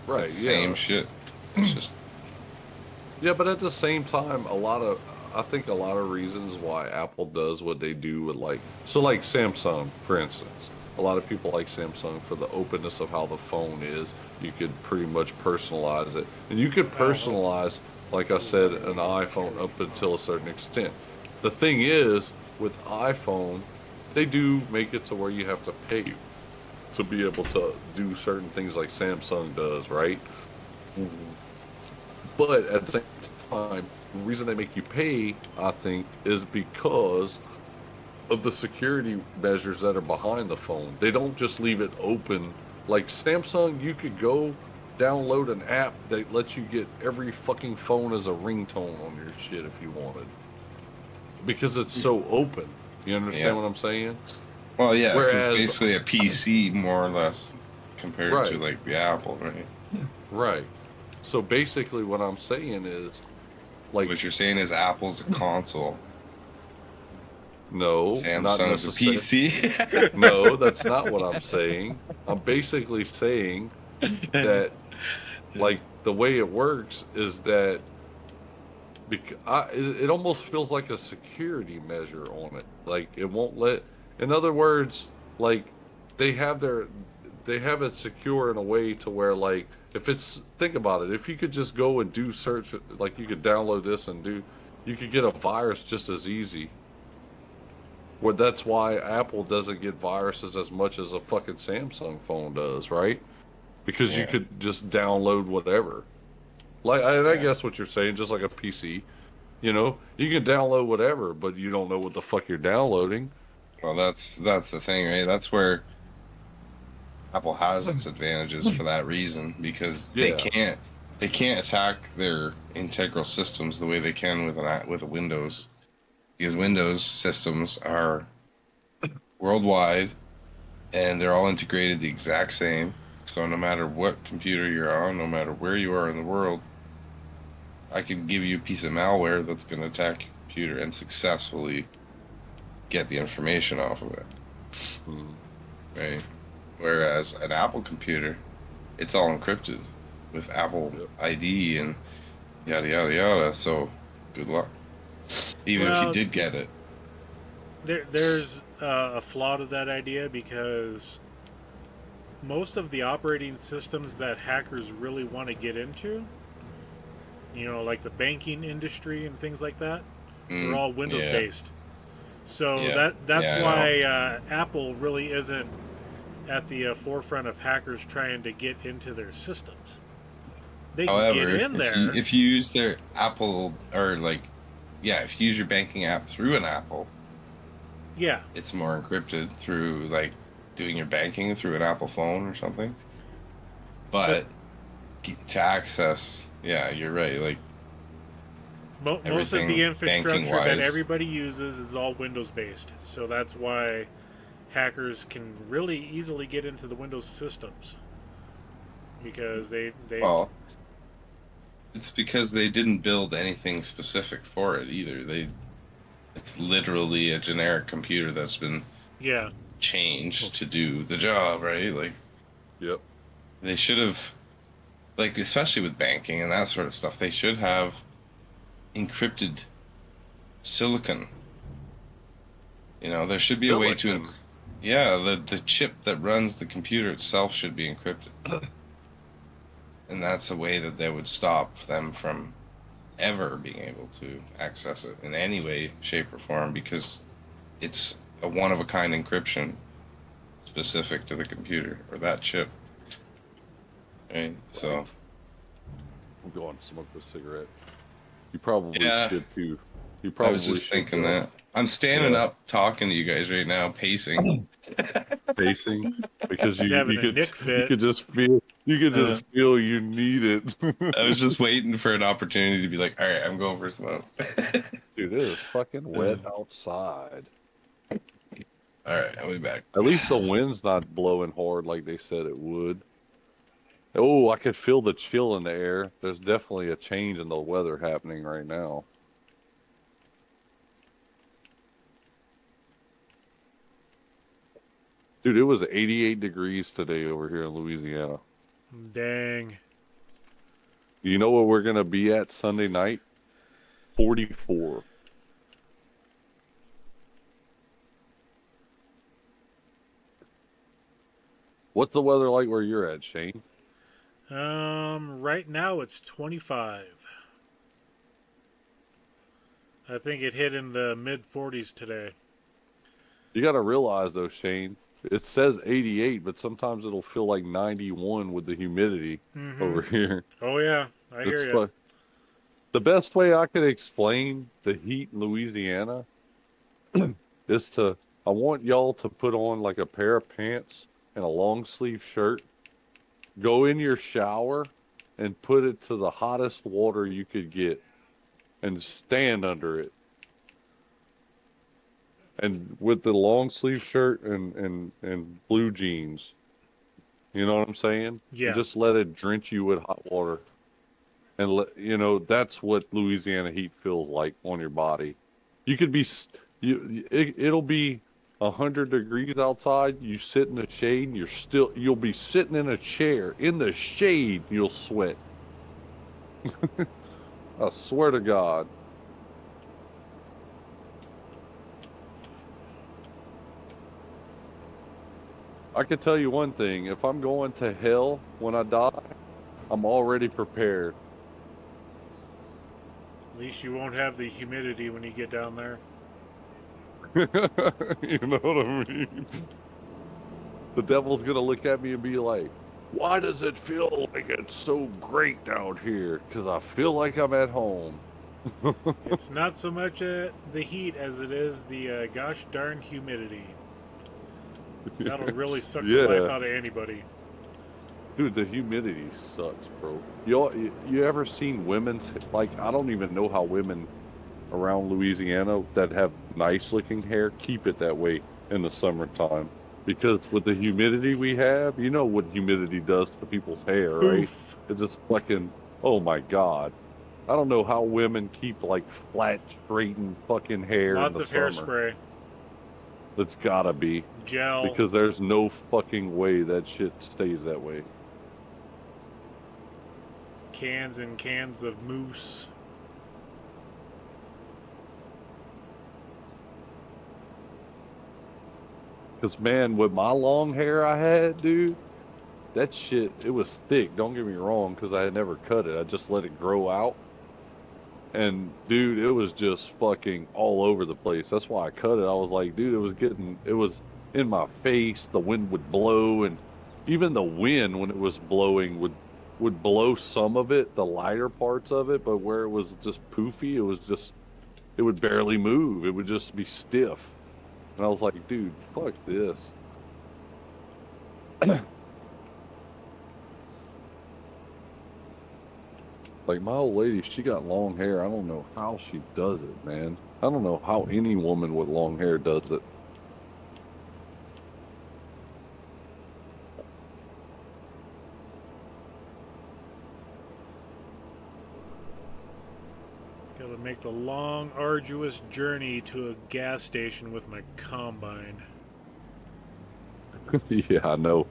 right, It's the same yeah. shit. It's just Yeah, but at the same time, I think a lot of reasons why Apple does what they do with like Samsung, for instance. A lot of people like Samsung for the openness of how the phone is. You could pretty much personalize it. And you could personalize, like I said, an iPhone up until a certain extent. The thing is, with iPhone, they do make it to where you have to pay to be able to do certain things like Samsung does, right? But at the same time, the reason they make you pay, I think, is because of the security measures that are behind the phone. They don't just leave it open. Like Samsung, you could go download an app that lets you get every fucking phone as a ringtone on your shit if you wanted. Because it's so open. You understand yeah. what I'm saying? Well, yeah, because it's Whereas, basically a PC more or less compared to right, like the Apple, right? right. So basically what I'm saying is, like, What you're saying is Apple's a console, no, not Samsung's a necessarily. PC. No, that's not what I'm saying. I'm basically saying that, like, the way it works is that it almost feels like a security measure on it. Like, it won't let, in other words, like, they have their, they have it secure in a way to where, like, if it's, think about it, if you could just go and do search, like, you could download this and you could get a virus just as easy. Well, that's why Apple doesn't get viruses as much as a fucking Samsung phone does, right? Because you Yeah, could just download whatever. Like, I yeah. guess what you're saying, just like a PC, you can download whatever, but you don't know what the fuck you're downloading. Well, that's the thing, right? That's where Apple has its advantages for that reason because Yeah. they can't attack their integral systems the way they can with a Windows because Windows systems are worldwide and they're all integrated the exact same. So no matter what computer you're on, no matter where you are in the world, I can give you a piece of malware that's going to attack your computer and successfully get the information off of it, Hmm. right? Whereas an Apple computer, it's all encrypted with Apple Yep. ID and yada yada yada. So good luck. Even if you Well, did get it. there's a flaw to that idea because most of the operating systems that hackers really want to get into, like the banking industry and things like that, they're all Windows Yeah, based. So yeah, that's yeah. I know. why Apple really isn't at the forefront of hackers trying to get into their systems. They can get However, in there. if you use their Apple or like, yeah, if you use your banking app through an Apple, Yeah, it's more encrypted through like doing your banking through an Apple phone or something. but But to access, yeah, you're right. Like most of the everything banking infrastructure that wise. everybody uses is all Windows based. So that's why hackers can really easily get into the Windows systems because they Well, it's because they didn't build anything specific for it either. It's literally a generic computer that's been Yeah. change to do the job, right? Like Yep. they should have, like especially with banking and that sort of stuff, they should have encrypted silicon. You know, there should be a way to, Silicon. yeah, the chip that runs the computer itself should be encrypted, and that's a way that they would stop them from ever being able to access it in any way, shape, or form because it's a one of a kind encryption specific to the computer or that chip. Right? So I'm going to smoke this cigarette. You probably yeah, should too. You I probably was just should thinking go. that. I'm standing Yeah. up talking to you guys right now, pacing. Pacing because He's having a Nick you fit. could just feel you need it. I was just waiting for an opportunity to be like, all right, I'm going for a smoke. Dude, it is fucking wet outside. All right, I'll be back. At least the wind's not blowing hard like they said it would. Oh, I could feel the chill in the air. There's definitely a change in the weather happening right now. Dude, it was 88 degrees today over here in Louisiana. Dang. You know what we're going to be at Sunday night? 44. What's the weather like where you're at, Shane? Right now it's 25. I think it hit in the mid 40s today. You got to realize, though, Shane, it says 88, but sometimes it'll feel like 91 with the humidity over here. Oh yeah, I hear It's you. fu- The best way I could explain the heat in Louisiana is I want y'all to put on like a pair of pants and a long sleeve shirt, go in your shower and put it to the hottest water you could get and stand under it. And with the long sleeve shirt and blue jeans. You know what I'm saying? Yeah. And just let it drench you with hot water. And that's what Louisiana heat feels like on your body. You could be it'll be 100 degrees outside, you sit in the shade and you'll be sitting in a chair in the shade, you'll sweat. I swear to God. I can tell you one thing, if I'm going to hell when I die, I'm already prepared. At least you won't have the humidity when you get down there. You know what I mean? The devil's gonna look at me and be like, why does it feel like it's so great down here? Because I feel like I'm at home. It's not so much the heat as it is the gosh darn humidity. That'll really suck the life out of anybody. Dude, the humidity sucks, bro. You ever seen women's, like, I don't even know how women around Louisiana that have nice looking hair keep it that way in the summertime. Because with the humidity we have, you know what humidity does to people's hair, right? Oof. It just fucking, oh my God. I don't know how women keep like flat, straightened fucking hair Lots in of the summer. hairspray. It's gotta be. Gel. Because there's no fucking way that shit stays that way. Cans and cans of mousse. Because, man, with my long hair I had, dude, that shit, it was thick. Don't get me wrong, because I had never cut it. I just let it grow out. And, dude, it was just fucking all over the place. That's why I cut it. I was like, dude, it was in my face. The wind would blow, and even the wind, when it was blowing, would blow some of it, the lighter parts of it, but where it was just poofy, it would barely move. It would just be stiff. And I was like, dude, fuck this. Like, my old lady, she got long hair. I don't know how she does it, man. I don't know how any woman with long hair does it. Gotta make the long, arduous journey to a gas station with my combine. Yeah, I know.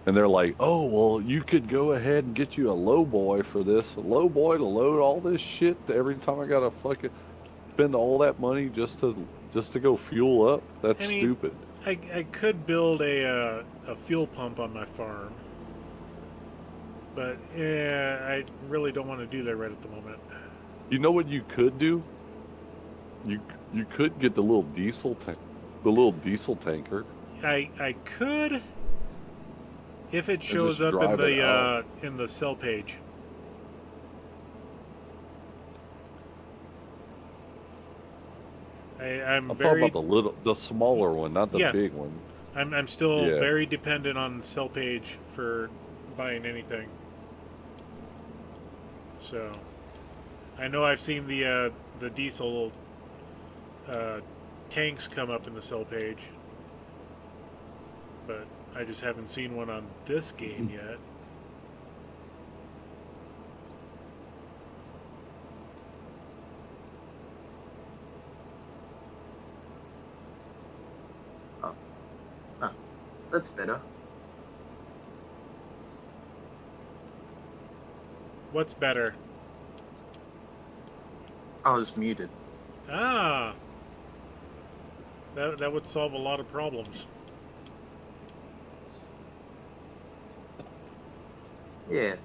And they're like, oh, well, you could go ahead and get you a low boy for this. A low boy to load all this shit every time I gotta fucking spend all that money just to go fuel up. That's I mean, stupid. I could build a fuel pump on my farm, but yeah, I really don't want to do that right at the moment. You know what you could do? You you could get the little diesel tanker. I could if it just shows up drive it out. in the sell page. I'm I'm talking very about the smaller one, not the Yeah. big one. I'm still Yeah. very dependent on the sell page for buying anything. So I know I've seen the diesel tanks come up in the sell page, but I just haven't seen one on this game yet. That's better. What's better? I was muted. Ah, that would solve a lot of problems. Yeah.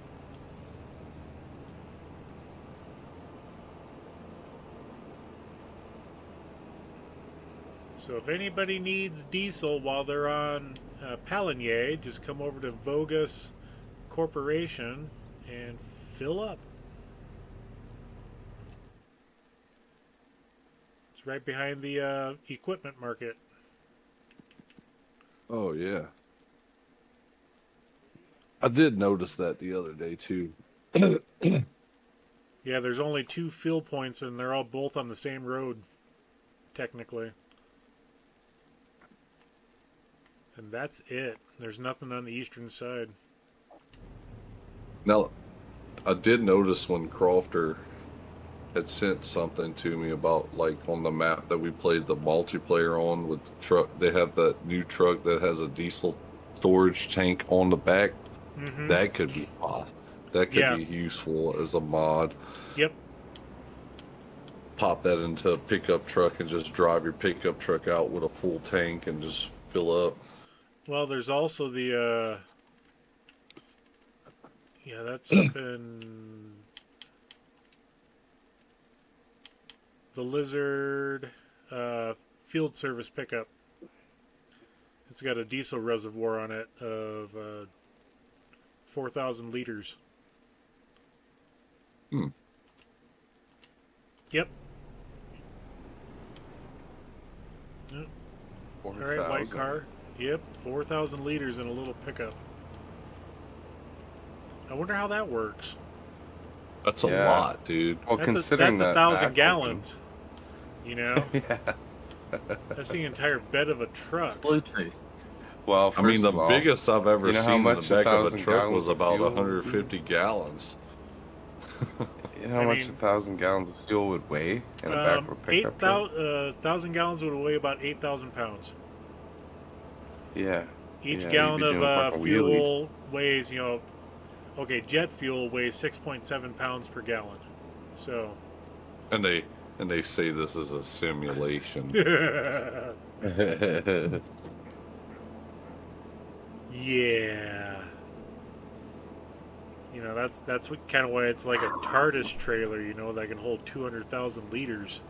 So if anybody needs diesel while they're on Pallegney, just come over to Vogus Corporation and fill up. It's right behind the equipment market. Oh yeah. I did notice that the other day too. Yeah, there's only 2 fill points and they're all both on the same road, technically. And that's it. There's nothing on the eastern side. Now, I did notice when Crofter had sent something to me about like on the map that we played the multiplayer on with the truck. They have that new truck that has a diesel storage tank on the back. Mm-hmm. That could be awesome. That could be useful as a mod. Yep. Pop that into a pickup truck and just drive your pickup truck out with a full tank and just fill up. Well, there's also the yeah, that's up in the Lizard field service pickup. It's got a diesel reservoir on it of 4,000 liters. Hmm. Yep. Yep. All right, white 4,000. car. Yep, 4,000 liters in a little pickup. I wonder how that works. That's a Yeah. lot, dude. Well, That's considering a that 1,000 back gallons. You know, opens- Yeah. that's the entire bed of a truck. Bluetooth. Well, I mean, first the of all, biggest I've ever you know how seen in much the back of a 1,000 truck was gallons of about fuel would be? 150 gallons. you know how I much mean- 1,000 gallons of fuel would weigh in a back of a pickup truck? 1,000 gallons would weigh about 8,000 pounds. Yeah. Each Yeah, gallon you'd be of doing fucking fuel weighs, okay, jet fuel weighs 6.7 pounds per gallon. So, And they say this is a simulation. yeah. That's what kind of why it's like a TARDIS trailer, that can hold 200,000 liters.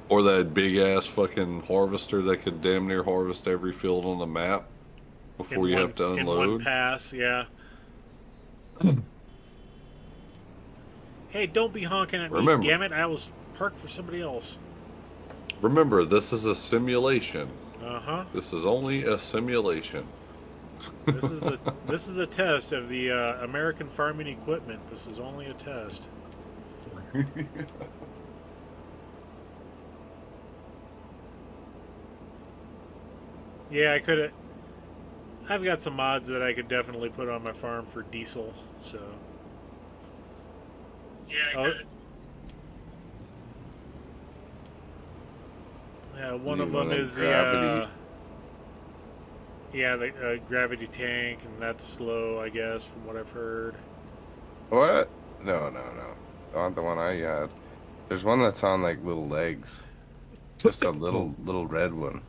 Or that big ass fucking harvester that could damn near harvest every field on the map before you have to In one unload. pass, yeah. Hey, don't be honking at me, Remember. damn it! I was parked for somebody else. Remember, this is a simulation. Uh-huh. This is only a simulation. This is a test of the American farming equipment. This is only a test. Yeah, I've got some mods that I could definitely put on my farm for diesel, so. Yeah, One You of them want a is gravity. the gravity tank, and that's slow, I guess, from what I've heard. What? No. Not the one I had. There's one that's on like little legs. Just a little red one.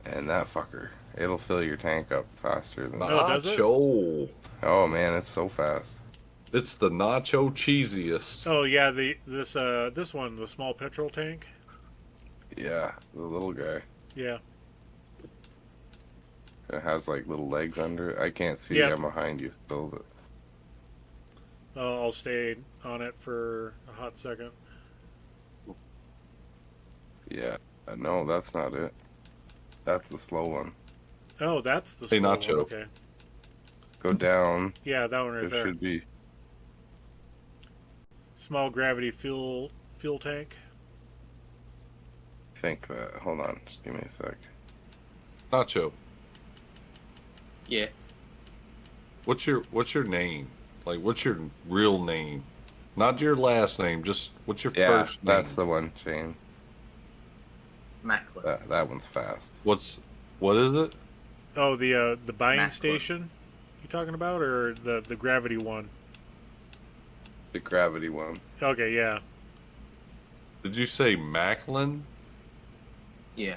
And that fucker, it'll fill your tank up faster than. Oh, does it? Nacho. Oh man, it's so fast. It's the nacho cheesiest. Oh yeah, this one, the small petrol tank. Yeah, the little guy. Yeah. It has like little legs under it. I can't see. Yep. I'm behind you still, but I'll stay on it for a hot second. yeah. No, that's not it. That's the slow one. Oh, that's the Hey, slow Nacho. one. Okay. Go down. Yeah, that one right There there. should be. Small gravity fuel tank. I think that. Hold on. Just give me a sec. Nacho. Yeah. What's your name? Like, what's your real name? Not your last name. Just what's your Yeah, first name? that's the one, Shane. Macklin. That one's fast. What is it? Oh, the buying Macklin. station. You talking about, or the gravity one? The gravity one. Okay, yeah. Did you say Macklin? Yeah.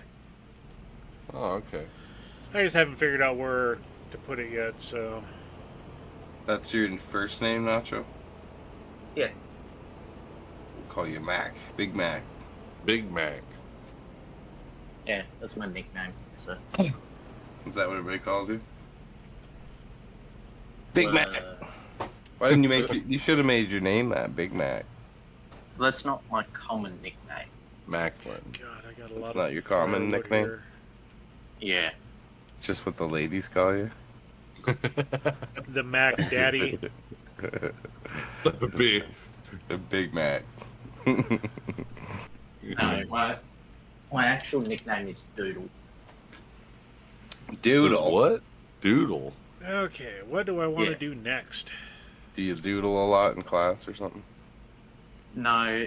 Oh, okay. I just haven't figured out where to put it yet, so. That's your first name, Nacho? Yeah. We'll call you Mac. Big Mac. Big Mac. Yeah, that's my nickname. So. Is that what everybody calls you? Big Uh, Mac. Why didn't you make you should have made your name that, Big Mac. That's not my common nickname. Macklin. God, I got a That's lot of. not your common firewood nickname? here. Yeah. It's just what the ladies call you. The Mac Daddy. Big. The Big Mac. No, my actual nickname is Doodle. Doodle. What? Doodle. Okay, what do I want to Yeah. do next? Do you doodle a lot in class or something? No,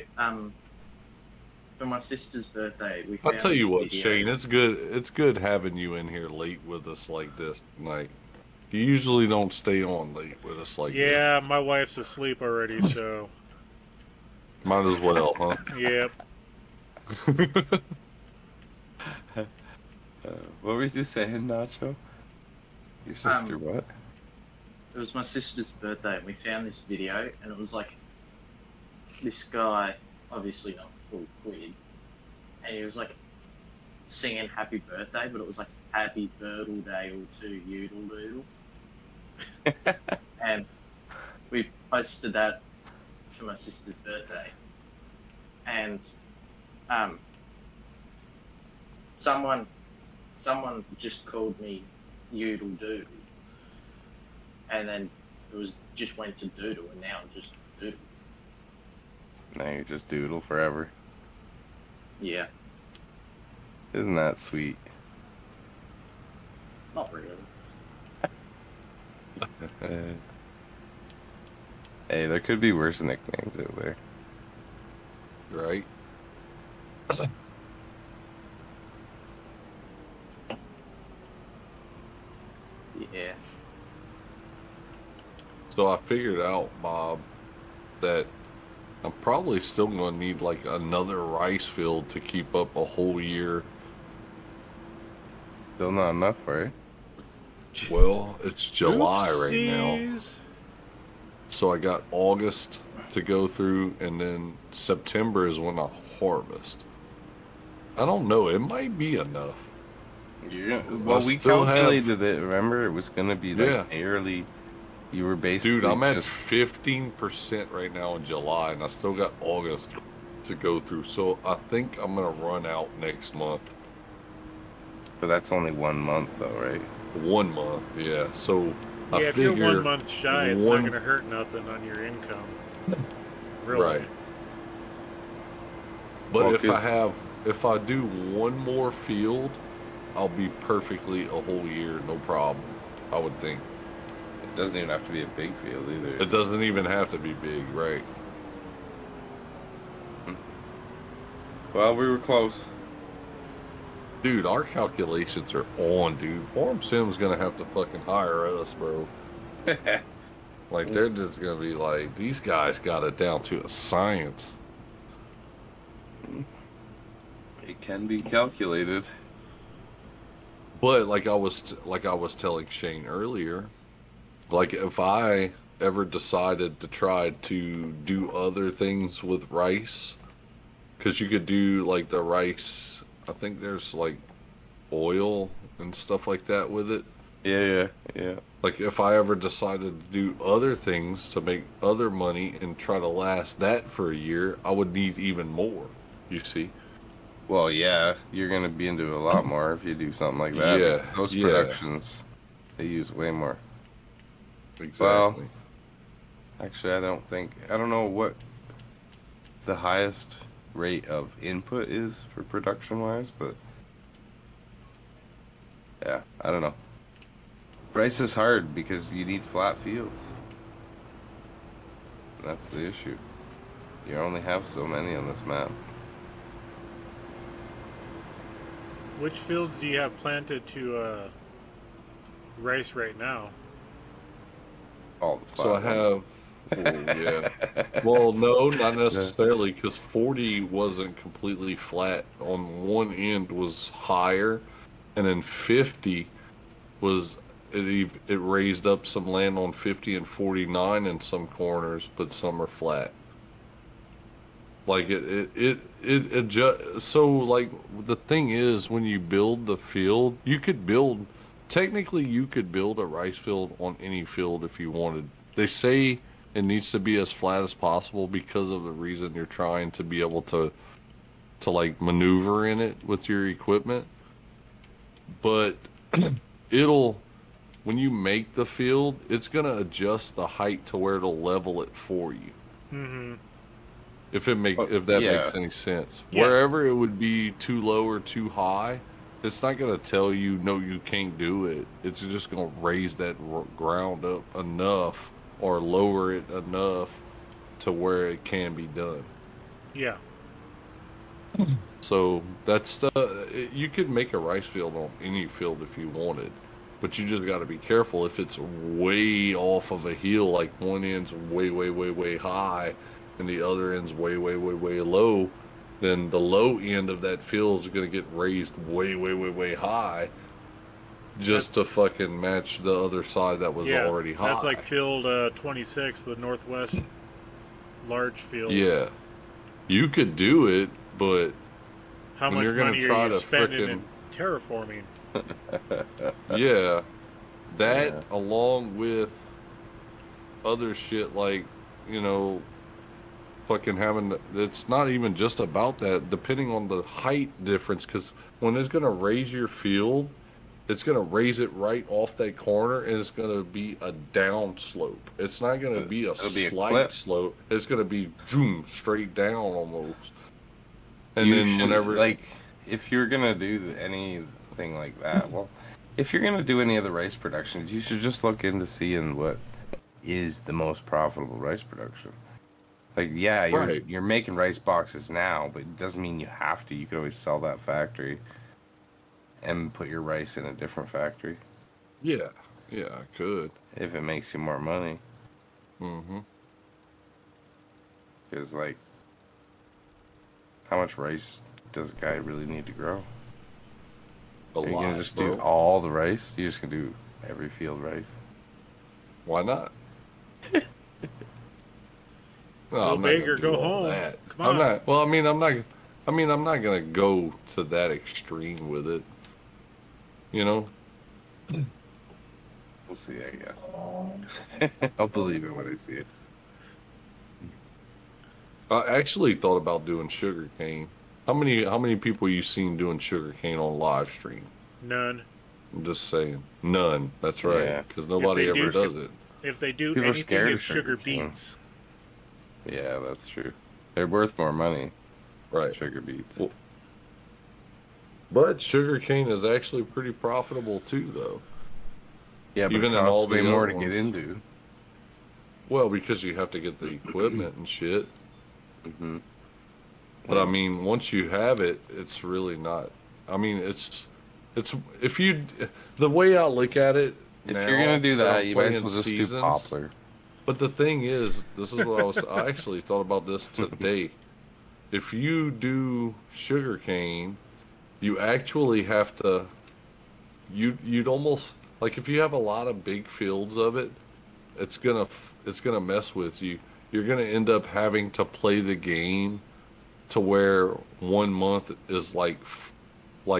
for my sister's birthday, we I'll found tell you this what, video. Shane. It's good. It's good having you in here late with us like this tonight. You usually don't stay on late with us like this. Yeah, my wife's asleep already, so. Might as well, huh? Yep. What were you saying, Nacho? Your sister what? It was my sister's birthday, and we found this video, and it was like this guy, obviously not full quid, and he was like singing "Happy Birthday," but it was like "Happy Birdle Day" to Yoodle Doodle, and we posted that for my sister's birthday, and someone just called me Yoodle Doodle. And then it was just went to Doodle, and now I'm just Doodle. Now you just doodle forever. Yeah, Isn't that sweet? not really. Hey, there could be worse nicknames out there. Right? Yeah. So I figured out, Bob, that I'm probably still going to need like another rice field to keep up a whole year. Still not enough for it. Well, it's July right now. Oopsies. So I got August to go through, and then September is when I harvest. I don't know. It might be enough. Yeah. Well, we still have- calculated it. Remember, it was gonna be like Yeah. barely. You were basically Dude, I'm at just 15% right now in July, and I still got August to go through. So I think I'm going to run out next month. But that's only 1 month, though, right? 1 month, yeah. So Yeah, I if figure you're 1 month shy, it's one- not going to hurt nothing on your income. Really. Right. But Well, if I do one more field, I'll be perfectly a whole year, no problem. I would think. It doesn't even have to be a big field either. It doesn't even have to be big, right? Well, we were close. Dude, our calculations are on, dude. Farm Sim's gonna have to fucking hire us, bro. Like, they're just gonna be like, these guys got it down to a science. It can be calculated. But like I was telling Shane earlier, like if I ever decided to try to do other things with rice, because you could do like the rice, I think there's like oil and stuff like that with it. Yeah. Like if I ever decided to do other things to make other money and try to last that for a year, I would need even more, you see? Well, yeah, you're gonna be into a lot more if you do something like that. Yeah, Because those yeah. productions, they use way more. Exactly. Actually, I don't know what the highest rate of input is for production-wise, but yeah, I don't know. Rice is hard because you need flat fields. That's the issue. You only have so many on this map. Which fields do you have planted to rice right now? All the flat So I ones. have, oh yeah. Well, no, not necessarily, because 40 wasn't completely flat. On one end was higher, and then 50 was it raised up some land on 50 and 49 in some corners, but some are flat. Like it adjust. So like the thing is, when you build the field, technically you could build a rice field on any field if you wanted. They say it needs to be as flat as possible because of the reason you're trying to be able to like maneuver in it with your equipment. But when you make the field, it's gonna adjust the height to where it'll level it for you. Mm-hmm. If that makes any sense. Yeah. Wherever it would be too low or too high, it's not going to tell you, no, you can't do it. It's just going to raise that ground up enough or lower it enough to where it can be done. Yeah. So that's you could make a rice field on any field if you wanted, but you just got to be careful if it's way off of a hill, like one end's way, way, way, way high and the other end's way, way, way, way low, then the low end of that field is going to get raised way, way, way, way high just to fucking match the other side that was already high. That's like field 26, the northwest large field. Yeah. You could do it, but how much money are you spending in terraforming? Yeah. That along with other shit like, you know, fucking having, it's not even just about that, depending on the height difference, because when it's going to raise your field, it's going to raise it right off that corner, and it's going to be a down slope. It's not going to be a slight slope. It's going to be zoom straight down almost. And then whenever, like, if you're going to do anything like that, well, if you're going to do any of the rice productions, you should just look into seeing what is the most profitable rice production. Like, yeah, you're making rice boxes now, but it doesn't mean you have to. You could always sell that factory and put your rice in a different factory. Yeah, I could. If it makes you more money. Mm-hmm. Because, like, how much rice does a guy really need to grow? Are you going to just do all the rice? You're just going to do every field rice? Why not? Go big or go home. Come on. I'm not. Well, I'm not gonna go to that extreme with it. You know. We'll see, I guess. I'll believe it when I see it. I actually thought about doing sugarcane. How many people you seen doing sugarcane on live stream? None. I'm just saying, none. That's right, because nobody ever does it. If they do People anything, it's sugar beets. Yeah, that's true. They're worth more money. Right. Sugar beets. Well, but sugarcane is actually pretty profitable too, though. Yeah, but even it in costs all the way more other to get ones. into. Well, because you have to get the equipment and shit. Mm-hmm. But I mean, once you have it, it's really not I mean, it's if you the way I look at it If now you're gonna do that that, I'm you might as playing well just do seasons. poplar. But the thing is, this is what I actually thought about this today. If you do sugarcane, you actually have to you'd almost like if you have a lot of big fields of it, it's gonna mess with you. You're gonna end up having to play the game to where 1 month is like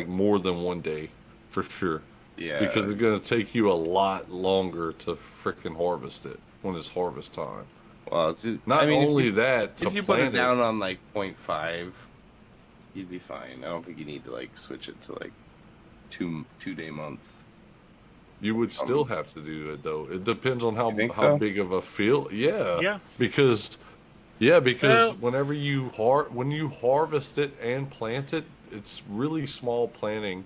more than 1 day for sure. Because Yeah. it's gonna take you a lot longer to frickin' harvest it when it's harvest time. Well, I Not mean, only that, to if you put it plant it, down on like 0.5, you'd be fine. I don't think you need to like switch it to like 2 day months. you would still have to do it though. It depends on You think how so? big of a field. Yeah, Yeah. because Well, whenever when you harvest it and plant it, it's really small planting.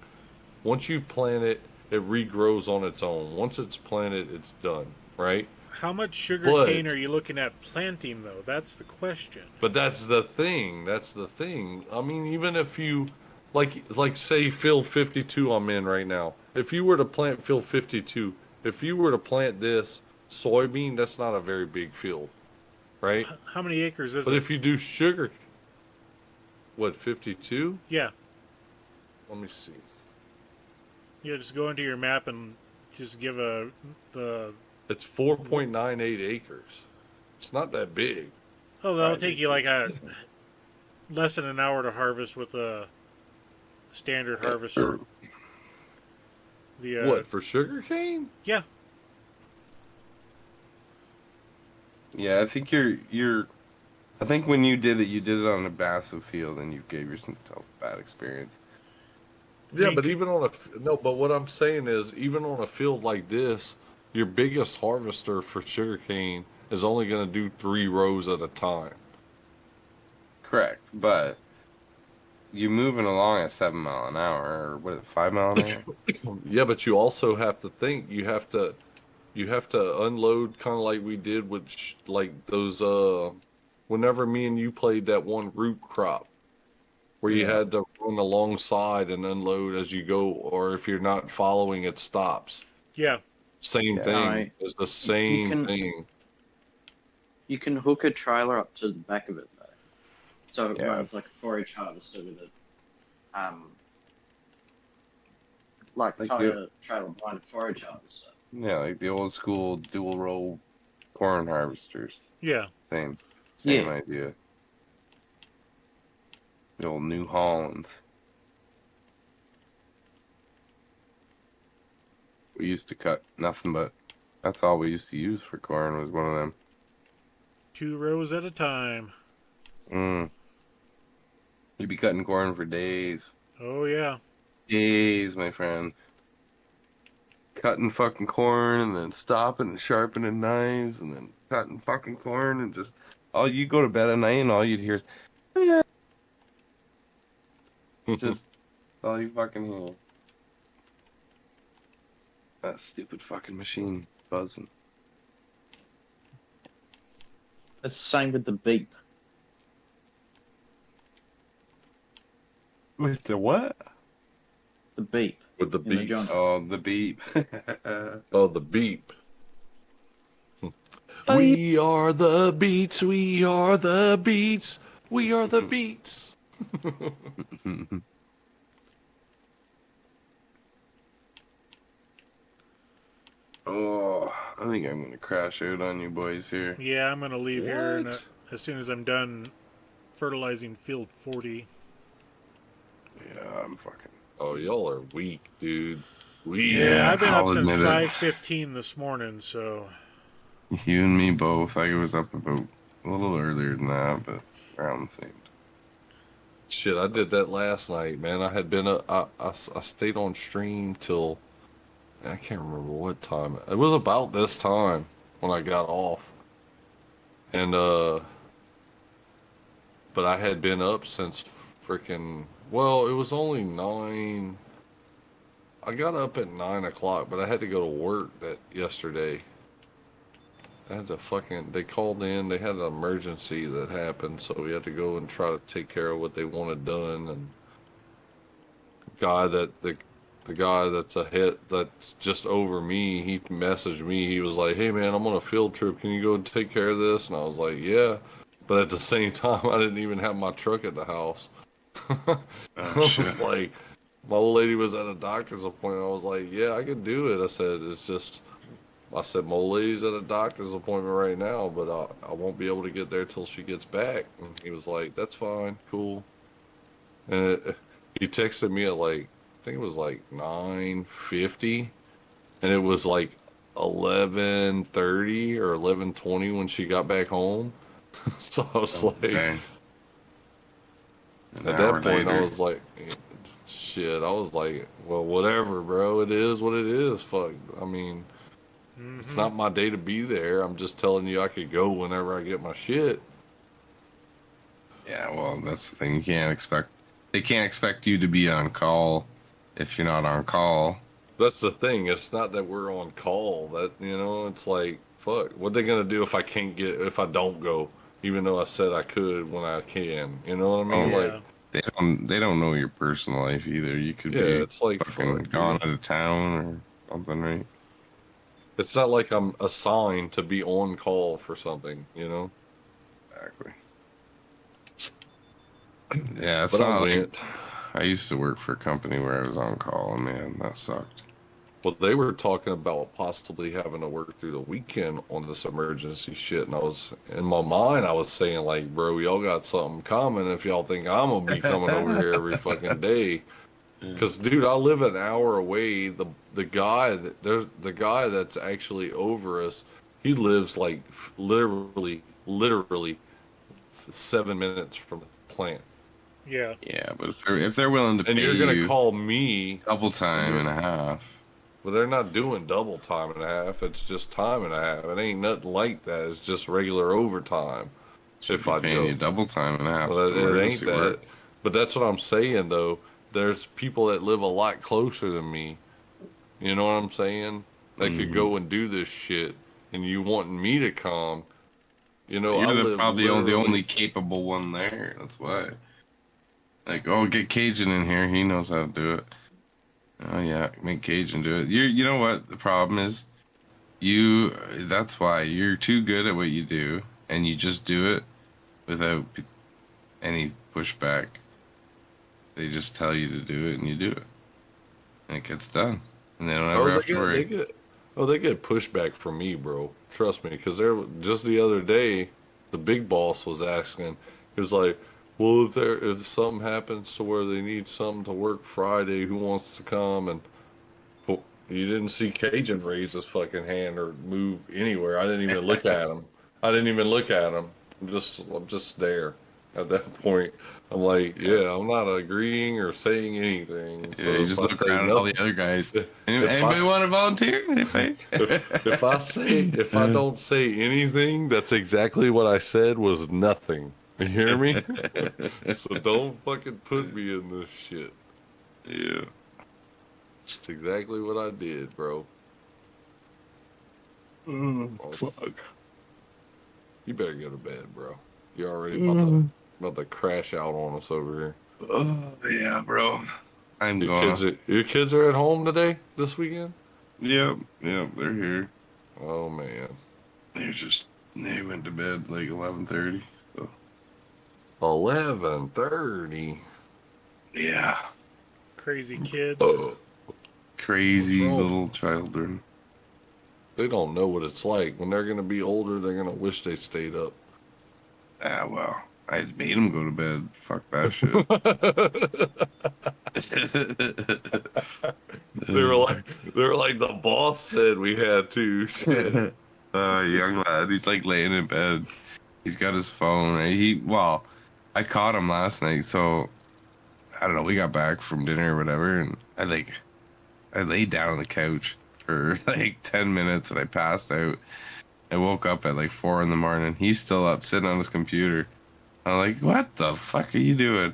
Once you plant it, it regrows on its own. Once it's planted, it's done, right? how much sugar cane But are you looking at planting, though? That's the question. but that's the thing. That's the thing. I mean, even if you like say field 52 I'm in right now. If you were to plant field 52, if you were to plant this soybean, that's not a very big field, right? How many acres is But it? if you do sugar, what 52? Yeah. Let me see. Yeah, just go into your map and just give the. It's 4.98 acres. It's not that big. Oh, that'll Right. take you like a less than an hour to harvest with a standard harvester. The What, for sugar cane? yeah, Yeah, I think I think when you did it on a massive field, and you gave yourself a bad experience. Yeah, mean, but even on no, but what I'm saying is, even on a field like this, your biggest harvester for sugarcane is only going to do 3 rows at a time. Correct, but you're moving along at 7 mile an hour, or what? 5 mile an hour? Yeah, but you also have to think you have to unload kind of like we did with like those whenever me and you played that one root crop where you Yeah. had to run alongside and unload as you go, or if you're not following, it stops. yeah. Same Yeah. thing. It's the same can- thing. You can hook a trailer up to the back of it though, so it Yeah. runs like a forage harvester with a like Like tie the- a trailer behind a forage harvester. Yeah, like the old school dual row corn harvesters. Yeah. Same Yeah. idea. The old New Hollands. We used to cut nothing but. That's all we used to use for corn was one of them. 2 rows at a time. You'd be cutting corn for days. Oh yeah. Days, my friend. Cutting fucking corn and then stopping and sharpening knives and then cutting fucking corn and just you go to bed at night and all you'd hear is just all you fucking hear. That stupid fucking machine buzzing. It's the same with the beep. With the what? The beep. With the In the beats. joint. Oh, the beep. Oh, the beep. We are the beats. We are the beats. We are the beats. Oh, I think I'm gonna crash out on you boys here. Yeah, I'm gonna leave here What? as soon as I'm done fertilizing field 40. Yeah, I'm fucking. Oh, y'all are weak, dude. Weak. Yeah, I've been I'll up since admit it. 5:15 this morning, so You and me both. I was up about a little earlier than that, but around the same time. Shit, I did that last night, man. I had been I stayed on stream till I can't remember what time. It was about this time when I got off. And but I had been up since freaking well, it was only 9. I got up at 9 o'clock, but I had to go to work yesterday. I had to they called in, they had an emergency that happened, so we had to go and try to take care of what they wanted done and guy the guy that's that's just over me, he messaged me. He was like, "Hey man, I'm on a field trip. Can you go and take care of this?" And I was like, "Yeah," but at the same time, I didn't even have my truck at the house. I Oh was shit. like, my old lady was at a doctor's appointment. I was like, "Yeah, I can do it." I said, "It's just." I said, "My old lady's at a doctor's appointment right now, but I won't be able to get there till she gets back." And he was like, "That's fine, cool." And he texted me at like, I think it was like 9:50, and it was like 11:30 or 11:20 when she got back home. So I was like, Okay. An at hour that point, I later. was like, shit. I was like, well, whatever, bro. It is what it is. Fuck. I mean, it's Mm-hmm. not my day to be there. I'm just telling you I could go whenever I get my shit. Yeah, well, that's the thing. You can't expect. They can't expect you to be on call if you're not on call. That's the thing. It's not that we're on call. That it's like, fuck. What they gonna do if I don't go, even though I said I could when I can? You know what I mean? Oh, Like, Yeah. they don't know your personal life either. You could yeah, be it's like, fucking fuck, gone dude. out of town or something, right? It's not like I'm assigned to be on call for something, you know? Exactly. Yeah, it's But I not like went. I used to work for a company where I was on call, and man, that sucked. Well, they were talking about possibly having to work through the weekend on this emergency shit, and I was in my mind, I was saying like, bro, y'all got something coming if y'all think I'm gonna be coming over here every fucking day. Cause dude, I live an hour away. The guy that's actually over us, he lives like literally 7 minutes from the plant. Yeah. Yeah, but if they're willing to And pay you're gonna you call me, double and time you're and a half, well, they're not doing double time and a half. It's just time and a half. It ain't nothing like that. It's just regular overtime. should If be I'd paying you go, double time and a half. well, It's it ain't emergency work. that. But that's what I'm saying though. There's people that live a lot closer than me. You know what I'm saying? That could Hmm. go and do this shit, and you wanting me to come. I You're live probably the only literally. capable one there. That's why. Like, oh, get Cajun in here. He knows how to do it. Oh yeah, make Cajun do it. You know what the problem is? That's why you're too good at what you do, and you just do it without any pushback. They just tell you to do it, and you do it, and it gets done, and they don't Oh, ever have to they worry. get. Oh, they get pushback from me, bro. Trust me, because they're just the other day, the big boss was asking. He was like, "Well, if something happens to where they need something to work Friday, who wants to come?" And well, you didn't see Cajun raise his fucking hand or move anywhere. I didn't even look at him. I didn't even look at him. I'm just there. At that point, I'm like, Yeah, yeah, I'm not agreeing or saying anything. yeah. So You if just I look say around at all the nothing, other guys. if I Anybody want to volunteer? Anybody? if I don't say anything, that's exactly what I said was nothing. You hear me? So don't fucking put me in this shit. Yeah. It's exactly what I did, bro. Oh, Well, fuck. you better go to bed, bro. You're already Mm. about to crash out on us over here. Oh, yeah, bro. I'm gonna. Your kids are at home today, this weekend? Yep, yep, they're here. Oh man. They went to bed like 11:30. So 11:30. yeah, Crazy kids. Oh, what's crazy wrong? little children. They don't know what it's like. When they're gonna be older, they're gonna wish they stayed up. Ah, well, I made them go to bed. Fuck that shit. They were like the boss said we had to. Shit. Young lad, he's like laying in bed. He's got his phone. Right? I caught him last night. So I don't know. We got back from dinner or whatever, and I laid down on the couch for like 10 minutes, and I passed out. I woke up at like 4 in the morning. He's still up, sitting on his computer. I'm like, what the fuck are you doing?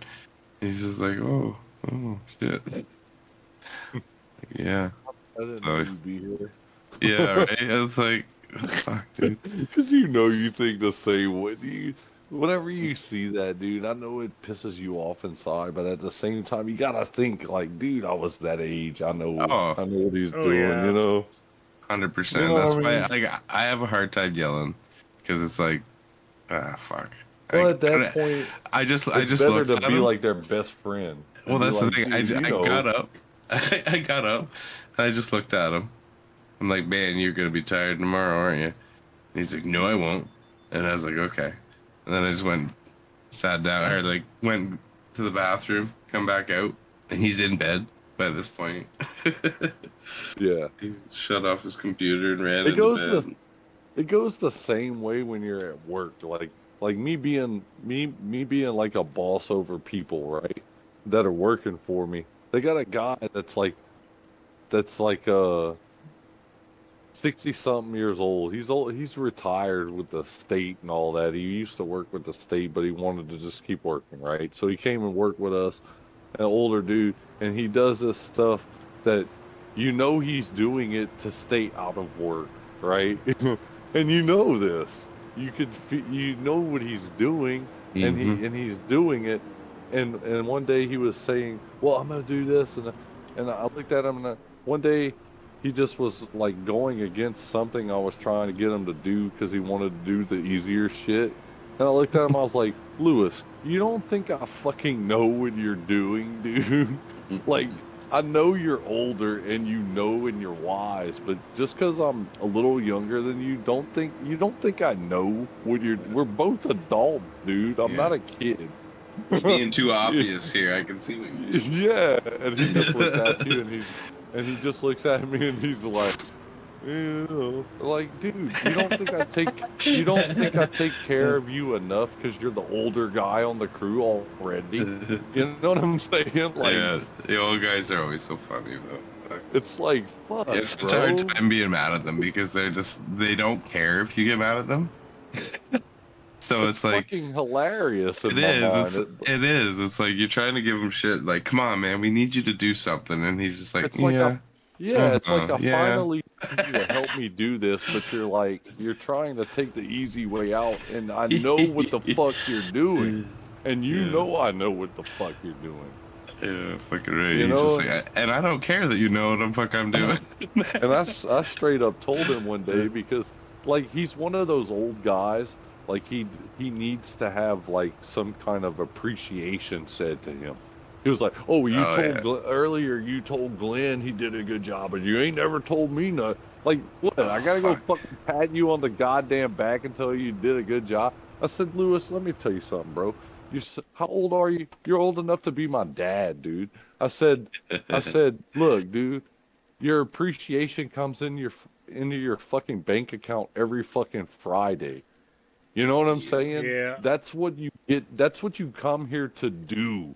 He's just like, oh shit. Yeah. I didn't know Sorry. you'd be here. Yeah, right. It's like, fuck, dude. Because you think the same way. whenever you see that, dude, I know it pisses you off inside, but at the same time, you gotta think like, dude, I was that age. Oh, I know what he's Oh doing. yeah. 'Cause 100%. what That's I why mean? I have a hard time yelling because it's like, ah, fuck. Well, at that point, I it's just better looked to at be him. like their best friend Well, and be that's the like, thing. dude, I got up. I got up. And I just looked at him. I'm like, man, you're gonna be tired tomorrow, aren't you? And he's like, no, I won't. And I was like, okay. And then I just went, sat down, or like went to the bathroom, come back out, and he's in bed by this point. yeah. He shut off his computer and ran It into goes the bed. it goes the same way when you're at work. Like me being like a boss over people, right? That are working for me. They got a guy that's like 60 something years old. He's old. He's retired with the state and all that. He used to work with the state, but he wanted to just keep working, right? So he came and worked with us, an older dude, and he does this stuff that he's doing it to stay out of work, right? And you know this. You know what he's doing, and Mm-hmm. he's doing it. And one day he was saying, "Well, I'm gonna do this," and I looked at him, and one day he just was like going against something I was trying to get him to do because he wanted to do the easier shit. And I looked at him, I was like, Lewis, you don't think I fucking know what you're doing, dude? Like, I know you're older and you know and you're wise, but just because I'm a little younger than you don't think I know what we're both adults, dude. I'm Yeah. not a kid. You're being too obvious here. I can see what you're doing. Yeah, and he just looks at you and he just looks at me and he's like, like, dude, you don't think I take care of you enough because you're the older guy on the crew already? You know what I'm saying? Like, Yeah, the old guys are always so funny though. it's like, fuck, It's such a hard bro. time being mad at them because they don't care if you get mad at them. So It's it's like fucking hilarious in it my is. mind. It is. It's like you're trying to give him shit. Like, come on, man, we need you to do something, and he's just like, It's like yeah, it's like I yeah, finally need you to help me do this, but you're trying to take the easy way out, and I know what the fuck you're doing, and you yeah, know I know what the fuck you're doing. yeah, fucking right. You He's just know, like, and I don't care that you know what the fuck I'm doing. and I straight up told him one day because like he's one of those old guys, like he needs to have like some kind of appreciation said to him. He was like, "Oh, Oh yeah. Earlier you told Glenn he did a good job, and you ain't never told me nothing." Like, what? I Oh gotta go fuck. fucking pat you on the goddamn back and tell you did a good job. I said, Lewis, let me tell you something, bro. How old are you? You're old enough to be my dad, dude. I said, look, dude, your appreciation comes into your fucking bank account every fucking Friday. You know what I'm saying? Yeah. That's what you get. That's what you come here to do,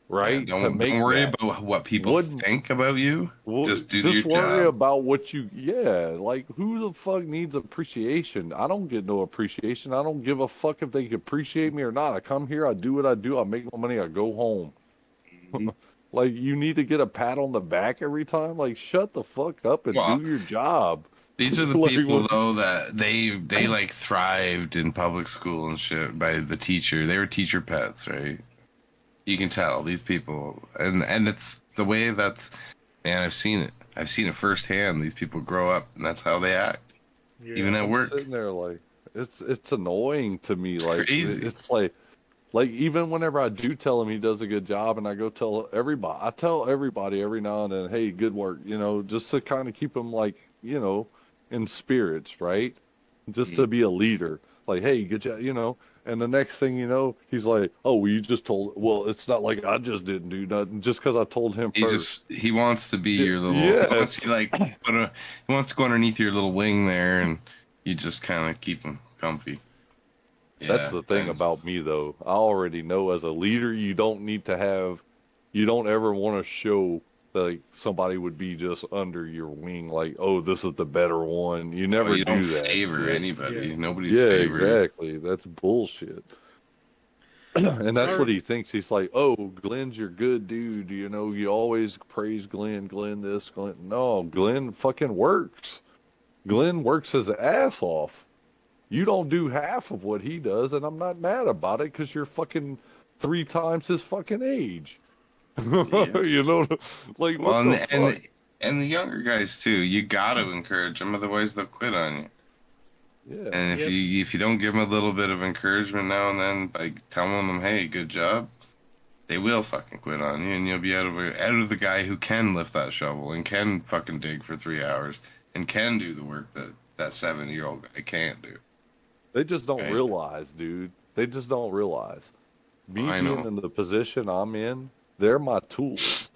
Yeah, right? To don't make worry that. about what people What? think about you. Just do your Just worry job. about what you. Yeah, like who the fuck needs appreciation? I don't get no appreciation. I don't give a fuck if they appreciate me or not. I come here, I do what I do, I make my money, I go home. Mhm. Like you need to get a pat on the back every time. Like shut the fuck up and Well, do your job. these are the Like people what? though that they like thrived in public school and shit by the teacher. They were teacher pets, right? You can tell these people, and it's the way that's, man. I've seen it. I've seen it firsthand. These people grow up, and that's how they act, even Yeah. at I'm work. sitting there like it's annoying to me. It's Like crazy. it's like even whenever I do tell him he does a good job, and I go tell everybody, I tell everybody every now and then, hey, good work, just to kind of keep him like in spirits, right? Just to be a leader. Like, hey, good job. And the next thing you know, he's like, oh, well, you just told. Well, it's not like I just didn't do nothing just because I told him first. He wants to be Yeah, your little. He yeah, wants to like he wants to go underneath your little wing there, and you just kind of keep him comfy. that's Yeah, the thing and about me, though. I already know as a leader, you don't ever want to show like somebody would be just under your wing, like, oh, this is the better one. You oh, never you don't do that favor shit. anybody. Yeah. Nobody's Yeah, favored. exactly. That's bullshit. And that's Our, what he thinks. He's like, oh, Glenn's your good dude. You always praise Glenn, Glenn this, Glenn. No, Glenn fucking works. Glenn works his ass off. You don't do half of what he does, and I'm not mad about it because you're fucking 3 times his fucking age. Yeah. You know, like Well, what the fuck? and the younger guys too. You got to encourage them, otherwise they'll quit on you. Yeah, And Yep. if you don't give them a little bit of encouragement now and then by telling them, hey, good job, they will fucking quit on you, and you'll be out of the guy who can lift that shovel and can fucking dig for 3 hours and can do the work that 70-year-old guy can't do. they just don't Right? realize, dude. They just don't realize. Me I being know. in the position I'm in, they're my tools.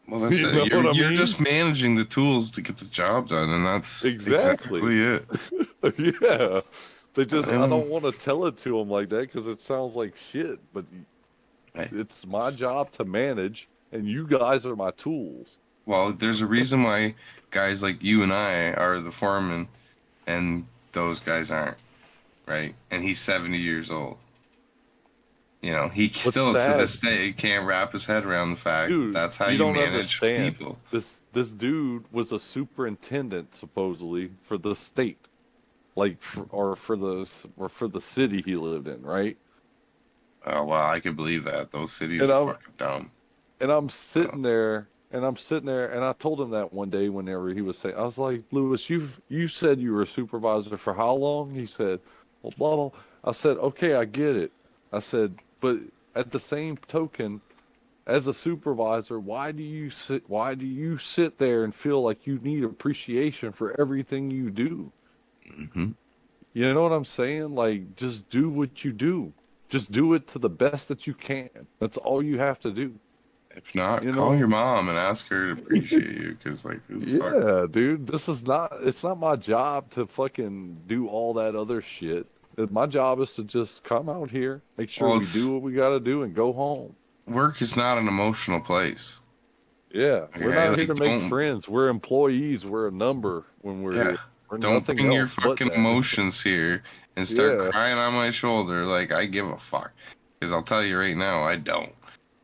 Well, that's You it. know what I You're mean? just managing the tools to get the job done, and that's Exactly. exactly it. Yeah. They just, I Um, don't want to tell it to them like that because it sounds like shit, but Hey. it's my job to manage, and you guys are my tools. Well, there's a reason why guys like you and I are the foreman, and those guys aren't, right? And he's 70 years old. You know, he What's still to sad, this day can't wrap his head around the fact that dude, that's how you you don't manage understand. people. This dude was a superintendent supposedly for the state, like or for the city he lived in, right? Oh, well, I could believe that. Those cities And are I'm fucking dumb. and I'm So, sitting there and I'm sitting there and I told him that one day whenever he was saying, I was like, Lewis, you said you were a supervisor for how long? He said, well, blah blah. I said, okay, I get it. I said, but at the same token, as a supervisor, why do you sit there and feel like you need appreciation for everything you do? hmm You know what I'm saying? Like, just do what you do. Just do it to the best that you can. That's all you have to do. if not, You call know? your mom and ask her to appreciate you, because, like, who the fuck? Yeah, dude. It's not my job to fucking do all that other shit. My job is to just come out here, make sure Well, we do it's what we gotta do and go home. work is not an emotional place. Yeah, we're Okay, not here to like, make don't, friends. We're employees. We're a number when we're yeah, here. We're don't nothing bring your else but fucking that. emotions here and start Yeah. crying on my shoulder like I give a fuck. Because I'll tell you right now, I don't.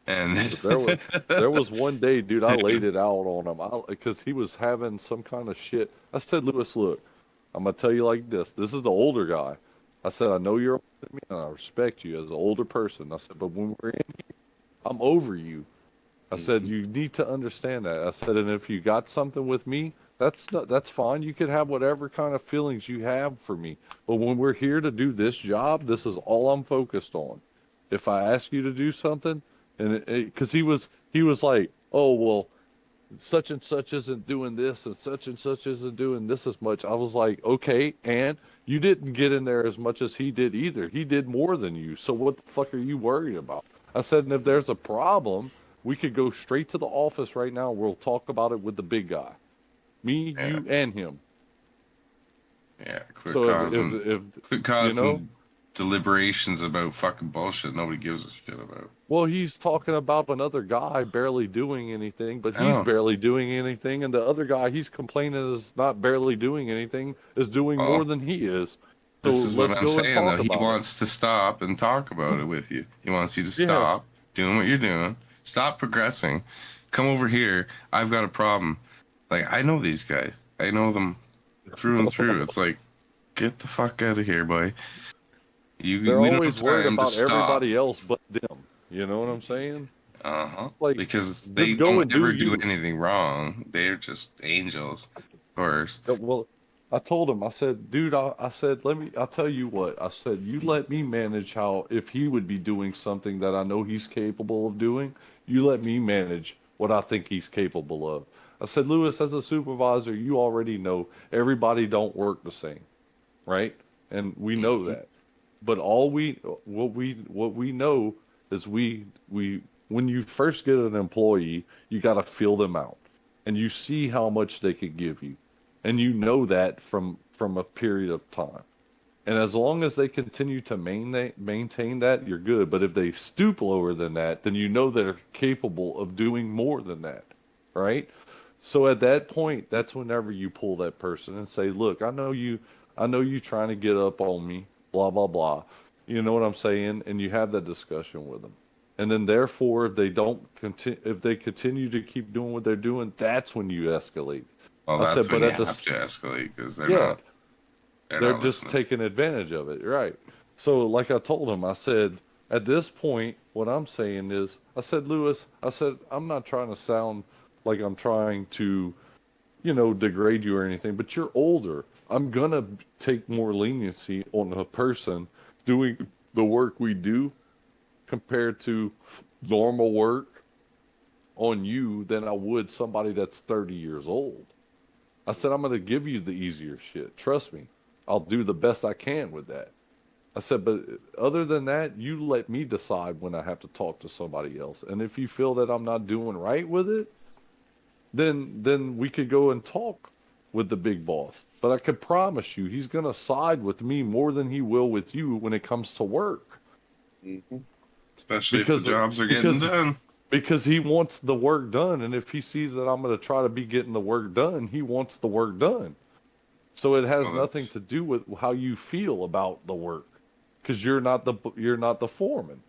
And 'Cause there was one day, dude, I laid it out on him because he was having some kind of shit. I said, Lewis, look, I'm gonna tell you like this. This is the older guy. I said, I know you're older than me, and I respect you as an older person. I said, but when we're in here, I'm over you. I said, you need to understand that. I said, and if you got something with me, that's fine. You can have whatever kind of feelings you have for me. But when we're here to do this job, this is all I'm focused on. If I ask you to do something, and because he was like, oh well, such and such isn't doing this, and such isn't doing this as much. I was like, okay, and you didn't get in there as much as he did either. He did more than you. So what the fuck are you worried about? I said, and if there's a problem, we could go straight to the office right now. We'll talk about it with the big guy, me, yeah, you, and him. yeah, So if quit you know, causing deliberations about fucking bullshit nobody gives a shit about. well, he's talking about another guy barely doing anything, but I he's know. barely doing anything, and the other guy he's complaining is not barely doing anything, is doing more Well, than he is. So this is what let's I'm go and saying though. talk He about it. wants to stop and talk about it with you. He wants you to Yeah, stop doing what you're doing. Stop progressing. Come over here. I've got a problem. Like, I know these guys. I know them through and through. It's like, get the fuck out of here, boy. they're We don't have always worried time to about stop. everybody else but them. You know what I'm saying? Uh-huh. Like, Because they just go don't and do ever do you. anything wrong. They're just angels, of course. Well, I told him, I said, dude, I said, I'll tell you what. I said, you let me manage how, if he would be doing something that I know he's capable of doing, you let me manage what I think he's capable of. I said, Lewis, as a supervisor, you already know everybody don't work the same, right? And we know Mhm. that. But what we know is we when you first get an employee, you got to feel them out, and you see how much they could give you, and you know that from a period of time. And as long as they continue to maintain that, you're good. But if they stoop lower than that, then you know they're capable of doing more than that, right? So at that point, that's whenever you pull that person and say, "Look, I know you trying to get up on me, blah blah blah." You know what I'm saying? And you have that discussion with them. And then therefore, if they continue to keep doing what they're doing, that's when you escalate. Well, I that's said, when but you at the have to escalate because they're yeah, not They're not just listening. taking advantage of it, right? So, like I told him, I said, at this point, what I'm saying is, I said, Lewis, I said, I'm not trying to sound like I'm trying to, degrade you or anything, but you're older. I'm gonna take more leniency on a person doing the work we do compared to normal work on you than I would somebody that's 30 years old. I said, I'm gonna give you the easier shit. Trust me. I'll do the best I can with that. I said, but other than that, you let me decide when I have to talk to somebody else. And if you feel that I'm not doing right with it, then we could go and talk with the big boss. But I can promise you, he's gonna side with me more than he will with you when it comes to work. Mm-hmm. Especially if Because the jobs are getting because done. because he wants the work done, and if he sees that I'm gonna try to be getting the work done, he wants the work done. So it has Well, nothing that's to do with how you feel about the work, because you're not the foreman.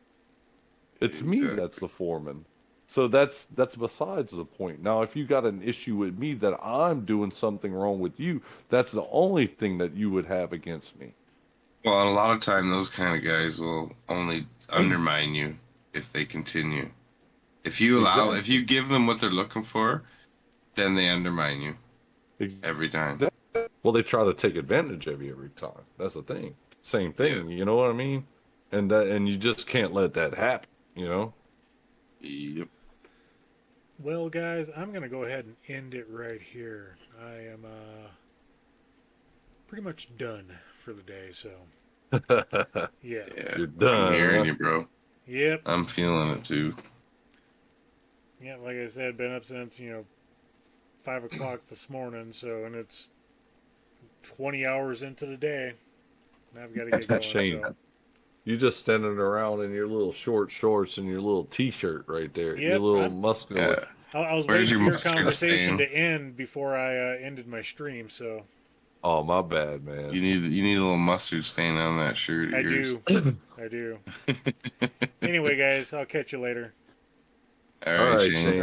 It's me exactly. that's the foreman. So that's besides the point. Now, if you got an issue with me that I'm doing something wrong with you, that's the only thing that you would have against me. Well, and a lot of time those kind of guys will only undermine you if they continue. If Exactly. you give them what they're looking for, then they undermine you every time. Exactly. Well, they try to take advantage of you every time. That's the thing. Same Yeah. thing. You know what I mean? And you just can't let that happen. You know? Yep. Well, guys, I'm going to go ahead and end it right here. I am pretty much done for the day, so yeah. Yeah. You're I'm done, hearing huh? you, bro. Yep. I'm feeling it too. Yeah, like I said, been up since, 5 o'clock this morning, so, and it's 20 hours into the day, and I've got to get going, Shane, so. you just standing around in your little short shorts and your little t-shirt right there. Your Yep, little muscular. Yeah. I was Where's waiting your for your mustard conversation stain? to end before I ended my stream, so Oh, my bad, man. You need a little mustard stain on that shirt of I yours. do. I do. Anyway, guys, I'll catch you later. All All right, right, Shane. Shane.